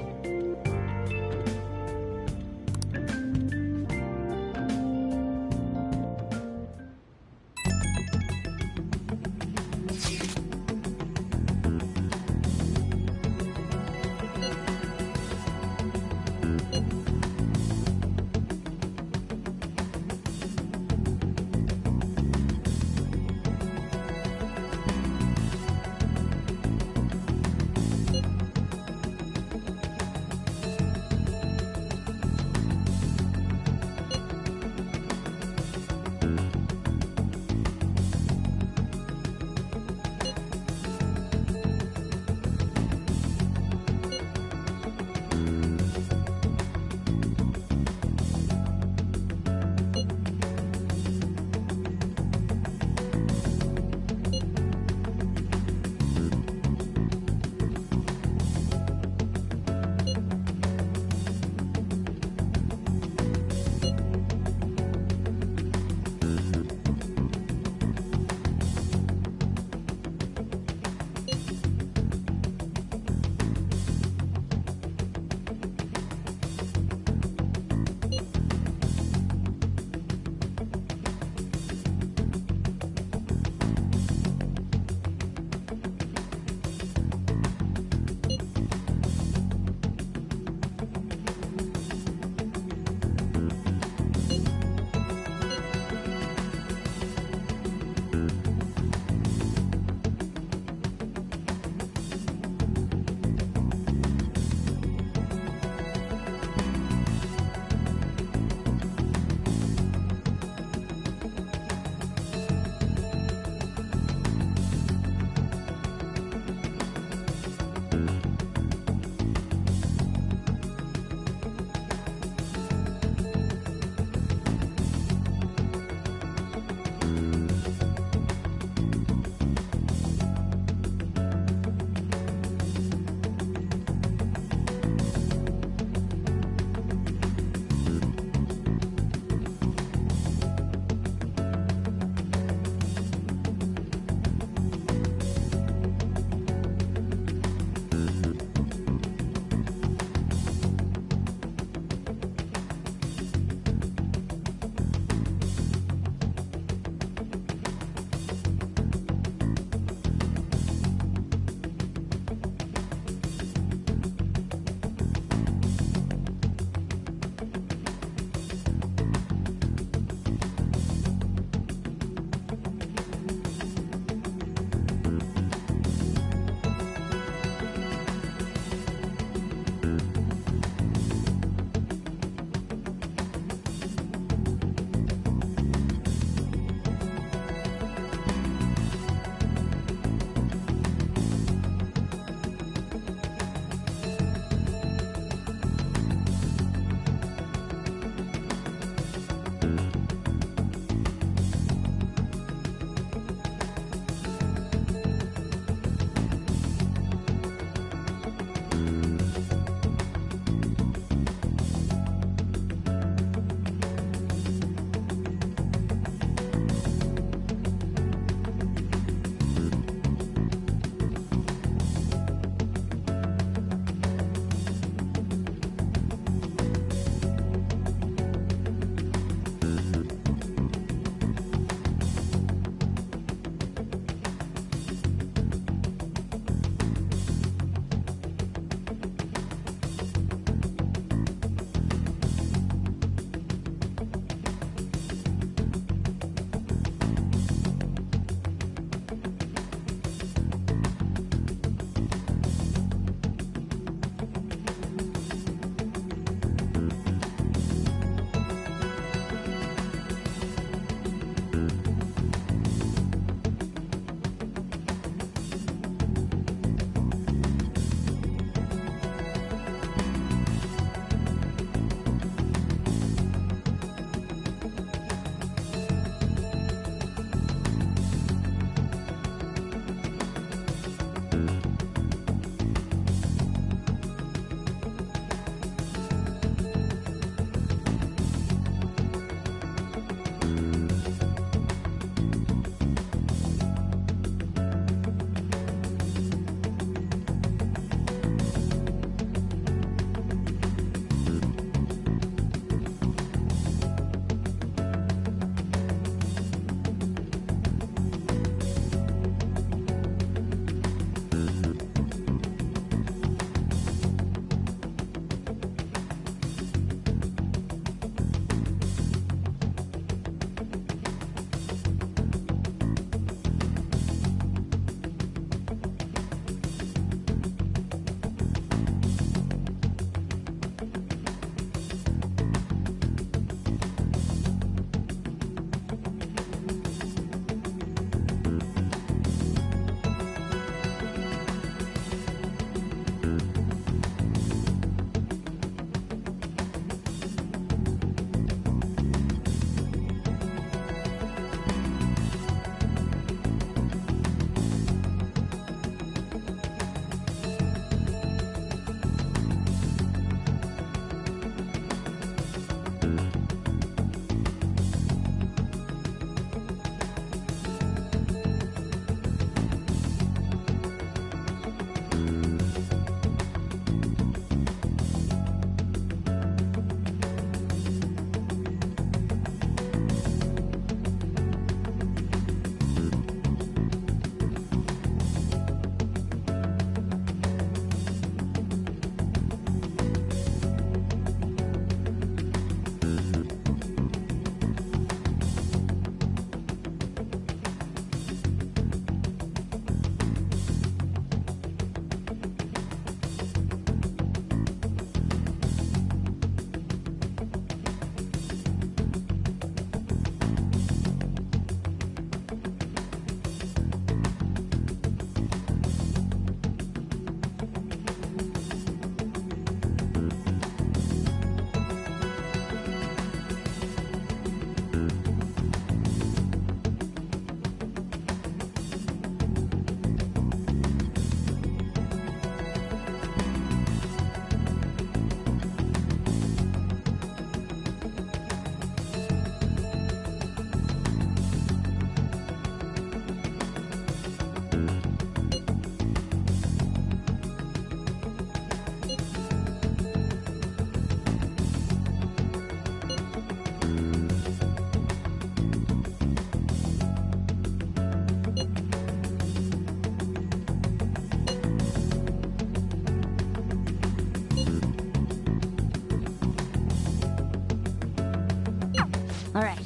[SPEAKER 10] Alright,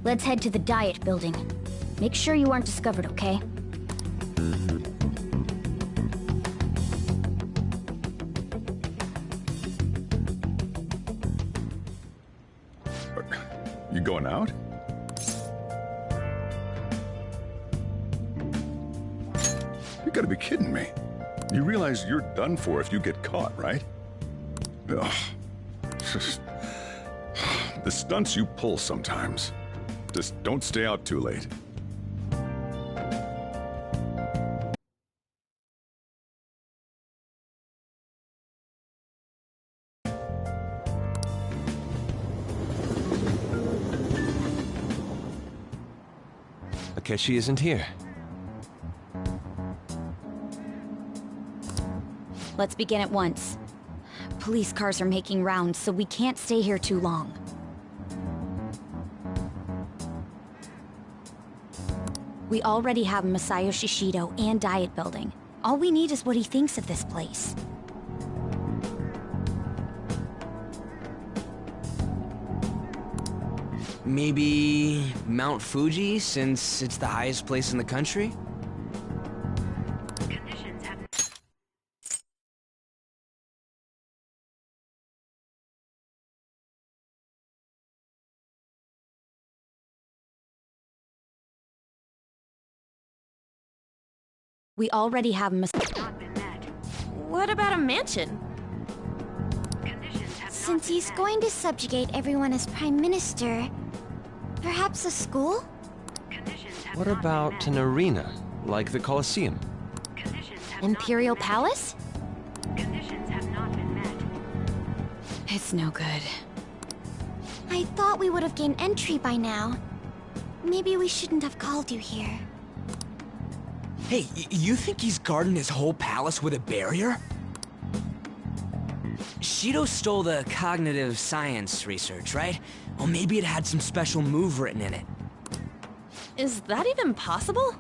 [SPEAKER 10] let's head to the Diet Building. Make sure you aren't discovered, okay?
[SPEAKER 12] You going out? You gotta be kidding me. You realize you're done for if you get caught, right? Ugh. Just... The stunts you pull sometimes. Just don't stay out too late.
[SPEAKER 9] Akechi isn't here.
[SPEAKER 14] Let's begin at once. Police cars are making rounds, so we can't stay here too long. We already have Masayoshi Shido and Diet Building. All we need is what he thinks of this place.
[SPEAKER 5] Maybe Mount Fuji, since it's the highest place in the country?
[SPEAKER 14] We already have
[SPEAKER 4] What about a mansion?
[SPEAKER 2] Since he's going to subjugate everyone as Prime Minister, perhaps a school?
[SPEAKER 9] What about an arena, like the Colosseum?
[SPEAKER 2] Imperial Palace?
[SPEAKER 14] It's no good.
[SPEAKER 2] I thought we would have gained entry by now. Maybe we shouldn't have called you here.
[SPEAKER 5] Hey, you think he's guarding his whole palace with a barrier? Shido stole the cognitive science research, right? Well, maybe it had some special move written in it.
[SPEAKER 4] Is that even possible?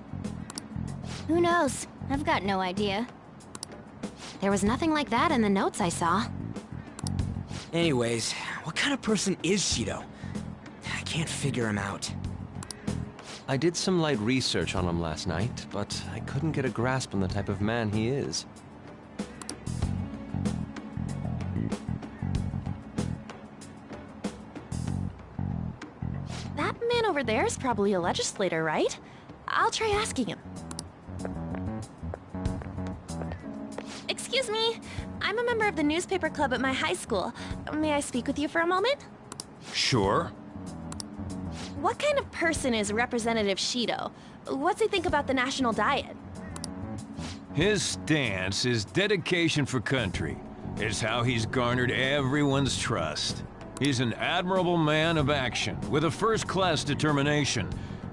[SPEAKER 7] Who knows? I've got no idea. There was nothing like that in the notes I saw.
[SPEAKER 5] Anyways, what kind of person is Shido? I can't figure him out.
[SPEAKER 9] I did some light research on him last night, but I couldn't get a grasp on the type of man he is.
[SPEAKER 4] That man over there is probably a legislator, right? I'll try asking him. Excuse me, I'm a member of the newspaper club at my high school. May I speak with you for a moment?
[SPEAKER 16] Sure.
[SPEAKER 4] What kind of person is Representative Shido? What's he think about the national diet?
[SPEAKER 16] His stance is dedication for country. It's how he's garnered everyone's trust. He's an admirable man of action, with a first-class determination.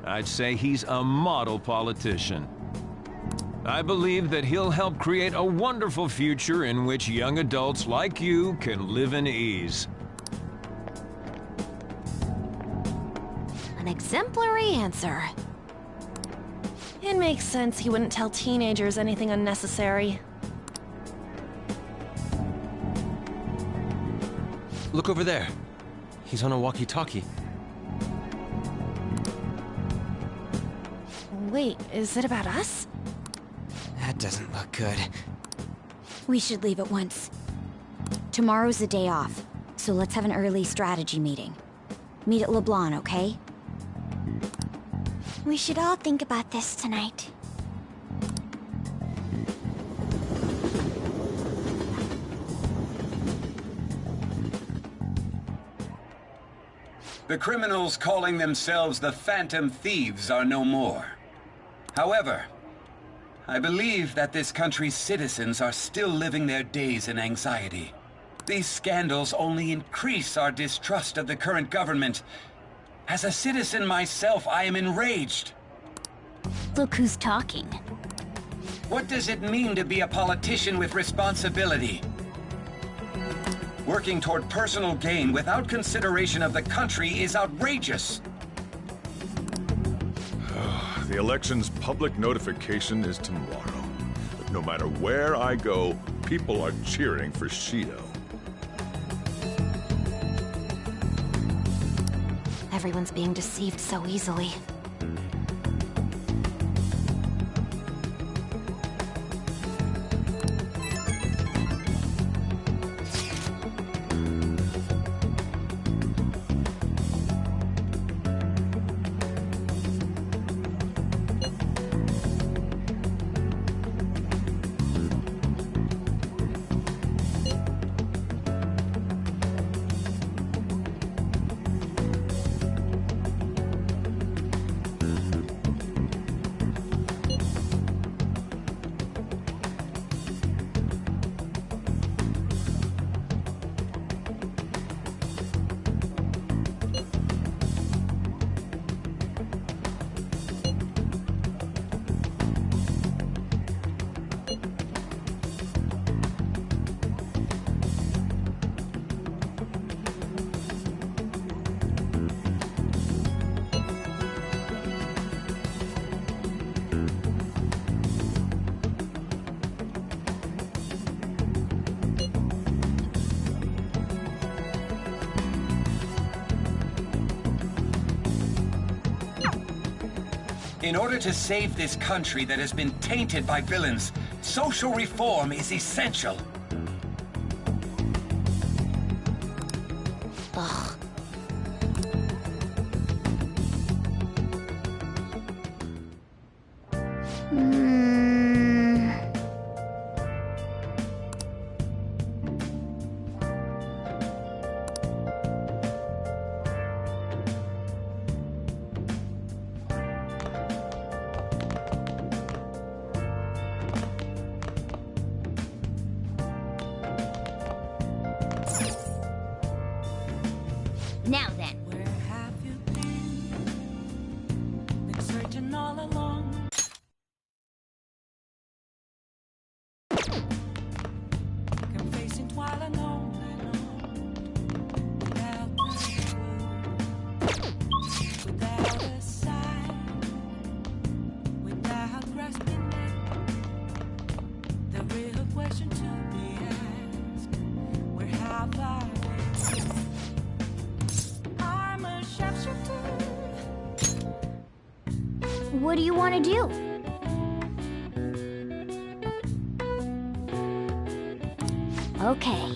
[SPEAKER 16] I'd say he's a model politician. I believe that he'll help create a wonderful future in which young adults like you can live in ease.
[SPEAKER 4] An exemplary answer. It makes sense he wouldn't tell teenagers anything unnecessary.
[SPEAKER 9] Look over there. He's on a walkie-talkie.
[SPEAKER 4] Wait, is it about us?
[SPEAKER 5] That doesn't look good.
[SPEAKER 14] We should leave at once. Tomorrow's the day off, so let's have an early strategy meeting. Meet at LeBlanc, okay?
[SPEAKER 2] We should all think about this tonight.
[SPEAKER 1] The criminals calling themselves the Phantom Thieves are no more. However, I believe that this country's citizens are still living their days in anxiety. These scandals only increase our distrust of the current government. As a citizen myself, I am enraged.
[SPEAKER 2] Look who's talking.
[SPEAKER 1] What does it mean to be a politician with responsibility? Working toward personal gain without consideration of the country is outrageous.
[SPEAKER 12] The election's public notification is tomorrow. But no matter where I go, people are cheering for Shido.
[SPEAKER 7] Everyone's being deceived so easily.
[SPEAKER 3] In order to save this country that has been tainted by villains, social reform is essential.
[SPEAKER 7] Ugh.
[SPEAKER 10] Now then.
[SPEAKER 20] Where have you been searching all along? Come facing twilight alone without without a sign, without grasping it. The real question to be asked: where have I been?
[SPEAKER 10] What do you want to do? Okay.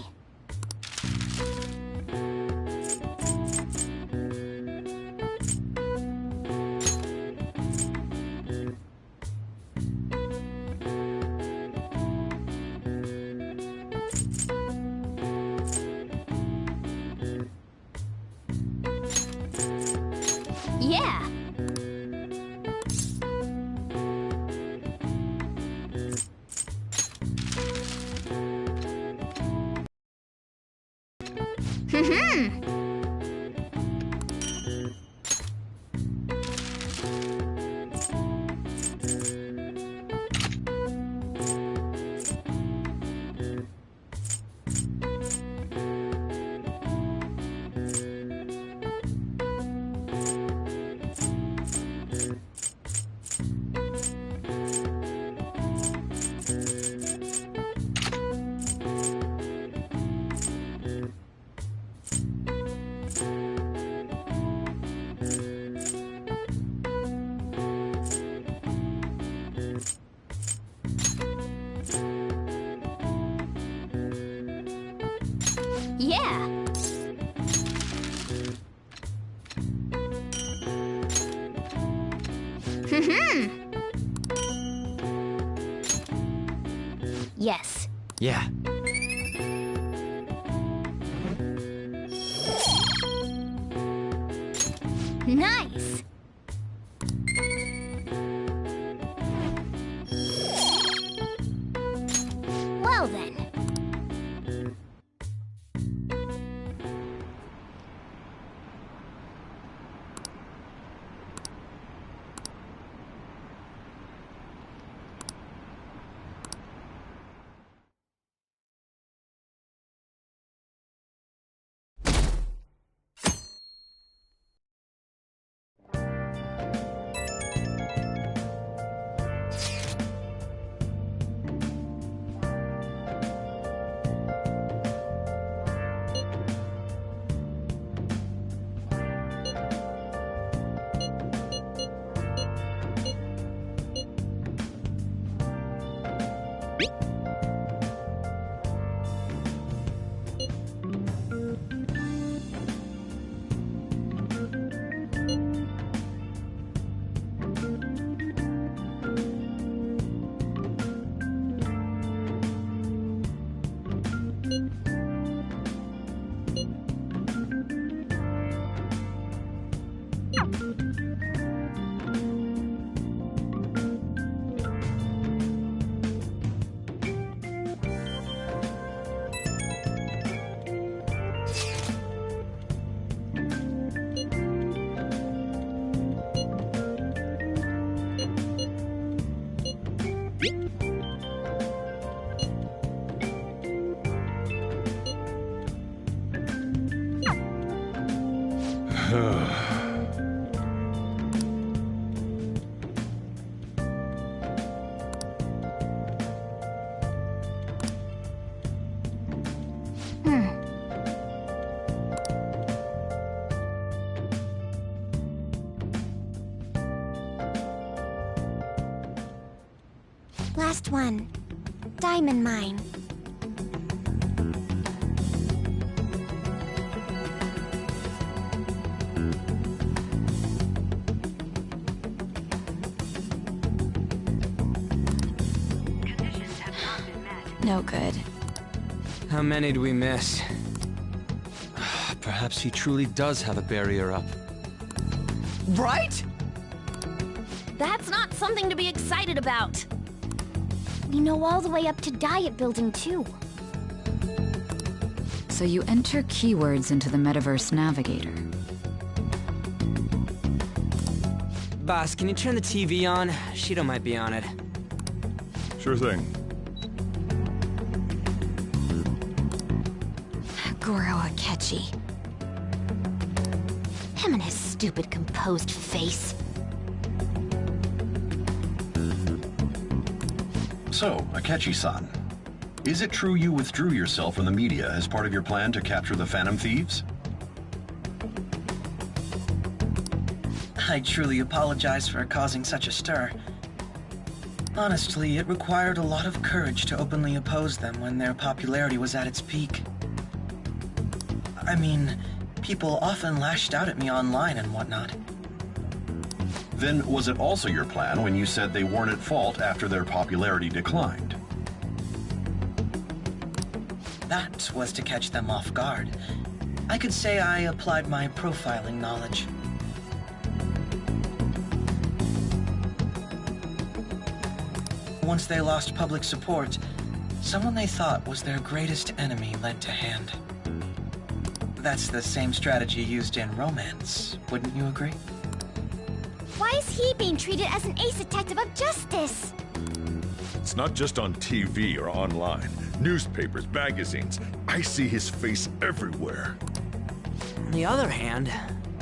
[SPEAKER 10] Yeah. Yeah. Yes.
[SPEAKER 17] Yeah.
[SPEAKER 10] Nice. Well then.
[SPEAKER 2] Last one. Diamond mine.
[SPEAKER 19] No good.
[SPEAKER 5] How many do we miss?
[SPEAKER 9] Perhaps he truly does have a barrier up.
[SPEAKER 5] Right?
[SPEAKER 4] That's not something to be excited about.
[SPEAKER 2] We know all the way up to Diet Building, too.
[SPEAKER 19] So you enter keywords into the Metaverse Navigator.
[SPEAKER 5] Boss, can you turn the TV on? Shido might be on it.
[SPEAKER 12] Sure thing.
[SPEAKER 7] Goro Akechi. Him and his stupid composed face.
[SPEAKER 8] So, Akechi-san, is it true you withdrew yourself from the media as part of your plan to capture the Phantom Thieves?
[SPEAKER 21] I truly apologize for causing such a stir. Honestly, it required a lot of courage to openly oppose them when their popularity was at its peak. I mean, people often lashed out at me online and whatnot.
[SPEAKER 8] Then was it also your plan when you said they weren't at fault after their popularity declined?
[SPEAKER 21] That was to catch them off guard. I could say I applied my profiling knowledge. Once they lost public support, someone they thought was their greatest enemy led to hand. That's the same strategy used in romance, wouldn't you agree?
[SPEAKER 2] Why is he being treated as an ace detective of justice?
[SPEAKER 12] It's not just on TV or online. Newspapers, magazines. I see his face everywhere.
[SPEAKER 5] On the other hand,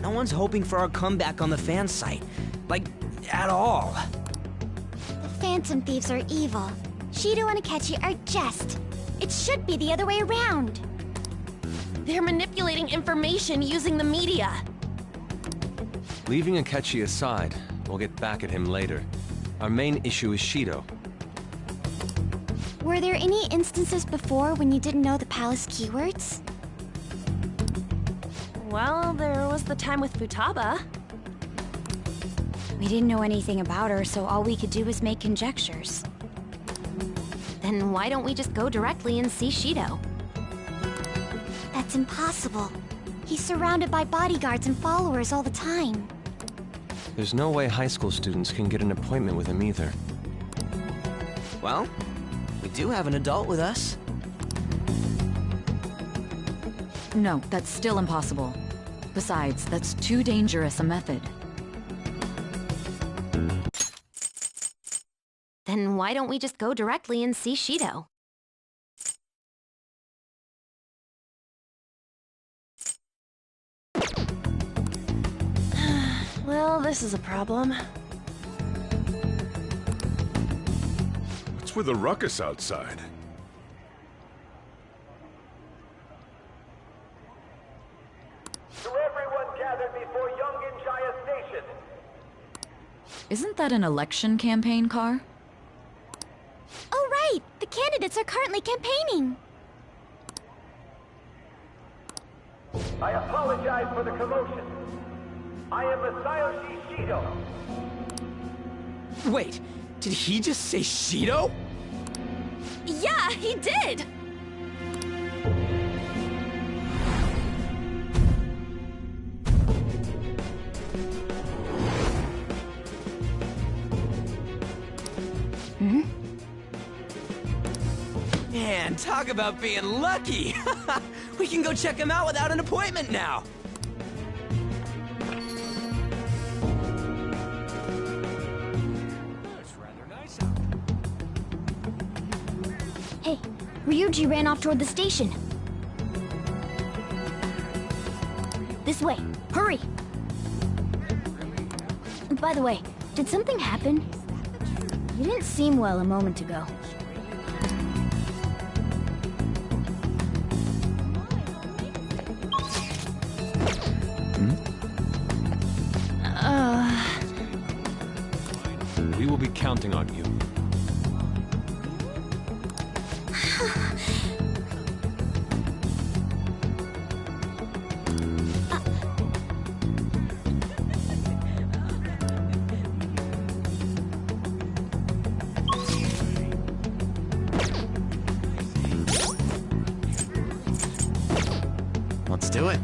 [SPEAKER 5] no one's hoping for our comeback on the fan site. Like, at all.
[SPEAKER 2] The Phantom Thieves are evil. Shido and Akechi are just. It should be the other way around.
[SPEAKER 4] They're manipulating information using the media.
[SPEAKER 9] Leaving Akechi aside, we'll get back at him later. Our main issue is Shido.
[SPEAKER 2] Were there any instances before when you didn't know the palace keywords?
[SPEAKER 4] Well, there was the time with Futaba.
[SPEAKER 10] We didn't know anything about her, so all we could do was make conjectures.
[SPEAKER 7] Then why don't we just go directly and see Shido?
[SPEAKER 2] That's impossible. He's surrounded by bodyguards and followers all the time.
[SPEAKER 9] There's no way high school students can get an appointment with him either.
[SPEAKER 5] Well, we do have an adult with us.
[SPEAKER 19] No, that's still impossible. Besides, that's too dangerous a method.
[SPEAKER 7] Then why don't we just go directly and see Shido?
[SPEAKER 4] Well, this is a problem.
[SPEAKER 12] What's with the ruckus outside?
[SPEAKER 22] To everyone gathered before Yongin Jaya Station.
[SPEAKER 19] Isn't that an election campaign car?
[SPEAKER 2] Oh, right! The candidates are currently campaigning.
[SPEAKER 22] I apologize for the commotion. I am Masayoshi Shido.
[SPEAKER 5] Wait, did he just say Shido?
[SPEAKER 4] Yeah, he did!
[SPEAKER 5] Man, talk about being lucky! We can go check him out without an appointment now!
[SPEAKER 2] Hey, Ryuji ran off toward the station.
[SPEAKER 10] This way. Hurry! By the way, did something happen? You didn't seem well a moment ago.
[SPEAKER 9] We will be counting on you.
[SPEAKER 17] Let's do it.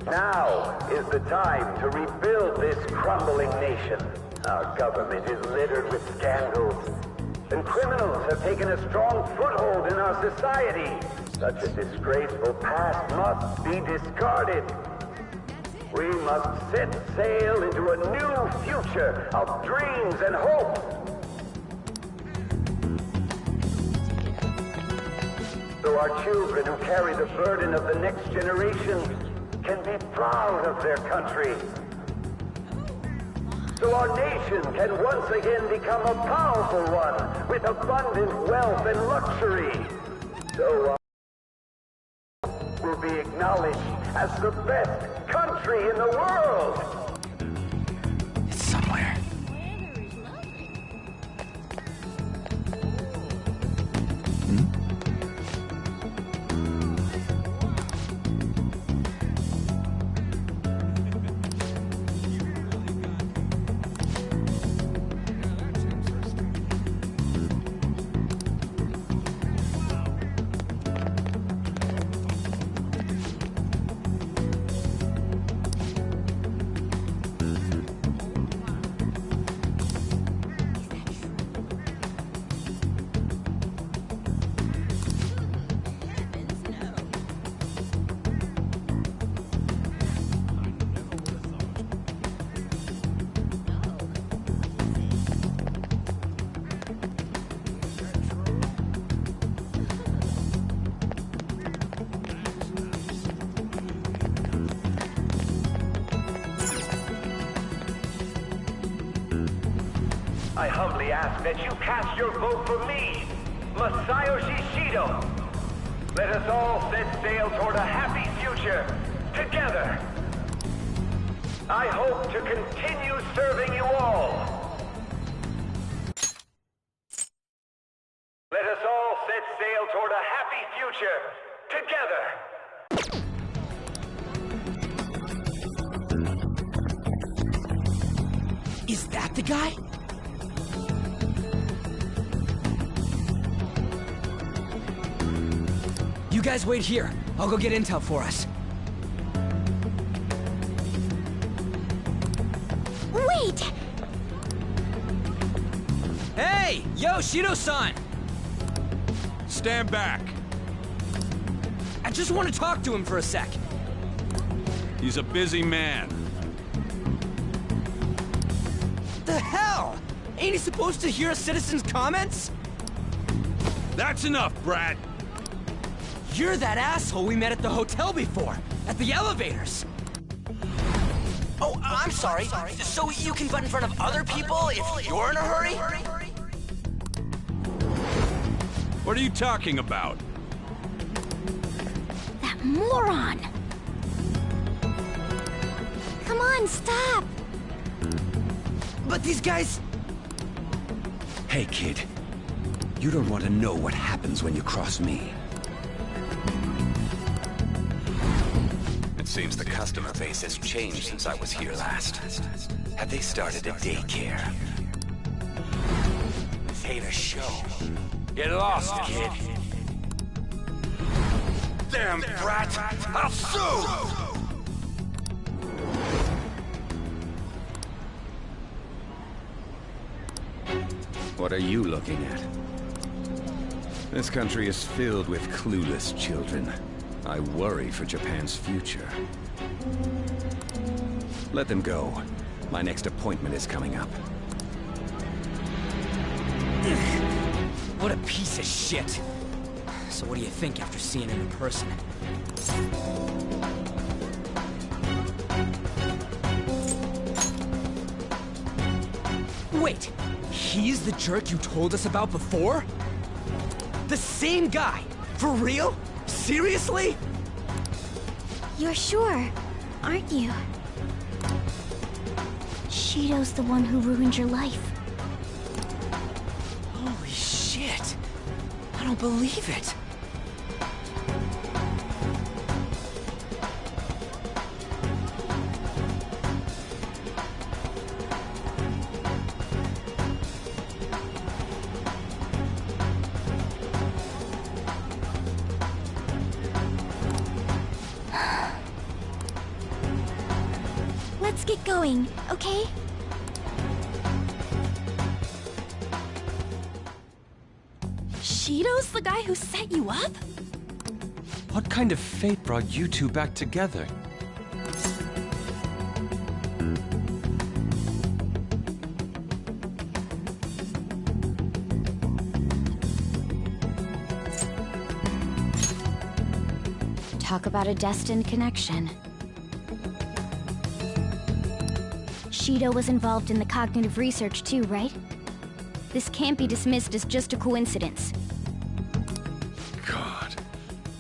[SPEAKER 22] Now is the time to rebuild this crumbling nation. Our government is littered with scandals, and criminals have taken a strong foothold in our society. Such a disgraceful past must be discarded. We must set sail into a new future of dreams and hopes. So our children who carry the burden of the next generation can be proud of their country. So our nation can once again become a powerful one with abundant wealth and luxury. So will be acknowledged as the best country in the world.
[SPEAKER 17] It's somewhere.
[SPEAKER 22] I humbly ask that you cast your vote for me, Masayoshi Shido. Let us all set sail toward a happy future, together. I hope to continue serving you all. Let us all set sail toward a happy future, together.
[SPEAKER 5] Is that the guy? You guys wait here. I'll go get intel for us.
[SPEAKER 10] Wait!
[SPEAKER 5] Hey! Yo, Shido-san!
[SPEAKER 12] Stand back.
[SPEAKER 5] I just want to talk to him for a sec.
[SPEAKER 12] He's a busy man.
[SPEAKER 5] The hell? Ain't he supposed to hear a citizen's comments?
[SPEAKER 12] That's enough, Brad.
[SPEAKER 5] You're that asshole we met at the hotel before, at the elevators. Oh, I'm sorry. So you can butt in front of other people if you're in a hurry?
[SPEAKER 12] What are you talking about?
[SPEAKER 10] That moron! Come on, stop!
[SPEAKER 5] But these guys...
[SPEAKER 1] Hey, kid. You don't want to know what happens when you cross me. It seems the customer base has changed since I was here last. Have they started a daycare? Hate a show. Get lost, kid. Damn brat! I'll sue! What are you looking at? This country is filled with clueless children. I worry for Japan's future. Let them go. My next appointment is coming up.
[SPEAKER 5] What a piece of shit. So what do you think after seeing him in person? Wait, he's the jerk you told us about before? The same guy? For real? Seriously?
[SPEAKER 10] You're sure, aren't you? Shido's the one who ruined your life.
[SPEAKER 5] Holy shit. I don't believe it.
[SPEAKER 10] Let's get going, okay?
[SPEAKER 4] Shido's the guy who set you up?
[SPEAKER 9] What kind of fate brought you two back together?
[SPEAKER 10] Talk about a destined connection. Shido was involved in the cognitive research too, right? This can't be dismissed as just a coincidence.
[SPEAKER 12] God,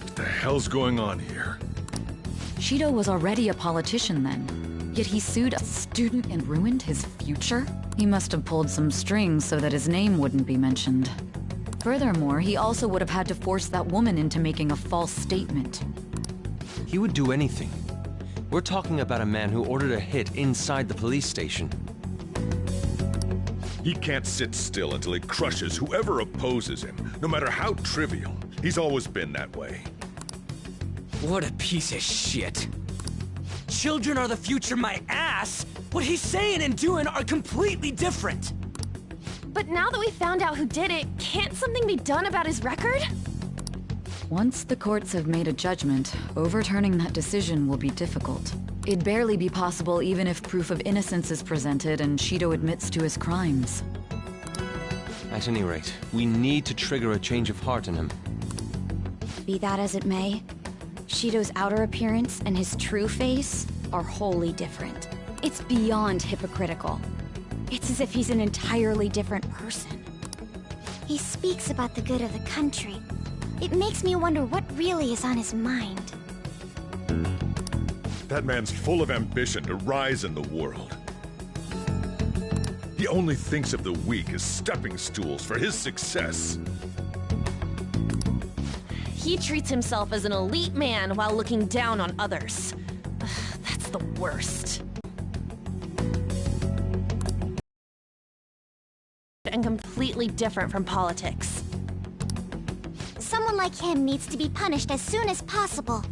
[SPEAKER 12] what the hell's going on here?
[SPEAKER 19] Shido was already a politician then, yet he sued a student and ruined his future? He must have pulled some strings so that his name wouldn't be mentioned. Furthermore, he also would have had to force that woman into making a false statement.
[SPEAKER 9] He would do anything. We're talking about a man who ordered a hit inside the police station.
[SPEAKER 12] He can't sit still until he crushes whoever opposes him, no matter how trivial. He's always been that way.
[SPEAKER 5] What a piece of shit. Children are the future, my ass! What he's saying and doing are completely different!
[SPEAKER 4] But now that we found out who did it, can't something be done about his record?
[SPEAKER 19] Once the courts have made a judgment, overturning that decision will be difficult. It'd barely be possible even if proof of innocence is presented and Shido admits to his crimes.
[SPEAKER 9] At any rate, we need to trigger a change of heart in him.
[SPEAKER 10] Be that as it may, Shido's outer appearance and his true face are wholly different. It's beyond hypocritical. It's as if he's an entirely different person. He speaks about the good of the country. It makes me wonder what really is on his mind.
[SPEAKER 12] That man's full of ambition to rise in the world. He only thinks of the weak as stepping stools for his success.
[SPEAKER 4] He treats himself as an elite man while looking down on others. Ugh, that's the worst. And completely different from politics.
[SPEAKER 10] Someone like him needs to be punished as soon as possible.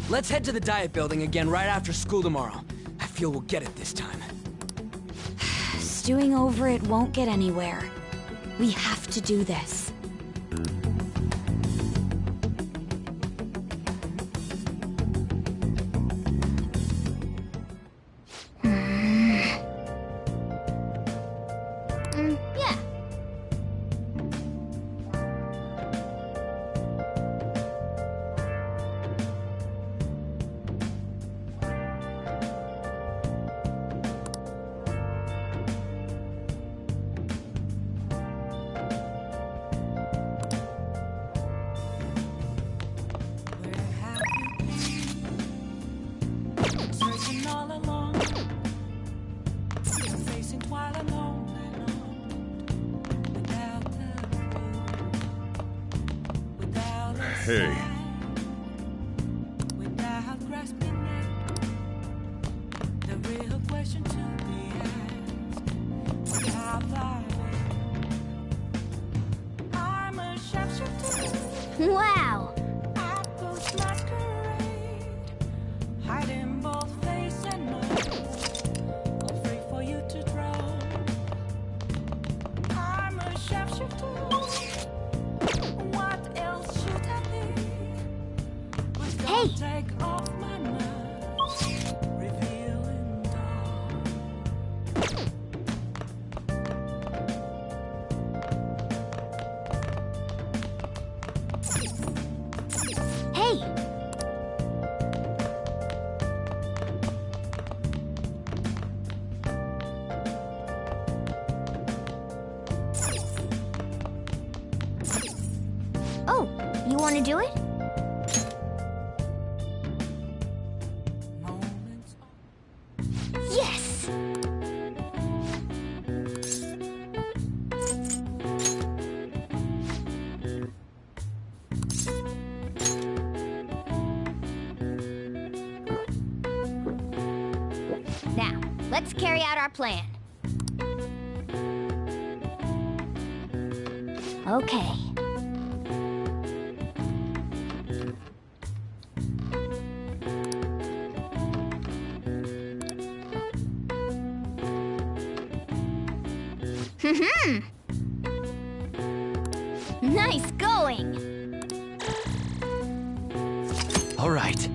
[SPEAKER 5] Let's head to the diet building again right after school tomorrow. I feel we'll get it this time.
[SPEAKER 10] Stewing over it won't get anywhere. We have to do this. Yeah.
[SPEAKER 20] Searching all along, facing twilight alone without a
[SPEAKER 12] Hey.
[SPEAKER 20] without grasping it. The real question to be asked: how far I'm a sharpshooter.
[SPEAKER 10] Wow!
[SPEAKER 20] Apples masquerade, hiding both face and mind, all free for you to draw. I'm a sharpshooter.
[SPEAKER 10] want to do it? Yes! Now, let's carry out our plan. Okay. Nice going!
[SPEAKER 13] All right.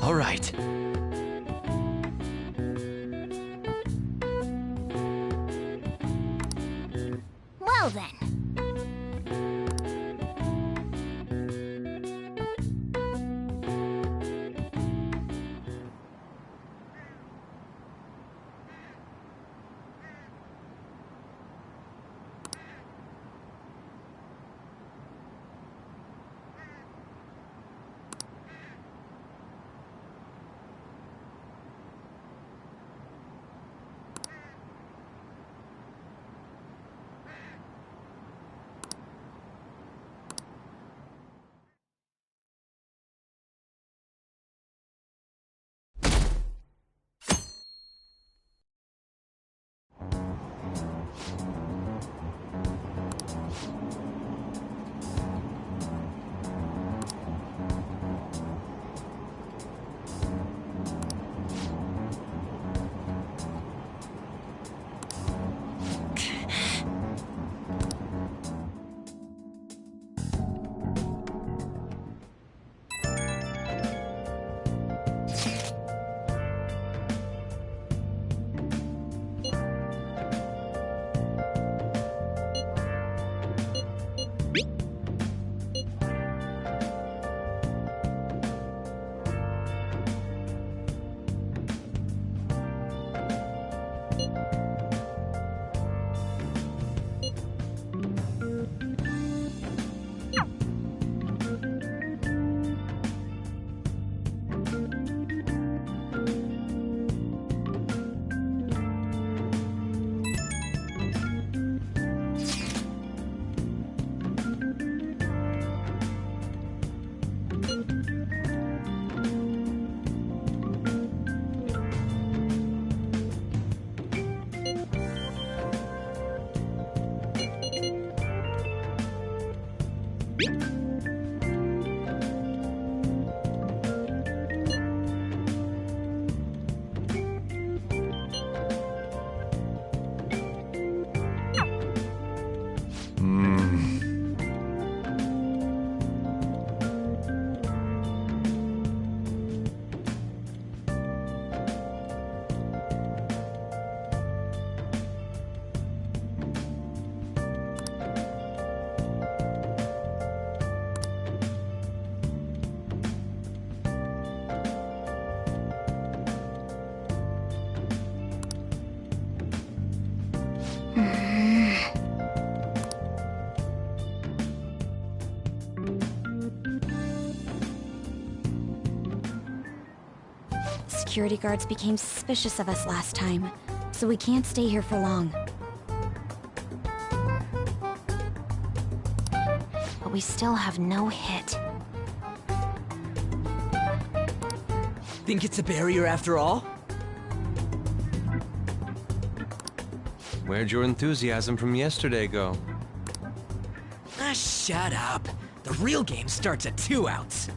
[SPEAKER 13] All right.
[SPEAKER 10] Well then.
[SPEAKER 14] Security guards became suspicious of us last time, so we can't stay here for long.
[SPEAKER 7] But we still have no hit.
[SPEAKER 5] Think it's a barrier after all?
[SPEAKER 9] Where'd your enthusiasm from yesterday go?
[SPEAKER 5] Ah, shut up. The real game starts at 2 outs.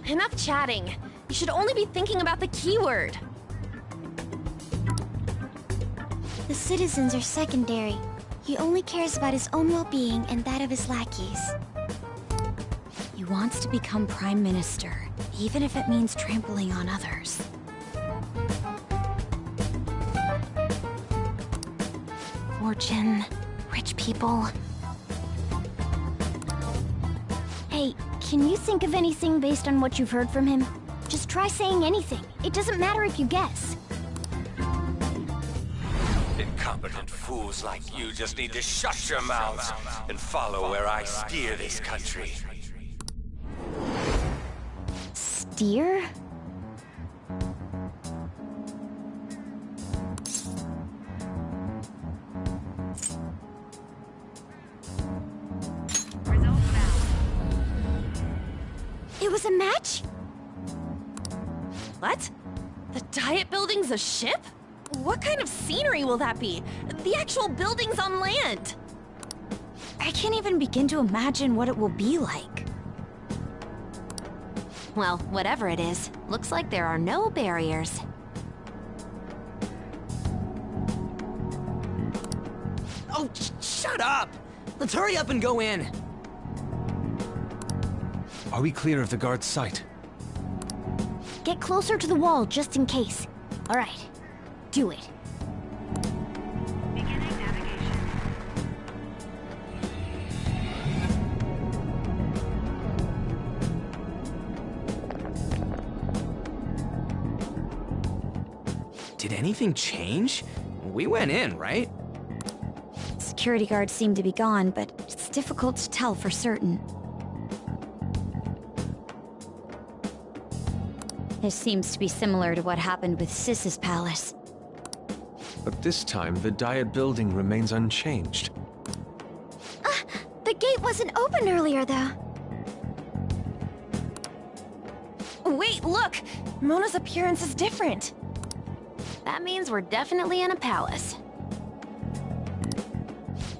[SPEAKER 4] Enough chatting. You should only be thinking about the keyword.
[SPEAKER 10] The citizens are secondary. He only cares about his own well-being and that of his lackeys.
[SPEAKER 14] He wants to become Prime Minister, even if it means trampling on others.
[SPEAKER 7] Fortune, rich people.
[SPEAKER 10] Hey, can you think of anything based on what you've heard from him? Just try saying anything. It doesn't matter if you guess.
[SPEAKER 15] Incompetent fools like you just need to shut your mouths and follow where I steer this country.
[SPEAKER 10] Steer? It was a match?
[SPEAKER 4] What? The Diet Building's a ship? What kind of scenery will that be? The actual building's on land!
[SPEAKER 10] I can't even begin to imagine what it will be like.
[SPEAKER 7] Well, whatever it is, looks like there are no barriers.
[SPEAKER 5] Oh, shut up! Let's hurry up and go in.
[SPEAKER 9] Are we clear of the guard's sight?
[SPEAKER 10] Get closer to the wall just in case. All right, do it.
[SPEAKER 5] Did anything change? We went in, right?
[SPEAKER 10] Security guards seem to be gone, but it's difficult to tell for certain. This seems to be similar to what happened with Sis's palace.
[SPEAKER 9] But this time, the Diet Building remains unchanged.
[SPEAKER 10] The gate wasn't open earlier, though.
[SPEAKER 4] Wait, look! Mona's appearance is different.
[SPEAKER 7] That means we're definitely in a palace.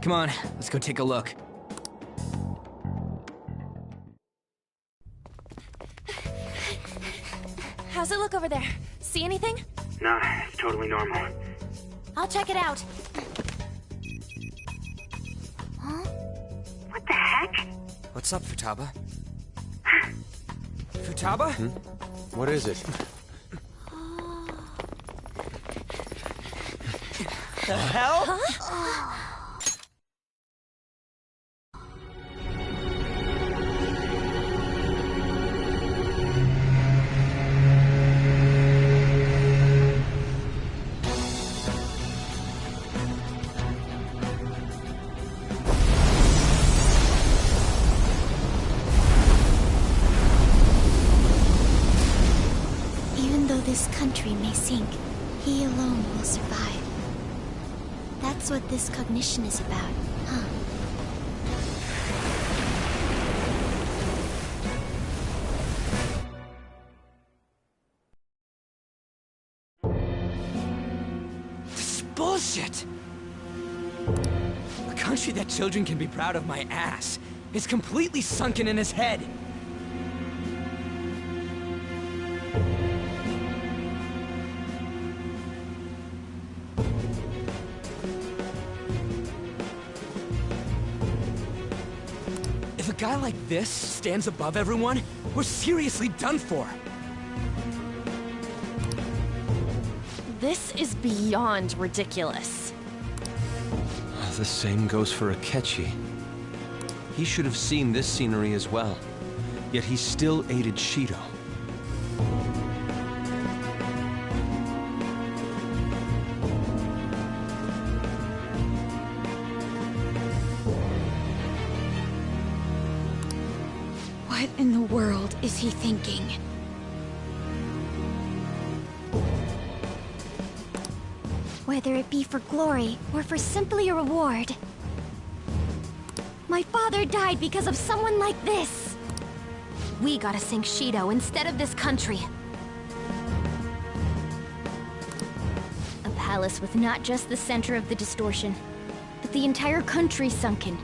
[SPEAKER 5] Come on, let's go take a look.
[SPEAKER 4] How's it look over there? See anything?
[SPEAKER 18] Nah, it's totally normal.
[SPEAKER 10] I'll check it out.
[SPEAKER 18] Huh? What the heck?
[SPEAKER 5] What's up, Futaba? Futaba?
[SPEAKER 9] What is it?
[SPEAKER 5] The hell?
[SPEAKER 10] Huh? Even though this country may sink, he alone will survive. That's what this cognition is about, huh?
[SPEAKER 5] This is bullshit! A country that children can be proud of my ass is completely sunken in his head. If a guy like this stands above everyone, we're seriously done for.
[SPEAKER 4] This is beyond ridiculous.
[SPEAKER 9] The same goes for Akechi. He should have seen this scenery as well, yet he still aided Shido.
[SPEAKER 10] What in the world is he thinking? Whether it be for glory or for simply a reward. My father died because of someone like this.
[SPEAKER 7] We gotta sink Shido instead of this country.
[SPEAKER 10] A palace with not just the center of the distortion, but the entire country sunken.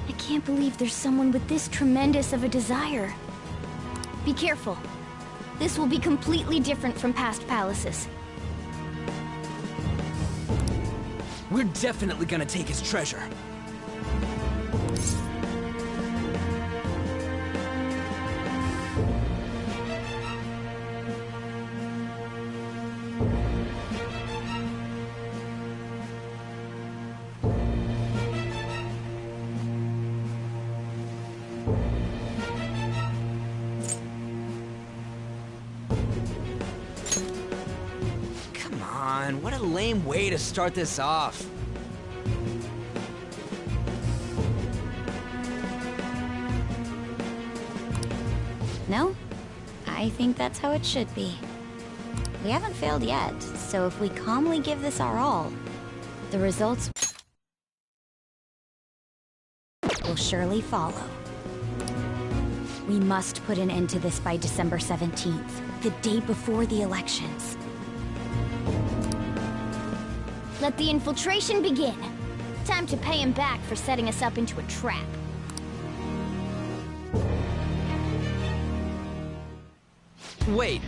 [SPEAKER 10] I can't believe there's someone with this tremendous of a desire. Be careful. This will be completely different from past palaces.
[SPEAKER 5] We're definitely gonna take his treasure. Come on. on, what a lame way to start this off.
[SPEAKER 14] No, I think that's how it should be. We haven't failed yet, so if we calmly give this our all, the results will surely follow. We must put an end to this by December 17th, the day before the elections.
[SPEAKER 10] Let the infiltration begin. Time to pay him back for setting us up into a trap.
[SPEAKER 5] Wait.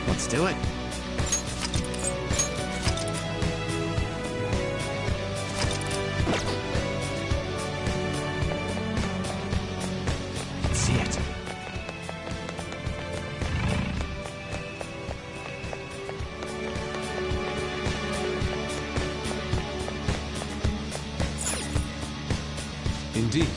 [SPEAKER 6] Let's do it. Let's see it.
[SPEAKER 9] Indeed.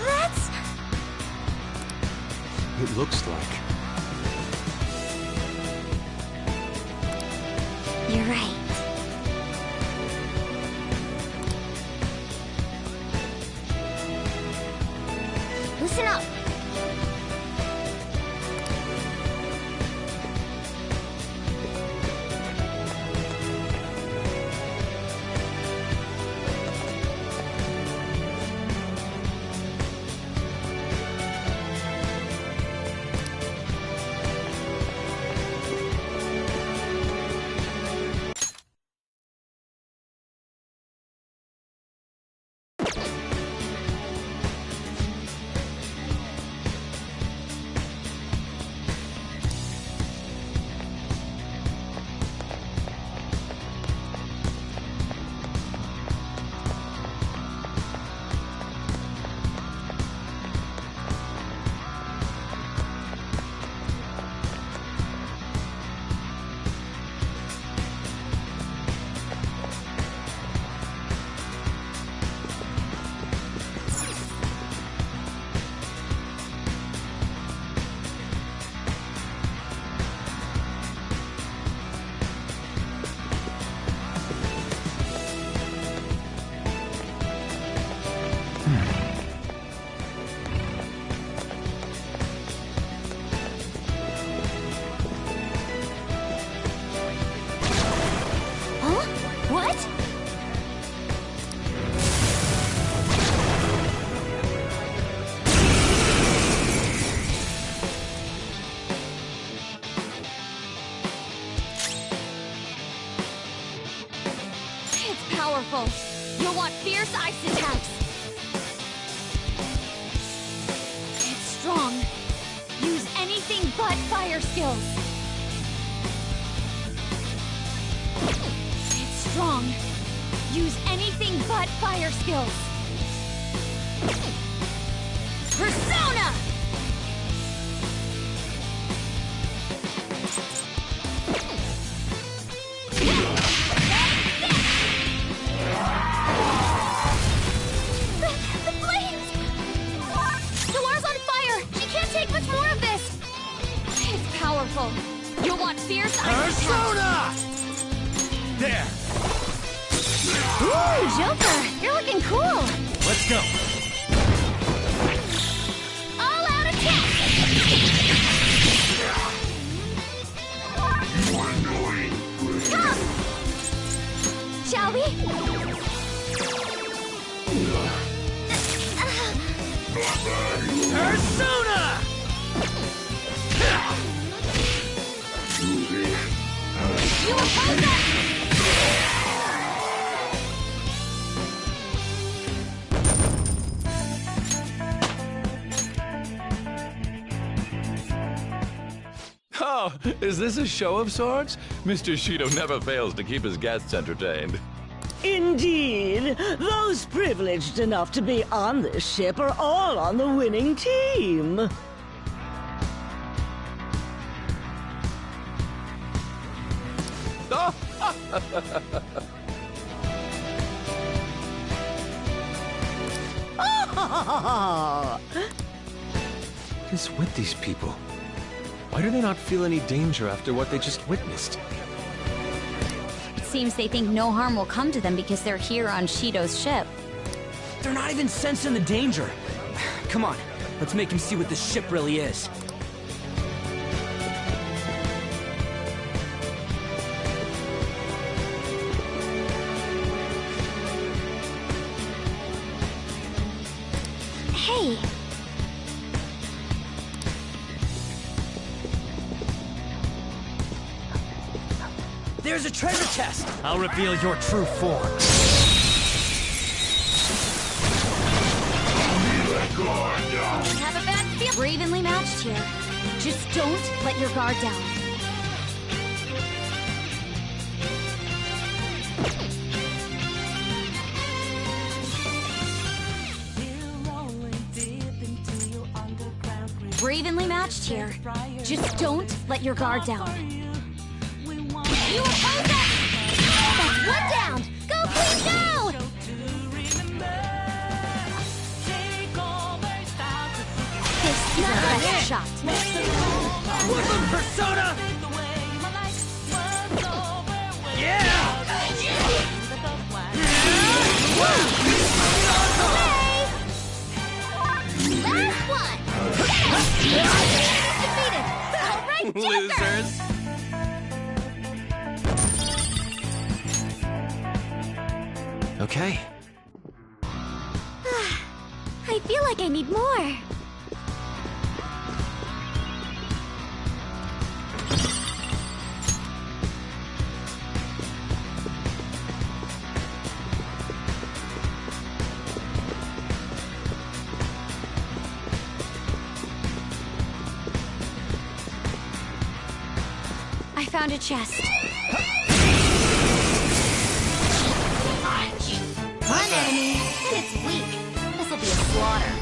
[SPEAKER 10] That's...
[SPEAKER 9] It looks like.
[SPEAKER 10] You're right. Listen up. powerful. You'll want fierce ice attacks. It's strong. Use anything but fire skills. It's strong. Use anything but fire skills. Persona! The flames! Soar's on fire! She can't take much more of this! It's powerful. You'll want fierce ice
[SPEAKER 15] Persona! There!
[SPEAKER 10] Ooh, Joker! You're looking cool!
[SPEAKER 15] Let's go!
[SPEAKER 10] All out attack! Come! Shall we?
[SPEAKER 15] Persona!
[SPEAKER 10] You oppose that!
[SPEAKER 11] Oh, is this a show of sorts? Mr. Shido never fails to keep his guests entertained.
[SPEAKER 16] Indeed. Those privileged enough to be on this ship are all on the winning team.
[SPEAKER 9] What is with these people? Why do they not feel any danger after what they just witnessed?
[SPEAKER 14] It seems they think no harm will come to them because they're here on Shido's ship.
[SPEAKER 5] They're not even sensing the danger. Come on, let's make him see what this ship really is.
[SPEAKER 10] Hey!
[SPEAKER 5] There's a treasure chest!
[SPEAKER 15] I'll reveal your true form.
[SPEAKER 10] Have a bad feel.
[SPEAKER 14] We're evenly matched here. Just don't let your guard down. We're evenly matched here. Just don't let your guard down.
[SPEAKER 10] You oppose that! That's one down! Go, Queen, go! This is our best shot.
[SPEAKER 15] Woodland Persona! Yeah!
[SPEAKER 10] Last one! Defeated! All right, Joker!
[SPEAKER 9] Losers! Okay.
[SPEAKER 10] I feel like I need more.
[SPEAKER 14] I found a chest.
[SPEAKER 10] One enemy, and it's weak. This'll be a slaughter.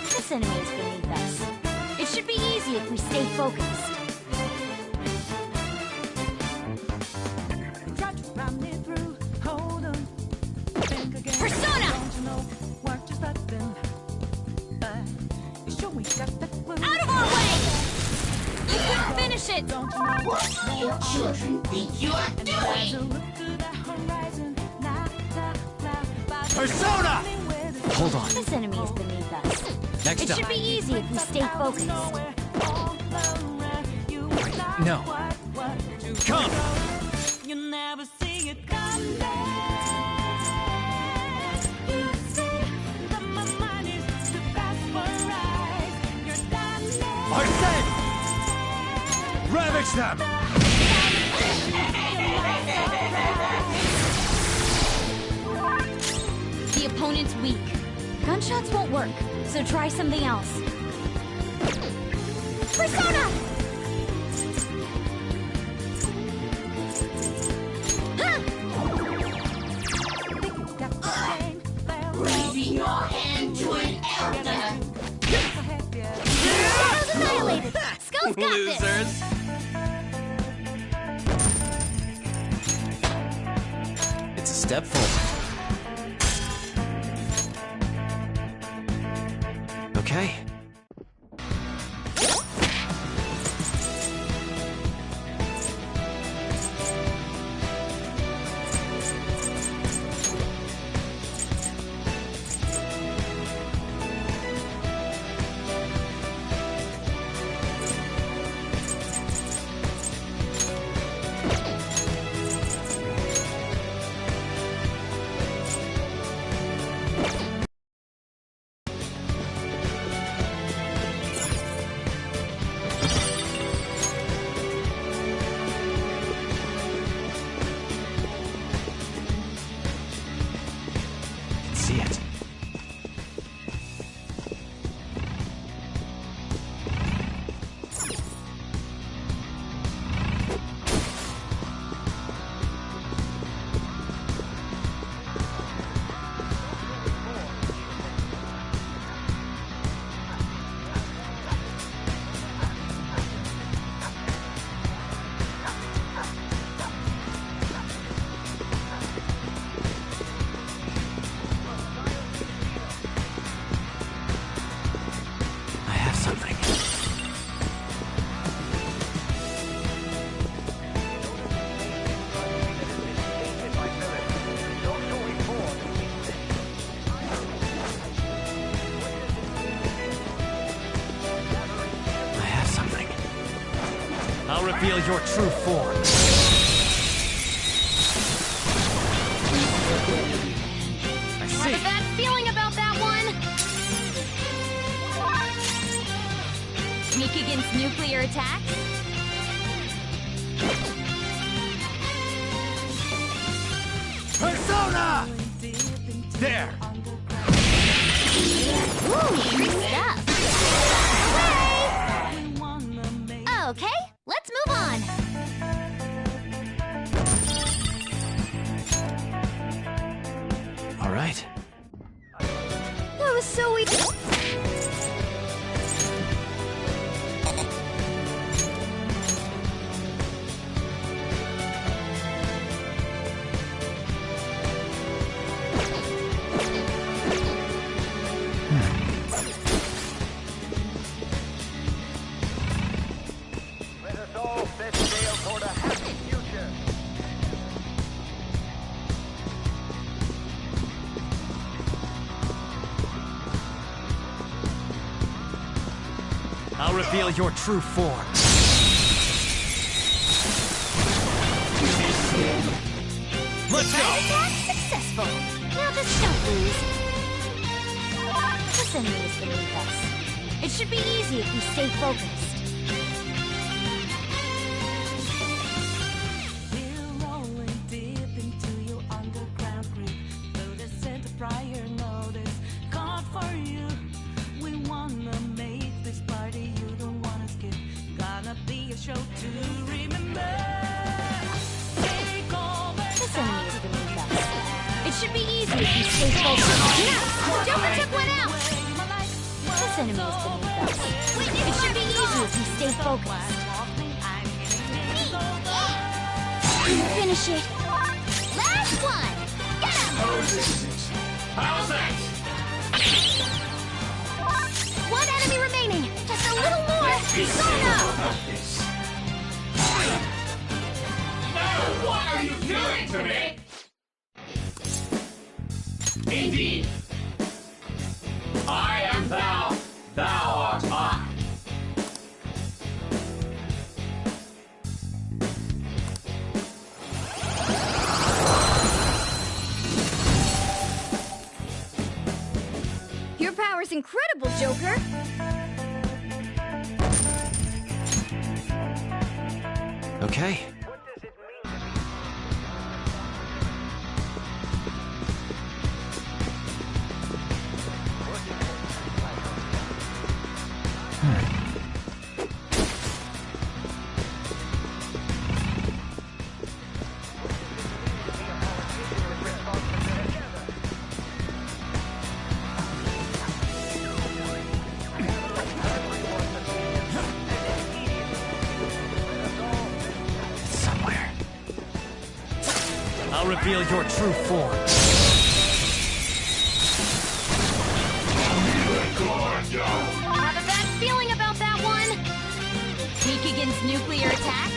[SPEAKER 14] This enemy is beneath us. It should be easy if we stay focused.
[SPEAKER 10] Persona! Out of our way!
[SPEAKER 14] You couldn't finish it!
[SPEAKER 23] What do you children think you're doing?
[SPEAKER 15] Persona!
[SPEAKER 9] Hold on.
[SPEAKER 14] This enemy is beneath us.
[SPEAKER 9] Next
[SPEAKER 14] It
[SPEAKER 9] up.
[SPEAKER 14] should be easy if we stay focused.
[SPEAKER 9] No.
[SPEAKER 15] Come!
[SPEAKER 20] You never see it come back. You say that my mind is too fast for eyes. You're done now.
[SPEAKER 15] Arsene! Ravage them!
[SPEAKER 14] opponent's weak. Gunshots won't work, so try something else. Persona!
[SPEAKER 23] Raising your hand to an elder.
[SPEAKER 14] Persona's annihilated! Skull's got this!
[SPEAKER 9] Losers!
[SPEAKER 6] It's a step forward. Okay. See it. Something. I have something. I'll reveal your true form. I see.
[SPEAKER 7] Have a bad feeling about that one.
[SPEAKER 14] Weak against nuclear attacks?
[SPEAKER 6] Persona! There!
[SPEAKER 14] Ooh, free stuff. Hooray! Okay, let's move on.
[SPEAKER 6] All right.
[SPEAKER 14] That was so easy.
[SPEAKER 22] Let us all set sail toward a happy future.
[SPEAKER 6] I'll reveal your true form. Let's go!
[SPEAKER 14] Attack successful. Now just don't lose. This enemy is beneath us. It should be easy if we stay focused.
[SPEAKER 20] We're rolling deep into your underground grip. Though the center prior notice called for you. We wanna make this party you don't wanna skip. Gonna be a show to remember. Take over.
[SPEAKER 14] This enemy is beneath us. It should be easy if we stay focused. Yeah! Joker took one out! This enemy is beneath us. It should be easy if we stay focused. Finish it. Last one! Get him!
[SPEAKER 23] How's that?
[SPEAKER 14] One enemy remaining. Just a little more. Persona!
[SPEAKER 23] No, what are you doing to me? Indeed. I am thou, thou art I.
[SPEAKER 14] Your power's incredible, Joker.
[SPEAKER 6] Okay. Somewhere. I'll reveal your true form.
[SPEAKER 7] Have a bad feeling about that one.
[SPEAKER 10] Weak against nuclear attacks?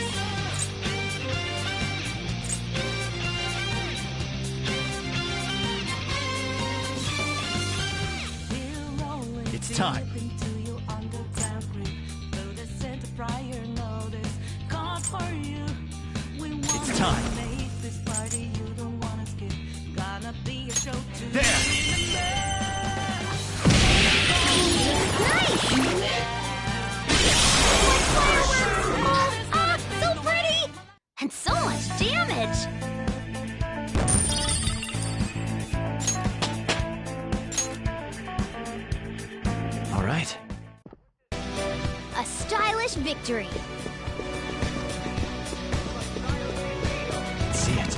[SPEAKER 6] It's time. It's time. There!
[SPEAKER 7] Ah, so pretty! And so much damage!
[SPEAKER 6] All right.
[SPEAKER 10] A stylish victory.
[SPEAKER 6] See it.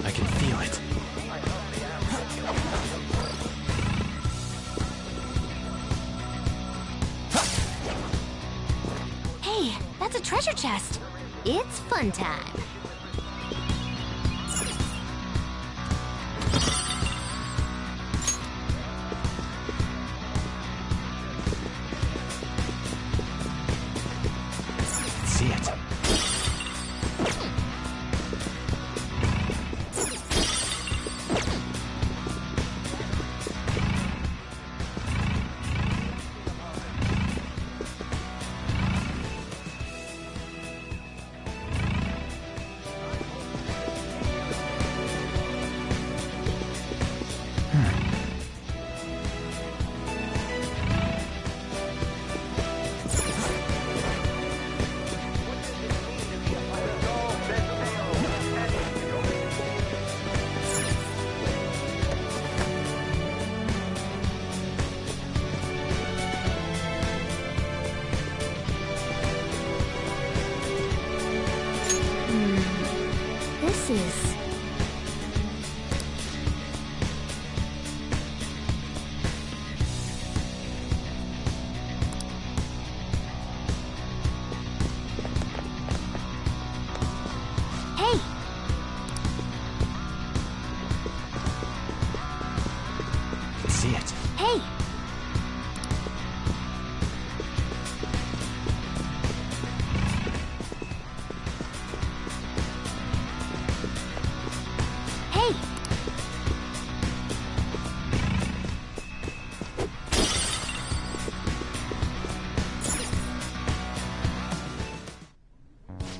[SPEAKER 6] I can feel it.
[SPEAKER 7] Hey, that's a treasure chest. It's fun time.
[SPEAKER 6] See it.
[SPEAKER 7] This is... Hey!
[SPEAKER 6] See it.
[SPEAKER 7] Hey! Hey!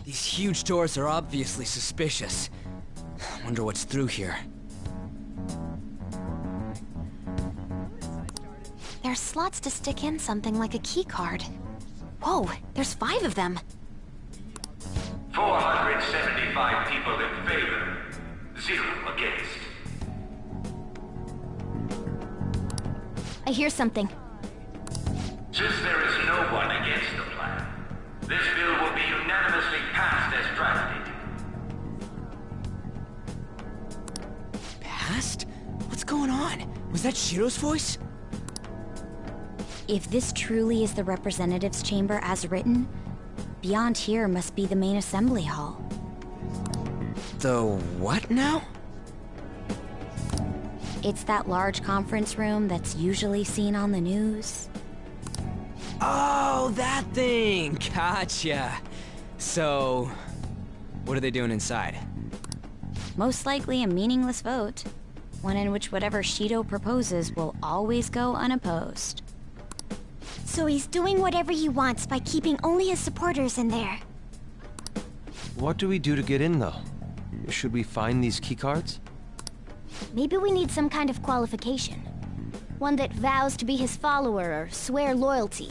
[SPEAKER 5] These huge doors are obviously suspicious. Wonder what's through here.
[SPEAKER 7] There's slots to stick in something like a key card. Whoa, there's 5 of them.
[SPEAKER 22] 475 people in favor, 0 against.
[SPEAKER 10] I hear something.
[SPEAKER 22] Since there is no one against the plan, this bill will be unanimously passed as drafted.
[SPEAKER 5] Passed? What's going on? Was that Shiro's voice?
[SPEAKER 14] If this truly is the representatives' chamber as written, beyond here must be the main assembly hall.
[SPEAKER 5] The what now?
[SPEAKER 14] It's that large conference room that's usually seen on the news.
[SPEAKER 5] Oh, that thing! Gotcha. So, what are they doing inside?
[SPEAKER 14] Most likely a meaningless vote. One in which whatever Shido proposes will always go unopposed.
[SPEAKER 10] So he's doing whatever he wants by keeping only his supporters in there.
[SPEAKER 9] What do we do to get in, though? Should we find these keycards?
[SPEAKER 10] Maybe we need some kind of qualification. One that vows to be his follower or swear loyalty.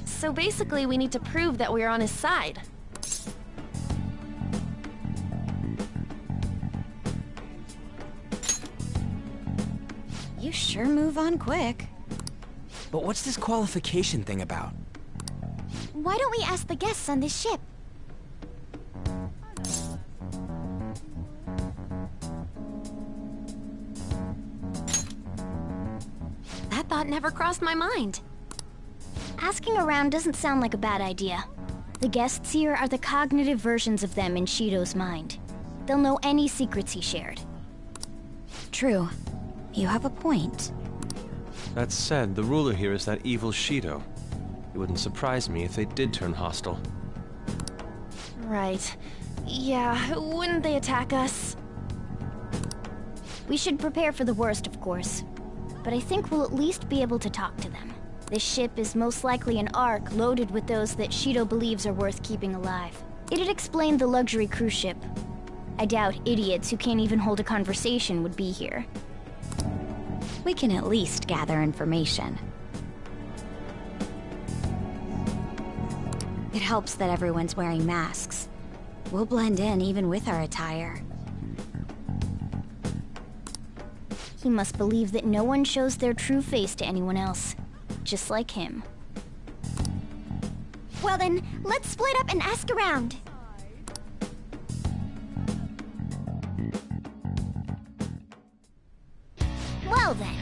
[SPEAKER 4] So basically, we need to prove that we're on his side.
[SPEAKER 14] You sure move on quick.
[SPEAKER 5] But what's this qualification thing about?
[SPEAKER 10] Why don't we ask the guests on this ship?
[SPEAKER 7] That thought never crossed my mind.
[SPEAKER 10] Asking around doesn't sound like a bad idea. The guests here are the cognitive versions of them in Shido's mind. They'll know any secrets he shared.
[SPEAKER 14] True. You have a point.
[SPEAKER 9] That said, the ruler here is that evil Shido. It wouldn't surprise me if they did turn hostile.
[SPEAKER 4] Right. Yeah, wouldn't they attack us?
[SPEAKER 10] We should prepare for the worst, of course. But I think we'll at least be able to talk to them. This ship is most likely an Ark loaded with those that Shido believes are worth keeping alive. It'd explain the luxury cruise ship. I doubt idiots who can't even hold a conversation would be here.
[SPEAKER 14] We can at least gather information. It helps that everyone's wearing masks. We'll blend in even with our attire.
[SPEAKER 10] He must believe that no one shows their true face to anyone else. Just like him.
[SPEAKER 2] Well then, let's split up and ask around. Well then.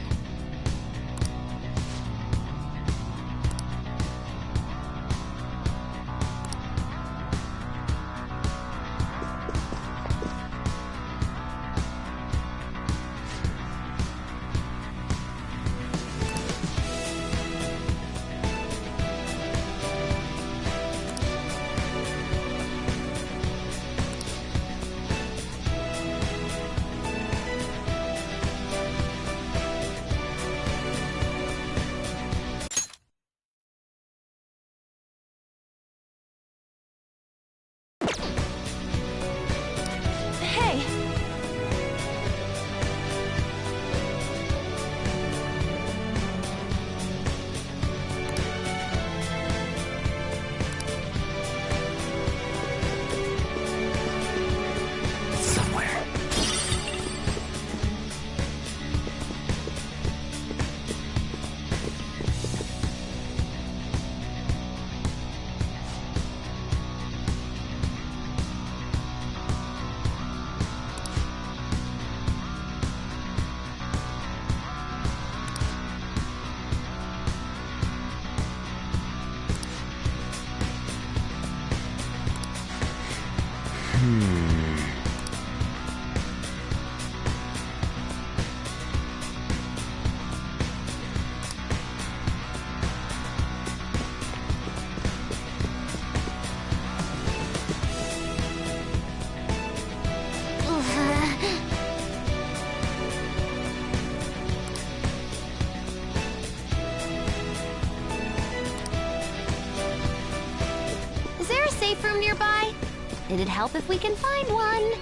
[SPEAKER 7] Is there a safe room nearby? It'd help if we can find one.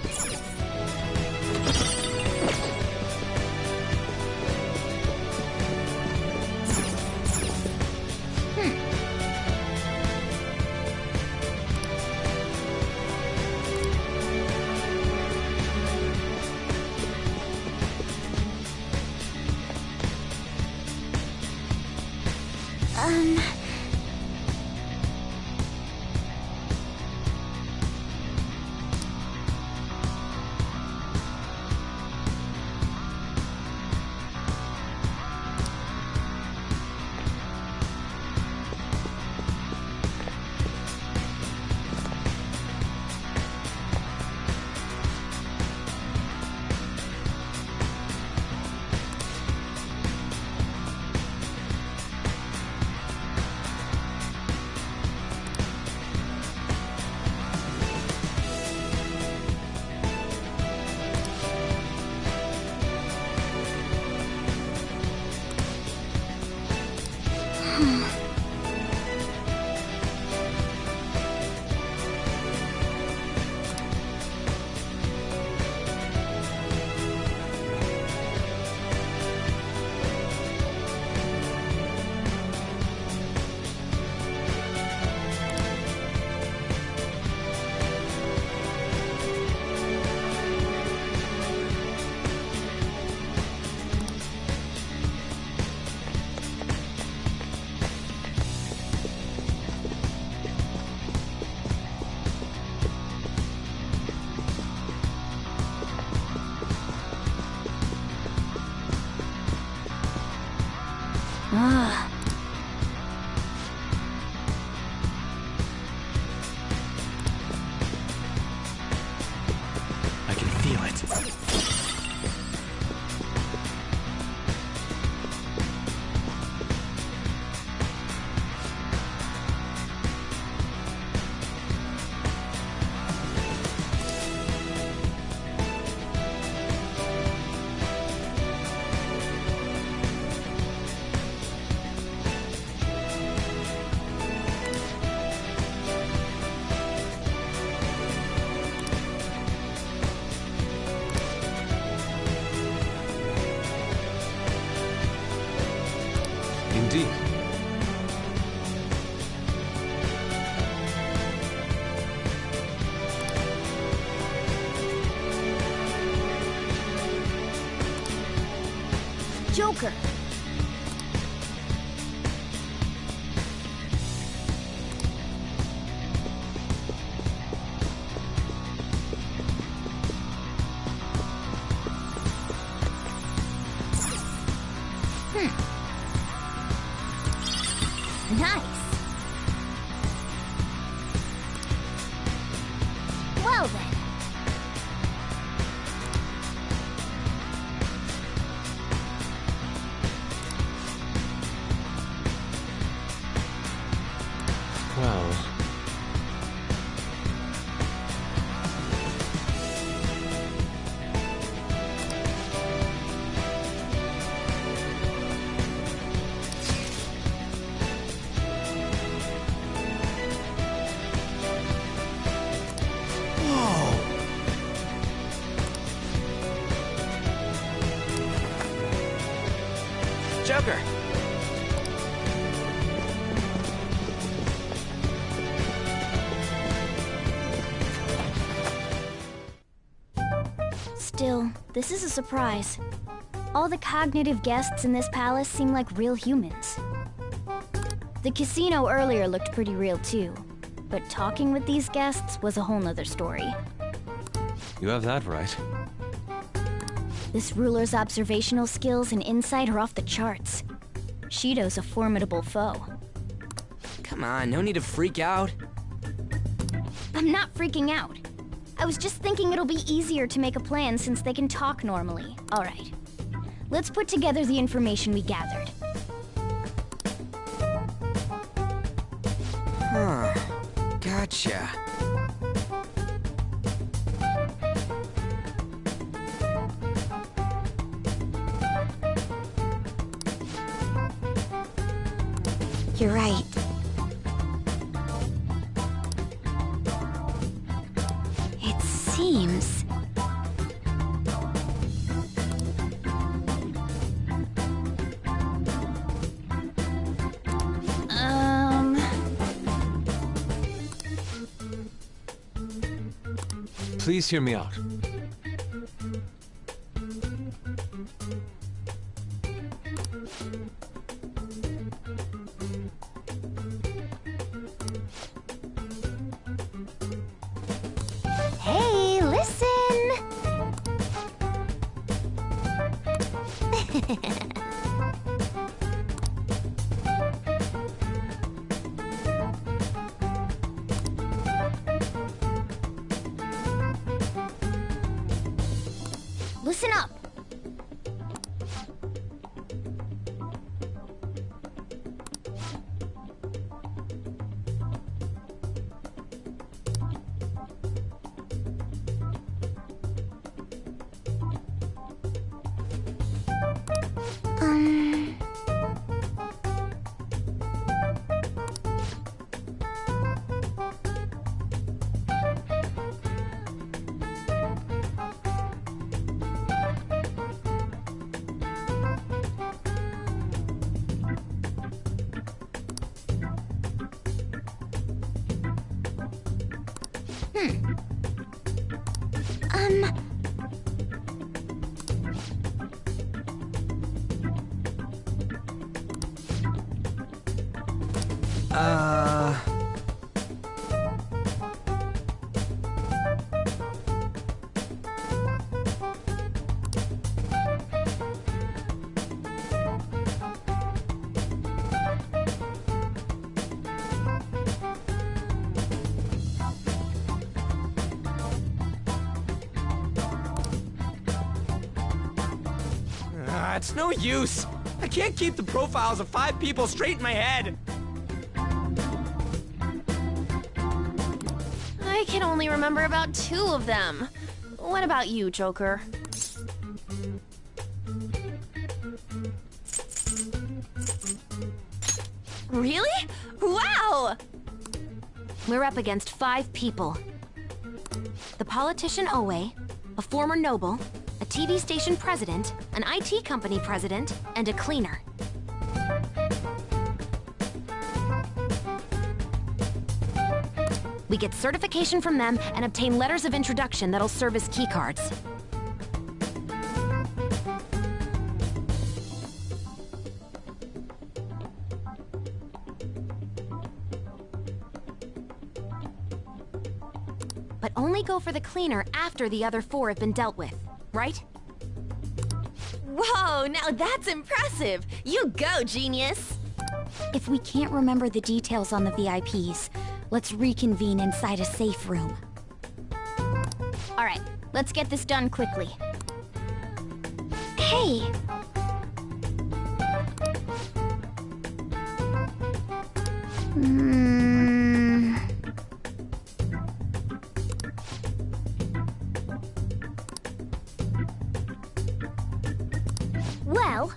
[SPEAKER 10] Ah.
[SPEAKER 6] I can feel it.
[SPEAKER 9] Indeed.
[SPEAKER 10] Joker!
[SPEAKER 2] Nice. Well then.
[SPEAKER 9] Well...
[SPEAKER 5] Joker!
[SPEAKER 10] Still, this is a surprise. All the cognitive guests in this palace seem like real humans. The casino earlier looked pretty real too, but talking with these guests was a whole nother story.
[SPEAKER 9] You have that right.
[SPEAKER 10] This ruler's observational skills and insight are off the charts. Shido's a formidable foe.
[SPEAKER 5] Come on, no need to freak out.
[SPEAKER 10] I'm not freaking out. I was just thinking it'll be easier to make a plan since they can talk normally. All right. Let's put together the information we gathered.
[SPEAKER 5] Huh. Gotcha.
[SPEAKER 14] You're right. It seems...
[SPEAKER 9] Please hear me out.
[SPEAKER 2] Hey, listen!
[SPEAKER 10] Listen up!
[SPEAKER 5] It's no use. I can't keep the profiles of 5 people straight in my head.
[SPEAKER 4] I can only remember about 2 of them. What about you, Joker? Really? Wow!
[SPEAKER 7] We're up against 5 people. The politician Owe, a former noble, a TV station president, an IT company president, and a cleaner. We get certification from them and obtain letters of introduction that'll serve as keycards. But only go for the cleaner after the other 4 have been dealt with, right?
[SPEAKER 4] Whoa, now that's impressive! You go, genius!
[SPEAKER 14] If we can't remember the details on the VIPs, let's reconvene inside a safe room.
[SPEAKER 10] All right, let's get this done quickly. Hey! Well...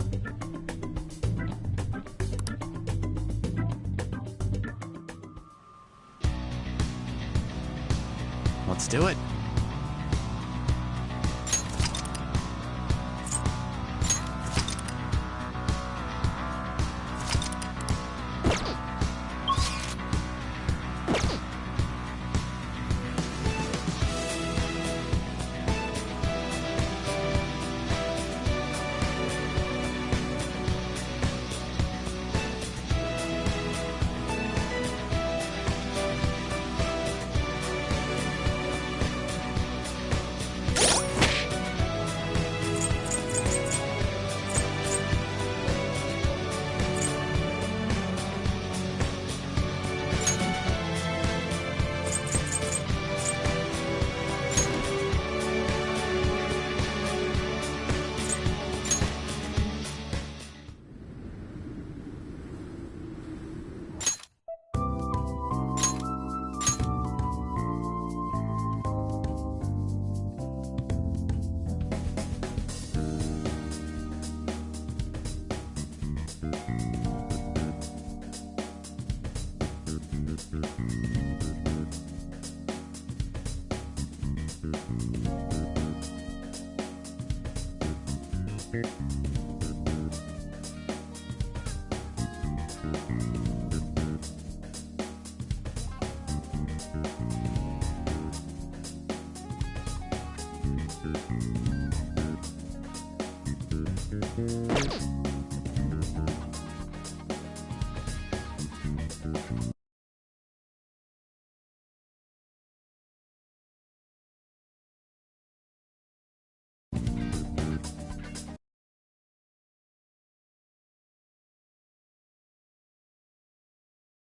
[SPEAKER 6] Let's do it.